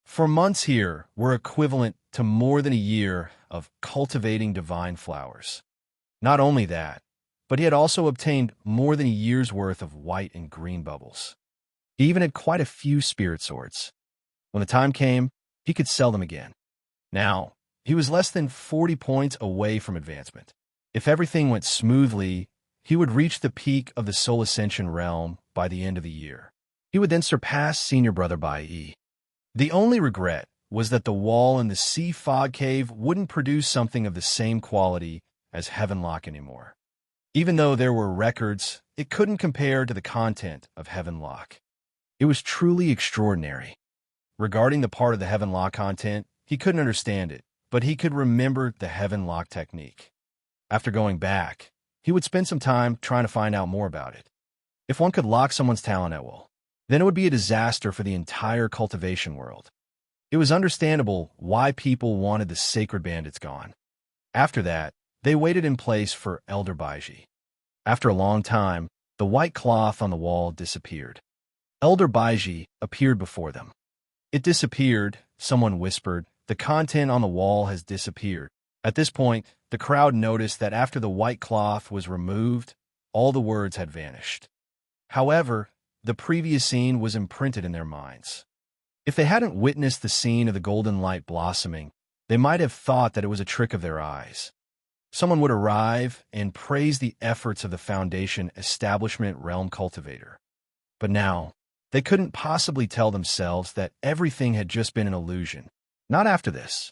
4 months here were equivalent to more than a year of cultivating divine flowers. Not only that, but he had also obtained more than a year's worth of white and green bubbles. He even had quite a few spirit swords. When the time came, he could sell them again. Now, he was less than 40 points away from advancement. If everything went smoothly, he would reach the peak of the Soul Ascension realm by the end of the year. He would then surpass Senior Brother Bai. The only regret was that the wall in the Sea Fog Cave wouldn't produce something of the same quality as Heaven Lock anymore. Even though there were records, it couldn't compare to the content of Heaven Lock. It was truly extraordinary. Regarding the part of the Heaven Lock content, he couldn't understand it, but he could remember the Heaven Lock technique. After going back, he would spend some time trying to find out more about it. If one could lock someone's talent at will, then it would be a disaster for the entire cultivation world. It was understandable why people wanted the sacred bandits gone. After that, they waited in place for Elder Baiji. After a long time, the white cloth on the wall disappeared. Elder Baiji appeared before them. It disappeared, someone whispered. The content on the wall has disappeared. At this point, the crowd noticed that after the white cloth was removed, all the words had vanished. However, the previous scene was imprinted in their minds. If they hadn't witnessed the scene of the golden light blossoming, they might have thought that it was a trick of their eyes. Someone would arrive and praise the efforts of the Foundation Establishment Realm Cultivator. But now, they couldn't possibly tell themselves that everything had just been an illusion. Not after this.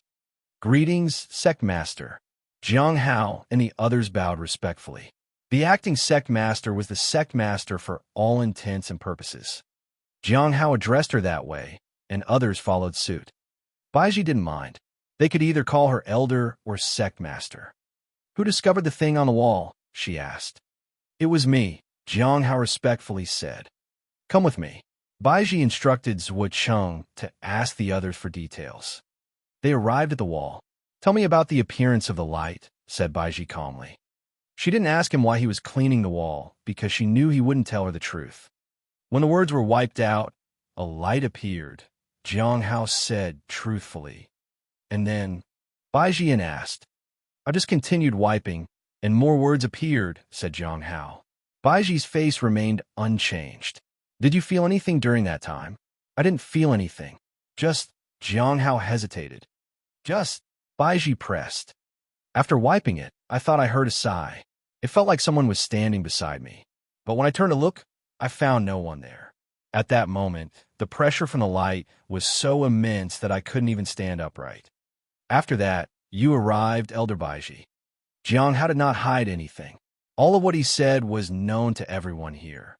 Greetings, Sect Master. Jiang Hao and the others bowed respectfully. The acting Sect Master was the Sect Master for all intents and purposes. Jiang Hao addressed her that way, and others followed suit. Baiji didn't mind. They could either call her Elder or Sect Master. Who discovered the thing on the wall? She asked. It was me, Jiang Hao respectfully said. Come with me. Baiji instructed Zhuo Cheng to ask the others for details. They arrived at the wall. Tell me about the appearance of the light, said Baiji calmly. She didn't ask him why he was cleaning the wall, because she knew he wouldn't tell her the truth. When the words were wiped out, a light appeared, Jiang Hao said truthfully. And then, Baiji asked. I just continued wiping, and more words appeared, said Jiang Hao. Baiji's face remained unchanged. Did you feel anything during that time? I didn't feel anything. Just, Jiang Hao hesitated. Just, Baiji pressed. After wiping it, I thought I heard a sigh. It felt like someone was standing beside me. But when I turned to look, I found no one there. At that moment, the pressure from the light was so immense that I couldn't even stand upright. After that, you arrived, Elder Baiji. Jiang Hao did not hide anything. All of what he said was known to everyone here.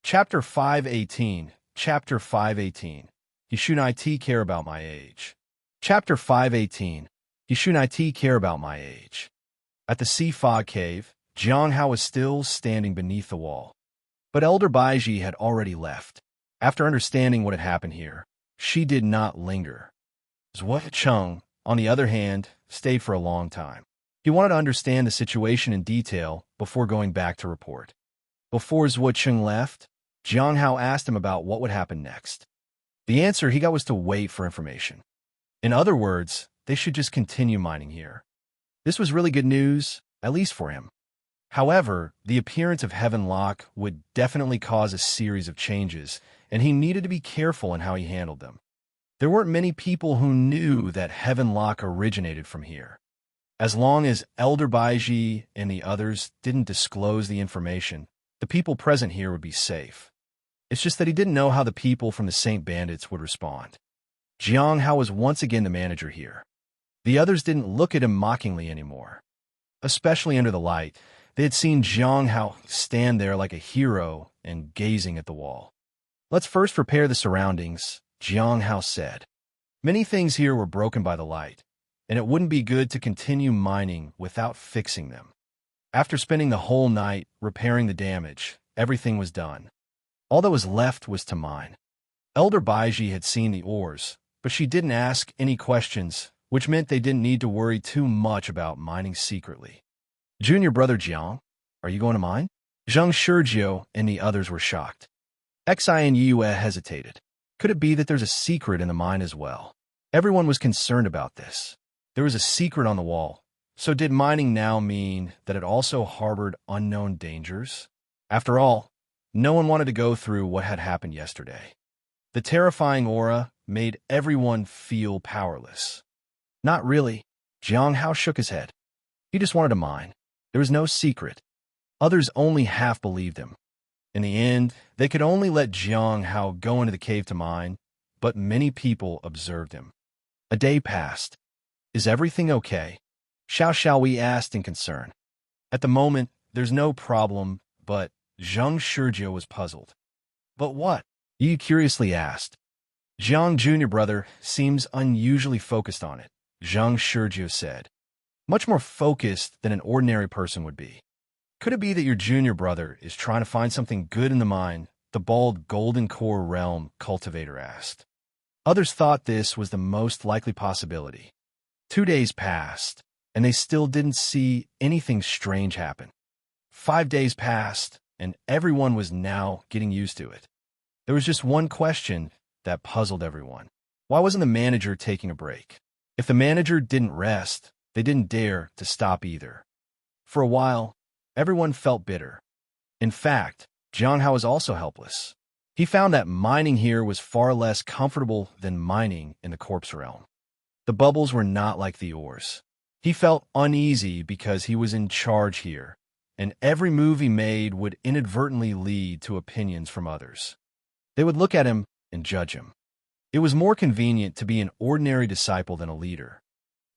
Chapter 518. Chapter 518. You shouldn't care about my age. Chapter 518. You shouldn't care about my age. At the sea fog cave, Jiang Hao was still standing beneath the wall. But Elder Baiji had already left. After understanding what had happened here, she did not linger. Zhuo Cheng, on the other hand, stayed for a long time. He wanted to understand the situation in detail before going back to report. Before Zhuo Cheng left, Jiang Hao asked him about what would happen next. The answer he got was to wait for information. In other words, they should just continue mining here. This was really good news, at least for him. However, the appearance of Heaven Lock would definitely cause a series of changes, and he needed to be careful in how he handled them. There weren't many people who knew that Heaven Lock originated from here. As long as Elder Baiji and the others didn't disclose the information, the people present here would be safe. It's just that he didn't know how the people from the Saint Bandits would respond. Jiang Hao was once again the manager here. The others didn't look at him mockingly anymore. Especially under the light, they had seen Jiang Hao stand there like a hero and gazing at the wall. Let's first prepare the surroundings, Jiang Hao said. Many things here were broken by the light, and it wouldn't be good to continue mining without fixing them. After spending the whole night repairing the damage, everything was done. All that was left was to mine. Elder Baiji had seen the ores, but she didn't ask any questions, which meant they didn't need to worry too much about mining secretly. Junior brother Jiang, are you going to mine? Zheng Shizhou and the others were shocked. Xi and Yue hesitated. Could it be that there's a secret in the mine as well? Everyone was concerned about this. There was a secret on the wall. So did mining now mean that it also harbored unknown dangers? After all, no one wanted to go through what had happened yesterday. The terrifying aura made everyone feel powerless. Not really. Jiang Hao shook his head. He just wanted to mine. There was no secret. Others only half believed him. In the end, they could only let Jiang Hao go into the cave to mine, but many people observed him. A day passed. Is everything okay? Xiao Xiaowei asked in concern. At the moment, there's no problem, but Zheng Shizhou was puzzled. But what? Yi curiously asked. Jiang Junior brother seems unusually focused on it, Zheng Shizhou said. Much more focused than an ordinary person would be. Could it be that your junior brother is trying to find something good in the mine? The bald golden core realm cultivator asked. Others thought this was the most likely possibility. 2 days passed, and they still didn't see anything strange happen. 5 days passed, and everyone was now getting used to it. There was just one question that puzzled everyone. Why wasn't the manager taking a break? If the manager didn't rest, they didn't dare to stop either. For a while, everyone felt bitter. In fact, Jiang Hao was also helpless. He found that mining here was far less comfortable than mining in the corpse realm. The bubbles were not like the ores. He felt uneasy because he was in charge here, and every move he made would inadvertently lead to opinions from others. They would look at him and judge him. It was more convenient to be an ordinary disciple than a leader.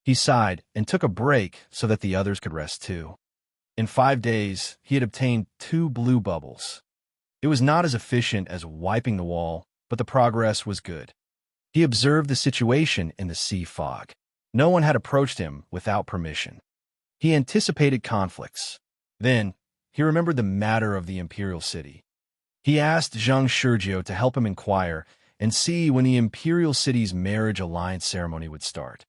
He sighed and took a break so that the others could rest too. In 5 days, he had obtained 2 blue bubbles. It was not as efficient as wiping the wall, but the progress was good. He observed the situation in the sea fog. No one had approached him without permission. He anticipated conflicts. Then, he remembered the matter of the imperial city. He asked Zhang Shurjiu to help him inquire and see when the imperial city's marriage alliance ceremony would start.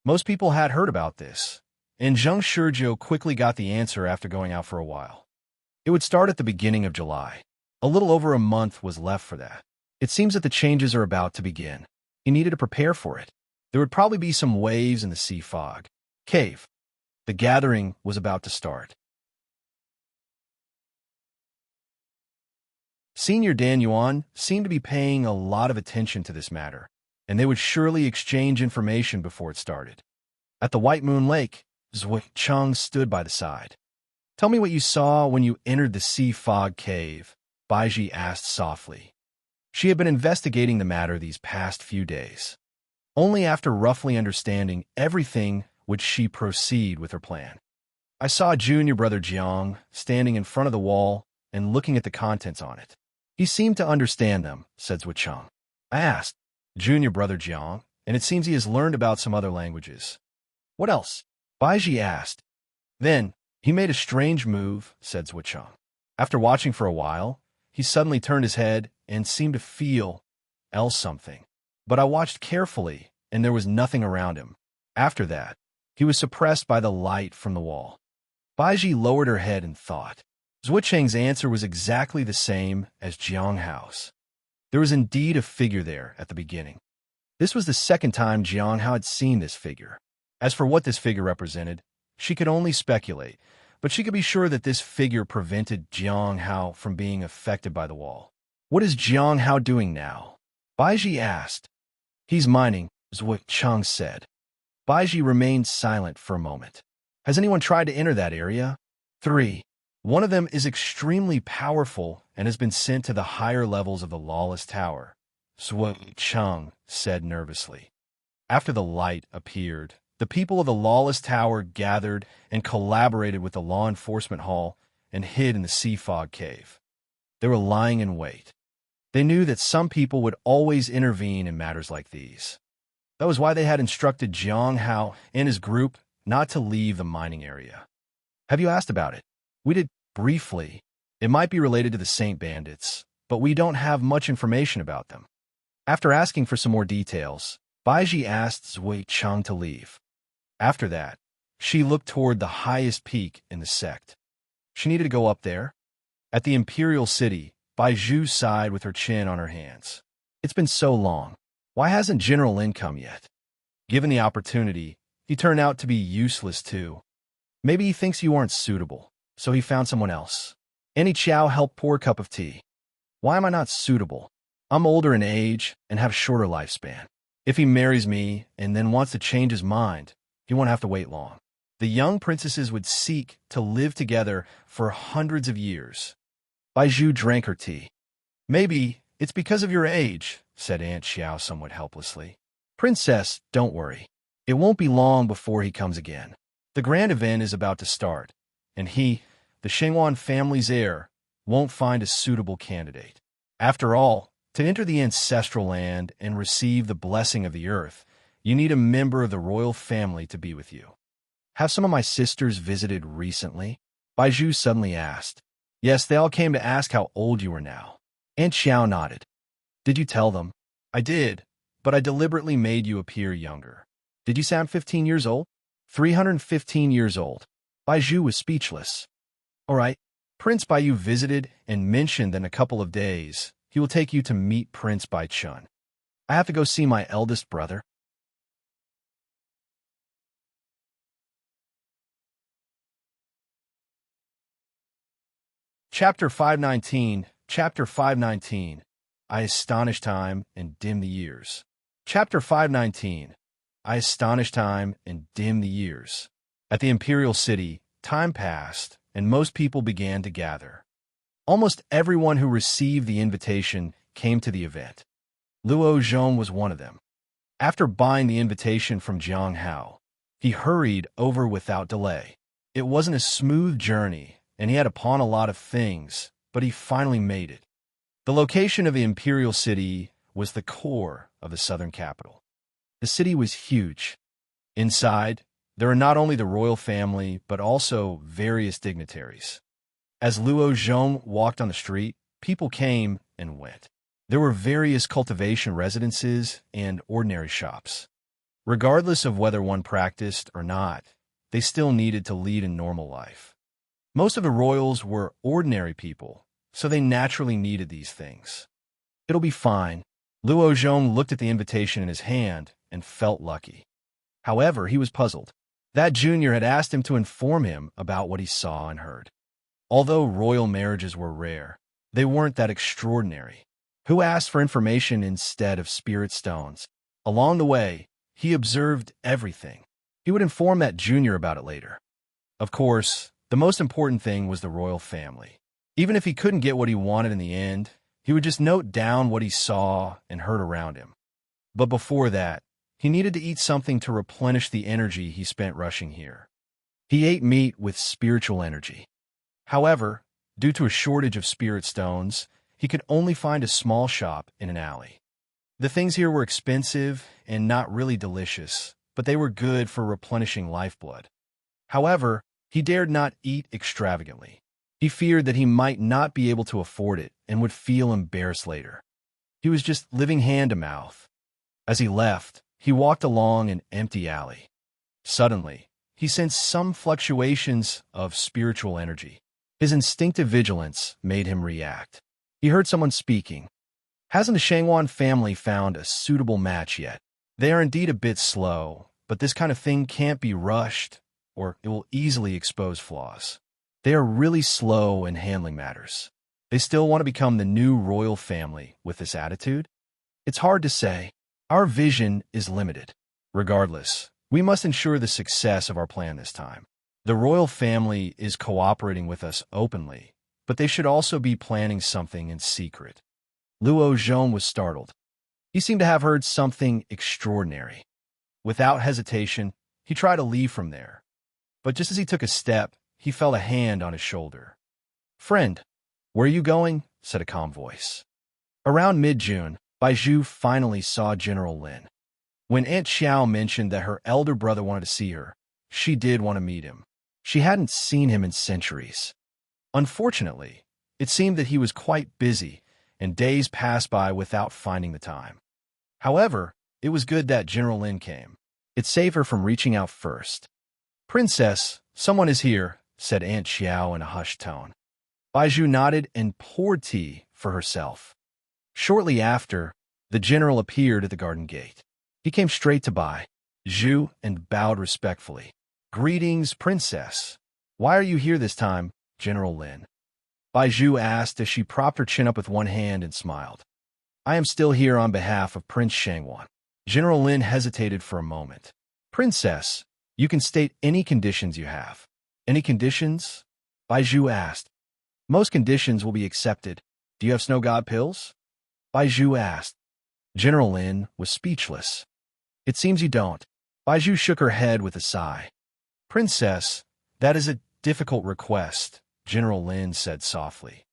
Most people had heard about this, and Zhang Shurjiu quickly got the answer after going out for a while. It would start at the beginning of July. A little over a month was left for that. It seems that the changes are about to begin. He needed to prepare for it. There would probably be some waves in the sea fog. Cave. The gathering was about to start. Senior Dan Yuan seemed to be paying a lot of attention to this matter, and they would surely exchange information before it started. At the White Moon Lake, Zhui Cheng stood by the side. "Tell me what you saw when you entered the sea fog cave," Baiji asked softly. She had been investigating the matter these past few days. Only after roughly understanding everything would she proceed with her plan. "I saw junior brother Jiang standing in front of the wall and looking at the contents on it. He seemed to understand them," said Zhui Cheng. "I asked, junior brother Jiang, and it seems he has learned about some other languages." "What else?" Baiji asked. "Then, he made a strange move," said Zhui Cheng. "After watching for a while, he suddenly turned his head and seemed to feel something. But I watched carefully, and there was nothing around him. After that, he was suppressed by the light from the wall." Baiji lowered her head and thought. Zhui Cheng's answer was exactly the same as Jiang Hao's. There was indeed a figure there at the beginning. This was the second time Jiang Hao had seen this figure. As for what this figure represented, she could only speculate, but she could be sure that this figure prevented Jiang Hao from being affected by the wall. "What is Jiang Hao doing now?" Baiji asked. "He's mining," Zhui Cheng said. Baiji remained silent for a moment. "Has anyone tried to enter that area?" 3. One of them is extremely powerful and has been sent to the higher levels of the Lawless Tower, Zhui Cheng said nervously. After the light appeared, the people of the Lawless Tower gathered and collaborated with the law enforcement hall and hid in the sea fog cave. They were lying in wait. They knew that some people would always intervene in matters like these. That was why they had instructed Jiang Hao and his group not to leave the mining area. "Have you asked about it?" "We did, briefly. It might be related to the Saint Bandits, but we don't have much information about them." After asking for some more details, Baiji asked Zhui Cheng to leave. After that, she looked toward the highest peak in the sect. She needed to go up there. At the Imperial City, Baiju sighed with her chin on her hands. "It's been so long. Why hasn't General Lin come yet?" Given the opportunity, he turned out to be useless too. Maybe he thinks you aren't suitable, so he found someone else. Annie Chow helped pour a cup of tea. "Why am I not suitable? I'm older in age and have a shorter lifespan. If he marries me and then wants to change his mind, he won't have to wait long. The young princesses would seek to live together for hundreds of years." Baiju drank her tea. "Maybe it's because of your age," said Aunt Xiao somewhat helplessly. "Princess, don't worry. It won't be long before he comes again. The grand event is about to start, and he, the Shengwan family's heir, won't find a suitable candidate. After all, to enter the ancestral land and receive the blessing of the earth, you need a member of the royal family to be with you. Have some of my sisters visited recently? Baiju suddenly asked. Yes, they all came to ask how old you were now. Aunt Xiao nodded. Did you tell them? I did, but I deliberately made you appear younger. Did you sound 15 years old? 315 years old. Baiju was speechless. All right. Prince Baiju visited and mentioned that in a couple of days, he will take you to meet Prince Baichun. I have to go see my eldest brother. Chapter 519, Chapter 519, I astonish time and dim the years. Chapter 519, I astonish time and dim the years. At the imperial city, time passed, and most people began to gather. Almost everyone who received the invitation came to the event. Luo Zhong was one of them. After buying the invitation from Jiang Hao, he hurried over without delay. It wasn't a smooth journey, and he had to pawn a lot of things, but he finally made it. The location of the imperial city was the core of the southern capital. The city was huge. Inside, there were not only the royal family, but also various dignitaries. As Luo Zhong walked on the street, people came and went. There were various cultivation residences and ordinary shops. Regardless of whether one practiced or not, they still needed to lead a normal life. Most of the royals were ordinary people, so they naturally needed these things. It'll be fine. Luo Zhong looked at the invitation in his hand and felt lucky. However, he was puzzled. That junior had asked him to inform him about what he saw and heard. Although royal marriages were rare, they weren't that extraordinary. Who asked for information instead of spirit stones? Along the way, he observed everything. He would inform that junior about it later. Of course, the most important thing was the royal family. Even if he couldn't get what he wanted in the end, he would just note down what he saw and heard around him. But before that, he needed to eat something to replenish the energy he spent rushing here. He ate meat with spiritual energy. However, due to a shortage of spirit stones, he could only find a small shop in an alley. The things here were expensive and not really delicious, but they were good for replenishing lifeblood. However, he dared not eat extravagantly. He feared that he might not be able to afford it and would feel embarrassed later. He was just living hand to mouth. As he left, he walked along an empty alley. Suddenly, he sensed some fluctuations of spiritual energy. His instinctive vigilance made him react. He heard someone speaking. Hasn't the Shangwan family found a suitable match yet? They are indeed a bit slow, but this kind of thing can't be rushed, or it will easily expose flaws. They are really slow in handling matters. They still want to become the new royal family with this attitude? It's hard to say. Our vision is limited. Regardless, we must ensure the success of our plan this time. The royal family is cooperating with us openly, but they should also be planning something in secret. Luo Zhong was startled. He seemed to have heard something extraordinary. Without hesitation, he tried to leave from there. But just as he took a step, he felt a hand on his shoulder. "Friend, where are you going?" said a calm voice. Around mid-June, Baiju finally saw General Lin. When Aunt Xiao mentioned that her elder brother wanted to see her, she did want to meet him. She hadn't seen him in centuries. Unfortunately, it seemed that he was quite busy, and days passed by without finding the time. However, it was good that General Lin came. It saved her from reaching out first. "Princess, someone is here," said Aunt Xiao in a hushed tone. Baiju nodded and poured tea for herself. Shortly after, the general appeared at the garden gate. He came straight to Baiju and bowed respectfully. "Greetings, Princess. Why are you here this time, General Lin?" Baiju asked as she propped her chin up with one hand and smiled. "I am still here on behalf of Prince Shangwan." General Lin hesitated for a moment. "Princess, you can state any conditions you have." "Any conditions?" Baiju asked. "Most conditions will be accepted. Do you have snow god pills?" Baiju asked. General Lin was speechless. "It seems you don't." Baiju shook her head with a sigh. "Princess, that is a difficult request," General Lin said softly.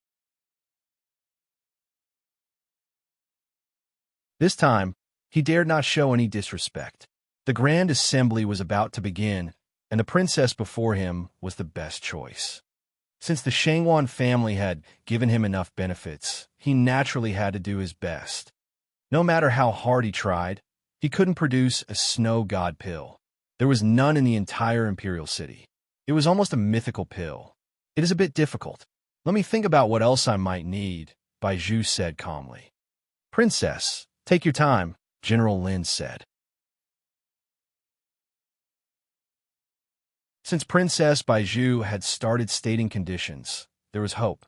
This time, he dared not show any disrespect. The grand assembly was about to begin, and the princess before him was the best choice. Since the Shangwan family had given him enough benefits, he naturally had to do his best. No matter how hard he tried, he couldn't produce a snow god pill. There was none in the entire imperial city. It was almost a mythical pill. It is a bit difficult. Let me think about what else I might need, Baiju said calmly. Princess, take your time, General Lin said. Since Princess Baiju had started stating conditions, there was hope.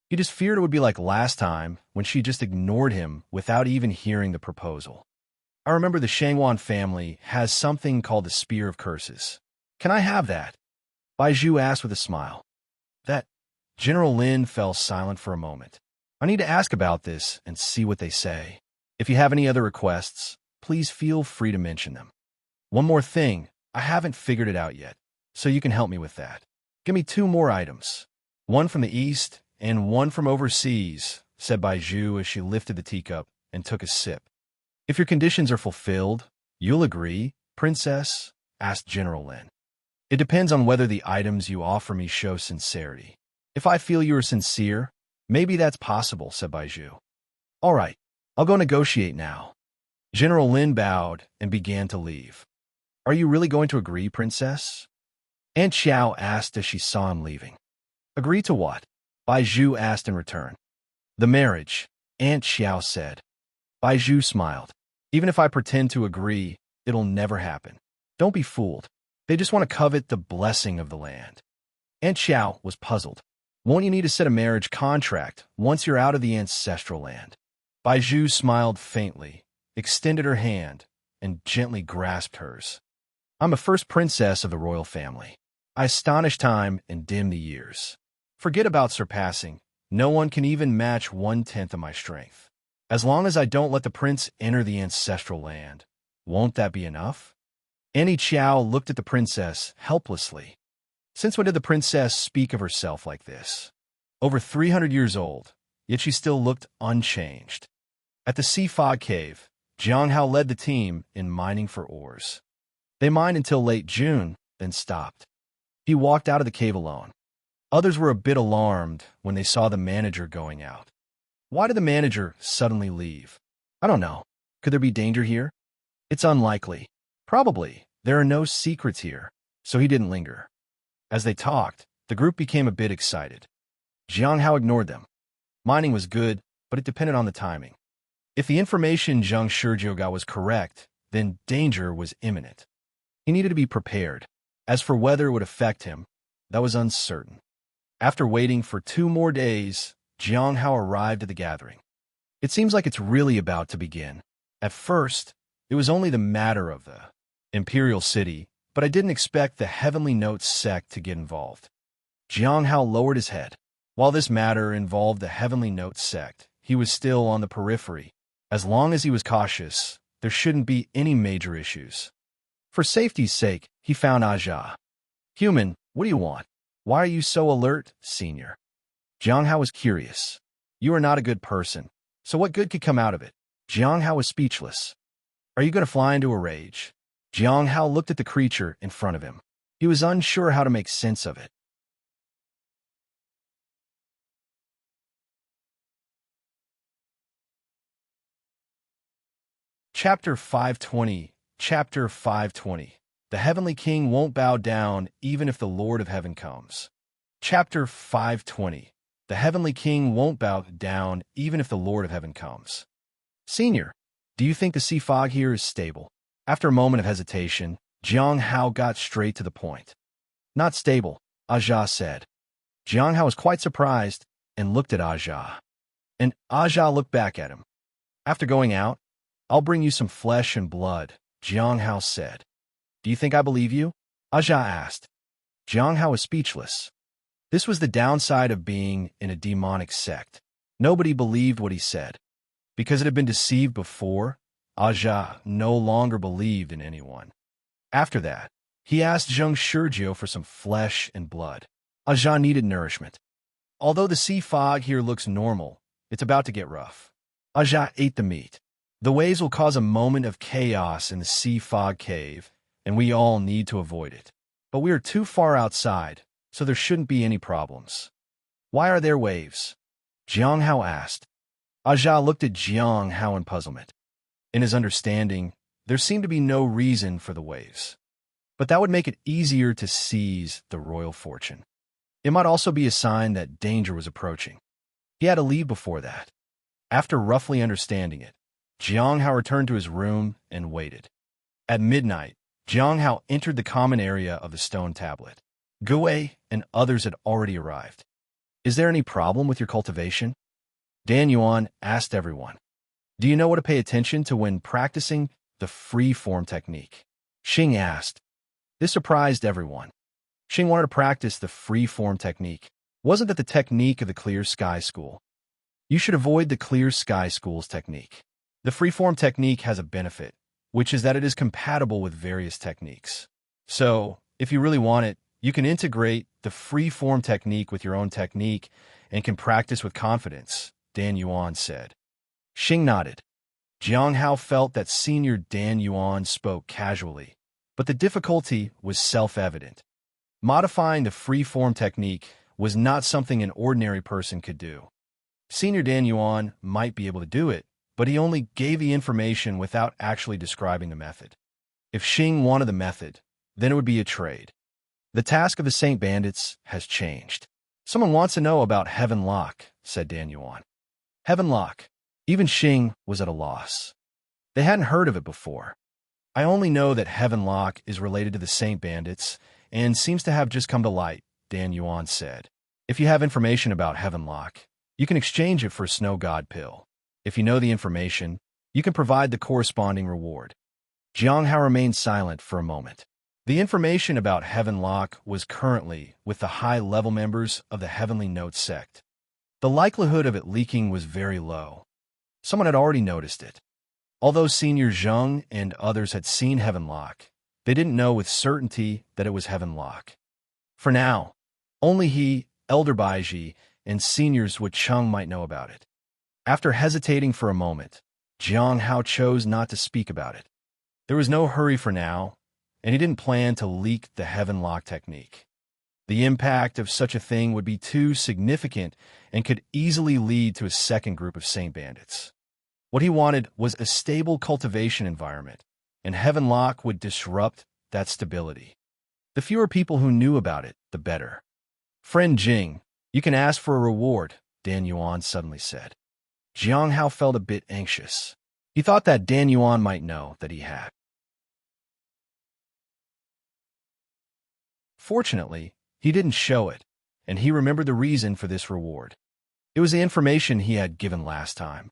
He just feared it would be like last time when she just ignored him without even hearing the proposal. I remember the Shangwan family has something called the Spear of Curses. Can I have that? Baiju asked with a smile. That General Lin fell silent for a moment. I need to ask about this and see what they say. If you have any other requests, please feel free to mention them. One more thing, I haven't figured it out yet, so you can help me with that. Give me 2 more items. One from the east and one from overseas, said Baiju as she lifted the teacup and took a sip. If your conditions are fulfilled, you'll agree, Princess? Asked General Lin. It depends on whether the items you offer me show sincerity. If I feel you are sincere, maybe that's possible, said Baiju. All right, I'll go negotiate now. General Lin bowed and began to leave. Are you really going to agree, Princess? Aunt Xiao asked as she saw him leaving. Agree to what? Baiju asked in return. The marriage, Aunt Xiao said. Baiju smiled. Even if I pretend to agree, it'll never happen. Don't be fooled. They just want to covet the blessing of the land. Aunt Xiao was puzzled. Won't you need to set a marriage contract once you're out of the ancestral land? Baiju smiled faintly, extended her hand, and gently grasped hers. I'm a first princess of the royal family. I astonish time and dim the years. Forget about surpassing. No one can even match 1/10 of my strength. As long as I don't let the prince enter the ancestral land, won't that be enough? Annie Qiao looked at the princess helplessly. Since when did the princess speak of herself like this? Over 300 years old, yet she still looked unchanged. At the Sea Fog Cave, Jiang Hao led the team in mining for ores. They mined until late June, then stopped. He walked out of the cave alone. Others were a bit alarmed when they saw the manager going out. Why did the manager suddenly leave? I don't know. Could there be danger here? It's unlikely. Probably. There are no secrets here, so he didn't linger. As they talked, the group became a bit excited. Jiang Hao ignored them. Mining was good, but it depended on the timing. If the information Zhang Shizhou got was correct, then danger was imminent. He needed to be prepared. As for whether it would affect him, that was uncertain. After waiting for 2 more days, Jiang Hao arrived at the gathering. It seems like it's really about to begin. At first, it was only the matter of the imperial city, but I didn't expect the Heavenly Notes sect to get involved. Jiang Hao lowered his head. While this matter involved the Heavenly Notes sect, he was still on the periphery. As long as he was cautious, there shouldn't be any major issues. For safety's sake, he found Aja. Human, what do you want? Why are you so alert, senior? Jiang Hao was curious. You are not a good person, so what good could come out of it? Jiang Hao was speechless. Are you going to fly into a rage? Jiang Hao looked at the creature in front of him. He was unsure how to make sense of it. Chapter 520. Chapter 520. The Heavenly King won't bow down even if the Lord of Heaven comes. Chapter 520. The Heavenly King won't bow down even if the Lord of Heaven comes. Senior, do you think the sea fog here is stable? After a moment of hesitation, Jiang Hao got straight to the point. Not stable, Aja said. Jiang Hao was quite surprised and looked at Aja. And Aja looked back at him. After going out, I'll bring you some flesh and blood, Jiang Hao said. Do you think I believe you? Aja asked. Jiang Hao was speechless. This was the downside of being in a demonic sect. Nobody believed what he said. Because it had been deceived before, Aja no longer believed in anyone. After that, he asked Zhang Shizhou for some flesh and blood. Aja needed nourishment. Although the sea fog here looks normal, it's about to get rough. Aja ate the meat. The waves will cause a moment of chaos in the sea fog cave, and we all need to avoid it. but we are too far outside, so there shouldn't be any problems. Why are there waves? Jiang Hao asked. Aja looked at Jiang Hao in puzzlement. In his understanding, there seemed to be no reason for the waves. But that would make it easier to seize the royal fortune. It might also be a sign that danger was approaching. He had to leave before that. After roughly understanding it, Jiang Hao returned to his room and waited. At midnight, Jiang Hao entered the common area of the stone tablet. Gui and others had already arrived. Is there any problem with your cultivation? Dan Yuan asked everyone. Do you know what to pay attention to when practicing the free-form technique? Xing asked. This surprised everyone. Xing wanted to practice the free-form technique. Wasn't that the technique of the Clear Sky School? You should avoid the Clear Sky School's technique. The free-form technique has a benefit, which is that it is compatible with various techniques. So, if you really want it, you can integrate the free-form technique with your own technique and can practice with confidence, Dan Yuan said. Xing nodded. Jiang Hao felt that Senior Dan Yuan spoke casually, but the difficulty was self-evident. Modifying the free-form technique was not something an ordinary person could do. Senior Dan Yuan might be able to do it, but he only gave the information without actually describing the method. If Xing wanted the method, then it would be a trade. The task of the Saint Bandits has changed. Someone wants to know about Heaven Lock, said Dan Yuan. Heaven Lock. Even Xing was at a loss. They hadn't heard of it before. I only know that Heaven Lock is related to the Saint Bandits and seems to have just come to light, Dan Yuan said. If you have information about Heaven Lock, you can exchange it for a Snow God pill. If you know the information, you can provide the corresponding reward. Jiang Hao remained silent for a moment. The information about Heaven Lock was currently with the high-level members of the Heavenly Note sect. The likelihood of it leaking was very low. Someone had already noticed it. Although Senior Zheng and others had seen Heaven Lock, they didn't know with certainty that it was Heaven Lock. For now, only he, Elder Baiji, and Seniors Wucheng might know about it. After hesitating for a moment, Jiang Hao chose not to speak about it. There was no hurry for now, and he didn't plan to leak the Heaven Lock technique. The impact of such a thing would be too significant and could easily lead to a second group of Saint Bandits. What he wanted was a stable cultivation environment, and Heaven Lock would disrupt that stability. The fewer people who knew about it, the better. Friend Jing, you can ask for a reward, Dan Yuan suddenly said. Jiang Hao felt a bit anxious. He thought that Dan Yuan might know that he had. Fortunately, he didn't show it, and he remembered the reason for this reward. It was the information he had given last time.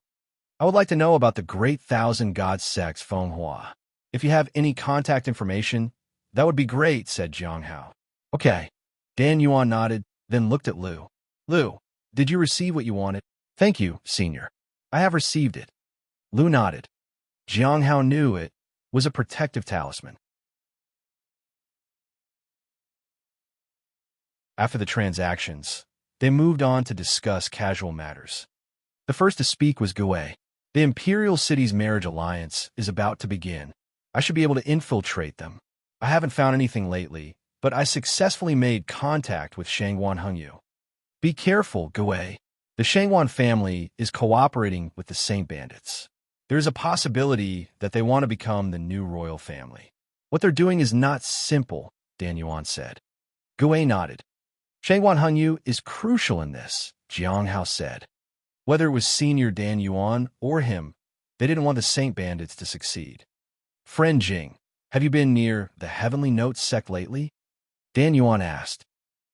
I would like to know about the Great Thousand Gods Sects Fenghua. If you have any contact information, that would be great, said Jiang Hao. Okay. Dan Yuan nodded, then looked at Lu. Lu, did you receive what you wanted? Thank you, Senior. I have received it. Lu nodded. Jiang Hao knew it was a protective talisman. After the transactions, they moved on to discuss casual matters. The first to speak was Gui. The Imperial City's marriage alliance is about to begin. I should be able to infiltrate them. I haven't found anything lately, but I successfully made contact with Shangguan Hengyu. Be careful, Gui. The Shangguan family is cooperating with the Saint Bandits. There is a possibility that they want to become the new royal family. What they're doing is not simple, Dan Yuan said. Gui nodded. Shangguan Hengyu is crucial in this, Jiang Hao said. Whether it was Senior Dan Yuan or him, they didn't want the Saint Bandits to succeed. Friend Jing, have you been near the Heavenly Note sect lately? Dan Yuan asked.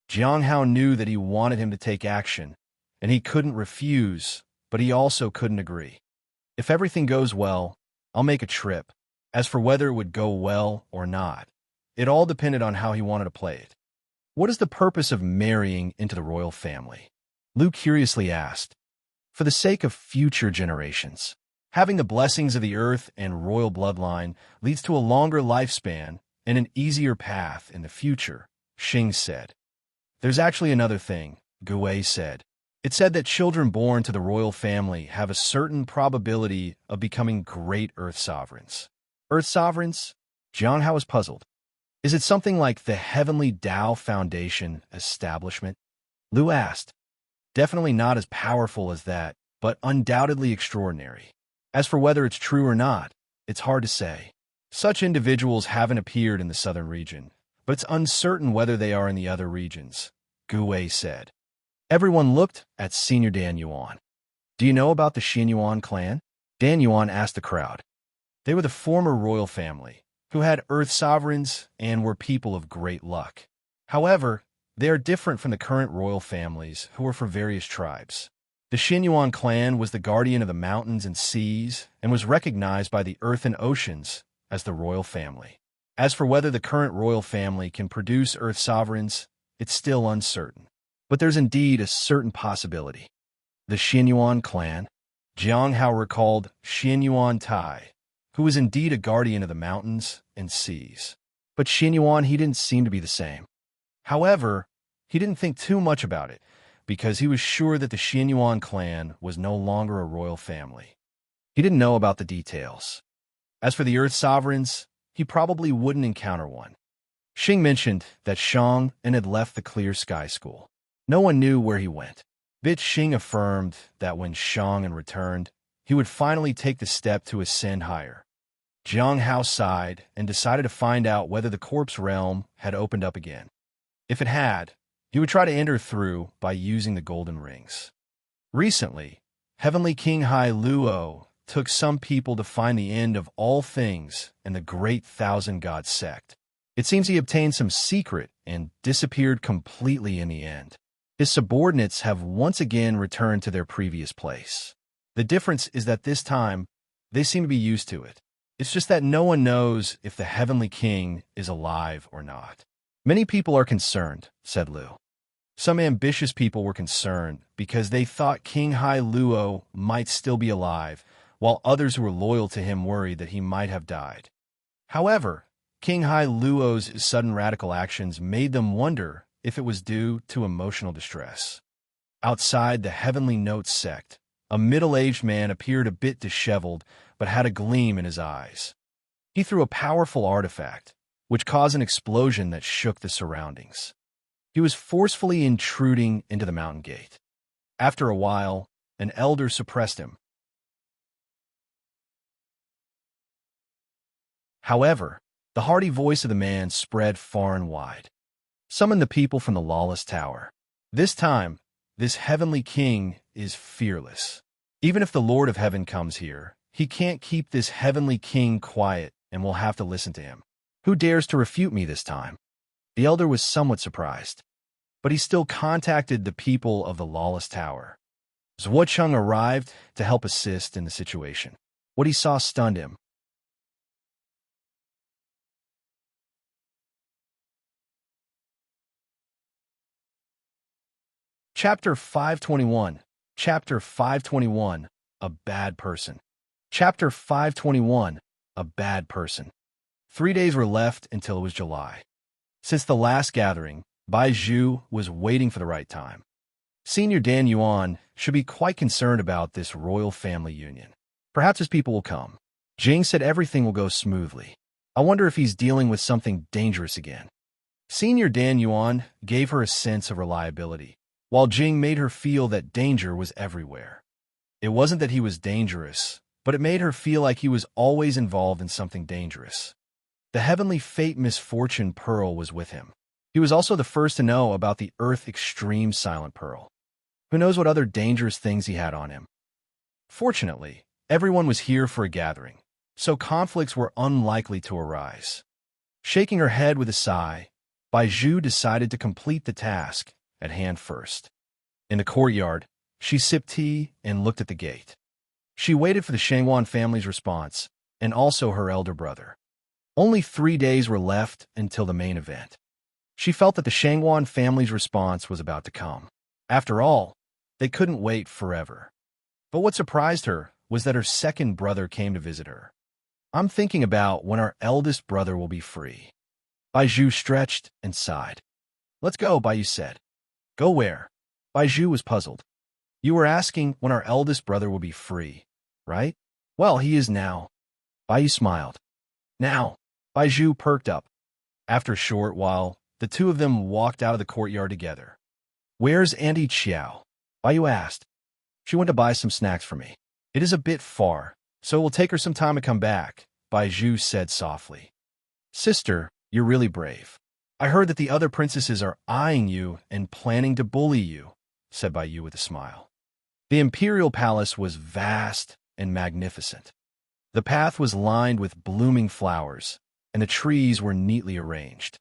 Jiang Hao knew that he wanted him to take action, and he couldn't refuse, but he also couldn't agree. If everything goes well, I'll make a trip. As for whether it would go well or not, it all depended on how he wanted to play it. What is the purpose of marrying into the royal family? Lu curiously asked. For the sake of future generations. Having the blessings of the earth and royal bloodline leads to a longer lifespan and an easier path in the future, Xing said. There's actually another thing, Gui said. It said that children born to the royal family have a certain probability of becoming great Earth sovereigns. Earth sovereigns? Jiang Hao was puzzled. Is it something like the Heavenly Tao Foundation establishment? Liu asked. Definitely not as powerful as that, but undoubtedly extraordinary. As for whether it's true or not, it's hard to say. Such individuals haven't appeared in the southern region, but it's uncertain whether they are in the other regions, Gu Wei said. Everyone looked at Senior Dan Yuan. Do you know about the Xin Yuan clan? Dan Yuan asked the crowd. They were the former royal family, who had earth sovereigns and were people of great luck. However, they are different from the current royal families, who were from various tribes. The Xin Yuan clan was the guardian of the mountains and seas and was recognized by the earth and oceans as the royal family. As for whether the current royal family can produce earth sovereigns, it's still uncertain. But there's indeed a certain possibility. The Xin Yuan clan, Jiang Hao recalled Xin Yuan Tai, who was indeed a guardian of the mountains and seas. But Xin Yuan, he didn't seem to be the same. However, he didn't think too much about it, because he was sure that the Xin Yuan clan was no longer a royal family. He didn't know about the details. As for the Earth Sovereigns, he probably wouldn't encounter one. Xing mentioned that Shang and had left the Clear Sky School. No one knew where he went. Bit Xing affirmed that when Shang and returned, he would finally take the step to ascend higher. Jiang Hao sighed and decided to find out whether the corpse realm had opened up again. If it had, he would try to enter through by using the golden rings. Recently, Heavenly King Hai Luo took some people to find the end of all things in the Great Thousand God sect. It seems he obtained some secret and disappeared completely in the end. His subordinates have once again returned to their previous place. The difference is that this time, they seem to be used to it. It's just that no one knows if the Heavenly King is alive or not. Many people are concerned, said Liu. Some ambitious people were concerned because they thought King Hai Luo might still be alive, while others who were loyal to him worried that he might have died. However, King Hai Luo's sudden radical actions made them wonder if it was due to emotional distress. Outside the Heavenly Notes sect, a middle-aged man appeared a bit disheveled, but had a gleam in his eyes. He threw a powerful artifact, which caused an explosion that shook the surroundings. He was forcefully intruding into the mountain gate. After a while, an elder suppressed him. However, the hearty voice of the man spread far and wide. Summon the people from the lawless tower. This time, this heavenly king is fearless. Even if the Lord of Heaven comes here, he can't keep this heavenly king quiet and will have to listen to him. Who dares to refute me this time? The elder was somewhat surprised, but he still contacted the people of the lawless tower. Zhuo Cheng arrived to help assist in the situation. What he saw stunned him. Chapter 521. Chapter 521. A Bad Person. Chapter 521. A Bad Person. 3 days were left until it was July. Since the last gathering, Bai Zhu was waiting for the right time. Senior Dan Yuan should be quite concerned about this royal family union. Perhaps his people will come. Jing said everything will go smoothly. I wonder if he's dealing with something dangerous again. Senior Dan Yuan gave her a sense of reliability, while Jing made her feel that danger was everywhere. It wasn't that he was dangerous, but it made her feel like he was always involved in something dangerous. The heavenly fate misfortune pearl was with him. He was also the first to know about the Earth Extreme Silent Pearl. Who knows what other dangerous things he had on him? Fortunately, everyone was here for a gathering, so conflicts were unlikely to arise. Shaking her head with a sigh, Bai Zhu decided to complete the task at hand first. In the courtyard, she sipped tea and looked at the gate. She waited for the Shangwan family's response, and also her elder brother. Only 3 days were left until the main event. She felt that the Shangwan family's response was about to come. After all, they couldn't wait forever. But what surprised her was that her second brother came to visit her. I'm thinking about when our eldest brother will be free. Bai Zhu stretched and sighed. Let's go, Bai Yu said. Go where? Bai Zhu was puzzled. You were asking when our eldest brother will be free, right? Well, he is now. Bai Yu smiled. Now, Bai Zhu perked up. After a short while, the two of them walked out of the courtyard together. "Where's Auntie Qiao?" Bai asked. "She went to buy some snacks for me. It is a bit far, so it will take her some time to come back," Bai said softly. "Sister, you're really brave. I heard that the other princesses are eyeing you and planning to bully you," said Bai with a smile. The imperial palace was vast and magnificent. The path was lined with blooming flowers, and the trees were neatly arranged.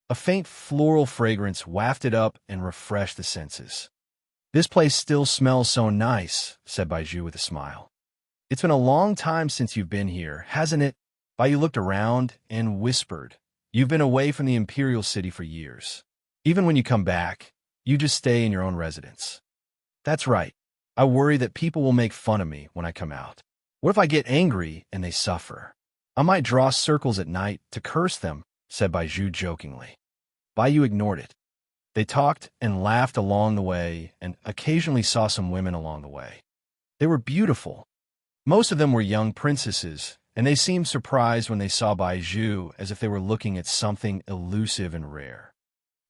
A faint floral fragrance wafted up and refreshed the senses. "This place still smells so nice," said Bai with a smile. "It's been a long time since you've been here, hasn't it?" Bai looked around and whispered, "You've been away from the imperial city for years. Even when you come back, you just stay in your own residence." "That's right. I worry that people will make fun of me when I come out. What if I get angry and they suffer? I might draw circles at night to curse them," said Bai jokingly. Bai ignored it. They talked and laughed along the way and occasionally saw some women along the way. They were beautiful. Most of them were young princesses, and they seemed surprised when they saw Bai as if they were looking at something elusive and rare.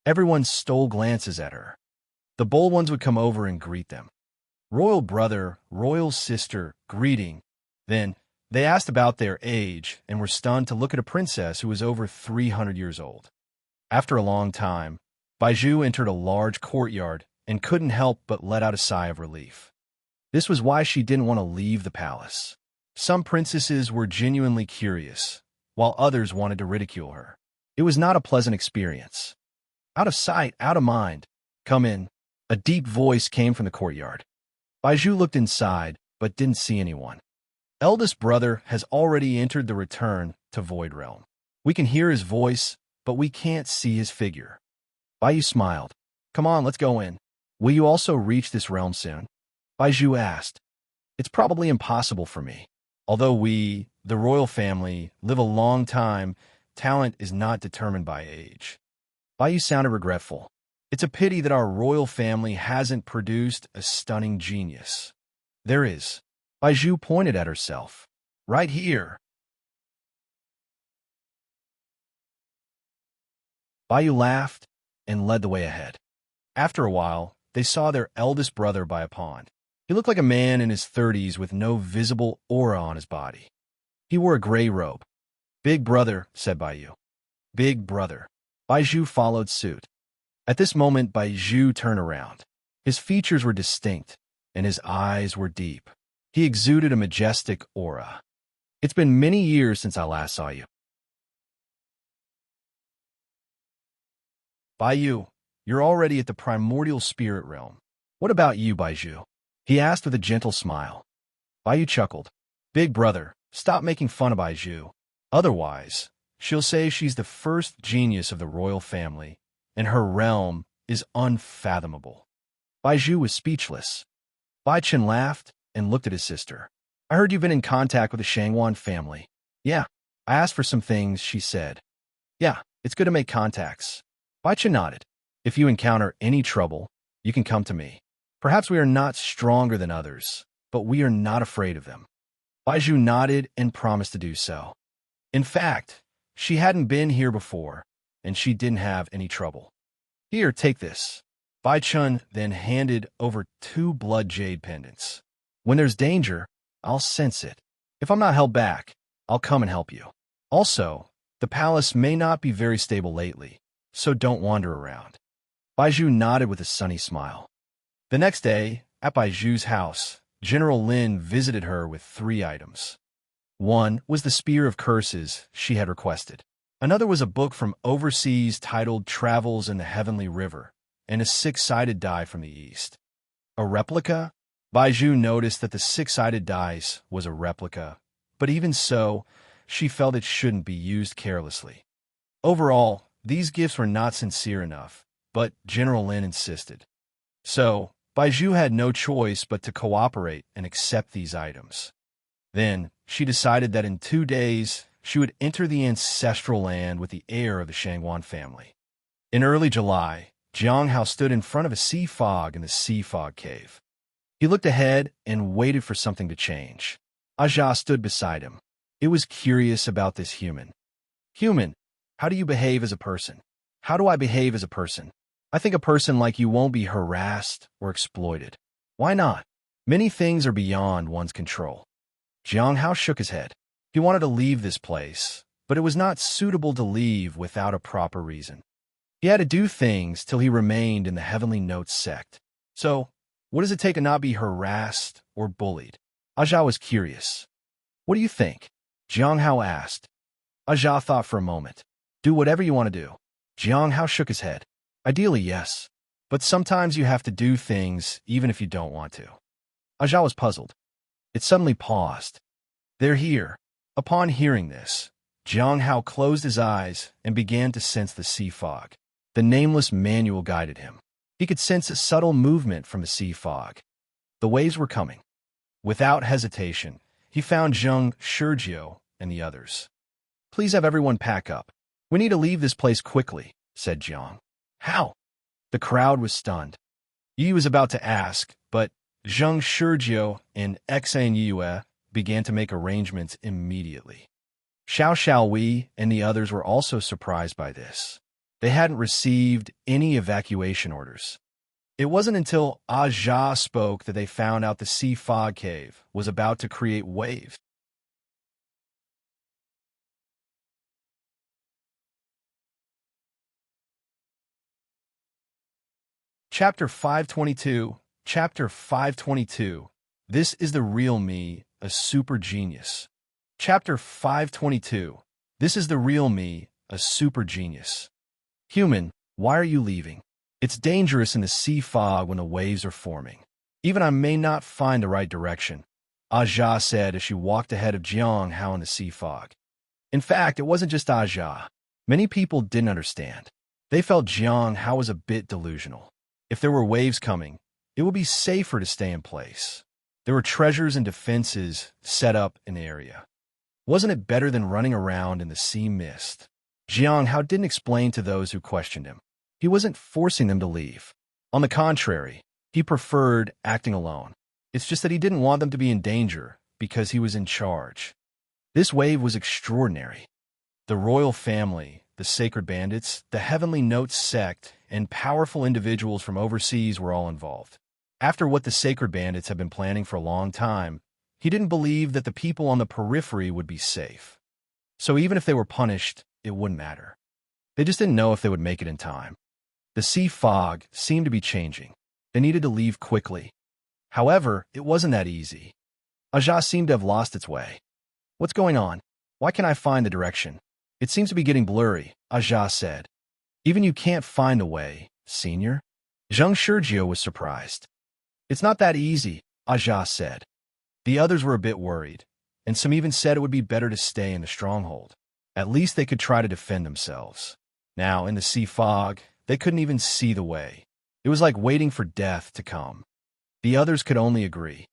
Everyone stole glances at her. The bold ones would come over and greet them. "Royal brother, royal sister, greeting." Then they asked about their age and were stunned to look at a princess who was over 300 years old. After a long time, Bai entered a large courtyard and couldn't help but let out a sigh of relief. This was why she didn't want to leave the palace. Some princesses were genuinely curious, while others wanted to ridicule her. It was not a pleasant experience. "Out of sight, out of mind. Come in." A deep voice came from the courtyard. Bai looked inside, but didn't see anyone. "Eldest brother has already entered the return to Void Realm. We can hear his voice, but we can't see his figure." Bai smiled. "Come on, let's go in. Will you also reach this realm soon?" Bai asked. "It's probably impossible for me. Although we, the royal family, live a long time, talent is not determined by age." Bai sounded regretful. "It's a pity that our royal family hasn't produced a stunning genius." "There is." Bai pointed at herself. "Right here." Bai laughed and led the way ahead. After a while, they saw their eldest brother by a pond. He looked like a man in his 30s with no visible aura on his body. He wore a gray robe. "Big brother," said Bai. "Big brother." Bai followed suit. At this moment, Bai turned around. His features were distinct, and his eyes were deep. He exuded a majestic aura. "It's been many years since I last saw you." "Bai, you're already at the primordial spirit realm. What about you, Bai?" he asked with a gentle smile. Bai chuckled. "Big brother, stop making fun of Bai. Otherwise, she'll say she's the first genius of the royal family, and her realm is unfathomable." Bai was speechless. Bai Chen laughed and looked at his sister. "I heard you've been in contact with the Shangwan family." "Yeah, I asked for some things," she said. "Yeah, it's good to make contacts." Bai Chen nodded. "If you encounter any trouble, you can come to me. Perhaps we are not stronger than others, but we are not afraid of them." Bai nodded and promised to do so. In fact, she hadn't been here before, and she didn't have any trouble. "Here, take this." Bai Chen then handed over 2 blood jade pendants. "When there's danger, I'll sense it. If I'm not held back, I'll come and help you. Also, the palace may not be very stable lately, so don't wander around." Bai nodded with a sunny smile. The next day, at Bai house, General Lin visited her with 3 items. One was the Spear of Curses she had requested. Another was a book from overseas titled Travels in the Heavenly River, and a 6-sided die from the East. A replica? Bai noticed that the 6-sided dice was a replica, but even so, she felt it shouldn't be used carelessly. Overall, these gifts were not sincere enough, but General Lin insisted. So, Bai had no choice but to cooperate and accept these items. Then, she decided that in 2 days, she would enter the ancestral land with the heir of the Shangwan family. In early July, Jiang Hao stood in front of a sea fog in the sea fog cave. He looked ahead and waited for something to change. Aja stood beside him. It was curious about this human. "Human, How do you behave as a person? How do I behave as a person? I think a person like you won't be harassed or exploited. Why not? Many things are beyond one's control. Jiang Hao shook his head. He wanted to leave this place, but it was not suitable to leave without a proper reason. He had to do things till he remained in the Heavenly Notes sect. So, what does it take to not be harassed or bullied? Aja was curious. What do you think? Jiang Hao asked. Aja thought for a moment. Do whatever you want to do. Jiang Hao shook his head. Ideally, yes. But sometimes you have to do things even if you don't want to. Aja was puzzled. It suddenly paused. They're here. Upon hearing this, Jiang Hao closed his eyes and began to sense the sea fog. The nameless manual guided him. He could sense a subtle movement from the sea fog. The waves were coming. Without hesitation, he found Zheng, Sergio, and the others. Please have everyone pack up. We need to leave this place quickly, said Jiang. How? The crowd was stunned. Yi was about to ask, but Zheng, Sergio, and Xan Yue began to make arrangements immediately. Xiao Wei and the others were also surprised by this. They hadn't received any evacuation orders. It wasn't until Aja spoke that they found out the sea fog cave was about to create waves. Chapter 522. Chapter 522. This is the real me, a super genius. Chapter 522. This is the real me, a super genius. Human, why are you leaving? It's dangerous in the sea fog when the waves are forming. Even I may not find the right direction, Aja said as she walked ahead of Jiang Hao in the sea fog. In fact, it wasn't just Aja. Many people didn't understand. They felt Jiang Hao was a bit delusional. If there were waves coming, it would be safer to stay in place. There were treasures and defenses set up in the area. Wasn't it better than running around in the sea mist? Jiang Hao didn't explain to those who questioned him. He wasn't forcing them to leave. On the contrary, he preferred acting alone. It's just that he didn't want them to be in danger because he was in charge. This wave was extraordinary. The royal family, the sacred bandits, the Heavenly Notes sect, and powerful individuals from overseas were all involved. After what the sacred bandits had been planning for a long time, he didn't believe that the people on the periphery would be safe. So even if they were punished, it wouldn't matter. They just didn't know if they would make it in time. The sea fog seemed to be changing. They needed to leave quickly. However, it wasn't that easy. Aja seemed to have lost its way. What's going on? Why can't I find the direction? It seems to be getting blurry, Aja said. Even you can't find the way, senior? Zheng Sergio was surprised. It's not that easy, Aja said. The others were a bit worried, and some even said it would be better to stay in the stronghold. At least they could try to defend themselves. Now, in the sea fog, they couldn't even see the way. It was like waiting for death to come. The others could only agree.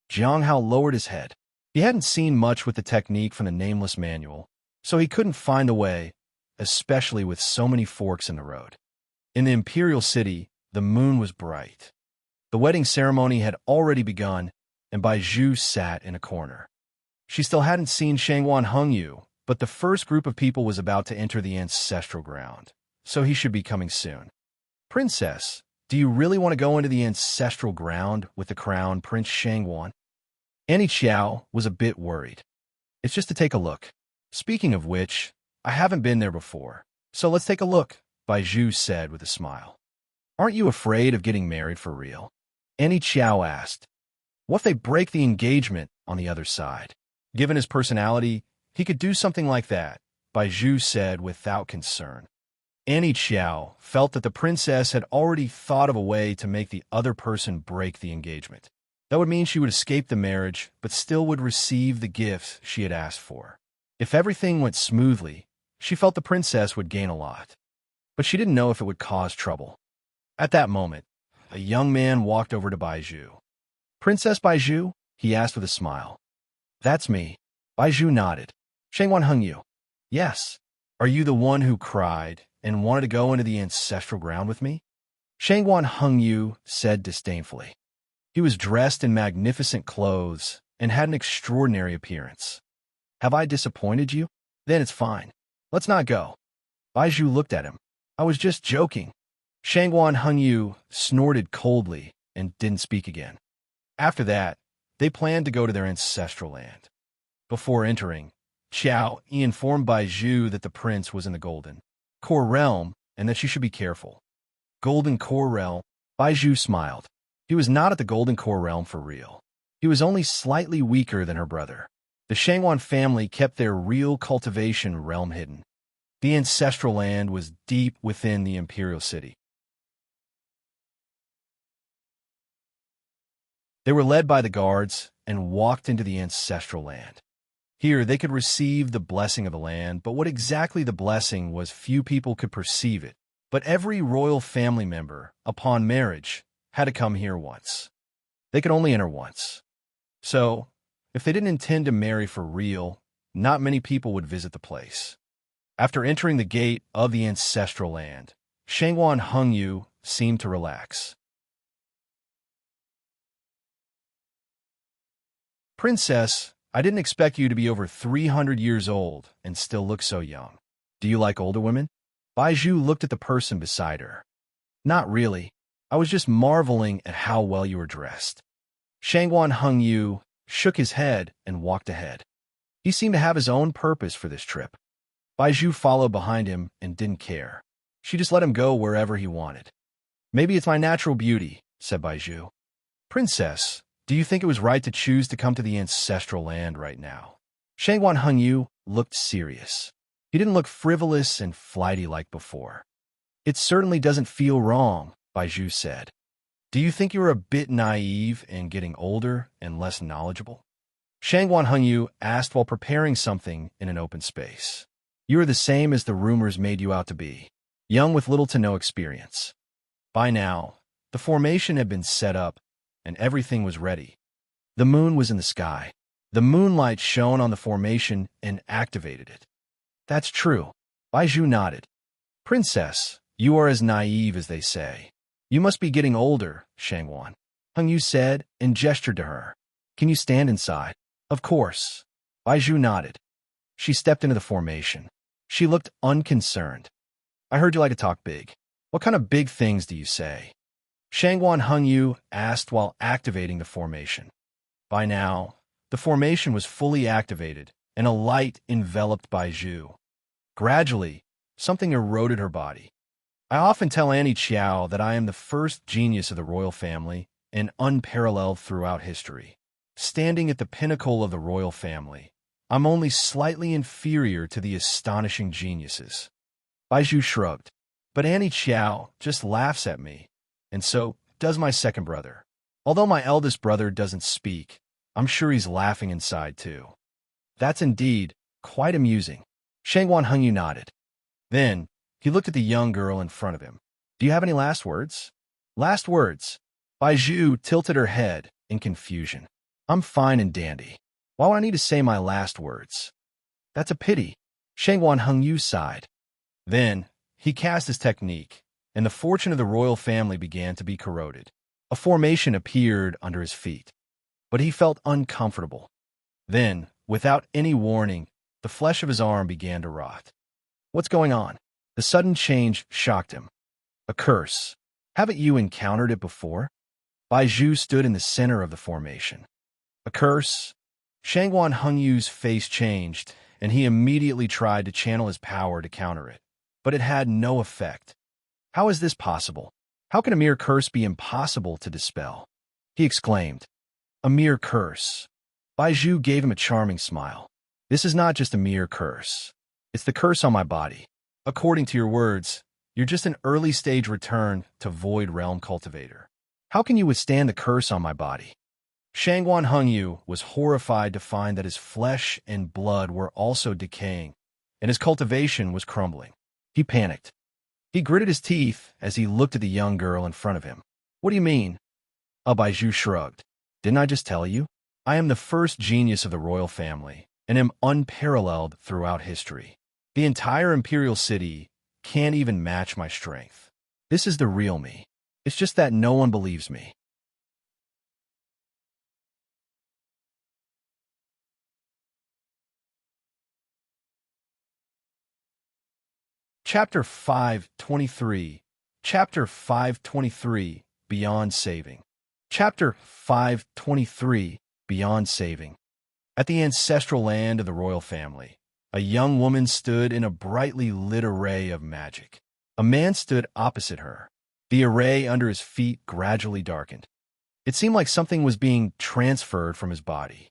Jiang Hao lowered his head. He hadn't seen much with the technique from the nameless manual, so he couldn't find the way, especially with so many forks in the road. In the imperial city, the moon was bright. The wedding ceremony had already begun, and Bai Zhu sat in a corner. She still hadn't seen Shangwan Hengyu, but the first group of people was about to enter the ancestral ground, so he should be coming soon. Princess, do you really want to go into the ancestral ground with the crown Prince Shangwan? Annie Qiao was a bit worried. It's just to take a look. Speaking of which, I haven't been there before, so let's take a look, Bai Zhu said with a smile. Aren't you afraid of getting married for real? Annie Qiao asked. What if they break the engagement on the other side? Given his personality, he could do something like that, Bai Zhu said without concern. Annie Qiao felt that the princess had already thought of a way to make the other person break the engagement. That would mean she would escape the marriage, but still would receive the gifts she had asked for. If everything went smoothly, she felt the princess would gain a lot. But she didn't know if it would cause trouble. At that moment, a young man walked over to Bai Zhu. Princess Bai Zhu? He asked with a smile. That's me. Bai Zhu nodded. Shangwan Hengyu. Yes. Are you the one who cried and wanted to go into the ancestral ground with me? Shangwan Hengyu said disdainfully. He was dressed in magnificent clothes and had an extraordinary appearance. Have I disappointed you? Then it's fine. Let's not go. Baizhu looked at him. I was just joking. Shangguan Hengyu snorted coldly and didn't speak again. After that, they planned to go to their ancestral land. Before entering, Qiao informed Baizhu that the prince was in the Golden Core Realm and that she should be careful. Golden Core Realm? Baizhu smiled. He was not at the Golden Core Realm for real. He was only slightly weaker than her brother. The Shangguan family kept their real cultivation realm hidden. The ancestral land was deep within the imperial city. They were led by the guards and walked into the ancestral land. Here, they could receive the blessing of the land, but what exactly the blessing was, few people could perceive it. But every royal family member, upon marriage, had to come here once. They could only enter once. So, if they didn't intend to marry for real, not many people would visit the place. After entering the gate of the ancestral land, Shangguan Hengyu seemed to relax. Princess, I didn't expect you to be over 300 years old and still look so young. Do you like older women? Baizhu looked at the person beside her. Not really. I was just marveling at how well you were dressed. Shangguan Hengyu shook his head and walked ahead. He seemed to have his own purpose for this trip. Baizhu followed behind him and didn't care. She just let him go wherever he wanted. Maybe it's my natural beauty, said Baizhu. Princess, do you think it was right to choose to come to the ancestral land right now? Shangguan Hengyu looked serious. He didn't look frivolous and flighty like before. It certainly doesn't feel wrong, Baizhu said. Do you think you're a bit naive and getting older and less knowledgeable? Shangguan Hengyu asked while preparing something in an open space. You are the same as the rumors made you out to be, young with little to no experience. By now, the formation had been set up and everything was ready. The moon was in the sky. The moonlight shone on the formation and activated it. That's true. Baizhu nodded. Princess, you are as naive as they say. You must be getting older, Shangguan Hengyu said and gestured to her. Can you stand inside? Of course. Baizhu nodded. She stepped into the formation. She looked unconcerned. I heard you like to talk big. What kind of big things do you say? Shangguan Hengyu asked while activating the formation. By now, the formation was fully activated, and a light enveloped Baizhu. Gradually, something eroded her body. I often tell Annie Qiao that I am the first genius of the royal family and unparalleled throughout history. Standing at the pinnacle of the royal family, I'm only slightly inferior to the astonishing geniuses. Baizhu shrugged. But Annie Qiao just laughs at me, and so does my second brother. Although my eldest brother doesn't speak, I'm sure he's laughing inside too. That's indeed quite amusing. Shangguan Hengyu nodded. Then, he looked at the young girl in front of him. Do you have any last words? Last words. Baizhu tilted her head in confusion. I'm fine and dandy. Why would I need to say my last words? That's a pity. Shangguan Hengyu sighed. Then, he cast his technique, and the fortune of the royal family began to be corroded. A formation appeared under his feet. But he felt uncomfortable. Then, without any warning, the flesh of his arm began to rot. What's going on? The sudden change shocked him. A curse. Haven't you encountered it before? Baizhu stood in the center of the formation. A curse? Shangguan Hengyu's face changed, and he immediately tried to channel his power to counter it. But it had no effect. How is this possible? How can a mere curse be impossible to dispel? He exclaimed. A mere curse. Baizhu gave him a charming smile. This is not just a mere curse. It's the curse on my body. According to your words, you're just an early-stage return to Void Realm Cultivator. How can you withstand the curse on my body? Shangguan Hengyu was horrified to find that his flesh and blood were also decaying, and his cultivation was crumbling. He panicked. He gritted his teeth as he looked at the young girl in front of him. What do you mean? Baizhu shrugged. Didn't I just tell you? I am the first genius of the royal family, and am unparalleled throughout history. The entire imperial city can't even match my strength. This is the real me. It's just that no one believes me. Chapter 523. Chapter 523. Beyond Saving. Chapter 523. Beyond Saving. At the ancestral land of the royal family, a young woman stood in a brightly lit array of magic. A man stood opposite her. The array under his feet gradually darkened. It seemed like something was being transferred from his body.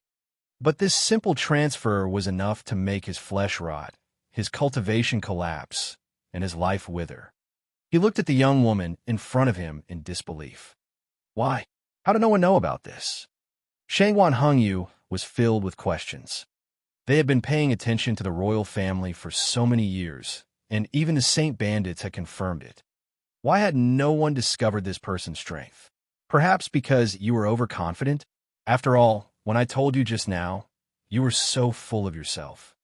But this simple transfer was enough to make his flesh rot, his cultivation collapse, and his life wither. He looked at the young woman in front of him in disbelief. Why? How did no one know about this? Shangwan Hengyu was filled with questions. They had been paying attention to the royal family for so many years, and even the Saint Bandits had confirmed it. Why had no one discovered this person's strength? Perhaps because you were overconfident? After all, when I told you just now, you were so full of yourself.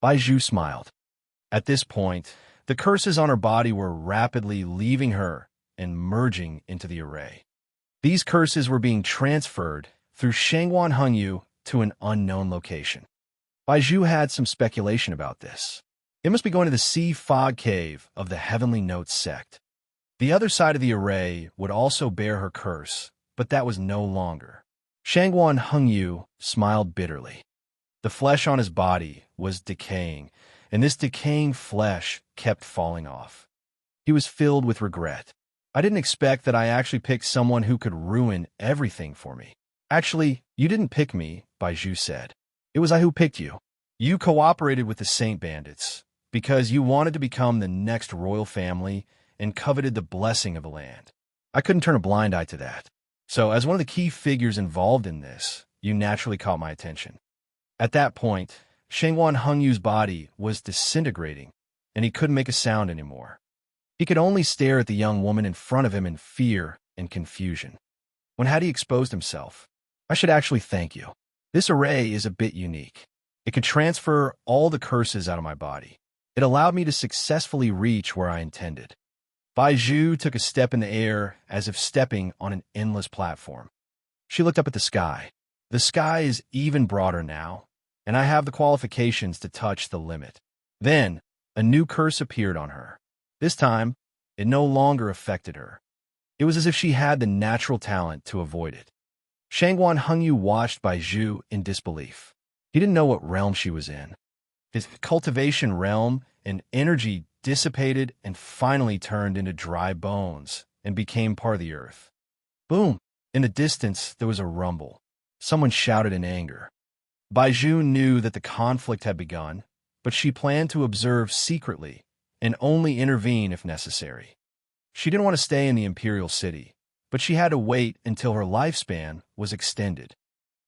Bai Zhu smiled. At this point, the curses on her body were rapidly leaving her and merging into the array. These curses were being transferred through Shangwan Hengyu to an unknown location. Bai Zhu had some speculation about this. It must be going to the Sea Fog Cave of the Heavenly Notes sect. The other side of the array would also bear her curse, but that was no longer. Shangwan Hengyu smiled bitterly. The flesh on his body was decaying, and this decaying flesh kept falling off. He was filled with regret. I didn't expect that I actually picked someone who could ruin everything for me. Actually, you didn't pick me, Bai Zhu said. It was I who picked you. You cooperated with the Saint Bandits because you wanted to become the next royal family and coveted the blessing of the land. I couldn't turn a blind eye to that. So, as one of the key figures involved in this, you naturally caught my attention. At that point, Shangwan Hengyu's body was disintegrating, and he couldn't make a sound anymore. He could only stare at the young woman in front of him in fear and confusion. When had he exposed himself? I should actually thank you. This array is a bit unique. It could transfer all the curses out of my body. It allowed me to successfully reach where I intended. Bai Zhu took a step in the air as if stepping on an endless platform. She looked up at the sky. The sky is even broader now, and I have the qualifications to touch the limit. Then, a new curse appeared on her. This time, it no longer affected her. It was as if she had the natural talent to avoid it. Shangwan Hengyu watched Bai Zhu in disbelief. He didn't know what realm she was in. His cultivation realm and energy dissipated and finally turned into dry bones and became part of the earth. Boom! In the distance, there was a rumble. Someone shouted in anger. Bai Zhu knew that the conflict had begun, but she planned to observe secretly and only intervene if necessary. She didn't want to stay in the imperial city, but she had to wait until her lifespan was extended.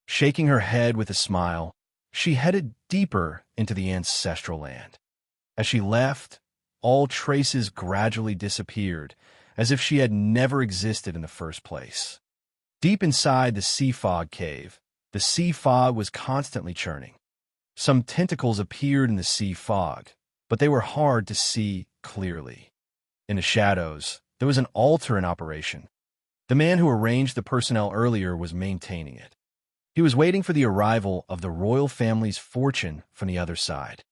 Shaking her head with a smile, she headed deeper into the ancestral land. As she left, all traces gradually disappeared, as if she had never existed in the first place. Deep inside the sea fog cave, the sea fog was constantly churning. Some tentacles appeared in the sea fog, but they were hard to see clearly. In the shadows, there was an altar in operation. The man who arranged the personnel earlier was maintaining it. He was waiting for the arrival of the royal family's fortune from the other side.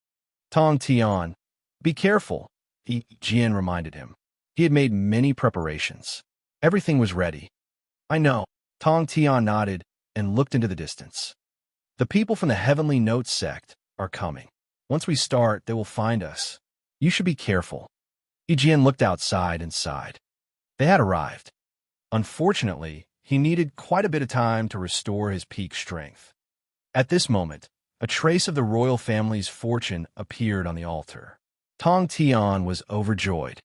Tong Tian, be careful, Jian reminded him. He had made many preparations. Everything was ready. I know. Tong Tian nodded and looked into the distance. The people from the Heavenly Notes sect are coming. Once we start, they will find us. You should be careful. Jian looked outside and sighed. They had arrived. Unfortunately, he needed quite a bit of time to restore his peak strength. At this moment, a trace of the royal family's fortune appeared on the altar. Tong Tian was overjoyed.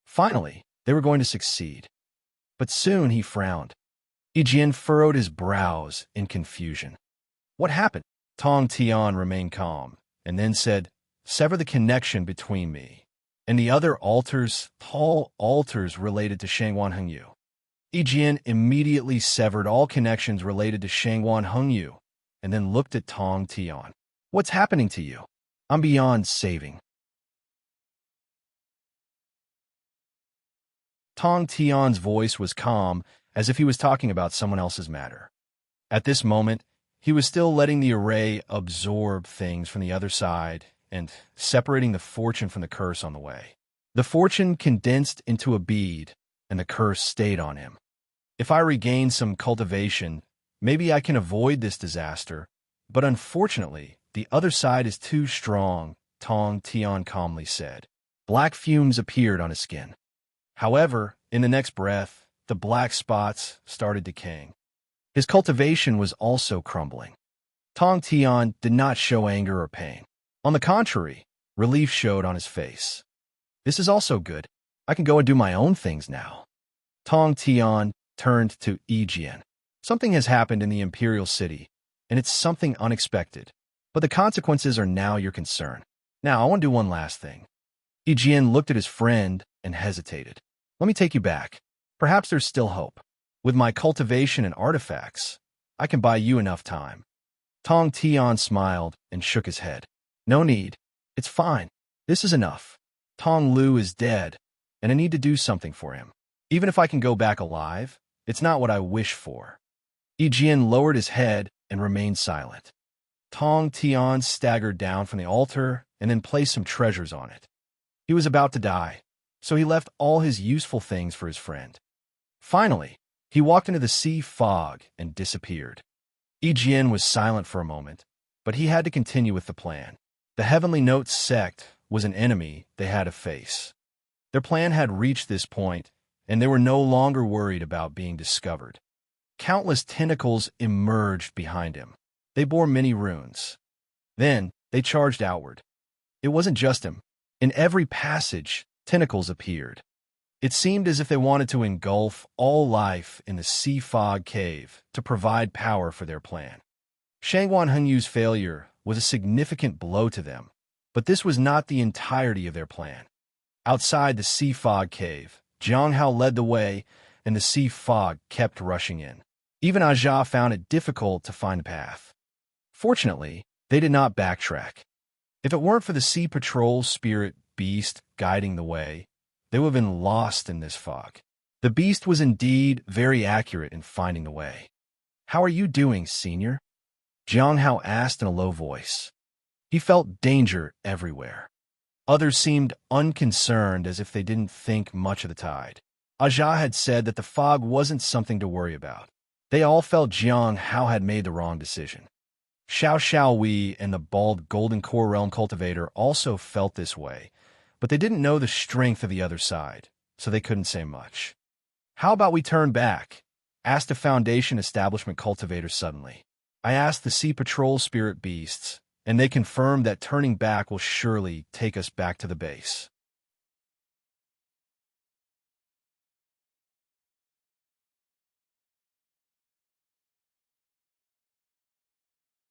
Finally, they were going to succeed. But soon he frowned. Jian furrowed his brows in confusion. What happened? Tong Tian remained calm, and then said, sever the connection between me and the other altars, tall altars related to Shangwan Hengyu. Jian immediately severed all connections related to Shangwan Hengyu, and then looked at Tong Tian. What's happening to you? I'm beyond saving. Tong Tian's voice was calm, as if he was talking about someone else's matter. At this moment, He was still letting the array absorb things from the other side and separating the fortune from the curse on the way. The fortune condensed into a bead, and the curse stayed on him. If I regain some cultivation, maybe I can avoid this disaster, but unfortunately, the other side is too strong, Tong Tian calmly said. Black fumes appeared on his skin. However, in the next breath, the black spots started decaying. His cultivation was also crumbling. Tong Tian did not show anger or pain. On the contrary, relief showed on his face. This is also good. I can go and do my own things now. Tong Tian turned to Yi Jian. Something has happened in the imperial city, and it's something unexpected. But the consequences are now your concern. Now, I want to do one last thing. Yi Jian looked at his friend and hesitated. Let me take you back. Perhaps there's still hope. With my cultivation and artifacts, I can buy you enough time. Tong Tian smiled and shook his head. No need. It's fine. This is enough. Tong Lu is dead, and I need to do something for him. Even if I can go back alive, it's not what I wish for. Yi Jian lowered his head and remained silent. Tong Tian staggered down from the altar and then placed some treasures on it. He was about to die, so he left all his useful things for his friend. Finally, he walked into the sea fog and disappeared. Yi Jian was silent for a moment, but he had to continue with the plan. The Heavenly Notes sect was an enemy they had to face. Their plan had reached this point, and they were no longer worried about being discovered. Countless tentacles emerged behind him. They bore many runes. Then, they charged outward. It wasn't just him. In every passage, tentacles appeared. It seemed as if they wanted to engulf all life in the sea fog cave to provide power for their plan. Shangguan Henyu's failure was a significant blow to them, but this was not the entirety of their plan. Outside the sea fog cave, Jiang Hao led the way, and the sea fog kept rushing in. Even Aja found it difficult to find a path. Fortunately, they did not backtrack. If it weren't for the sea patrol spirit beast guiding the way, they would have been lost in this fog. The beast was indeed very accurate in finding the way. How are you doing, senior? Jiang Hao asked in a low voice. He felt danger everywhere. Others seemed unconcerned, as if they didn't think much of the tide. Aja had said that the fog wasn't something to worry about. They all felt Jiang Hao had made the wrong decision. Xiao Wei and the bald Golden Core Realm cultivator also felt this way, but they didn't know the strength of the other side, so they couldn't say much. How about we turn back? Asked a Foundation Establishment cultivator suddenly. I asked the Sea Patrol spirit beasts, and they confirmed that turning back will surely take us back to the base.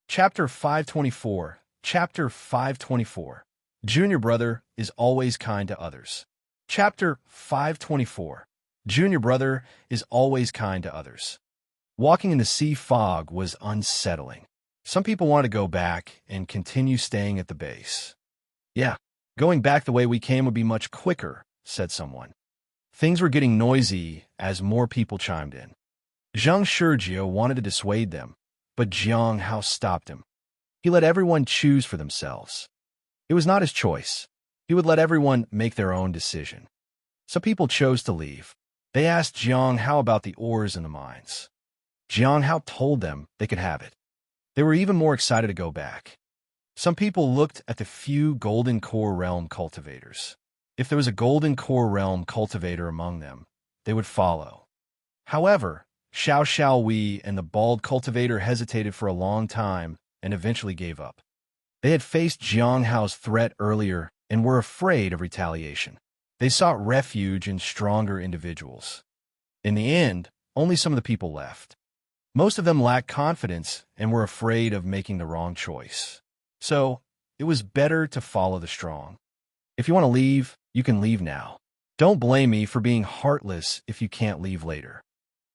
Chapter 524. Chapter 524. Junior brother is always kind to others. Chapter 524. Junior brother is always kind to others. Walking in the sea fog was unsettling. Some people wanted to go back and continue staying at the base. Yeah, going back the way we came would be much quicker, said someone. Things were getting noisy as more people chimed in. Zhang Shurjio wanted to dissuade them, but Jiang Hao stopped him. He let everyone choose for themselves. It was not his choice. He would let everyone make their own decision. Some people chose to leave. They asked Jiang Hao about the ores in the mines. Jiang Hao told them they could have it. They were even more excited to go back. Some people looked at the few Golden Core Realm cultivators. If there was a Golden Core Realm cultivator among them, they would follow. However, Xiao Wei and the bald cultivator hesitated for a long time and eventually gave up. They had faced Jiang Hao's threat earlier and were afraid of retaliation. They sought refuge in stronger individuals. In the end, only some of the people left. Most of them lacked confidence and were afraid of making the wrong choice. So, it was better to follow the strong. If you want to leave, you can leave now. Don't blame me for being heartless if you can't leave later.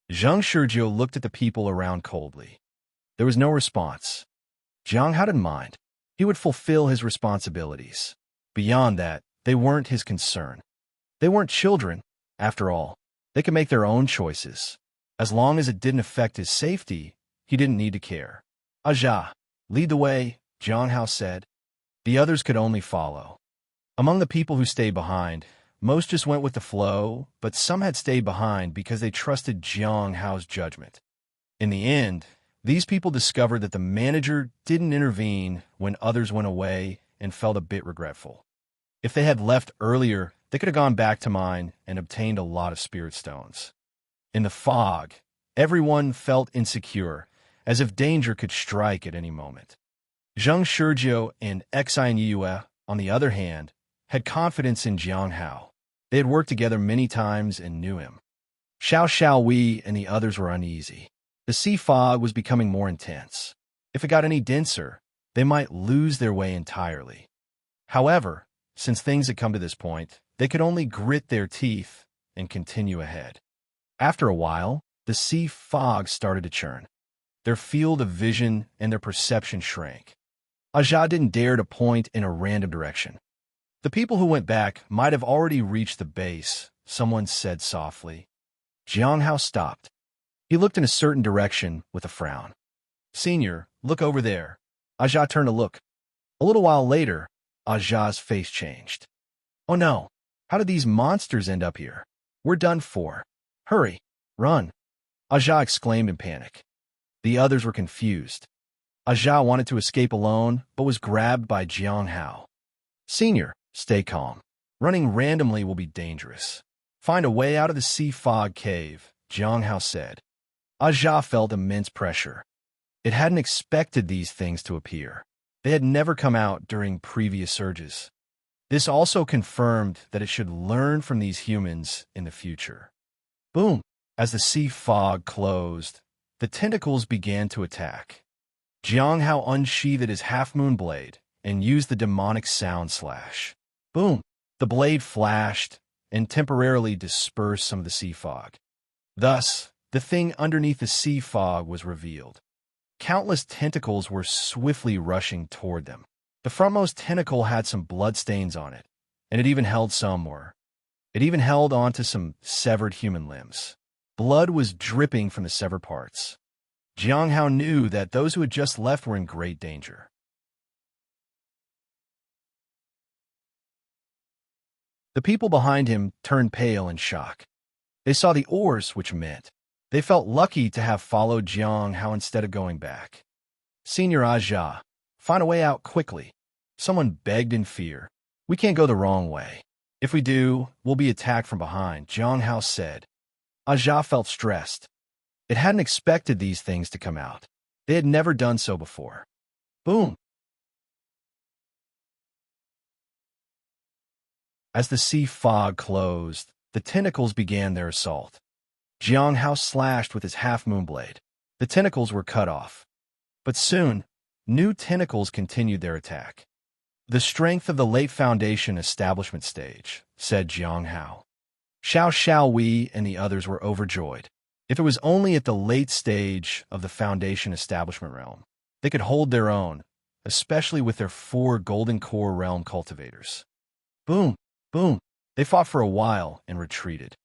Zhang Shurjio looked at the people around coldly. There was no response. Jiang Hao didn't mind. He would fulfill his responsibilities. Beyond that, they weren't his concern. They weren't children, after all. They could make their own choices. As long as it didn't affect his safety, he didn't need to care. Aja, lead the way, Jiang Hao said. The others could only follow. Among the people who stayed behind, most just went with the flow, but some had stayed behind because they trusted Jiang Hao's judgment. In the end, these people discovered that the manager didn't intervene when others went away and felt a bit regretful. If they had left earlier, they could have gone back to mine and obtained a lot of spirit stones. In the fog, everyone felt insecure, as if danger could strike at any moment. Zheng Shizhou and Xine Yue, on the other hand, had confidence in Jiang Hao. They had worked together many times and knew him. Xiao Wei and the others were uneasy. The sea fog was becoming more intense. If it got any denser, they might lose their way entirely. However, since things had come to this point, they could only grit their teeth and continue ahead. After a while, the sea fog started to churn. Their field of vision and their perception shrank. Aja didn't dare to point in a random direction. The people who went back might have already reached the base, someone said softly. Jiang Hao stopped. He looked in a certain direction with a frown. Senior, look over there. Aja turned to look. A little while later, Aja's face changed. Oh no, how did these monsters end up here? We're done for. Hurry, run. Aja exclaimed in panic. The others were confused. Aja wanted to escape alone, but was grabbed by Jiang Hao. Senior, stay calm. Running randomly will be dangerous. Find a way out of the sea fog cave, Jiang Hao said. Aja felt immense pressure. It hadn't expected these things to appear. They had never come out during previous surges. This also confirmed that it should learn from these humans in the future. Boom! As the sea fog closed, the tentacles began to attack. Jiang Hao unsheathed his half-moon blade and used the demonic sound slash. Boom! The blade flashed and temporarily dispersed some of the sea fog. Thus, the thing underneath the sea fog was revealed. Countless tentacles were swiftly rushing toward them. The frontmost tentacle had some bloodstains on it, and it even held onto some severed human limbs. Blood was dripping from the severed parts. Jiang Hao knew that those who had just left were in great danger. The people behind him turned pale in shock. They saw the oars, which meant they felt lucky to have followed Jiang Hao instead of going back. Senior Aja, find a way out quickly. Someone begged in fear. We can't go the wrong way. If we do, we'll be attacked from behind, Jiang Hao said. Aja felt stressed. It hadn't expected these things to come out. They had never done so before. Boom! As the sea fog closed, the tentacles began their assault. Jiang Hao slashed with his half-moon blade. The tentacles were cut off. But soon, new tentacles continued their attack. The strength of the late Foundation establishment stage, said Jiang Hao. Xiao Wei and the others were overjoyed. If it was only at the late stage of the Foundation establishment realm, they could hold their own, especially with their 4 golden core realm cultivators. Boom! Boom! They fought for a while and retreated.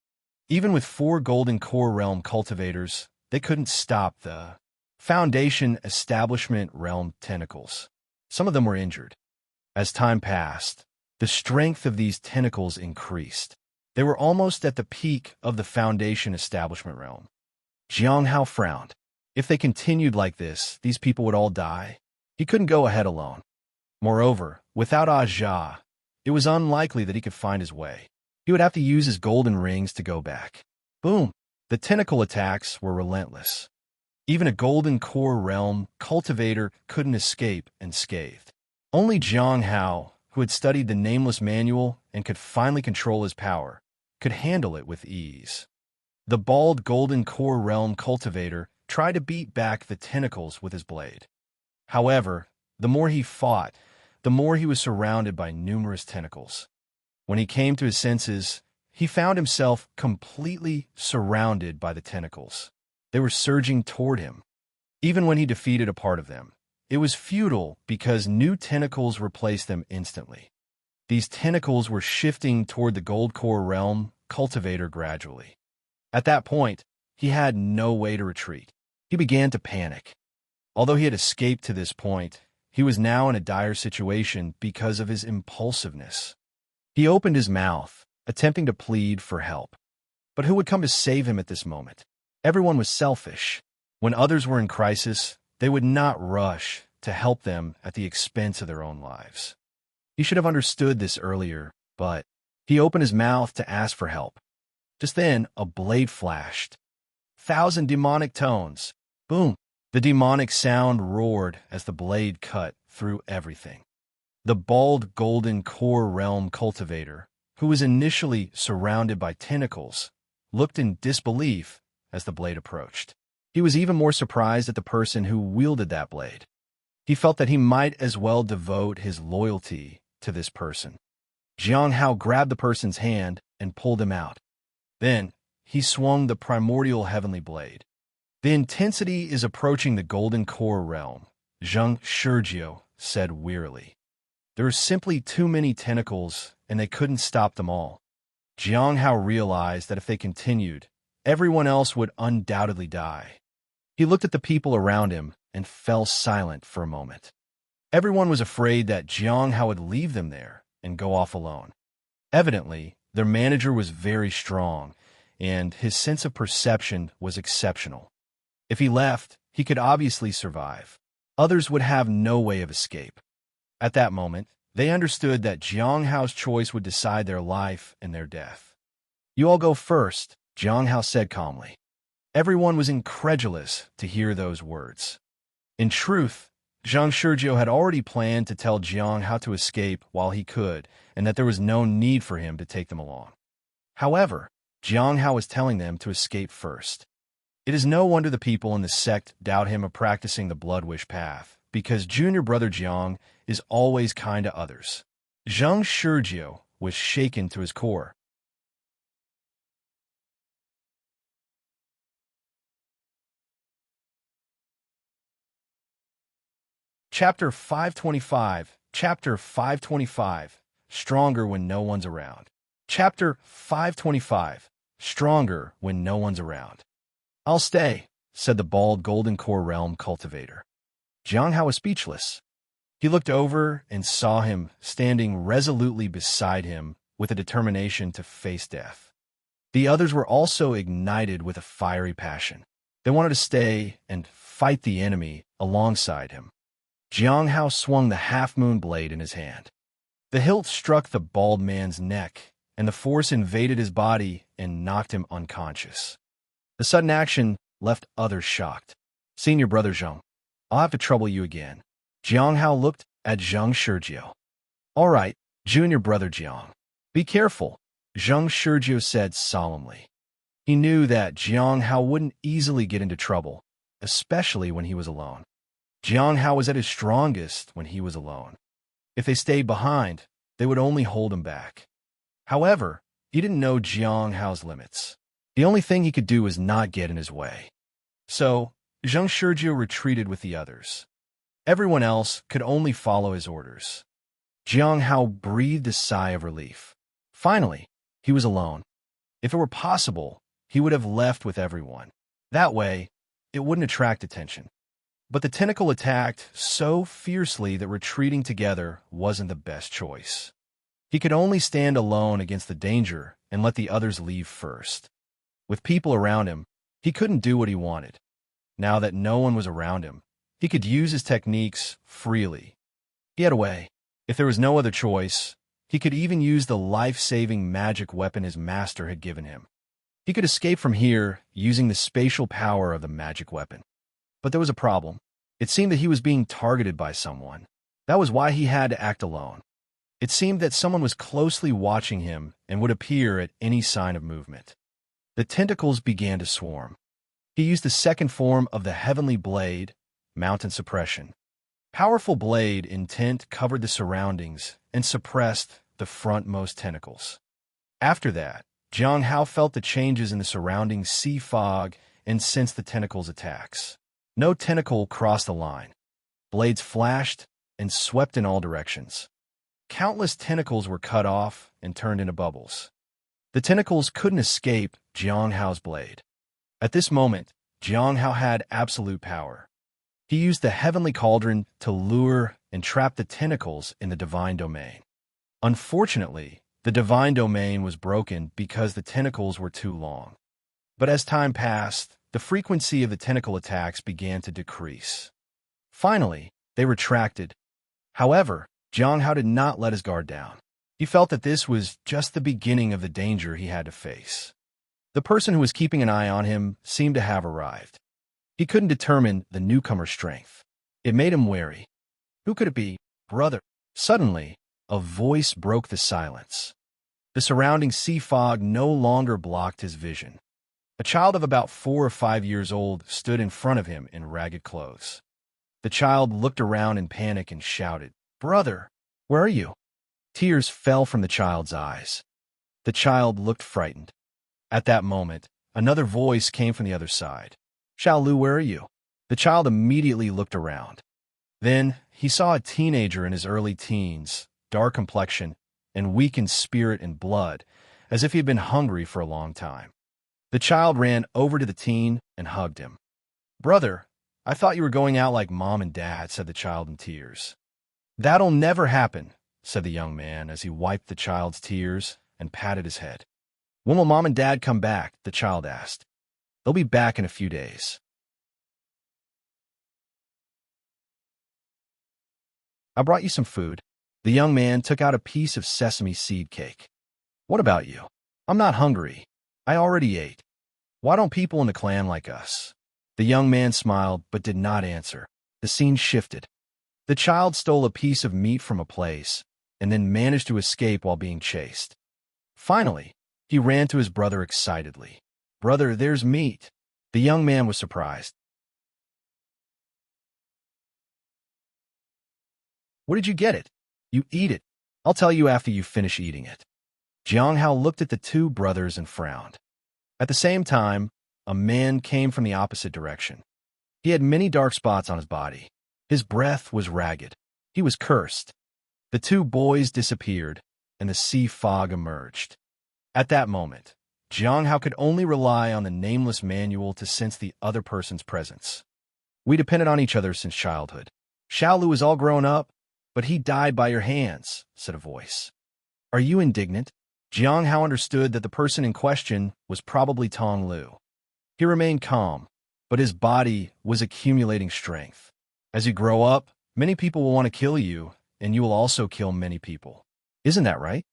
Even with 4 golden core realm cultivators, they couldn't stop the Foundation establishment realm tentacles. Some of them were injured. As time passed, the strength of these tentacles increased. They were almost at the peak of the Foundation establishment realm. Jiang Hao frowned. If they continued like this, these people would all die. He couldn't go ahead alone. Moreover, without Aja, it was unlikely that he could find his way. He would have to use his golden rings to go back. Boom! The tentacle attacks were relentless. Even a golden core realm cultivator couldn't escape unscathed. Only Jiang Hao, who had studied the Nameless Manual and could finally control his power, could handle it with ease. The bald golden core realm cultivator tried to beat back the tentacles with his blade. However, the more he fought, the more he was surrounded by numerous tentacles. When he came to his senses, he found himself completely surrounded by the tentacles. They were surging toward him. Even when he defeated a part of them, it was futile because new tentacles replaced them instantly. These tentacles were shifting toward the gold core realm cultivator gradually. At that point, he had no way to retreat. He began to panic. Although he had escaped to this point, he was now in a dire situation because of his impulsiveness. He opened his mouth, attempting to plead for help. But who would come to save him at this moment? Everyone was selfish. When others were in crisis, they would not rush to help them at the expense of their own lives. He should have understood this earlier, but he opened his mouth to ask for help. Just then, a blade flashed. 1,000 demonic tones. Boom! The demonic sound roared as the blade cut through everything. The bald golden core realm cultivator, who was initially surrounded by tentacles, looked in disbelief as the blade approached. He was even more surprised at the person who wielded that blade. He felt that he might as well devote his loyalty to this person. Jiang Hao grabbed the person's hand and pulled him out. Then, he swung the primordial heavenly blade. The intensity is approaching the golden core realm, Zhang Shurjiu said wearily. There are simply too many tentacles, and they couldn't stop them all. Jiang Hao realized that if they continued, everyone else would undoubtedly die. He looked at the people around him and fell silent for a moment. Everyone was afraid that Jiang Hao would leave them there and go off alone. Evidently, their manager was very strong, and his sense of perception was exceptional. If he left, he could obviously survive. Others would have no way of escape. At that moment, they understood that Jiang Hao's choice would decide their life and their death. "You all go first," Jiang Hao said calmly. Everyone was incredulous to hear those words. In truth, Zhang Shurjiu had already planned to tell Jiang how to escape while he could, and that there was no need for him to take them along. However, Jiang Hao was telling them to escape first. It is no wonder the people in the sect doubt him of practicing the blood wish path, because junior brother Jiang is always kind to others. Zhang Shurjiu was shaken to his core. Chapter 525, Chapter 525, Stronger When No One's Around. Chapter 525, Stronger When No One's Around. "I'll stay," said the bald golden core realm cultivator. Jiang Hao was speechless. He looked over and saw him standing resolutely beside him with a determination to face death. The others were also ignited with a fiery passion. They wanted to stay and fight the enemy alongside him. Jiang Hao swung the half-moon blade in his hand. The hilt struck the bald man's neck, and the force invaded his body and knocked him unconscious. The sudden action left others shocked. "Senior brother Zhang, I'll have to trouble you again." Jiang Hao looked at Zhang Shurjiu. "All right, junior brother Jiang. Be careful," Zhang Shurjiu said solemnly. He knew that Jiang Hao wouldn't easily get into trouble, especially when he was alone. Jiang Hao was at his strongest when he was alone. If they stayed behind, they would only hold him back. However, he didn't know Jiang Hao's limits. The only thing he could do was not get in his way. So, Zhang Shurjiu retreated with the others. Everyone else could only follow his orders. Jiang Hao breathed a sigh of relief. Finally, he was alone. If it were possible, he would have left with everyone. That way, it wouldn't attract attention. But the tentacle attacked so fiercely that retreating together wasn't the best choice. He could only stand alone against the danger and let the others leave first. With people around him, he couldn't do what he wanted. Now that no one was around him, he could use his techniques freely. He had a way. If there was no other choice, he could even use the life-saving magic weapon his master had given him. He could escape from here using the spatial power of the magic weapon. But there was a problem. It seemed that he was being targeted by someone. That was why he had to act alone. It seemed that someone was closely watching him and would appear at any sign of movement. The tentacles began to swarm. He used the second form of the heavenly blade, mountain suppression. Powerful blade intent covered the surroundings and suppressed the frontmost tentacles. After that, Jiang Hao felt the changes in the surrounding sea fog and sensed the tentacles' attacks. No tentacle crossed the line. Blades flashed and swept in all directions. Countless tentacles were cut off and turned into bubbles. The tentacles couldn't escape Jiang Hao's blade. At this moment, Jiang Hao had absolute power. He used the heavenly cauldron to lure and trap the tentacles in the divine domain. Unfortunately, the divine domain was broken because the tentacles were too long. But as time passed, the frequency of the tentacle attacks began to decrease. Finally, they retracted. However, Jiang Hao did not let his guard down. He felt that this was just the beginning of the danger he had to face. The person who was keeping an eye on him seemed to have arrived. He couldn't determine the newcomer's strength. It made him wary. Who could it be? Brother. Suddenly, a voice broke the silence. The surrounding sea fog no longer blocked his vision. A child of about 4 or 5 years old stood in front of him in ragged clothes. The child looked around in panic and shouted, "Brother, where are you?" Tears fell from the child's eyes. The child looked frightened. At that moment, another voice came from the other side. "Xiao Lu, where are you?" The child immediately looked around. Then he saw a teenager in his early teens, dark complexion, and weak in spirit and blood, as if he had been hungry for a long time. The child ran over to the teen and hugged him. "Brother, I thought you were going out like Mom and Dad," said the child in tears. "That'll never happen," said the young man as he wiped the child's tears and patted his head. "When will Mom and Dad come back?" the child asked. "They'll be back in a few days." "I brought you some food." The young man took out a piece of sesame seed cake. "What about you?" "I'm not hungry. I already ate." "Why don't people in the clan like us?" The young man smiled but did not answer. The scene shifted. The child stole a piece of meat from a place and then managed to escape while being chased. Finally, he ran to his brother excitedly. "Brother, there's meat." The young man was surprised. "Where did you get it?" "You eat it. I'll tell you after you finish eating it." Jiang Hao looked at the two brothers and frowned. At the same time, a man came from the opposite direction. He had many dark spots on his body. His breath was ragged. He was cursed. The two boys disappeared, and the sea fog emerged. At that moment, Jiang Hao could only rely on the nameless manual to sense the other person's presence. "We depended on each other since childhood. Xiao Lu is all grown up, but he died by your hands," said a voice. "Are you indignant?" Jiang Hao understood that the person in question was probably Tong Lu. He remained calm, but his body was accumulating strength. As you grow up, many people will want to kill you, and you will also kill many people. Isn't that right?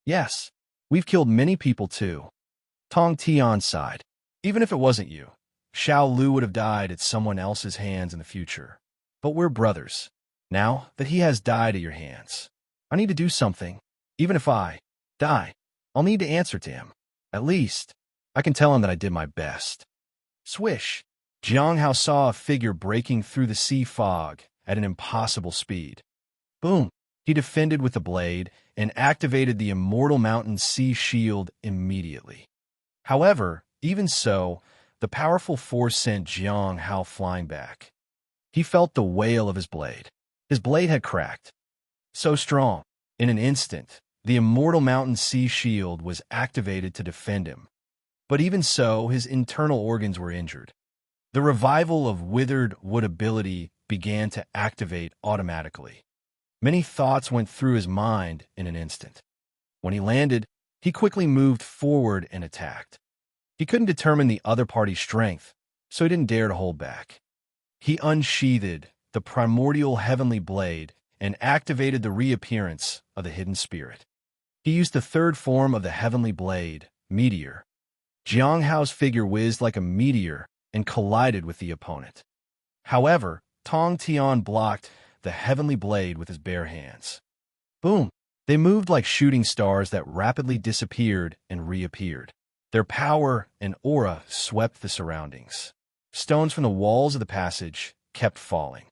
"Yes. We've killed many people too." Tong Tian sighed. "Even if it wasn't you, Xiao Lu would have died at someone else's hands in the future. But we're brothers. Now that he has died at your hands, I need to do something. Even if I die, I'll need to answer to him. At least, I can tell him that I did my best." Swish! Jiang Hao saw a figure breaking through the sea fog at an impossible speed. Boom! He defended with the blade and activated the immortal mountain sea shield immediately. However, even so, the powerful force sent Jiang Hao flying back. He felt the wail of his blade. His blade had cracked. So strong. In an instant, the immortal mountain sea shield was activated to defend him. But even so, his internal organs were injured. The revival of withered wood ability began to activate automatically. Many thoughts went through his mind in an instant. When he landed, he quickly moved forward and attacked. He couldn't determine the other party's strength, so he didn't dare to hold back. He unsheathed the primordial heavenly blade and activated the reappearance of the hidden spirit. He used the third form of the heavenly blade, Meteor. Jiang Hao's figure whizzed like a meteor and collided with the opponent. However, Tong Tian blocked the heavenly blade with his bare hands. Boom! They moved like shooting stars that rapidly disappeared and reappeared. Their power and aura swept the surroundings. Stones from the walls of the passage kept falling.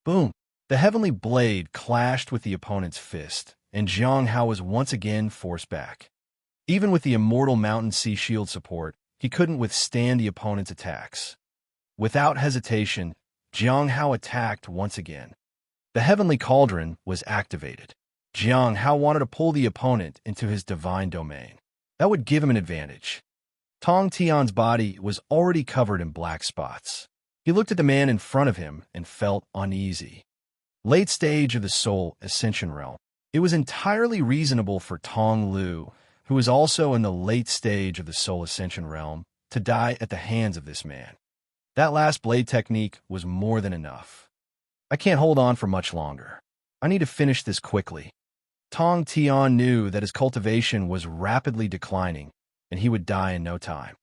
Boom! The heavenly blade clashed with the opponent's fist, and Jiang Hao was once again forced back. Even with the immortal mountain sea shield support, he couldn't withstand the opponent's attacks. Without hesitation, Jiang Hao attacked once again. The heavenly cauldron was activated. Jiang Hao wanted to pull the opponent into his divine domain. That would give him an advantage. Tong Tian's body was already covered in black spots. He looked at the man in front of him and felt uneasy. Late stage of the soul ascension realm. It was entirely reasonable for Tong Lu, who was also in the late stage of the soul ascension realm, to die at the hands of this man. That last blade technique was more than enough. I can't hold on for much longer. I need to finish this quickly. Tong Tian knew that his cultivation was rapidly declining, and he would die in no time.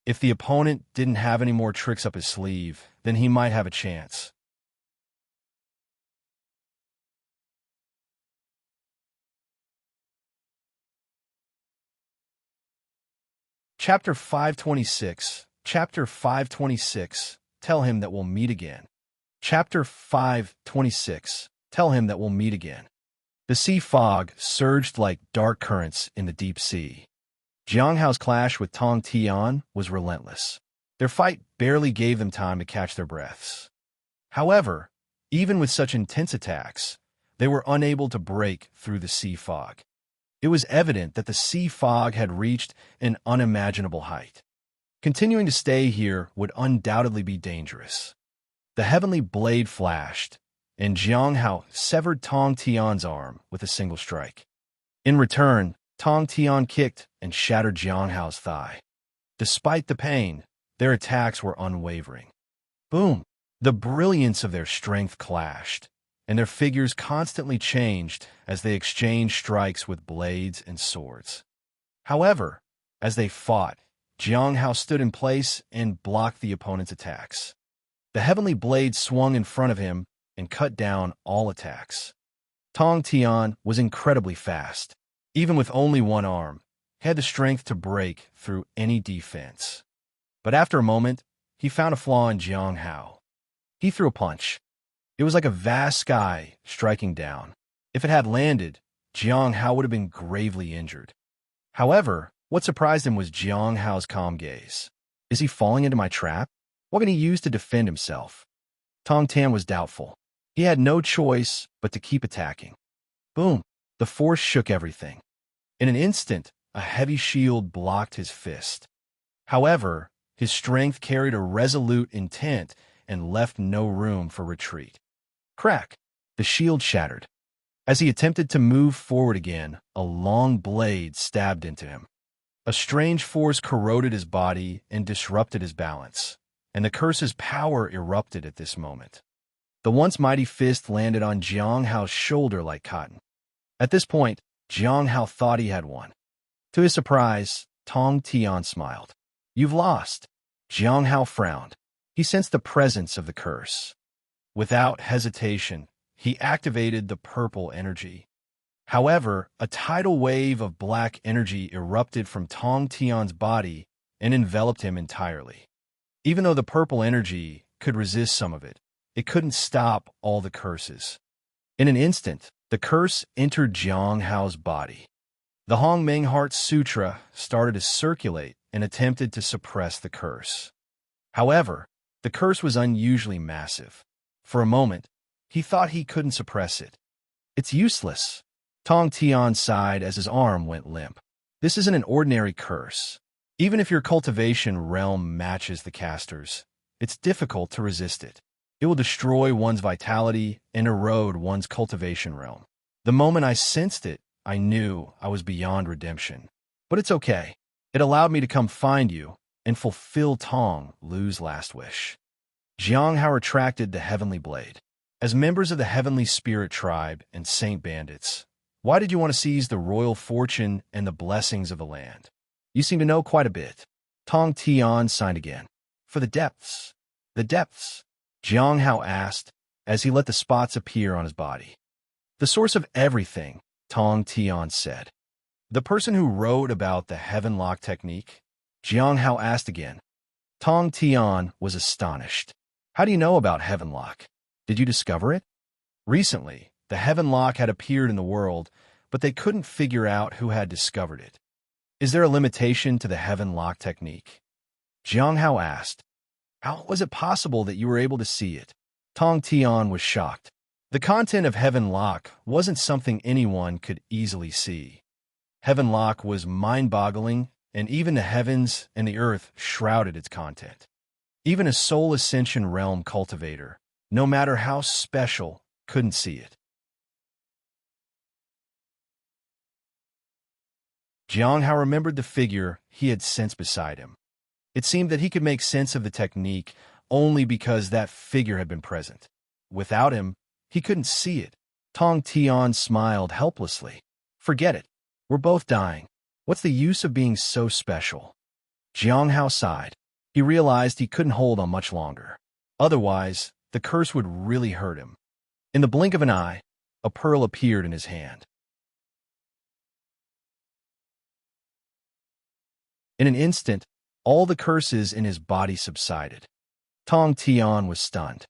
If the opponent didn't have any more tricks up his sleeve, then he might have a chance. Chapter 526. Chapter 526. Tell him that we'll meet again. Chapter 526. Tell him that we'll meet again. The sea fog surged like dark currents in the deep sea. Jiang Hao's clash with Tong Tian was relentless. Their fight barely gave them time to catch their breaths. However, even with such intense attacks, they were unable to break through the sea fog. It was evident that the sea fog had reached an unimaginable height. Continuing to stay here would undoubtedly be dangerous. The heavenly blade flashed, and Jiang Hao severed Tong Tian's arm with a single strike. In return, Tong Tian kicked and shattered Jiang Hao's thigh. Despite the pain, their attacks were unwavering. Boom! The brilliance of their strength clashed, and their figures constantly changed as they exchanged strikes with blades and swords. However, as they fought, Jiang Hao stood in place and blocked the opponent's attacks. The heavenly blade swung in front of him and cut down all attacks. Tong Tian was incredibly fast. Even with only one arm, he had the strength to break through any defense. But after a moment, he found a flaw in Jiang Hao. He threw a punch. It was like a vast sky striking down. If it had landed, Jiang Hao would have been gravely injured. However, what surprised him was Jiang Hao's calm gaze. Is he falling into my trap? What can he use to defend himself? Tong Tian was doubtful. He had no choice but to keep attacking. Boom! The force shook everything. In an instant, a heavy shield blocked his fist. However, his strength carried a resolute intent and left no room for retreat. Crack! The shield shattered. As he attempted to move forward again, a long blade stabbed into him. A strange force corroded his body and disrupted his balance, and the curse's power erupted at this moment. The once mighty fist landed on Jiang Hao's shoulder like cotton. At this point, Jiang Hao thought he had won. To his surprise, Tong Tian smiled. You've lost. Jiang Hao frowned. He sensed the presence of the curse. Without hesitation, he activated the purple energy. However, a tidal wave of black energy erupted from Tong Tian's body and enveloped him entirely. Even though the purple energy could resist some of it, it couldn't stop all the curses. In an instant, the curse entered Jiang Hao's body. The Hongmeng Heart Sutra started to circulate and attempted to suppress the curse. However, the curse was unusually massive. For a moment, he thought he couldn't suppress it. It's useless. Tong Tian sighed as his arm went limp. This isn't an ordinary curse. Even if your cultivation realm matches the caster's, it's difficult to resist it. It will destroy one's vitality and erode one's cultivation realm. The moment I sensed it, I knew I was beyond redemption. But it's okay. It allowed me to come find you and fulfill Tong Lu's last wish. Jiang Hao retracted the heavenly blade. As members of the Heavenly Spirit Tribe and Saint Bandits, why did you want to seize the royal fortune and the blessings of the land? You seem to know quite a bit. Tong Tian signed again. For the depths. The depths, Jiang Hao asked as he let the spots appear on his body. The source of everything, Tong Tian said. The person who wrote about the Heaven Lock technique? Jiang Hao asked again. Tong Tian was astonished. How do you know about Heaven Lock? Did you discover it? Recently, the Heaven Lock had appeared in the world, but they couldn't figure out who had discovered it. Is there a limitation to the Heaven Lock technique? Jiang Hao asked. How was it possible that you were able to see it? Tong Tian was shocked. The content of Heaven Lock wasn't something anyone could easily see. Heaven Lock was mind-boggling, and even the heavens and the earth shrouded its content. Even a soul ascension realm cultivator, no matter how special, couldn't see it. Jiang remembered the figure he had sensed beside him. It seemed that he could make sense of the technique only because that figure had been present. Without him, he couldn't see it. Tong Tian smiled helplessly. Forget it. We're both dying. What's the use of being so special? Jiang sighed. He realized he couldn't hold on much longer. Otherwise, the curse would really hurt him. In the blink of an eye, a pearl appeared in his hand. In an instant, all the curses in his body subsided. Tong Tian was stunned.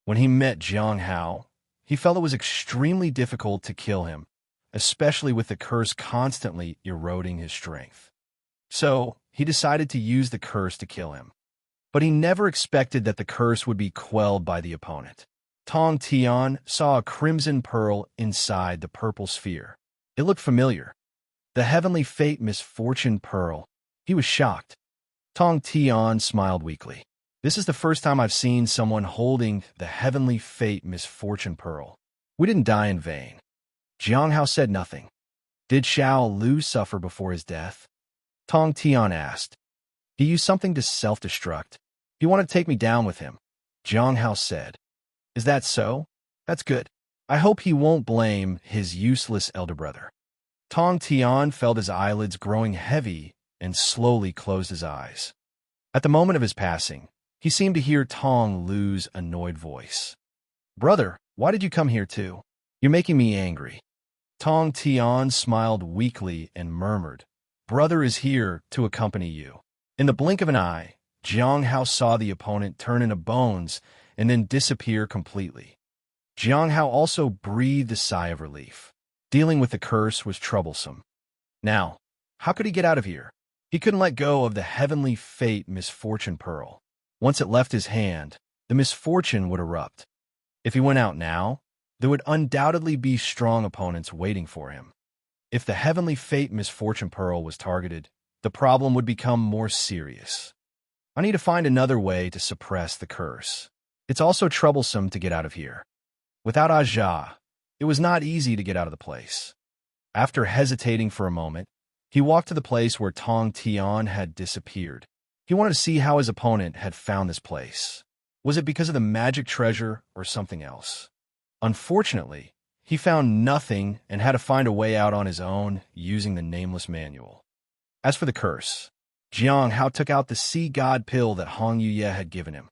When he met Jiang, he felt it was extremely difficult to kill him, especially with the curse constantly eroding his strength. So, he decided to use the curse to kill him. But he never expected that the curse would be quelled by the opponent. Tong Tian saw a crimson pearl inside the purple sphere. It looked familiar. The heavenly fate misfortune pearl. He was shocked. Tong Tian smiled weakly. This is the first time I've seen someone holding the heavenly fate misfortune pearl. We didn't die in vain. Jiang said nothing. Did Xiao Lu suffer before his death? Tong Tian asked. He used something to self-destruct. He wanted to take me down with him. Jiang said. Is that so? That's good. I hope he won't blame his useless elder brother. Tong Tian felt his eyelids growing heavy and slowly closed his eyes. At the moment of his passing, he seemed to hear Tong Lu's annoyed voice. Brother, why did you come here too? You're making me angry. Tong Tian smiled weakly and murmured, Brother is here to accompany you. In the blink of an eye, Jiang saw the opponent turn into bones and then disappear completely. Jiang also breathed a sigh of relief. Dealing with the curse was troublesome. Now, how could he get out of here? He couldn't let go of the heavenly fate misfortune pearl. Once it left his hand, the misfortune would erupt. If he went out now, there would undoubtedly be strong opponents waiting for him. If the heavenly fate misfortune pearl was targeted, the problem would become more serious. I need to find another way to suppress the curse. It's also troublesome to get out of here. Without Aja, it was not easy to get out of the place. After hesitating for a moment, he walked to the place where Tong Tian had disappeared. He wanted to see how his opponent had found this place. Was it because of the magic treasure or something else? Unfortunately, he found nothing and had to find a way out on his own using the nameless manual. As for the curse, Jiang took out the sea god pill that Hong Yuye had given him.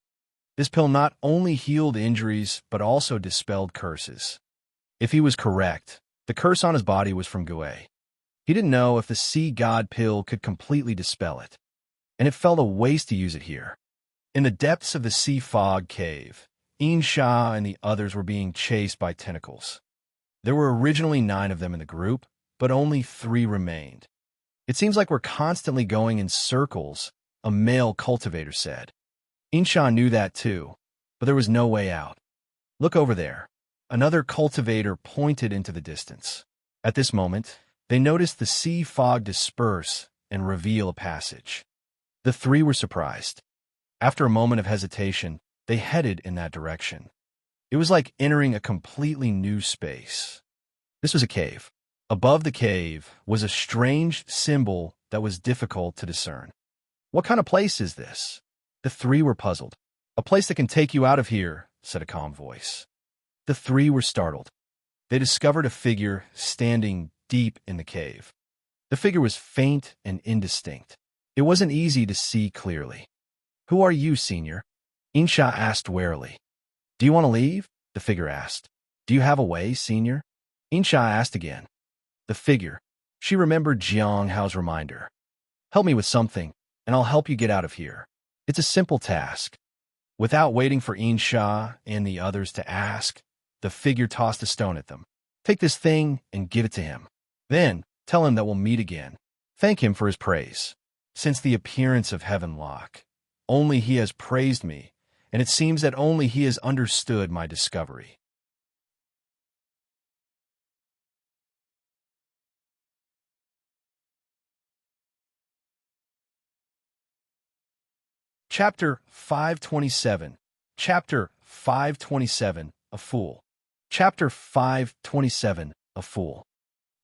This pill not only healed injuries, but also dispelled curses. If he was correct, the curse on his body was from Gue. He didn't know if the sea god pill could completely dispel it, and it felt a waste to use it here. In the depths of the sea fog cave, Insha and the others were being chased by tentacles. There were originally 9 of them in the group, but only 3 remained. It seems like we're constantly going in circles, a male cultivator said. Insha knew that too, but there was no way out. Look over there. Another cultivator pointed into the distance. At this moment, they noticed the sea fog disperse and reveal a passage. The 3 were surprised. After a moment of hesitation, they headed in that direction. It was like entering a completely new space. This was a cave. Above the cave was a strange symbol that was difficult to discern. What kind of place is this? The 3 were puzzled. A place that can take you out of here, said a calm voice. The 3 were startled. They discovered a figure standing deep in the cave. The figure was faint and indistinct. It wasn't easy to see clearly. Who are you, senior? Insha asked warily. Do you want to leave? The figure asked. Do you have a way, senior? Insha asked again. The figure. She remembered Jiang's reminder. Help me with something, and I'll help you get out of here. It's a simple task. Without waiting for Insha and the others to ask, the figure tossed a stone at them. Take this thing and give it to him. Then, tell him that we'll meet again. Thank him for his praise. Since the appearance of Heavenlock, only he has praised me, and it seems that only he has understood my discovery. Chapter 527. Chapter 527, A Fool. Chapter 527, A Fool.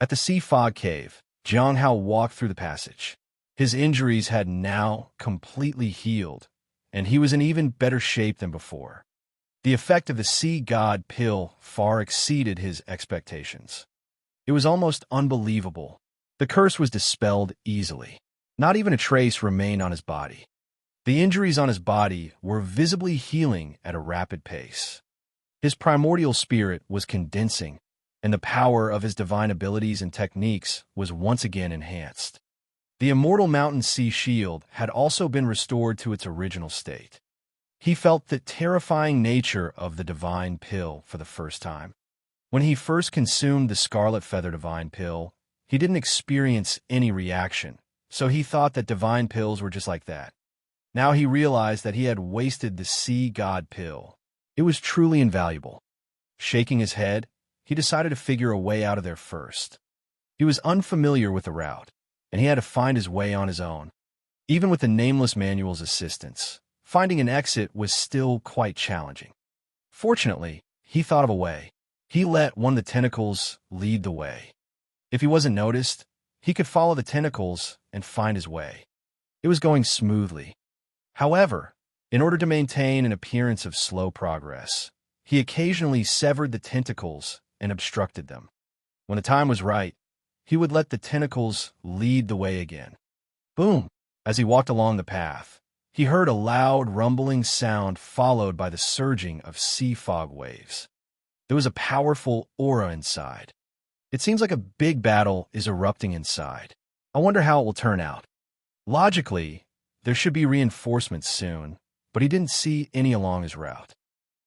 At the sea fog cave, Jiang Hao walked through the passage. His injuries had now completely healed, and he was in even better shape than before. The effect of the sea god pill far exceeded his expectations. It was almost unbelievable. The curse was dispelled easily. Not even a trace remained on his body. The injuries on his body were visibly healing at a rapid pace. His primordial spirit was condensing, and the power of his divine abilities and techniques was once again enhanced. The immortal mountain sea shield had also been restored to its original state. He felt the terrifying nature of the divine pill for the first time. When he first consumed the scarlet feather divine pill, he didn't experience any reaction, so he thought that divine pills were just like that. Now he realized that he had wasted the sea god pill. It was truly invaluable. Shaking his head, he decided to figure a way out of there first. He was unfamiliar with the route, and he had to find his way on his own. Even with the nameless manual's assistance, finding an exit was still quite challenging. Fortunately, he thought of a way. He let one of the tentacles lead the way. If he wasn't noticed, he could follow the tentacles and find his way. It was going smoothly. However, in order to maintain an appearance of slow progress, he occasionally severed the tentacles and obstructed them. When the time was right, he would let the tentacles lead the way again. Boom! As he walked along the path, he heard a loud rumbling sound followed by the surging of sea fog waves. There was a powerful aura inside. It seems like a big battle is erupting inside. I wonder how it will turn out. Logically, there should be reinforcements soon, but he didn't see any along his route.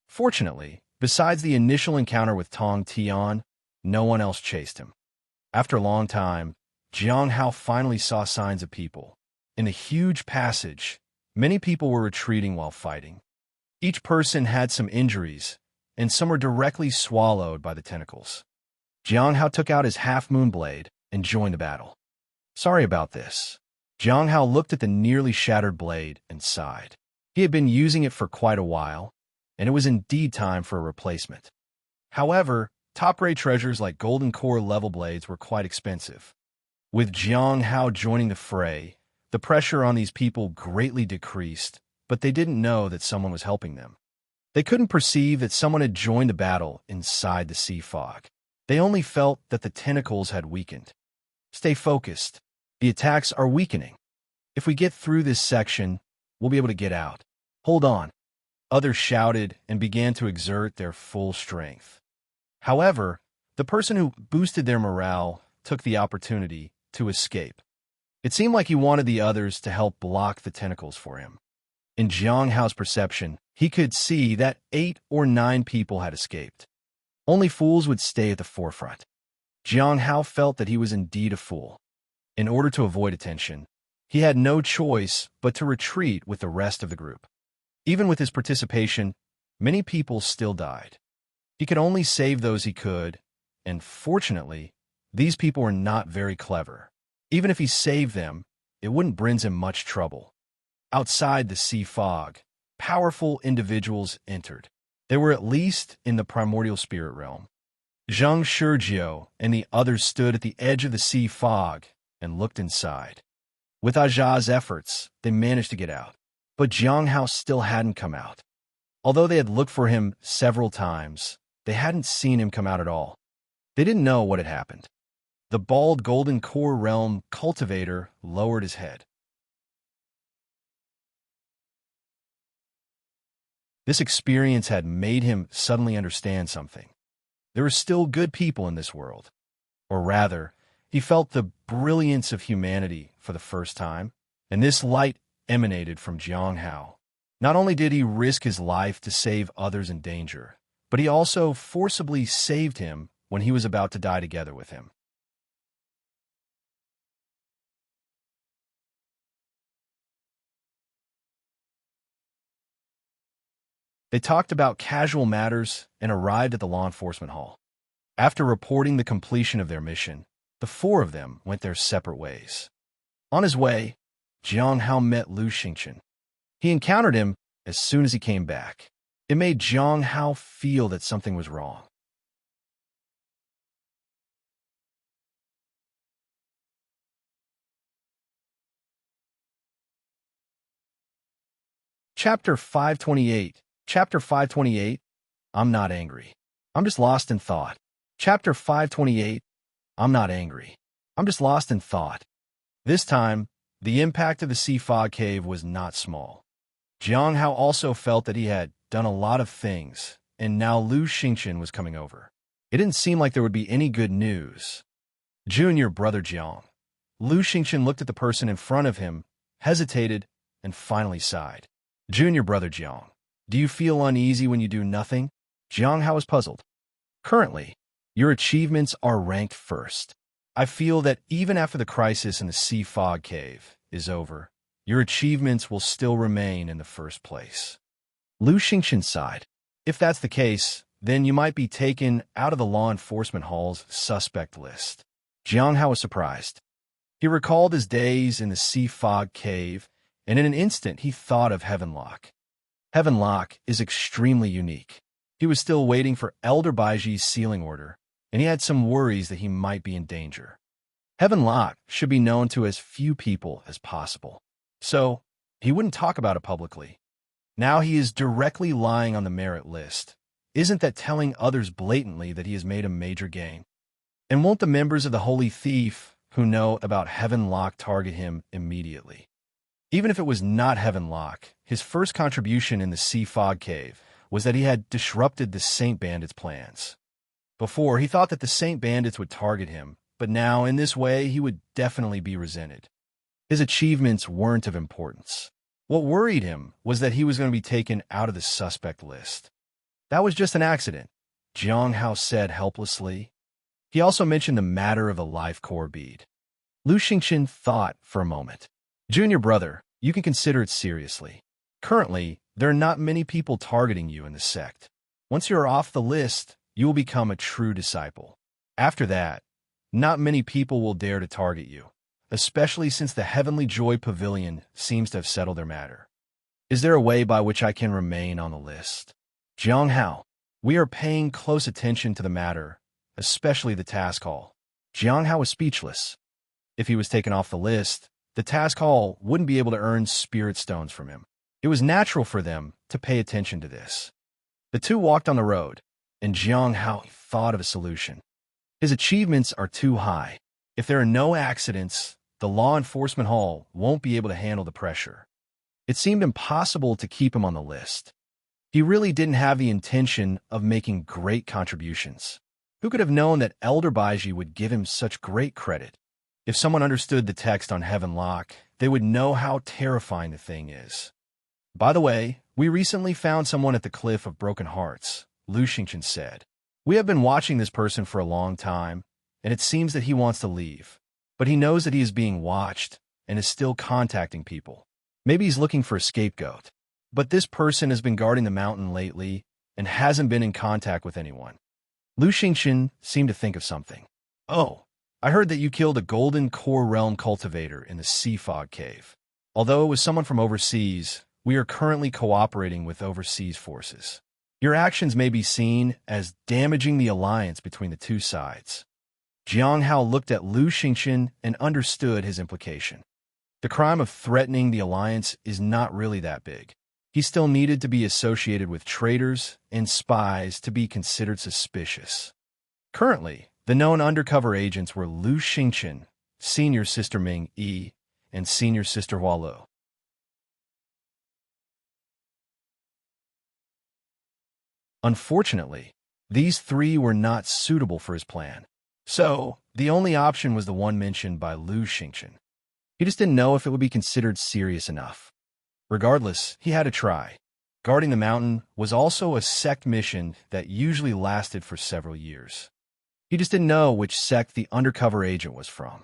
Fortunately, besides the initial encounter with Tong Tian, no one else chased him. After a long time, Jiang Hao finally saw signs of people. In the huge passage, many people were retreating while fighting. Each person had some injuries, and some were directly swallowed by the tentacles. Jiang Hao took out his half-moon blade and joined the battle. Sorry about this. Jiang Hao looked at the nearly shattered blade and sighed. He had been using it for quite a while, and it was indeed time for a replacement. However, top-grade treasures like golden core level blades were quite expensive. With Jiang Hao joining the fray, the pressure on these people greatly decreased, but they didn't know that someone was helping them. They couldn't perceive that someone had joined the battle inside the sea fog. They only felt that the tentacles had weakened. Stay focused. The attacks are weakening. If we get through this section, we'll be able to get out. Hold on. Others shouted and began to exert their full strength. However, the person who boosted their morale took the opportunity to escape. It seemed like he wanted the others to help block the tentacles for him. In Jiang Hao's perception, he could see that 8 or 9 people had escaped. Only fools would stay at the forefront. Jiang Hao felt that he was indeed a fool. In order to avoid attention, he had no choice but to retreat with the rest of the group. Even with his participation, many people still died. He could only save those he could, and fortunately, these people were not very clever. Even if he saved them, it wouldn't bring him much trouble. Outside the sea fog, powerful individuals entered. They were at least in the primordial spirit realm. Zhang Shurjiu and the others stood at the edge of the sea fog and looked inside. With Aja's efforts, they managed to get out, but Jiang Hao still hadn't come out. Although they had looked for him several times, they hadn't seen him come out at all. They didn't know what had happened. The bald golden core realm cultivator lowered his head. This experience had made him suddenly understand something. There were still good people in this world. Or rather, he felt the brilliance of humanity for the first time, and this light emanated from Jiang Hao. Not only did he risk his life to save others in danger, but he also forcibly saved him when he was about to die together with him. They talked about casual matters and arrived at the law enforcement hall. After reporting the completion of their mission, the 4 of them went their separate ways. On his way, Jiang Hao met Lu Xingchen. He encountered him as soon as he came back. It made Jiang Hao feel that something was wrong. Chapter 528. Chapter 528. I'm not angry. I'm just lost in thought. Chapter 528. I'm not angry. I'm just lost in thought. This time, the impact of the sea fog cave was not small. Jiang Hao also felt that he had done a lot of things, and now Lu Xingqian was coming over. It didn't seem like there would be any good news. Junior brother Jiang. Lu Xingqian looked at the person in front of him, hesitated, and finally sighed. Junior brother Jiang, do you feel uneasy when you do nothing? Jiang Hao was puzzled. Currently, your achievements are ranked first. I feel that even after the crisis in the sea fog cave is over, your achievements will still remain in the first place. Lu Xingqian sighed. If that's the case, then you might be taken out of the law enforcement hall's suspect list. Jiang Hao was surprised. He recalled his days in the sea fog cave, and in an instant he thought of Heavenlock. Heavenlock is extremely unique. He was still waiting for Elder Baiji's sealing order, and he had some worries that he might be in danger. Heavenlock should be known to as few people as possible, so he wouldn't talk about it publicly. Now he is directly lying on the merit list. Isn't that telling others blatantly that he has made a major gain? And won't the members of the Holy Thief who know about Heavenlock target him immediately? Even if it was not Heavenlock, his first contribution in the Sea Fog Cave was that he had disrupted the Saint Bandits' plans. Before, he thought that the Saint Bandits would target him, but now, in this way, he would definitely be resented. His achievements weren't of importance. What worried him was that he was going to be taken out of the suspect list. That was just an accident, Jiang Hao said helplessly. He also mentioned the matter of the life core bead. Lu Xingqian thought for a moment. Junior brother, you can consider it seriously. Currently, there are not many people targeting you in the sect. Once you are off the list, you will become a true disciple. After that, not many people will dare to target you, especially since the Heavenly Joy Pavilion seems to have settled their matter. Is there a way by which I can remain on the list? Jiang Hao, we are paying close attention to the matter, especially the task hall. Jiang Hao was speechless. If he was taken off the list, the task hall wouldn't be able to earn spirit stones from him. It was natural for them to pay attention to this. The two walked on the road, and Jiang Hao thought of a solution. His achievements are too high. If there are no accidents, the law enforcement hall won't be able to handle the pressure. It seemed impossible to keep him on the list. He really didn't have the intention of making great contributions. Who could have known that Elder Baiji would give him such great credit? If someone understood the text on Heavenlock, they would know how terrifying the thing is. By the way, we recently found someone at the Cliff of Broken Hearts, Lu Xingqian said. We have been watching this person for a long time, and it seems that he wants to leave. But he knows that he is being watched and is still contacting people. Maybe he's looking for a scapegoat. But this person has been guarding the mountain lately and hasn't been in contact with anyone. Lu Xingqian seemed to think of something. Oh, I heard that you killed a golden core realm cultivator in the Sea Fog Cave. Although it was someone from overseas, we are currently cooperating with overseas forces. Your actions may be seen as damaging the alliance between the two sides. Jiang Hao looked at Lu Xingqian and understood his implication. The crime of threatening the alliance is not really that big. He still needed to be associated with traitors and spies to be considered suspicious. Currently, the known undercover agents were Lu Xingqian, Senior Sister Ming Yi, and Senior Sister Hua Luo. Unfortunately, these three were not suitable for his plan. So, the only option was the one mentioned by Lu Xingqian. He just didn't know if it would be considered serious enough. Regardless, he had to try. Guarding the mountain was also a sect mission that usually lasted for several years. He just didn't know which sect the undercover agent was from.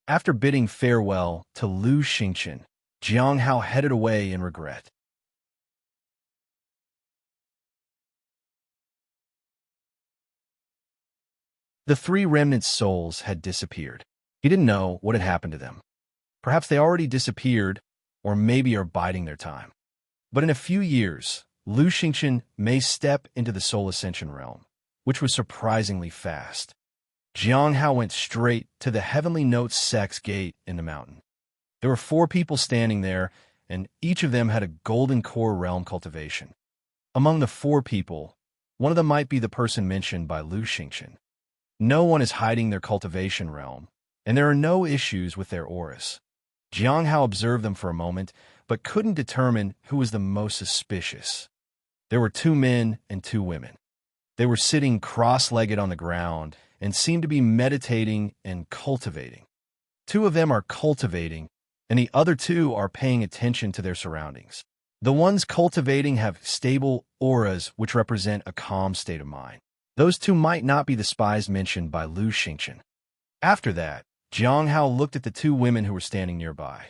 After bidding farewell to Lu Xingqian, Jiang Hao headed away in regret. The three remnant souls had disappeared. He didn't know what had happened to them. Perhaps they already disappeared, or maybe are biding their time. But in a few years, Lu Xingchen may step into the soul ascension realm, which was surprisingly fast. Jiang Hao went straight to the Heavenly Notes Sect's gate in the mountain. There were 4 people standing there, and each of them had a golden core realm cultivation. Among the 4 people, one of them might be the person mentioned by Lu Xingchen. No one is hiding their cultivation realm, and there are no issues with their auras. Jiang Hao observed them for a moment, but couldn't determine who was the most suspicious. There were 2 men and 2 women. They were sitting cross-legged on the ground and seemed to be meditating and cultivating. 2 of them are cultivating, and the other 2 are paying attention to their surroundings. The ones cultivating have stable auras which represent a calm state of mind. Those 2 might not be the spies mentioned by Lu Xingchen. After that, Jiang Hao looked at the 2 women who were standing nearby.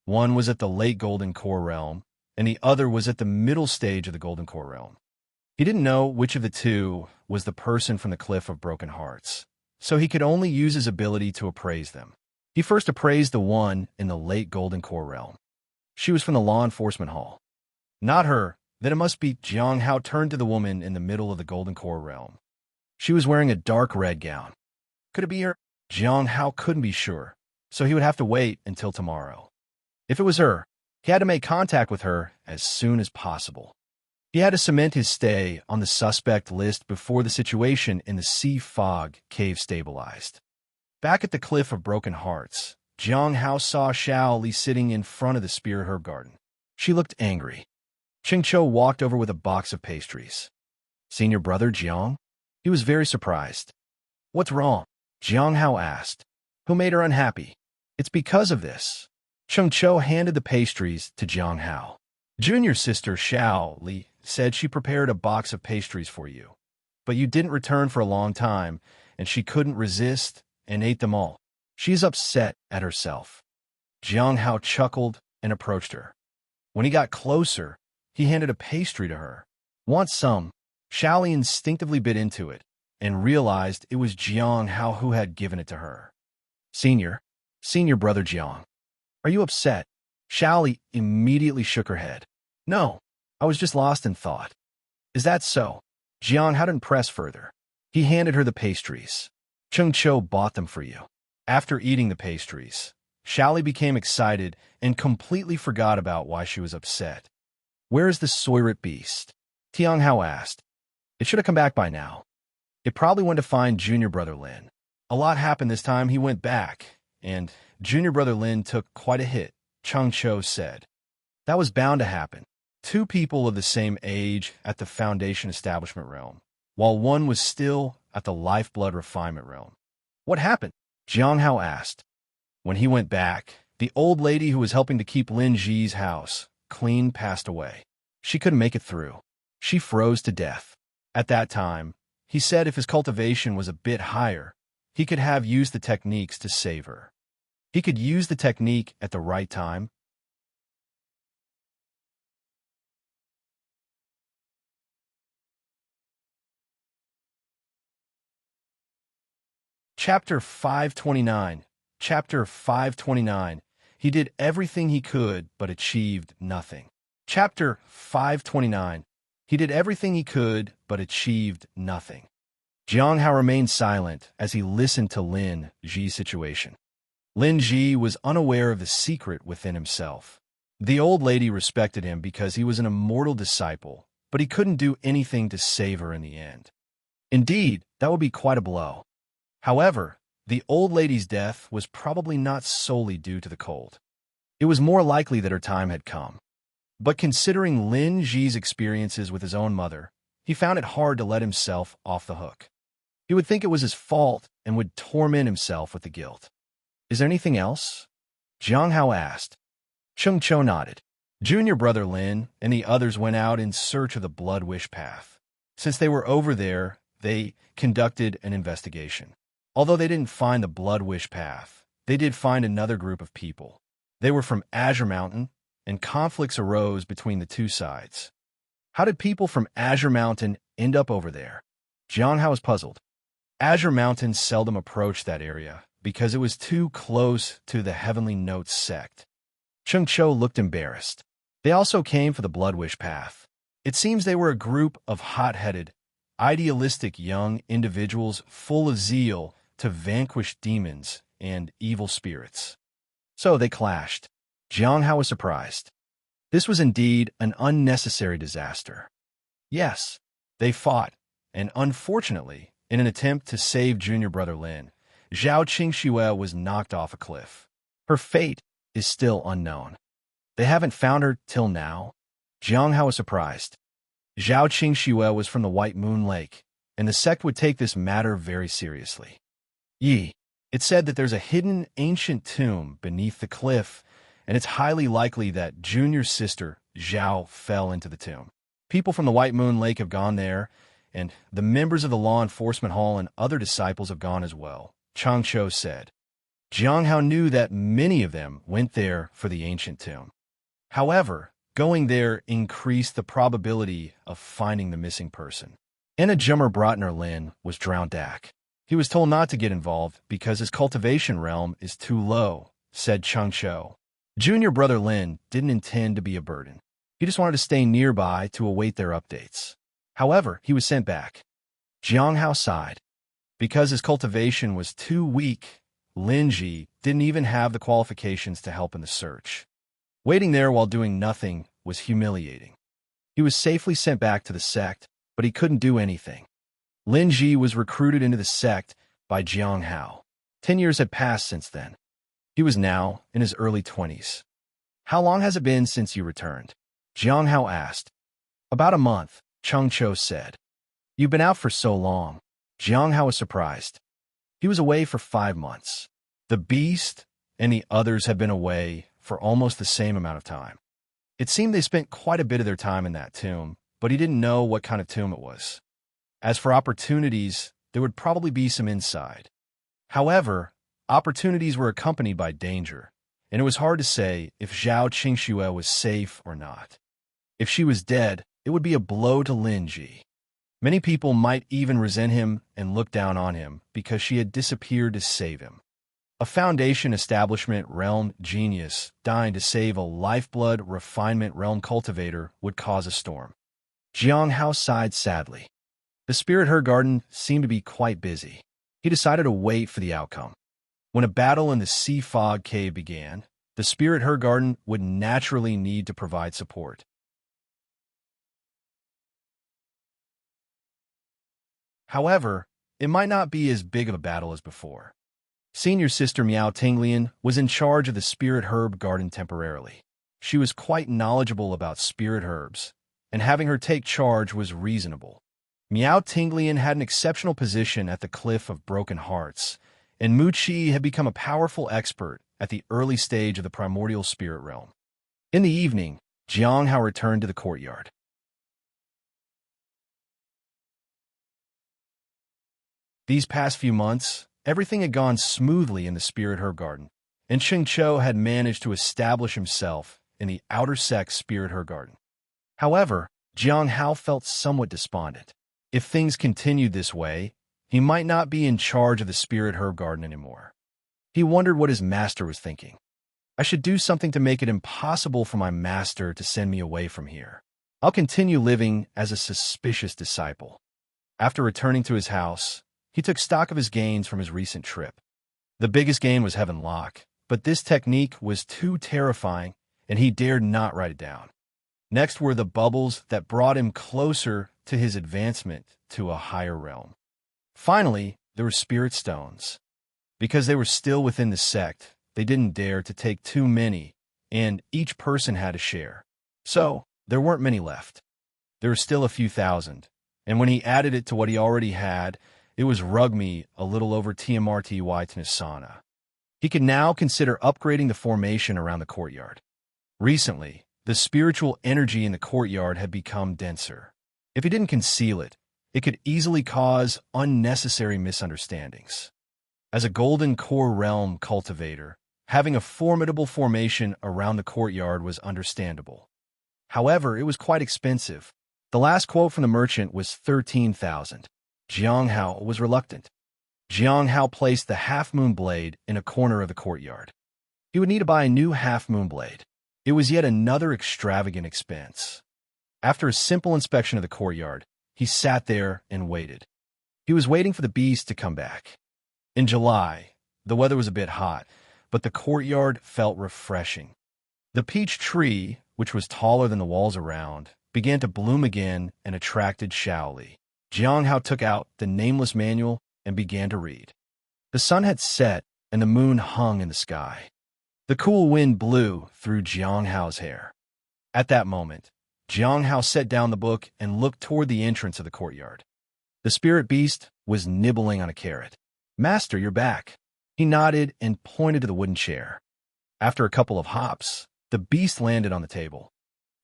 One was at the late Golden Core realm, and the other was at the middle stage of the Golden Core realm. He didn't know which of the 2 was the person from the Cliff of Broken Hearts, so he could only use his ability to appraise them. He first appraised the one in the late Golden Core realm. She was from the law enforcement hall. Not her, then it must be. Jiang Hao turned to the woman in the middle of the Golden Core realm. She was wearing a dark red gown. Could it be her? Jiang Hao couldn't be sure, so he would have to wait until tomorrow. If it was her, he had to make contact with her as soon as possible. He had to cement his stay on the suspect list before the situation in the sea fog cave stabilized. Back at the Cliff of Broken Hearts, Jiang Hao saw Xiao Li sitting in front of the spear herb garden. She looked angry. Ching Chou walked over with a box of pastries. "Senior brother Jiang?" He was very surprised. "What's wrong?" Jiang Hao asked. "Who made her unhappy?" "It's because of this." Cheng Chou handed the pastries to Jiang Hao. "Junior sister Xiao Li said she prepared a box of pastries for you, but you didn't return for a long time, and she couldn't resist and ate them all. She's upset at herself." Jiang Hao chuckled and approached her. When he got closer, he handed a pastry to her. "Want some?" Xiao Li instinctively bit into it and realized it was Jiang Hao who had given it to her. Senior brother Jiang, are you upset?" Xiao Li immediately shook her head. "No, I was just lost in thought." "Is that so?" Jiang Hao didn't press further. He handed her the pastries. "Cheng Chou bought them for you." After eating the pastries, Xiao Li became excited and completely forgot about why she was upset. "Where is the Soirit beast?" Tiang Hao asked. "It should have come back by now." "It probably went to find junior brother Lin. A lot happened this time. He went back, and junior brother Lin took quite a hit," Cheng Chou said. "That was bound to happen. 2 people of the same age at the Foundation Establishment realm, while one was still at the Lifeblood Refinement realm." "What happened?" Jiang Hao asked. "When he went back, the old lady who was helping to keep Lin Ji's house clean passed away. She couldn't make it through. She froze to death. At that time, he said if his cultivation was a bit higher, he could have used the techniques to save her. He could use the technique at the right time." Chapter 529. Chapter 529. He did everything he could, but achieved nothing. Chapter 529. He did everything he could, but achieved nothing. Jiang Hao remained silent as he listened to Lin Ji's situation. Lin Ji was unaware of the secret within himself. The old lady respected him because he was an immortal disciple, but he couldn't do anything to save her in the end. Indeed, that would be quite a blow. However, the old lady's death was probably not solely due to the cold. It was more likely that her time had come. But considering Lin Ji's experiences with his own mother, he found it hard to let himself off the hook. He would think it was his fault and would torment himself with the guilt. "Is there anything else?" Jiang Hao asked. Cheng Chou nodded. Junior brother Lin and the others went out in search of the Blood Wish Path. Since they were over there, they conducted an investigation. Although they didn't find the Blood Wish Path, they did find another group of people. They were from Azure Mountain, and conflicts arose between the 2 sides. How did people from Azure Mountain end up over there? Jiang Hao was puzzled. Azure Mountain seldom approached that area because it was too close to the Heavenly Notes sect. Cheng Chou looked embarrassed. They also came for the Bloodwish path. It seems they were a group of hot-headed, idealistic young individuals full of zeal to vanquish demons and evil spirits. So they clashed. Jiang Hao was surprised. This was indeed an unnecessary disaster. Yes, they fought, and unfortunately, in an attempt to save junior brother Lin, Zhao Qingxue was knocked off a cliff. Her fate is still unknown. They haven't found her till now. Jiang Hao was surprised. Zhao Qingxue was from the White Moon Lake, and the sect would take this matter very seriously. It said that there's a hidden ancient tomb beneath the cliff, and it's highly likely that Junior's sister, Zhao, fell into the tomb. People from the White Moon Lake have gone there, and the members of the law enforcement hall and other disciples have gone as well, Chang Cho said. Jiang Hao knew that many of them went there for the ancient tomb. However, going there increased the probability of finding the missing person. Anna Jummer Brotner Lin was drowned. He was told not to get involved because his cultivation realm is too low, said Chung Cho. Junior brother Lin didn't intend to be a burden. He just wanted to stay nearby to await their updates. However, he was sent back. Jiang Hao sighed. Because his cultivation was too weak, Lin Ji didn't even have the qualifications to help in the search. Waiting there while doing nothing was humiliating. He was safely sent back to the sect, but he couldn't do anything. Lin Ji was recruited into the sect by Jiang Hao. 10 years had passed since then. He was now in his early 20s. How long has it been since you returned? Jiang Hao asked. About a month, Chung Cho said. You've been out for so long. Jiang Hao was surprised. He was away for 5 months. The beast and the others had been away for almost the same amount of time. It seemed they spent quite a bit of their time in that tomb, but he didn't know what kind of tomb it was. As for opportunities, there would probably be some inside. However, opportunities were accompanied by danger, and it was hard to say if Zhao Qingxue was safe or not. If she was dead, it would be a blow to Lin Ji. Many people might even resent him and look down on him because she had disappeared to save him. A Foundation establishment realm genius dying to save a lifeblood refinement realm cultivator would cause a storm. Jiang Hao sighed sadly. The Spirit Her Garden seemed to be quite busy. He decided to wait for the outcome. When a battle in the Sea Fog Cave began, the Spirit Her Garden would naturally need to provide support. However, it might not be as big of a battle as before. Senior sister Miao Tinglian was in charge of the Spirit Herb Garden temporarily. She was quite knowledgeable about spirit herbs, and having her take charge was reasonable. Miao Tinglian had an exceptional position at the Cliff of Broken Hearts, and Mu Qi had become a powerful expert at the early stage of the primordial spirit realm. In the evening, Jiang Hao returned to the courtyard. These past few months, everything had gone smoothly in the Spirit Herb Garden, and Cheng Cho had managed to establish himself in the outer sect Spirit Herb Garden. However, Jiang Hao felt somewhat despondent. If things continued this way, he might not be in charge of the Spirit Herb Garden anymore. He wondered what his master was thinking. I should do something to make it impossible for my master to send me away from here. I'll continue living as a suspicious disciple. After returning to his house, he took stock of his gains from his recent trip. The biggest gain was Heaven Lock, but this technique was too terrifying, and he dared not write it down. Next were the bubbles that brought him closer to his advancement to a higher realm. Finally, there were spirit stones. Because they were still within the sect, they didn't dare to take too many, and each person had a share. So, there weren't many left. There were still a few thousand, and when he added it to what he already had, it was Rugmi a little over TMRTY Tanasana. He could now consider upgrading the formation around the courtyard. Recently, the spiritual energy in the courtyard had become denser. If he didn't conceal it, it could easily cause unnecessary misunderstandings. As a golden core realm cultivator, having a formidable formation around the courtyard was understandable. However, it was quite expensive. The last quote from the merchant was 13,000. Jiang Hao was reluctant. Jiang Hao placed the half-moon blade in a corner of the courtyard. He would need to buy a new half-moon blade. It was yet another extravagant expense. After a simple inspection of the courtyard, he sat there and waited. He was waiting for the beast to come back. In July, the weather was a bit hot, but the courtyard felt refreshing. The peach tree, which was taller than the walls around, began to bloom again and attracted Shaoli. Jiang Hao took out the nameless manual and began to read. The sun had set and the moon hung in the sky. The cool wind blew through Jiang Hao's hair. At that moment, Jiang Hao set down the book and looked toward the entrance of the courtyard. The spirit beast was nibbling on a carrot. "Master, you're back." He nodded and pointed to the wooden chair. After a couple of hops, the beast landed on the table.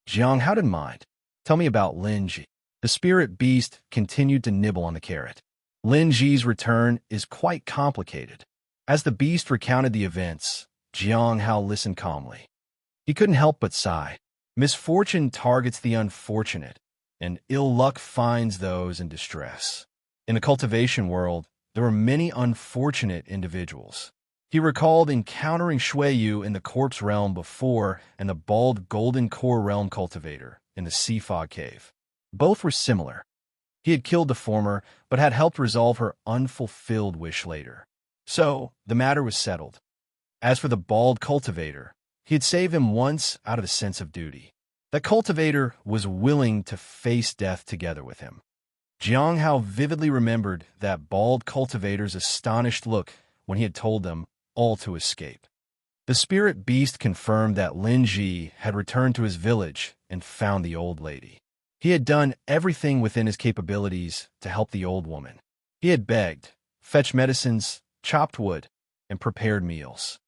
Jiang Hao didn't mind. "Tell me about Lin Ji." The spirit beast continued to nibble on the carrot. Lin Ji's return is quite complicated. As the beast recounted the events, Jiang Hao listened calmly. He couldn't help but sigh. Misfortune targets the unfortunate, and ill luck finds those in distress. In the cultivation world, there were many unfortunate individuals. He recalled encountering Shui Yu in the corpse realm before and the bald golden core realm cultivator in the sea fog cave. Both were similar. He had killed the former, but had helped resolve her unfulfilled wish later. So, the matter was settled. As for the bald cultivator, he had saved him once out of a sense of duty. The cultivator was willing to face death together with him. Jiang Hao vividly remembered that bald cultivator's astonished look when he had told them all to escape. The spirit beast confirmed that Lin Ji had returned to his village and found the old lady. He had done everything within his capabilities to help the old woman. He had begged, fetched medicines, chopped wood, and prepared meals.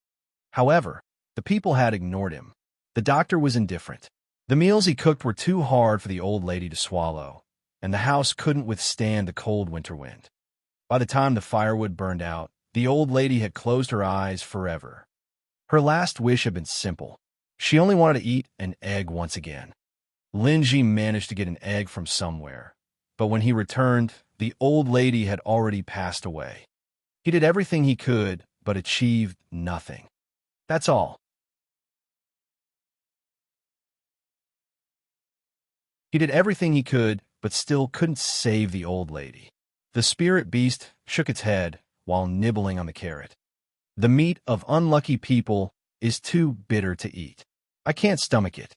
However, the people had ignored him. The doctor was indifferent. The meals he cooked were too hard for the old lady to swallow, and the house couldn't withstand the cold winter wind. By the time the firewood burned out, the old lady had closed her eyes forever. Her last wish had been simple. She only wanted to eat an egg once again. Lin Ji managed to get an egg from somewhere, but when he returned, the old lady had already passed away. He did everything he could, but achieved nothing. That's all. He did everything he could, but still couldn't save the old lady. The spirit beast shook its head while nibbling on the carrot. The meat of unlucky people is too bitter to eat. I can't stomach it.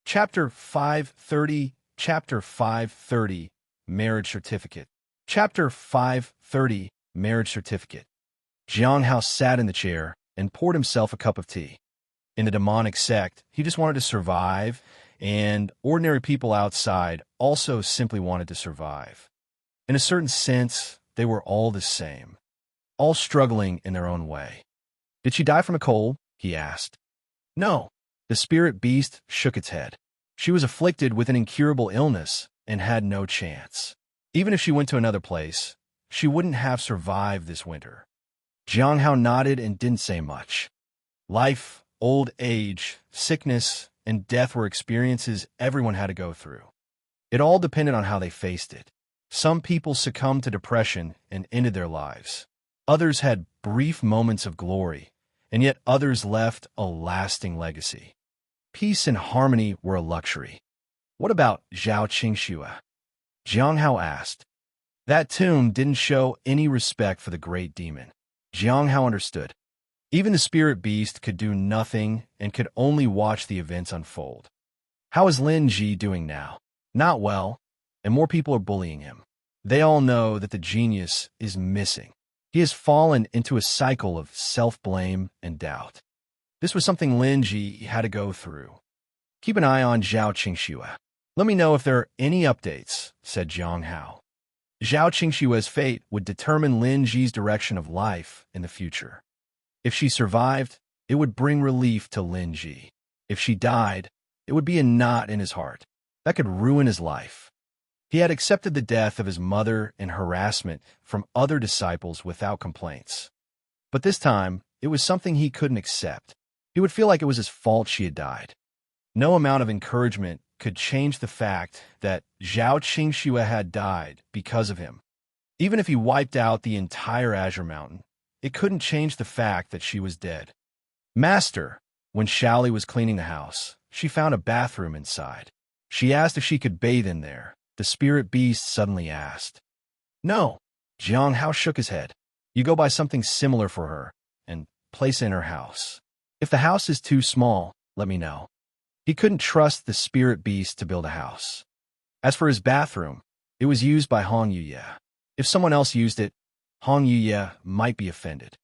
Chapter 530, Chapter 530, Marriage Certificate. Chapter 530, Marriage Certificate. Jiang Hao sat in the chair and poured himself a cup of tea. In the demonic sect, he just wanted to survive, and ordinary people outside also simply wanted to survive. In a certain sense, they were all the same, all struggling in their own way. "Did she die from a cold?" he asked. "No." The spirit beast shook its head. She was afflicted with an incurable illness and had no chance. Even if she went to another place, she wouldn't have survived this winter. Jiang Hao nodded and didn't say much. Life, old age, sickness, and death were experiences everyone had to go through. It all depended on how they faced it. Some people succumbed to depression and ended their lives. Others had brief moments of glory, and yet others left a lasting legacy. Peace and harmony were a luxury. "What about Zhao Qingxue?" Jiang Hao asked. That tomb didn't show any respect for the great demon. Jiang Hao understood. Even the spirit beast could do nothing and could only watch the events unfold. How is Lin Ji doing now? Not well, and more people are bullying him. They all know that the genius is missing. He has fallen into a cycle of self-blame and doubt. This was something Lin Ji had to go through. "Keep an eye on Zhao Qingxue. Let me know if there are any updates," said Jiang Hao. Zhao Qingxue's fate would determine Lin Ji's direction of life in the future. If she survived, it would bring relief to Lin Ji. If she died, it would be a knot in his heart. That could ruin his life. He had accepted the death of his mother and harassment from other disciples without complaints. But this time, it was something he couldn't accept. He would feel like it was his fault she had died. No amount of encouragement could change the fact that Zhao Qingxue had died because of him. Even if he wiped out the entire Azure Mountain, it couldn't change the fact that she was dead. Master, when Xiaoli was cleaning the house, she found a bathroom inside. She asked if she could bathe in there. The spirit beast suddenly asked. No. Jiang Hao shook his head. You go buy something similar for her and place it in her house. If the house is too small, let me know. He couldn't trust the spirit beast to build a house. As for his bathroom, it was used by Hong Yuye. If someone else used it, Hong Yuye might be offended.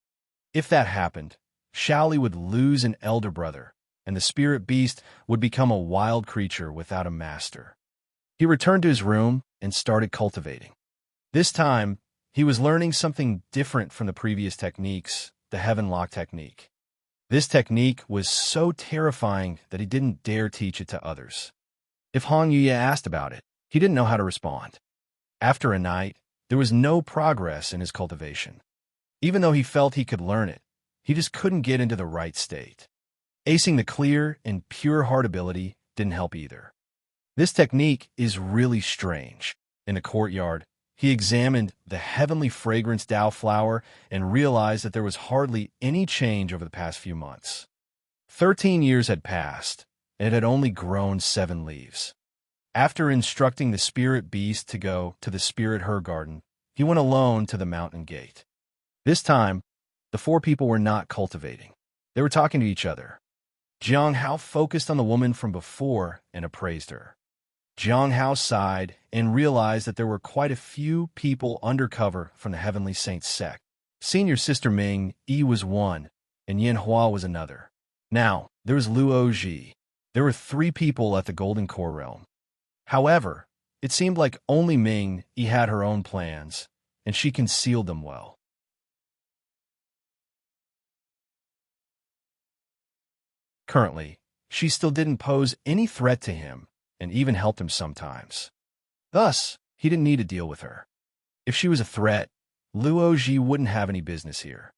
If that happened, Xiaoli would lose an elder brother, and the spirit beast would become a wild creature without a master. He returned to his room and started cultivating. This time, he was learning something different from the previous techniques, the Heaven Lock technique. This technique was so terrifying that he didn't dare teach it to others. If Hong Yuye asked about it, he didn't know how to respond. After a night, there was no progress in his cultivation. Even though he felt he could learn it, he just couldn't get into the right state. Acing the clear and pure heart ability didn't help either. This technique is really strange. In the courtyard, he examined the heavenly fragrance Dao flower and realized that there was hardly any change over the past few months. 13 years had passed, and it had only grown 7 leaves. After instructing the spirit beast to go to the spirit her garden, he went alone to the mountain gate. This time, the 4 people were not cultivating. They were talking to each other. Jiang Hao focused on the woman from before and appraised her. Jiang Hao sighed and realized that there were quite a few people undercover from the Heavenly Saints sect. Senior Sister Ming Yi was one, and Yin Hua was another. Now, there was Luo Ji. There were 3 people at the Golden Core Realm. However, it seemed like only Ming Yi had her own plans, and she concealed them well. Currently, she still didn't pose any threat to him, and even helped him sometimes. Thus, he didn't need to deal with her. If she was a threat, Luo Ji wouldn't have any business here.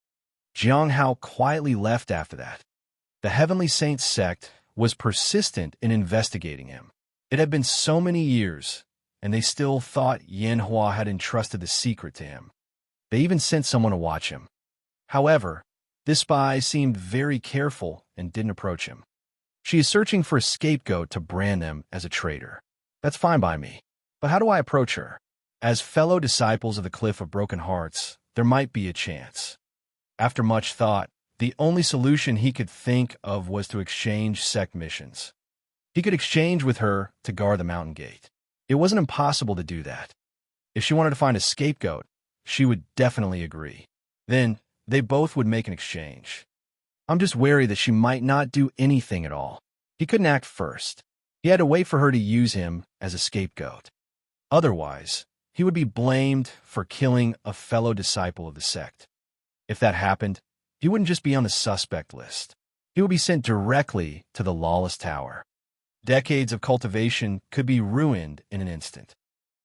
Jiang Hao quietly left after that. The Heavenly Saints sect was persistent in investigating him. It had been so many years, and they still thought Yin Hua had entrusted the secret to him. They even sent someone to watch him. However, this spy seemed very careful and didn't approach him. She is searching for a scapegoat to brand them as a traitor. That's fine by me. But how do I approach her? As fellow disciples of the Cliff of Broken Hearts, there might be a chance. After much thought, the only solution he could think of was to exchange sect missions. He could exchange with her to guard the mountain gate. It wasn't impossible to do that. If she wanted to find a scapegoat, she would definitely agree. Then, they both would make an exchange. I'm just wary that she might not do anything at all. He couldn't act first. He had to wait for her to use him as a scapegoat. Otherwise, he would be blamed for killing a fellow disciple of the sect. If that happened, he wouldn't just be on the suspect list. He would be sent directly to the Lawless Tower. Decades of cultivation could be ruined in an instant.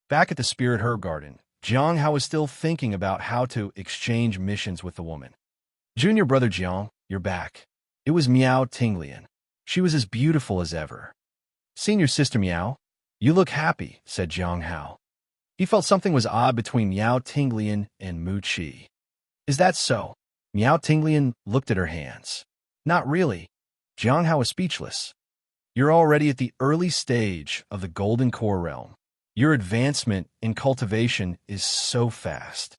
Back at the Spirit Herb Garden, Jiang Hao was still thinking about how to exchange missions with the woman. Junior brother Jiang, you're back. It was Miao Tinglian. She was as beautiful as ever. Senior sister Miao, you look happy, said Jiang Hao. He felt something was odd between Miao Tinglian and Mu Qi. Is that so? Miao Tinglian looked at her hands. Not really. Jiang Hao was speechless. You're already at the early stage of the Golden Core Realm. Your advancement in cultivation is so fast.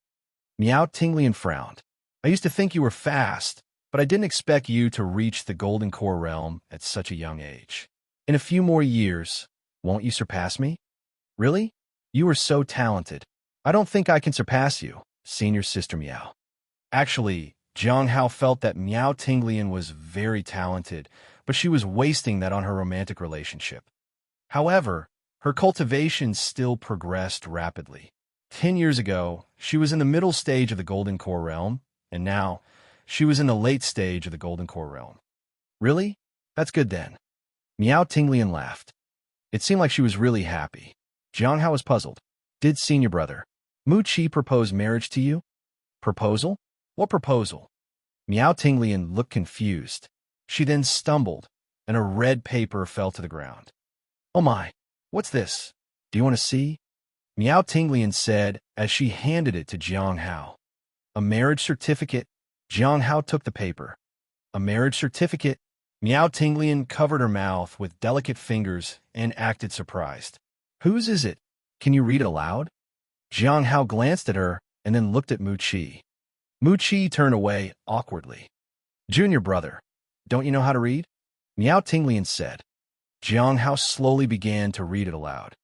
Miao Tinglian frowned. I used to think you were fast, but I didn't expect you to reach the Golden Core Realm at such a young age. In a few more years, won't you surpass me? Really? You are so talented. I don't think I can surpass you, Senior Sister Miao. Actually, Jiang Hao felt that Miao Tinglian was very talented, but she was wasting that on her romantic relationship. However, her cultivation still progressed rapidly. 10 years ago, she was in the middle stage of the Golden Core Realm, and now, she was in the late stage of the Golden Core Realm. Really? That's good then. Miao Tinglian laughed. It seemed like she was really happy. Jiang Hao was puzzled. Did senior brother Mu Qi propose marriage to you? Proposal? What proposal? Miao Tinglian looked confused. She then stumbled, and a red paper fell to the ground. Oh my, what's this? Do you want to see? Miao Tinglian said as she handed it to Jiang Hao. A marriage certificate? Jiang Hao took the paper. A marriage certificate? Miao Tinglian covered her mouth with delicate fingers and acted surprised. Whose is it? Can you read it aloud? Jiang Hao glanced at her and then looked at Mu Qi. Mu Qi turned away awkwardly. Junior brother, don't you know how to read? Miao Tinglian said. Jiang Hao slowly began to read it aloud.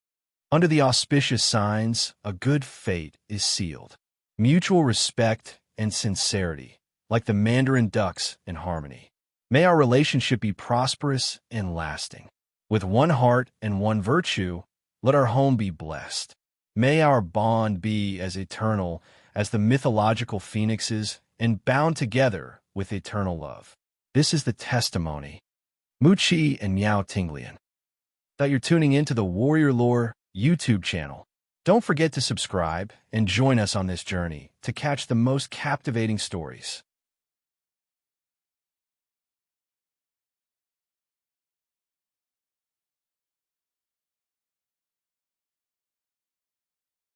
Under the auspicious signs, a good fate is sealed. Mutual respect and sincerity, like the Mandarin ducks in harmony. May our relationship be prosperous and lasting. With one heart and one virtue, let our home be blessed. May our bond be as eternal as the mythological phoenixes and bound together with eternal love. This is the testimony. Mu Qi and Miao Tinglian. That you're tuning into the Warrior Lore YouTube channel. Don't forget to subscribe and join us on this journey to catch the most captivating stories.